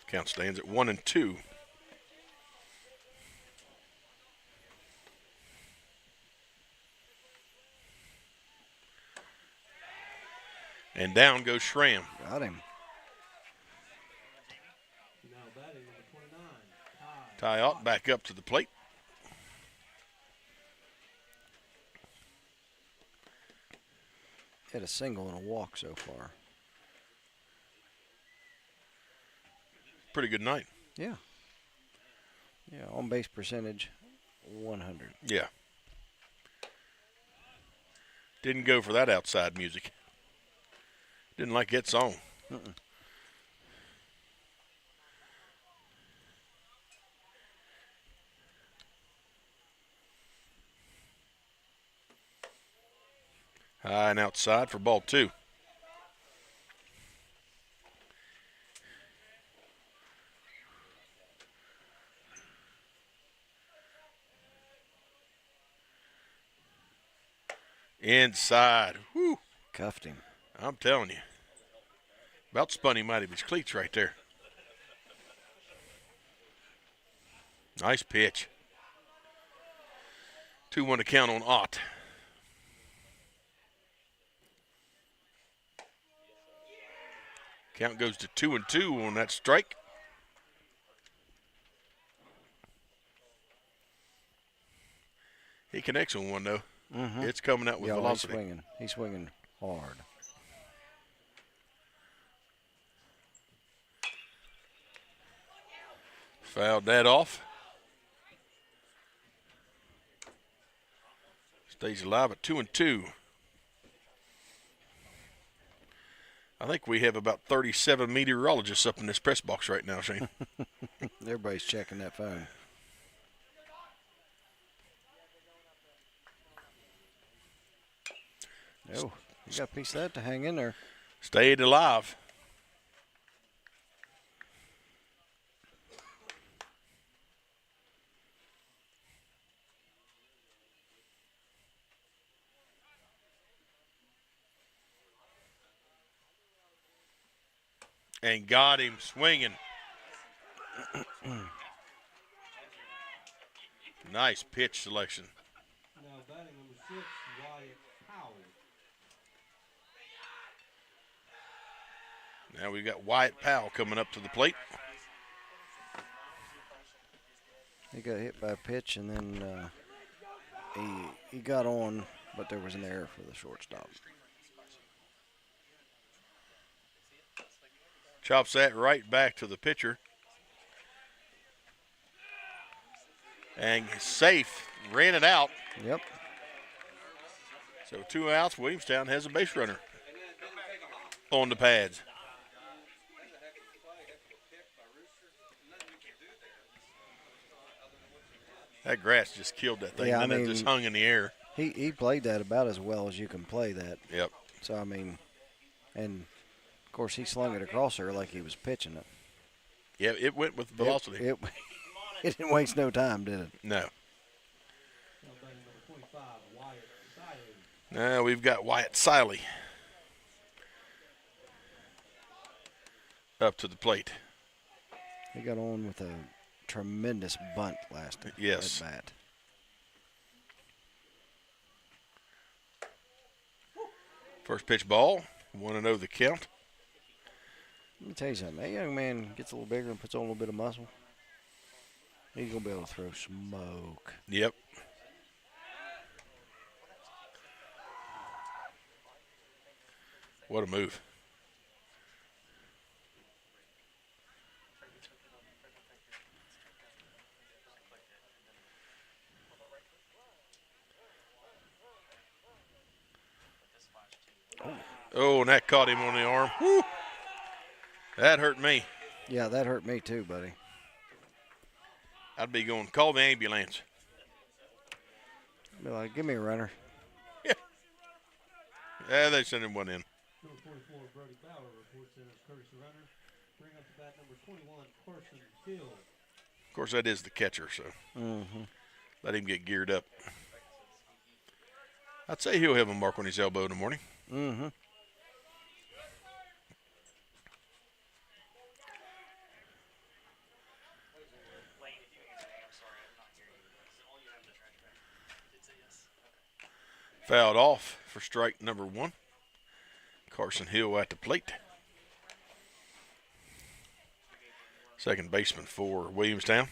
Count stands at 1-2. And down goes Schramm. Got him. Ty Ott back up to the plate. Hit a single and a walk so far. Pretty good night. Yeah. Yeah, on base percentage, 100. Yeah. Didn't go for that outside music. Didn't like that song. High and outside for ball 2. Inside. Whew. Cuffed him. I'm telling you. About spun him out of his cleats right there. Nice pitch. 2-1 to count on Ott. Count goes to 2-2 on that strike. He connects on one, though. Mm-hmm. It's coming out with velocity. He's swinging hard. Fouled that off. Stays alive at 2-2. I think we have about 37 meteorologists up in this press box right now, Shane. Everybody's checking that phone. Oh, you got a piece of that to hang in there. Stayed alive. And got him swinging. Nice pitch selection. Now batting number 6, Wyatt Powell. Now we've got Wyatt Powell coming up to the plate. He got hit by a pitch, and then he got on, but there was an error for the shortstop. Chops that right back to the pitcher. And safe, ran it out. Yep. So 2 outs, Williamstown has a base runner on the pads. That grass just killed that thing, Yeah, and then it just hung in the air. He played that about as well as you can play that. Yep. So, I mean, and, of course, he slung it across there like he was pitching it. Yeah, it went with velocity. It didn't waste no time, did it? No. Now we've got Wyatt Siley up to the plate. He got on with a tremendous bunt last at bat. First pitch ball, 1-0 the count. Let me tell you something. That young man gets a little bigger and puts on a little bit of muscle. He's going to be able to throw smoke. Yep. What a move. Oh, and that caught him on the arm. Woo. That hurt me. Yeah, that hurt me too, buddy. I'd be going, call the ambulance. Be like, give me a runner. Yeah, they sent him one in. Number 44, Brody Bauer reports in as courtesy runner. Bring up to bat number 21, Carson Hill. Of course, that is the catcher, so let him get geared up. I'd say he'll have a mark on his elbow in the morning. Mm-hmm. Fouled off for strike number 1. Carson Hill at the plate. Second baseman for Williamstown.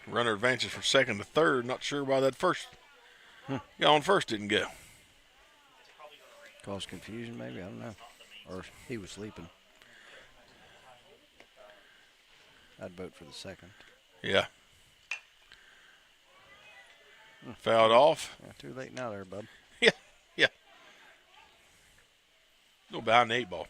Runner advances from second to third. Not sure why that first guy on first didn't go. Caused confusion, maybe. I don't know. Or he was sleeping. I'd vote for the second. Yeah. Fouled off. Yeah, too late now there, bub. Yeah. A little behind the 8 ball.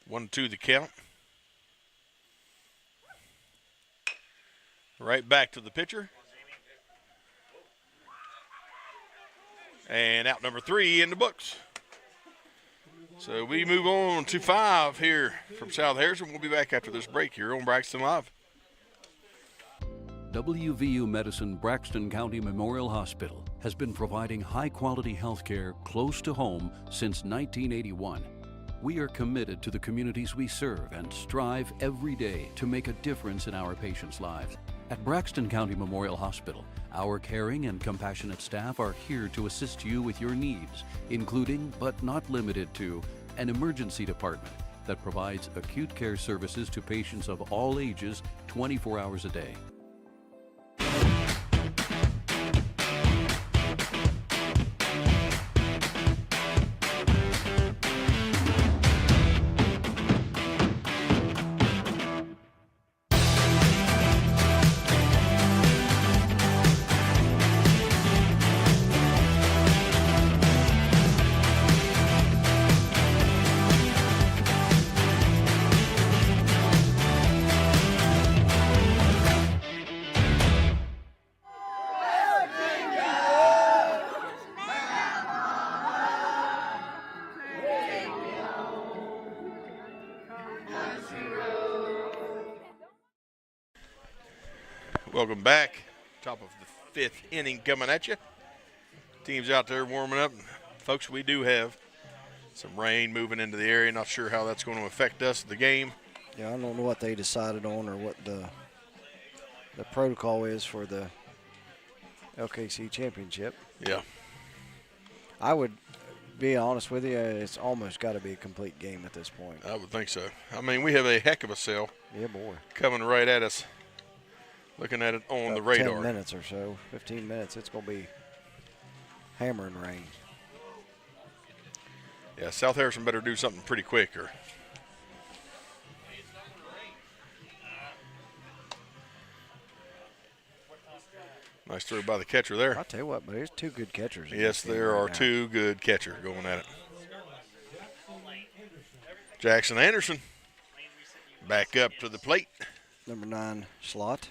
One, 2 the count. Right back to the pitcher. And out number 3 in the books. So we move on to 5 here from South Harrison. We'll be back after this break here on Braxton Live. WVU Medicine Braxton County Memorial Hospital has been providing high-quality health care close to home since 1981. We are committed to the communities we serve and strive every day to make a difference in our patients' lives. At Braxton County Memorial Hospital, our caring and compassionate staff are here to assist you with your needs, including but not limited to an emergency department that provides acute care services to patients of all ages 24 hours a day. Welcome back. Top of the 5th inning coming at you. Team's out there warming up. Folks, we do have some rain moving into the area. Not sure how that's going to affect us, the game. Yeah, I don't know what they decided on or what the protocol is for the LKC championship. Yeah. I would be honest with you, it's almost got to be a complete game at this point. I would think so. I mean, we have a heck of a cell. Yeah, boy. Coming right at us. Looking at it on the radar. 10 minutes or so, 15 minutes, it's going to be hammering rain. Yeah, South Harrison better do something pretty quick. Or nice throw by the catcher there. I'll tell you what, but there's two good catchers. Yes, there are two good catchers going at it. Jackson Anderson back up to the plate. Number 9 slot.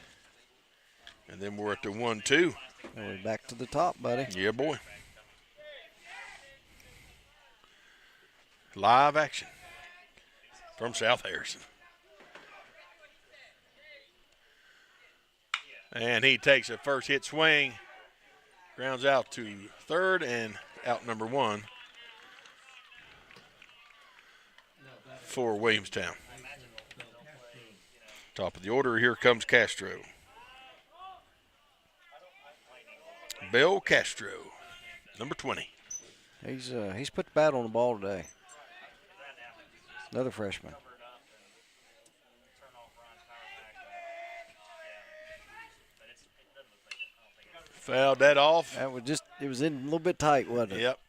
And then we're at the 1-2. And we're back to the top, buddy. Yeah, boy. Live action from South Harrison. And he takes a first hit swing. Grounds out to third and out number 1 for Williamstown. Top of the order, here comes Castro. Bill Castro, number 20. He's put the bat on the ball today. Another freshman. Fouled that off. That was it was in a little bit tight, wasn't it? Yep.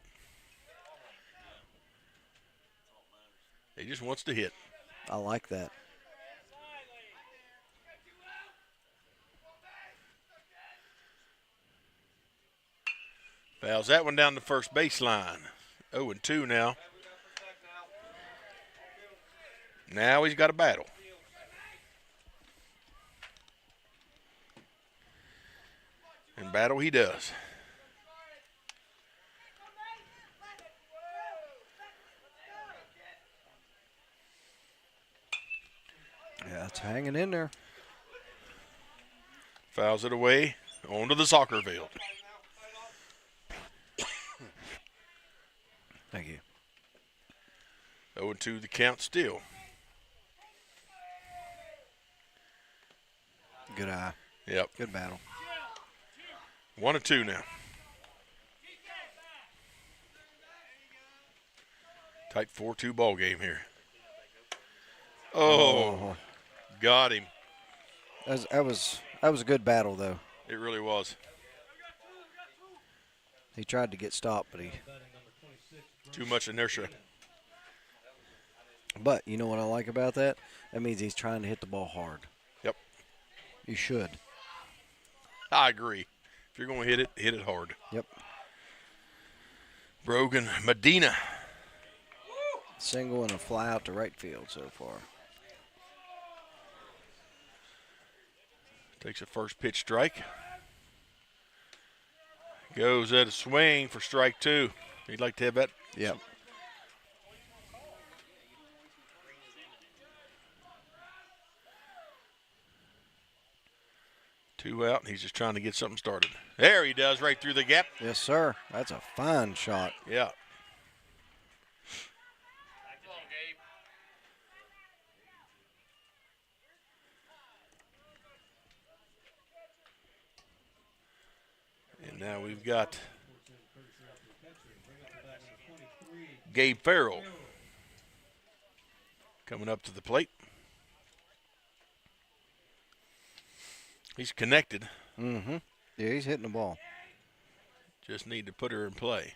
He just wants to hit. I like that. Fouls that one down the first baseline. 0-2 now. Now he's got a battle. And battle he does. Yeah, it's hanging in there. Fouls it away onto the soccer field. Thank you. 0-2 the count still. Good eye. Yep. Good battle. 1-2 now. Tight 4-2 ball game here. Oh, got him. That was a good battle, though. It really was. He tried to get stopped, but he. Too much inertia. But you know what I like about that? That means he's trying to hit the ball hard. Yep. You should. I agree. If you're going to hit it hard. Yep. Brogan Medina. Single and a fly out to right field so far. Takes a first pitch strike. Goes at a swing for strike 2. He'd like to have that. Yep. Two out, and he's just trying to get something started. There he does, right through the gap. Yes, sir. That's a fine shot. Yeah. Now we've got Gabe Farrell coming up to the plate. He's connected. Mm-hmm. Yeah, he's hitting the ball. Just need to put her in play.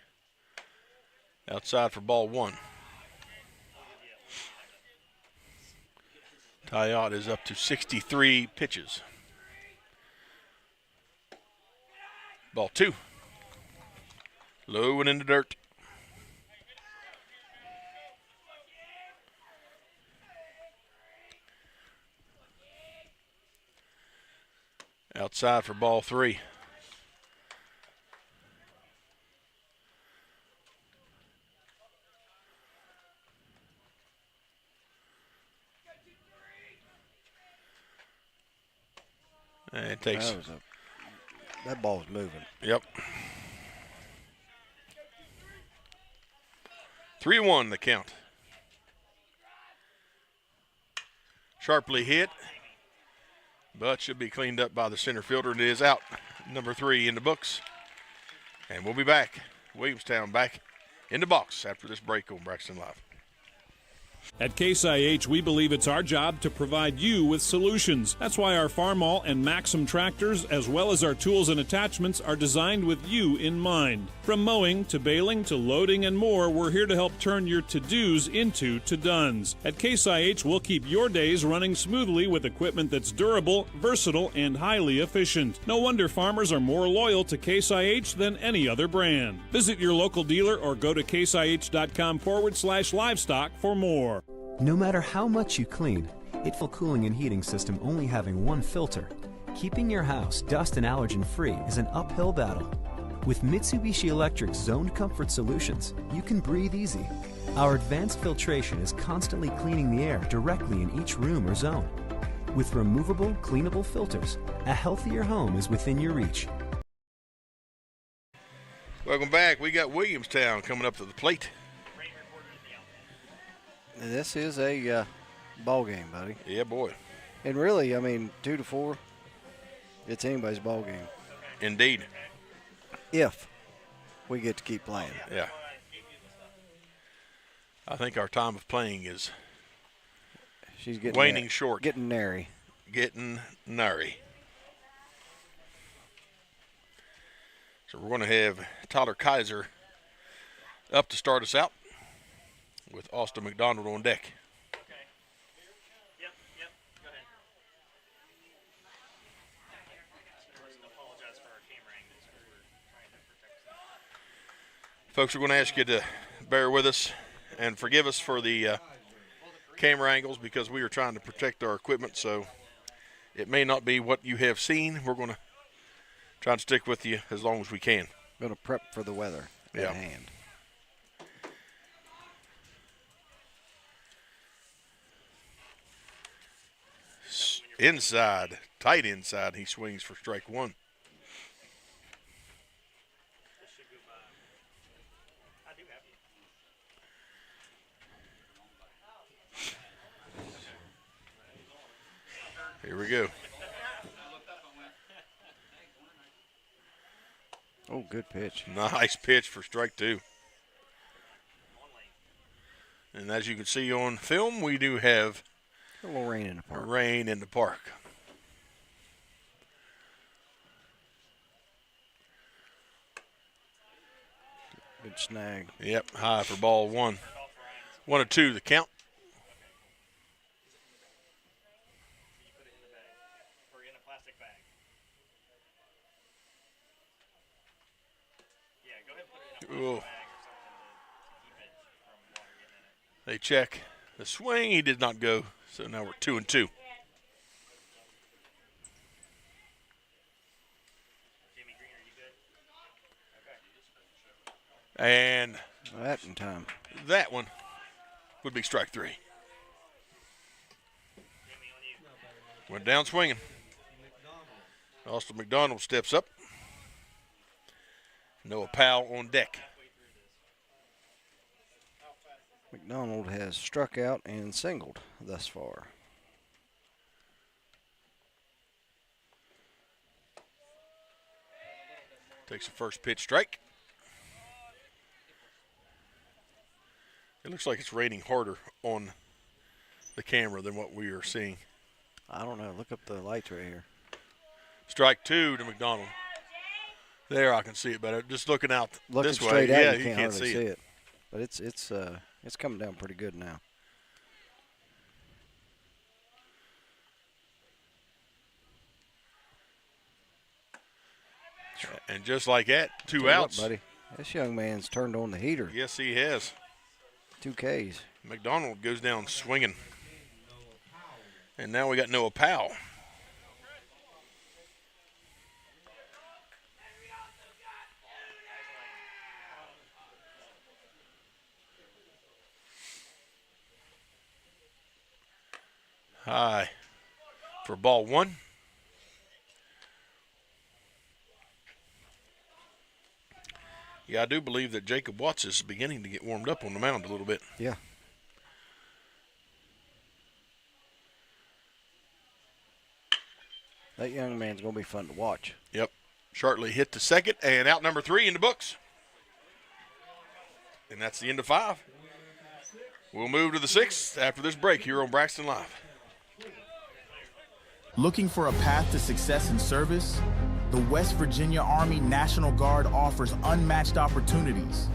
Outside for ball 1. Tayot is up to 63 pitches. Ball 2. Low and in the dirt. Outside for ball 3. And it takes. That ball's moving. Yep. 3-1 the count. Sharply hit, but should be cleaned up by the center fielder. It is out. Number 3 in the books. And we'll be back. Williamstown back in the box after this break on Braxton Live. At Case IH, we believe it's our job to provide you with solutions. That's why our Farmall and Maxim tractors, as well as our tools and attachments, are designed with you in mind. From mowing to baling to loading and more, we're here to help turn your to-dos into to-dones. At Case IH, we'll keep your days running smoothly with equipment that's durable, versatile, and highly efficient. No wonder farmers are more loyal to Case IH than any other brand. Visit your local dealer or go to caseih.com/livestock for more. No matter how much you clean, it's a cooling and heating system only having one filter. Keeping your house dust and allergen free is an uphill battle. With Mitsubishi Electric's Zoned Comfort Solutions, you can breathe easy. Our advanced filtration is constantly cleaning the air directly in each room or zone. With removable, cleanable filters, a healthier home is within your reach. Welcome back. We got Williamstown coming up to the plate. This is a ball game, buddy. Yeah, boy. And really, I mean, 2-4, it's anybody's ball game. Indeed. If we get to keep playing. Yeah. I think our time of playing is She's getting waning short. Getting nary. Getting nary. So we're going to have Tyler Kaiser up to start us out, with Austin McDonald on deck. Folks, we're going to ask you to bear with us and forgive us for the camera angles because we are trying to protect our equipment, so it may not be what you have seen. We're going to try to stick with you as long as we can. Going to prep for the weather at hand. Inside, tight inside, he swings for strike 1. Here we go. Oh, good pitch. Nice pitch for strike 2. And as you can see on film, we do have a little rain in the park. Rain in the park. Good snag. Yep, high for ball 1. 1-2 the count. Ooh. They check the swing. He did not go. So now we're 2-2. And that in time. That one would be strike 3. Went down swinging. Austin McDonald steps up. Noah Powell on deck. McDonald has struck out and singled thus far. Takes the first pitch, strike. It looks like it's raining harder on the camera than what we are seeing. I don't know. Look up the lights right here. Strike 2 to McDonald. There, I can see it better. Just looking out this way, straight out, yeah, you can't can't hardly see it. But it's coming down pretty good now. And just like that, 2 Tell you outs. what, buddy. This young man's turned on the heater. Yes, he has. 2 Ks. McDonald goes down swinging. And now we got Noah Powell. High for ball 1. Yeah, I do believe that Jacob Watts is beginning to get warmed up on the mound a little bit. Yeah. That young man's going to be fun to watch. Yep. Shartley hit to second, and out number 3 in the books. And that's the end of 5. We'll move to the 6th after this break here on Braxton Live. Looking for a path to success in service? The West Virginia Army National Guard offers unmatched opportunities.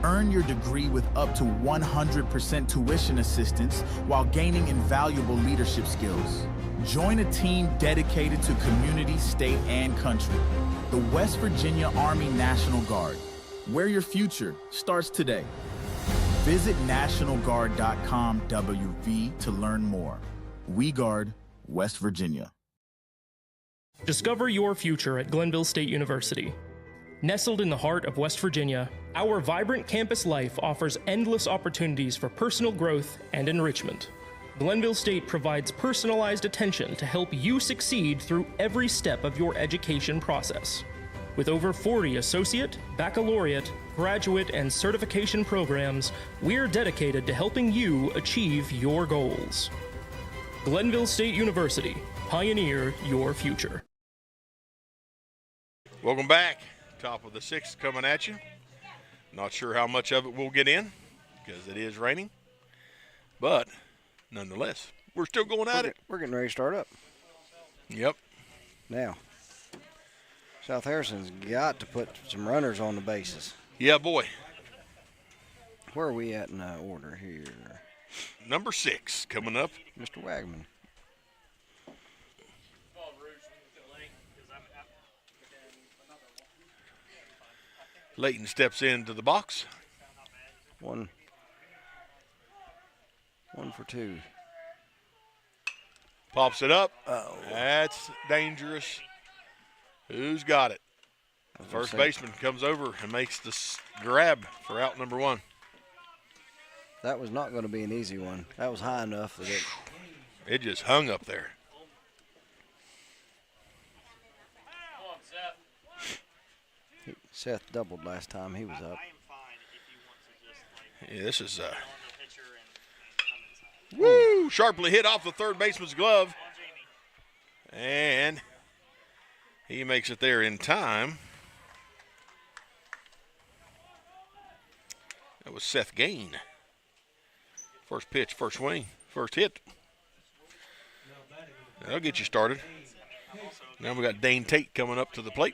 Earn your degree with up to 100% tuition assistance while gaining invaluable leadership skills. Join a team dedicated to community, state, and country. The West Virginia Army National Guard, where your future starts today. Visit nationalguard.com WV to learn more. We guard West Virginia. Discover your future at Glenville State University. Nestled in the heart of West Virginia, our vibrant campus life offers endless opportunities for personal growth and enrichment. Glenville State provides personalized attention to help you succeed through every step of your education process. With over 40 associate, baccalaureate, graduate, and certification programs, we're dedicated to helping you achieve your goals. Glenville State University, pioneer your future. Welcome back. Top of the 6th coming at you. Not sure how much of it we'll get in because it is raining. But nonetheless, we're still going at it. We're getting ready to start up. Yep. Now, South Harrison's got to put some runners on the bases. Yeah, boy. Where are we at in order here? Number 6 coming up. Mr. Wagman. Layton steps into the box. One for 2. Pops it up. Uh-oh. That's dangerous. Who's got it? First baseman comes over and makes this grab for out number 1. That was not going to be an easy one. That was high enough that it just hung up there. Seth doubled last time he was up. Yeah, this is woo! Sharply hit off the third baseman's glove. And he makes it there in time. That was Seth Gain. First pitch, first swing, first hit. That'll get you started. Now we got Dane Tate coming up to the plate.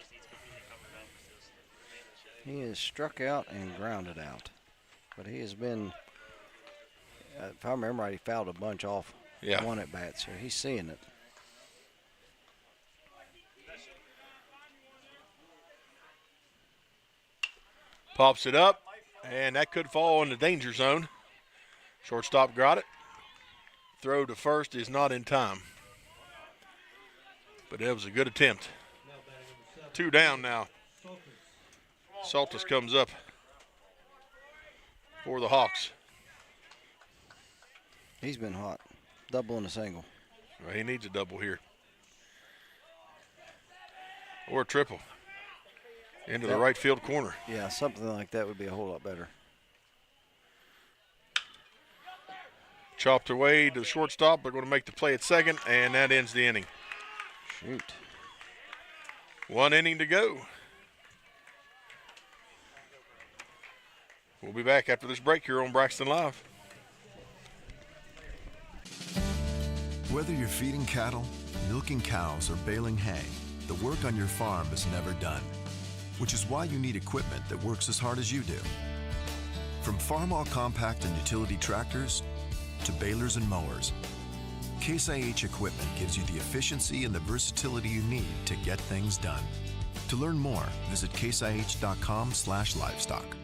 He is struck out and grounded out. But he has been, if I remember right, he fouled a bunch off one at bat, so he's seeing it. Pops it up, and that could fall in the danger zone. Shortstop got it. Throw to first is not in time. But that was a good attempt. 2 down now. Saltus comes up for the Hawks. He's been hot. Double and a single. Well, he needs a double here. Or a triple. Into the right field corner. Yeah, something like that would be a whole lot better. Chopped away to the shortstop. They're going to make the play at second, and that ends the inning. Shoot. 1 inning to go. We'll be back after this break here on Braxton Live. Whether you're feeding cattle, milking cows, or baling hay, the work on your farm is never done, which is why you need equipment that works as hard as you do. From Farmall compact and utility tractors to balers and mowers, Case IH equipment gives you the efficiency and the versatility you need to get things done. To learn more, visit caseih.com/livestock.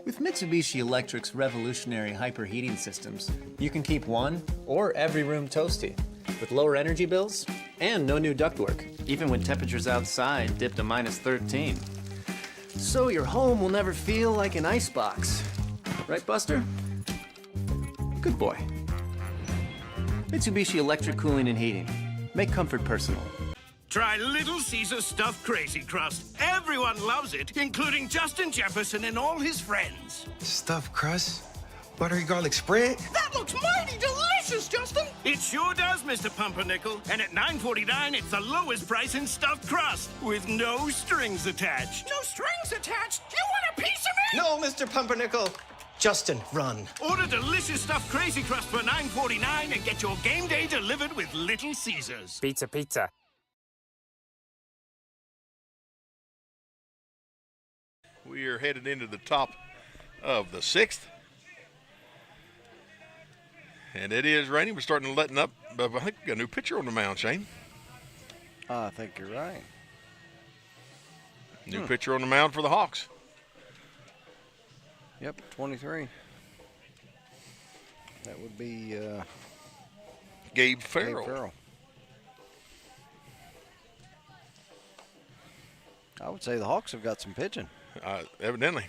With Mitsubishi Electric's revolutionary hyperheating systems, you can keep one or every room toasty with lower energy bills and no new ductwork, even when temperatures outside dip to -13. So your home will never feel like an icebox. Right, Buster? Good boy. Mitsubishi Electric Cooling and Heating. Make comfort personal. Try Little Caesar Stuffed Crazy Crust. Everyone loves it, including Justin Jefferson and all his friends. Stuffed crust? Buttery garlic spread? That looks mighty delicious, Justin. It sure does, Mr. Pumpernickel. And at $9.49, it's the lowest price in stuffed crust with no strings attached. No strings attached? You want a piece of me? No, Mr. Pumpernickel. Justin, run. Order delicious stuffed Crazy Crust for $9.49 and get your game day delivered with Little Caesars. Pizza, pizza. We are headed into the top of the 6th. And it is raining. We're starting to letting up. But I think we got a new pitcher on the mound, Shane. I think you're right. New pitcher on the mound for the Hawks. Yep, 23. That would be Gabe Farrell. Gabe Farrell. I would say the Hawks have got some pitching. Evidently.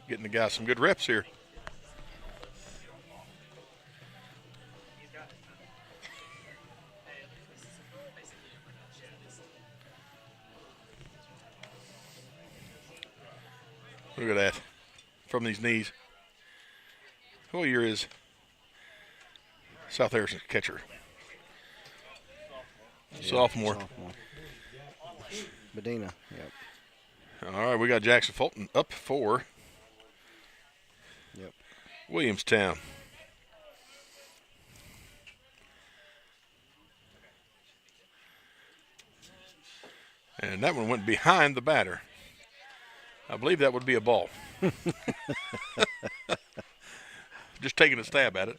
Getting the guy some good reps here. Look at that. From these knees. Who year is South Harrison's catcher? Yeah, Sophomore. Medina, yep. All right, we got Jackson Fulton up for Williamstown. And that one went behind the batter. I believe that would be a ball. Just taking a stab at it.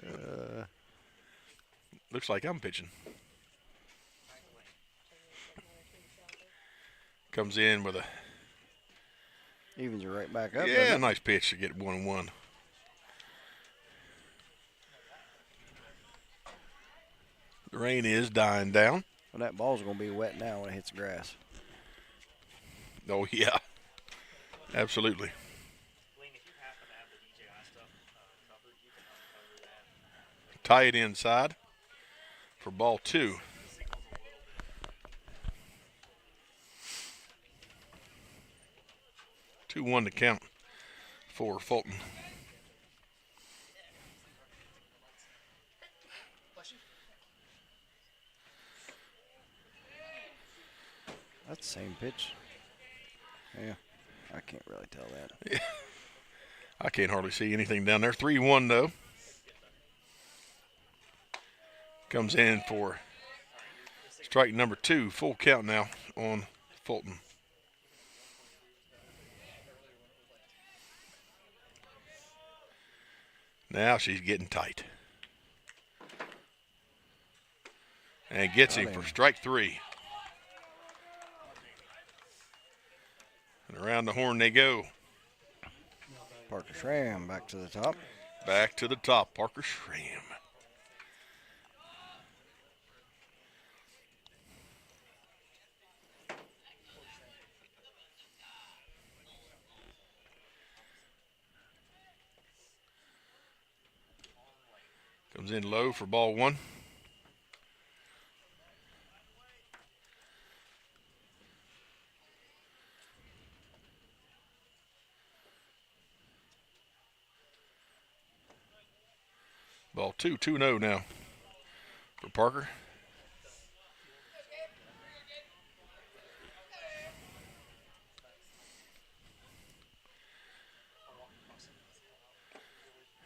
Looks like I'm pitching. Comes in with a... Evens you right back up. Yeah, nice pitch to get 1-1. The rain is dying down. Well, that ball's going to be wet now when it hits the grass. Oh, yeah. Absolutely. Tie it inside for ball 2. Two 2-1 to count for Fulton. That's the same pitch. Yeah, I can't really tell that. Yeah. I can't hardly see anything down there. 3-1 though. Comes in for strike number 2. Full count now on Fulton. Now she's getting tight. And gets him for strike 3. And around the horn they go. Parker Schramm back to the top. Back to the top, Parker Schramm. Comes in low for ball 1. Ball 2, 2-0 now for Parker.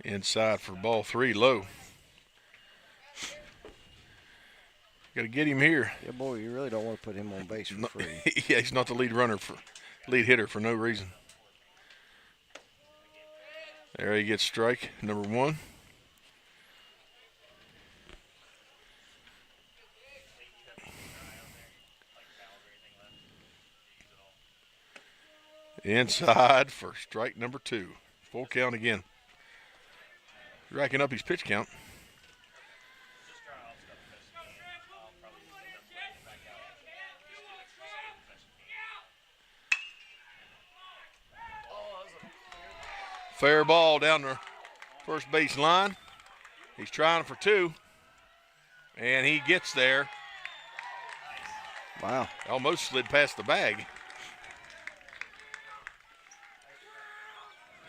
Inside for ball 3, low. Got to get him here. Yeah, boy, you really don't want to put him on base for free. Yeah, he's not the lead hitter for no reason. There he gets strike number 1. Inside for strike number 2. Full count again. Racking up his pitch count. Fair ball down the first base line. He's trying for 2, and he gets there. Wow. Almost slid past the bag.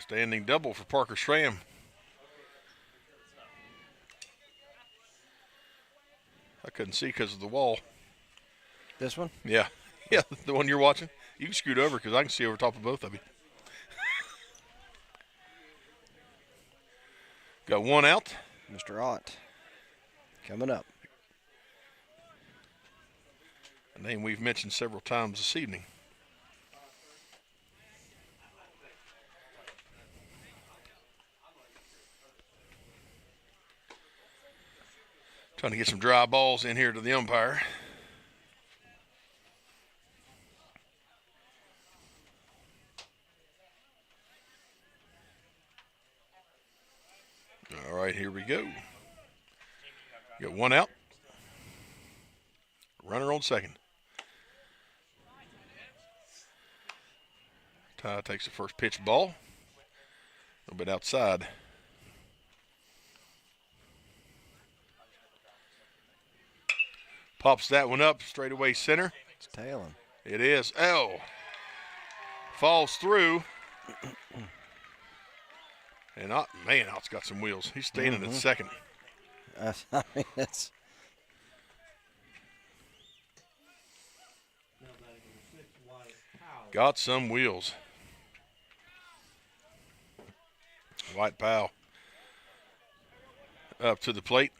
Standing double for Parker Schramm. I couldn't see because of the wall. This one? Yeah. Yeah, the one you're watching. You can scoot over because I can see over top of both of you. Got 1 out. Mr. Ott coming up. A name we've mentioned several times this evening. Trying to get some dry balls in here to the umpire. All right, here we go. Got 1 out. Runner on second. Ty takes the first pitch ball. A little bit outside. Pops that one up straight away center. It's tailing. It is. Oh. Falls through. And, man, Ott's got some wheels. He's standing at second. I mean, that's. Got some wheels. White Powell up to the plate.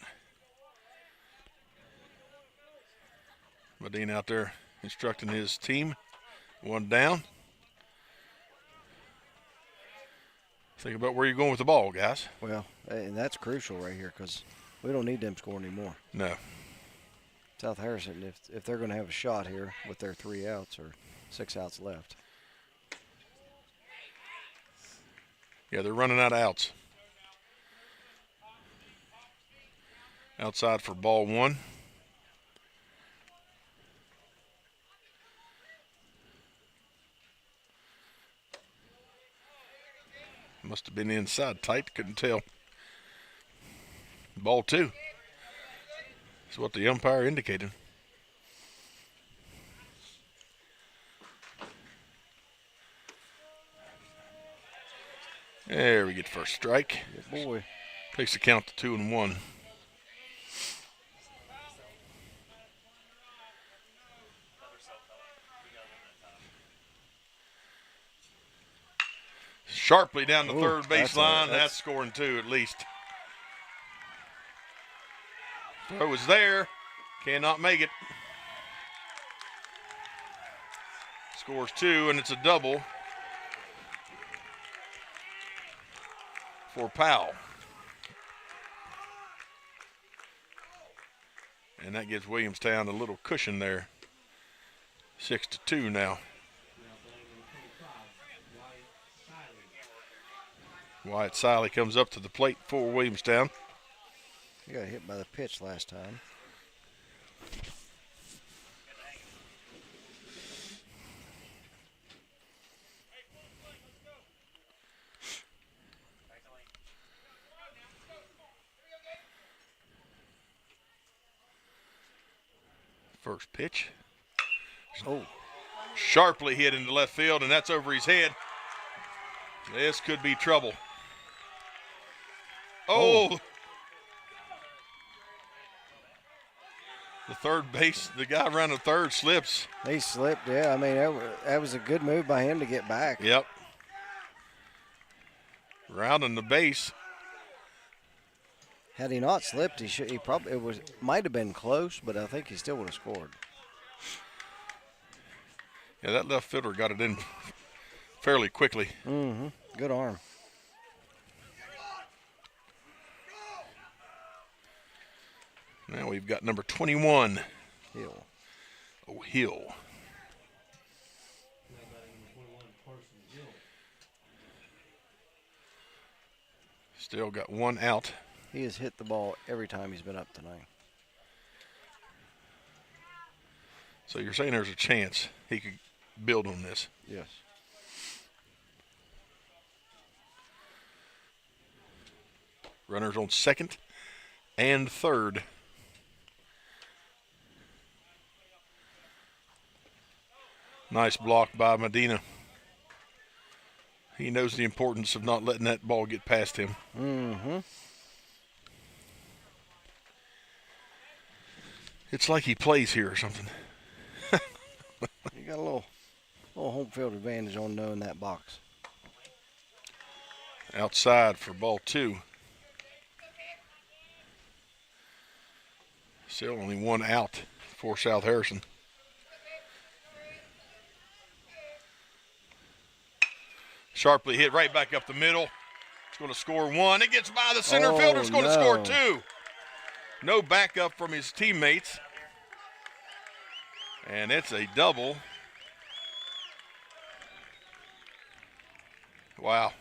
Medina out there instructing his team. 1 down. Think about where you're going with the ball, guys. Well, and that's crucial right here because we don't need them scoring anymore. No. South Harrison, if they're going to have a shot here with their 3 outs or 6 outs left. Yeah, they're running out of outs. Outside for ball 1. Must have been inside tight, couldn't tell. Ball 2. That's what the umpire indicated. There we get first strike. Good boy. Takes the count to 2-1. Sharply down the third base line. That's scoring 2 at least. Throw is there. Cannot make it. Scores 2, and it's a double for Powell. And that gives Williamstown a little cushion there. 6-2 now. Wyatt Siley comes up to the plate for Williamstown. He got hit by the pitch last time. First pitch. Oh. Sharply hit into left field, and that's over his head. This could be trouble. Oh. The third base, the guy around the third slips. He slipped, yeah. I mean, that was a good move by him to get back. Yep. Rounding the base. Had he not slipped, he probably might have been close, but I think he still would have scored. Yeah, that left fielder got it in fairly quickly. Mm-hmm. Good arm. Now we've got number 21. Hill. Oh, Hill. Still got one out. He has hit the ball every time he's been up tonight. So you're saying there's a chance he could build on this? Yes. Runners on second and third. Nice block by Medina. He knows the importance of not letting that ball get past him. Mm-hmm. It's like he plays here or something. You got a little home field advantage on knowing that box. Outside for ball 2. Still only one out for South Harrison. Sharply hit right back up the middle. It's going to score 1. It gets by the center fielder. It's going to score 2. No backup from his teammates. And it's a double. Wow.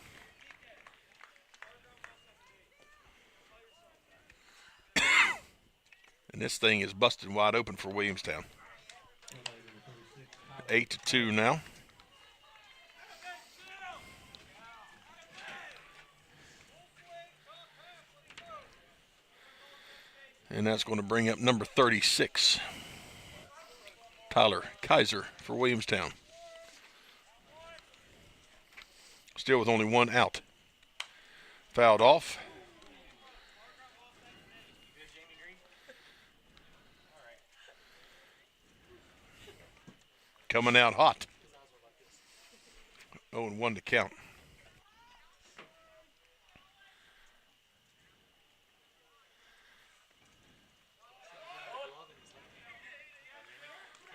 And this thing is busted wide open for Williamstown. 8-2 now. And that's going to bring up number 36, Tyler Kaiser for Williamstown. Still with only one out. Fouled off. Coming out hot. 0-1 to count.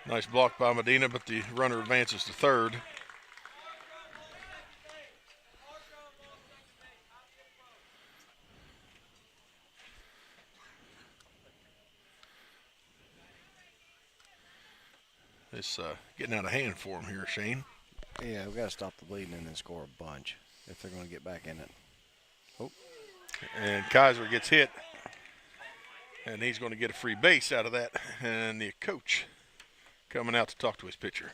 Nice block by Medina, but the runner advances to third. It's getting out of hand for him here, Shane. Yeah, we've got to stop the bleeding and then score a bunch if they're going to get back in it. Oh. And Kaiser gets hit, and he's going to get a free base out of that. And the coach coming out to talk to his pitcher.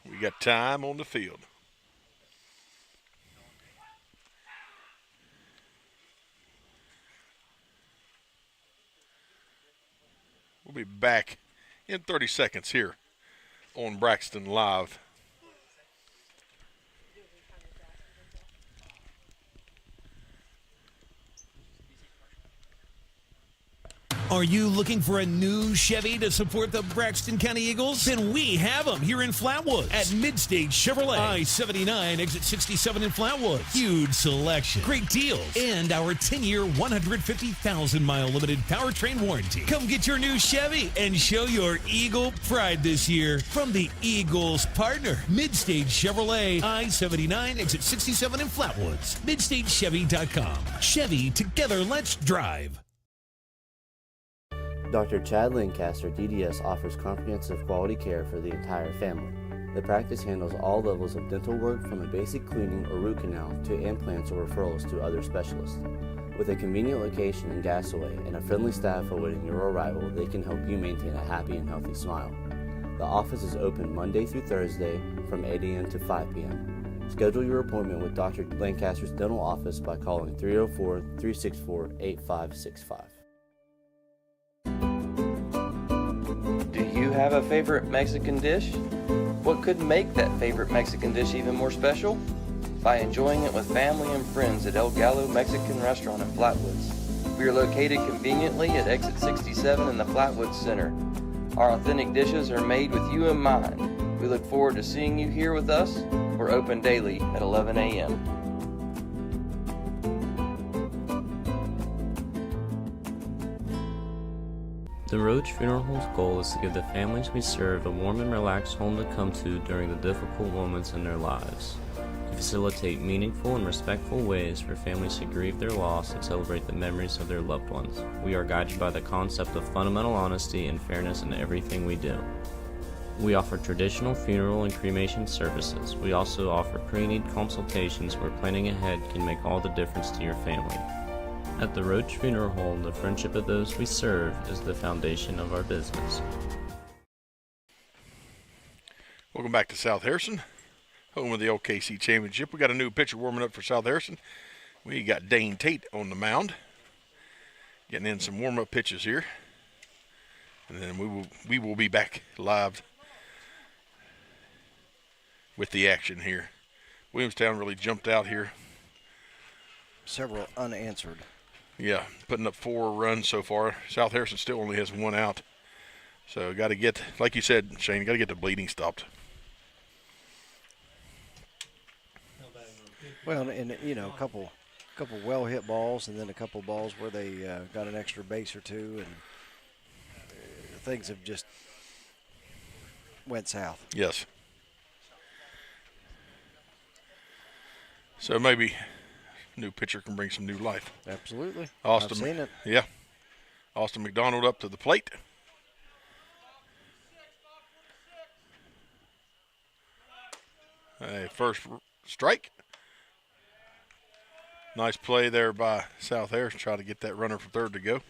We got time on the field. We'll be back in 30 seconds here on Braxton Live. Are you looking for a new Chevy to support the Braxton County Eagles? Then we have them here in Flatwoods at Mid-State Chevrolet. I-79, exit 67 in Flatwoods. Huge selection, great deals, and our 10-year, 150,000-mile limited powertrain warranty. Come get your new Chevy and show your Eagle pride this year from the Eagles partner, Mid-State Chevrolet. I-79, exit 67 in Flatwoods. MidStateChevy.com. Chevy, together, let's drive. Dr. Chad Lancaster, DDS, offers comprehensive quality care for the entire family. The practice handles all levels of dental work from a basic cleaning or root canal to implants or referrals to other specialists. With a convenient location in Gassaway and a friendly staff awaiting your arrival, they can help you maintain a happy and healthy smile. The office is open Monday through Thursday from 8 a.m. to 5 p.m. Schedule your appointment with Dr. Lancaster's dental office by calling 304-364-8565. Do you have a favorite Mexican dish? What could make that favorite Mexican dish even more special? By enjoying it with family and friends at El Gallo Mexican Restaurant in Flatwoods. We are located conveniently at exit 67 in the Flatwoods Center. Our authentic dishes are made with you in mind. We look forward to seeing you here with us. We're open daily at 11 a.m. The Roach Funeral Home's goal is to give the families we serve a warm and relaxed home to come to during the difficult moments in their lives. We facilitate meaningful and respectful ways for families to grieve their loss and celebrate the memories of their loved ones. We are guided by the concept of fundamental honesty and fairness in everything we do. We offer traditional funeral and cremation services. We also offer pre-need consultations where planning ahead can make all the difference to your family. At the Roach Funeral Home, the friendship of those we serve is the foundation of our business. Welcome back to South Harrison, home of the LKC Championship. We got a new pitcher warming up for South Harrison. We got Dane Tate on the mound, getting in some warm-up pitches here. And then we will be back live with the action here. Williamstown really jumped out here. Several unanswered. Yeah, putting up 4 runs so far. South Harrison still only has 1 out. So got to get, like you said, Shane, got to get the bleeding stopped. Well, and you know, a couple well hit balls, and then a couple balls where they got an extra base or two, and things have just went south. Yes. So maybe new pitcher can bring some new life. Absolutely. Austin, I've seen it. Yeah. Austin McDonald up to the plate. A first strike. Nice play there by South Harrison. Try to get that runner from third to go.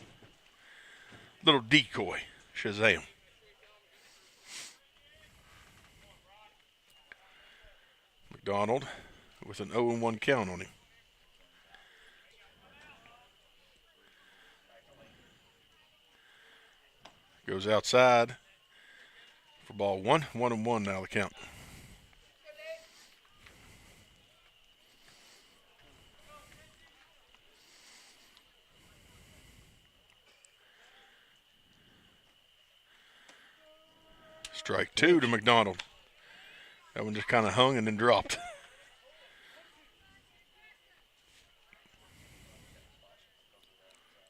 Little decoy. Shazam. McDonald with an 0-1 count on him. Goes outside for ball 1. 1-1 now the count. Strike 2 to McDonald. That one just kind of hung and then dropped.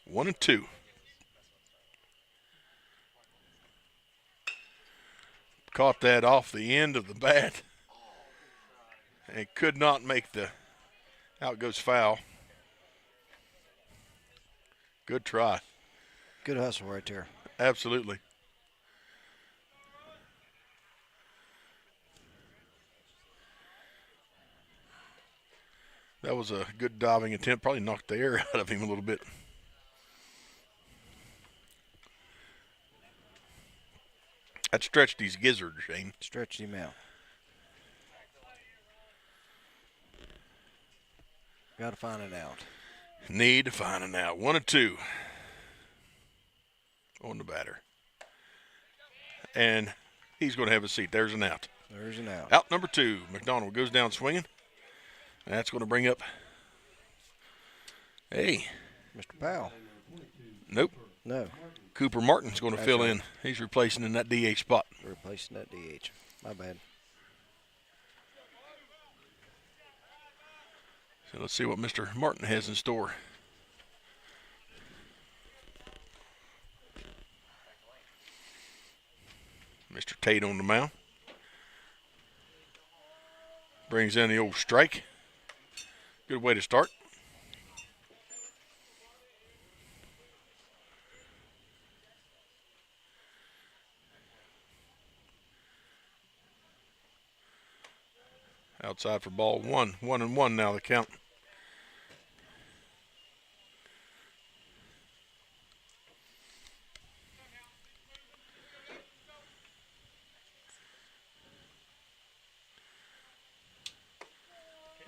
One and 2. Caught that off the end of the bat and could not make the out goes foul. Good try. Good hustle right there. Absolutely. That was a good diving attempt. Probably knocked the air out of him a little bit. That stretched his gizzard, Shane. Stretched him out. Got to find it out. Need to find it out. 1 and 2 on the batter. And he's going to have a seat. There's an out. There's an out. Out number 2. McDonald goes down swinging. That's going to bring up, hey. Mr. Powell. Nope. No. Cooper Martin's going to That's fill right. in. He's replacing in that DH spot. Replacing that DH. My bad. So let's see what Mr. Martin has in store. Mr. Tate on the mound. Brings in the old strike. Good way to start. Outside for ball 1. 1-1 now the count.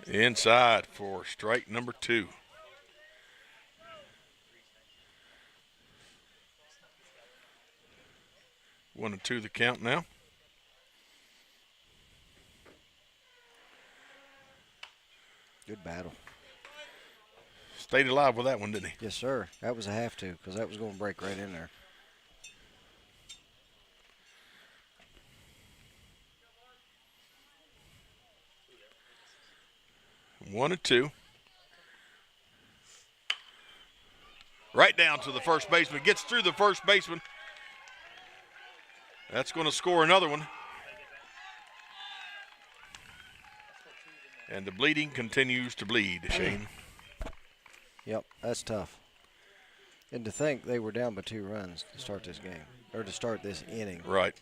Inside for strike number 2. One and 2 the count now. Good battle. Stayed alive with that one, didn't he? Yes, sir. That was a have to, because that was going to break right in there. One and 2. Right down to the first baseman. Gets through the first baseman. That's going to score another one. And the bleeding continues to bleed, Shane. Yep, that's tough. And to think they were down by 2 runs to start this game, or to start this inning. Right.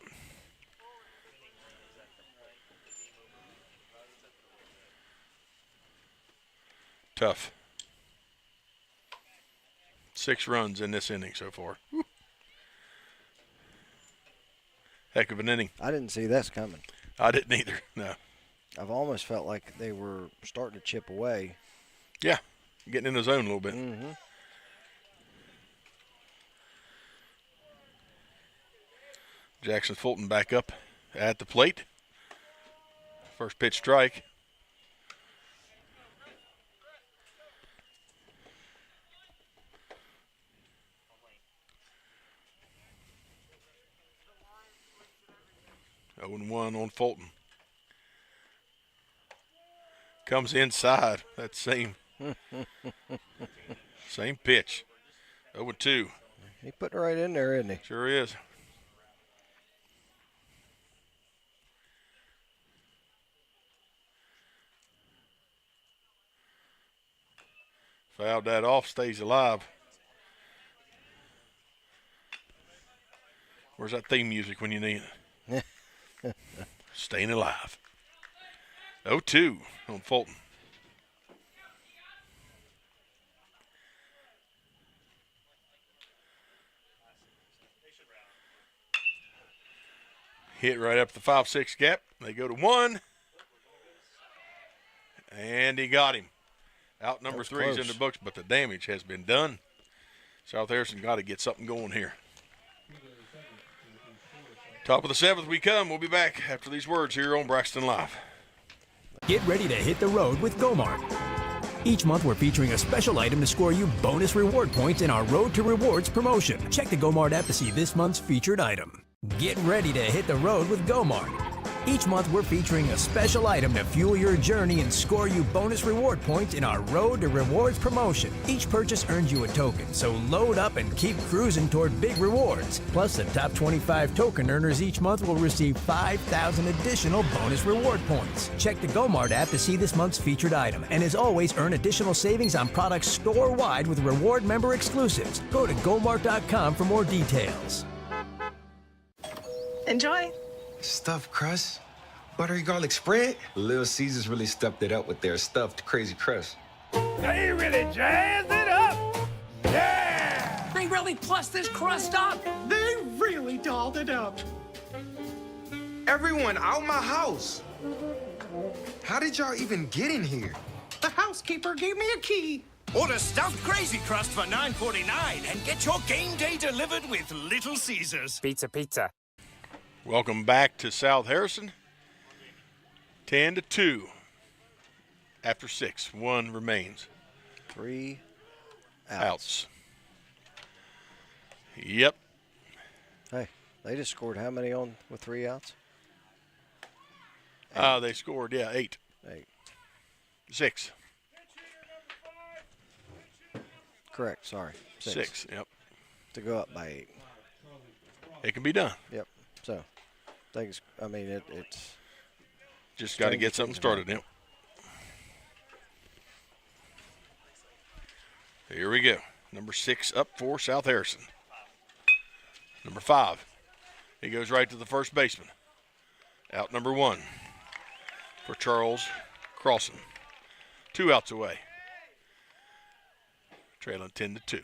Tough. 6 runs in this inning so far. Whew. Heck of an inning. I didn't see this coming. I didn't either, no. I've almost felt like they were starting to chip away. Yeah, getting in the zone a little bit. Mm-hmm. Jackson Fulton back up at the plate. First pitch strike. Oh, and 1 on Fulton. Comes inside. That same pitch. 0-2. He put it right in there, isn't he? Sure is. Fouled that off, stays alive. Where's that theme music when you need it? Staying alive. 0-2 on Fulton. Hit right up the 5-6 gap. They go to 1. And he got him. Out number 3 is in the books, but the damage has been done. South Harrison got to get something going here. Top of the 7th we come. We'll be back after these words here on Braxton Live. Get ready to hit the road with Gomart. Each month we're featuring a special item to score you bonus reward points in our Road to Rewards promotion. Check the Gomart app to see this month's featured item. Get ready to hit the road with Gomart. Each month we're featuring a special item to fuel your journey and score you bonus reward points in our Road to Rewards promotion. Each purchase earns you a token, so load up and keep cruising toward big rewards. Plus, the top 25 token earners each month will receive 5,000 additional bonus reward points. Check the Gomart app to see this month's featured item, and as always, earn additional savings on products store-wide with reward member exclusives. Go to gomart.com for more details. Enjoy. Stuffed crust, buttery garlic spread. Little Caesars really stepped it up with their stuffed crazy crust. They really jazzed it up. Yeah! They really plussed this crust up. They really dolled it up. Everyone out my house. How did y'all even get in here? The housekeeper gave me a key. Order stuffed crazy crust for $9.49 and get your game day delivered with Little Caesars. Pizza. Welcome back to South Harrison. 10-2. After 6, 1 remains. 3 outs. Yep. Hey, they just scored how many on with 3 outs? They scored, 8. 6. Correct, sorry. 6, yep. To go up by 8. It can be done. Yep. So, things, I mean, it's just got to get something started. Yep. Here we go. Number 6 up for South Harrison. Number 5. He goes right to the first baseman. Out number 1 for Charles Crossan. 2 outs away. Trailing 10-2.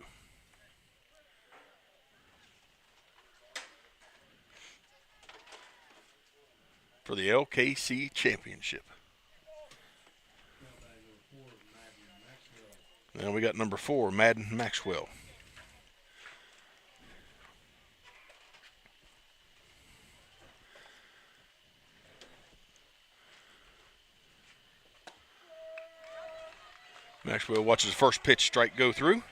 For the LKC Championship. Now we got number 4, Madden Maxwell. Maxwell watches the first pitch strike go through.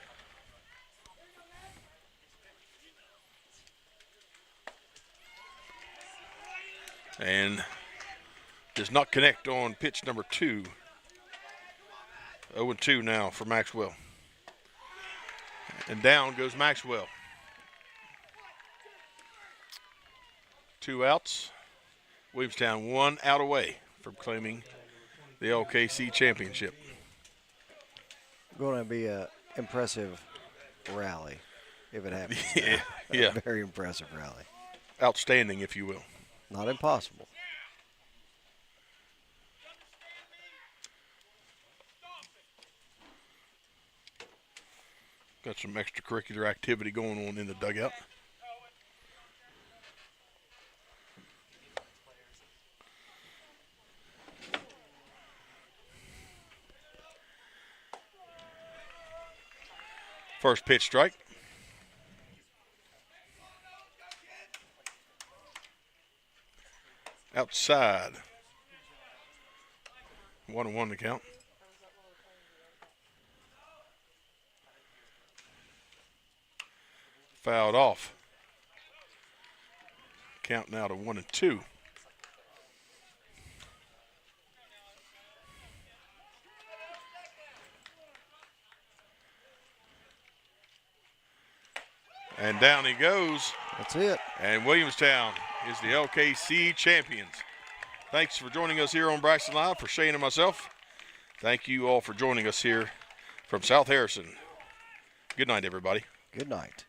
And does not connect on pitch number 2. 0-2 now for Maxwell. And down goes Maxwell. 2 outs. Williamstown 1 out away from claiming the LKC championship. Going to be an impressive rally if it happens. Yeah. A very impressive rally. Outstanding, if you will. Not impossible. Got some extracurricular activity going on in the dugout. First pitch strike. Outside. 1-1 to count. Fouled off. Count now to 1-2. And down he goes. That's it. And Williamstown is the LKC champions. Thanks for joining us here on Braxton Live. For Shane and myself, thank you all for joining us here from South Harrison. Good night, everybody. Good night.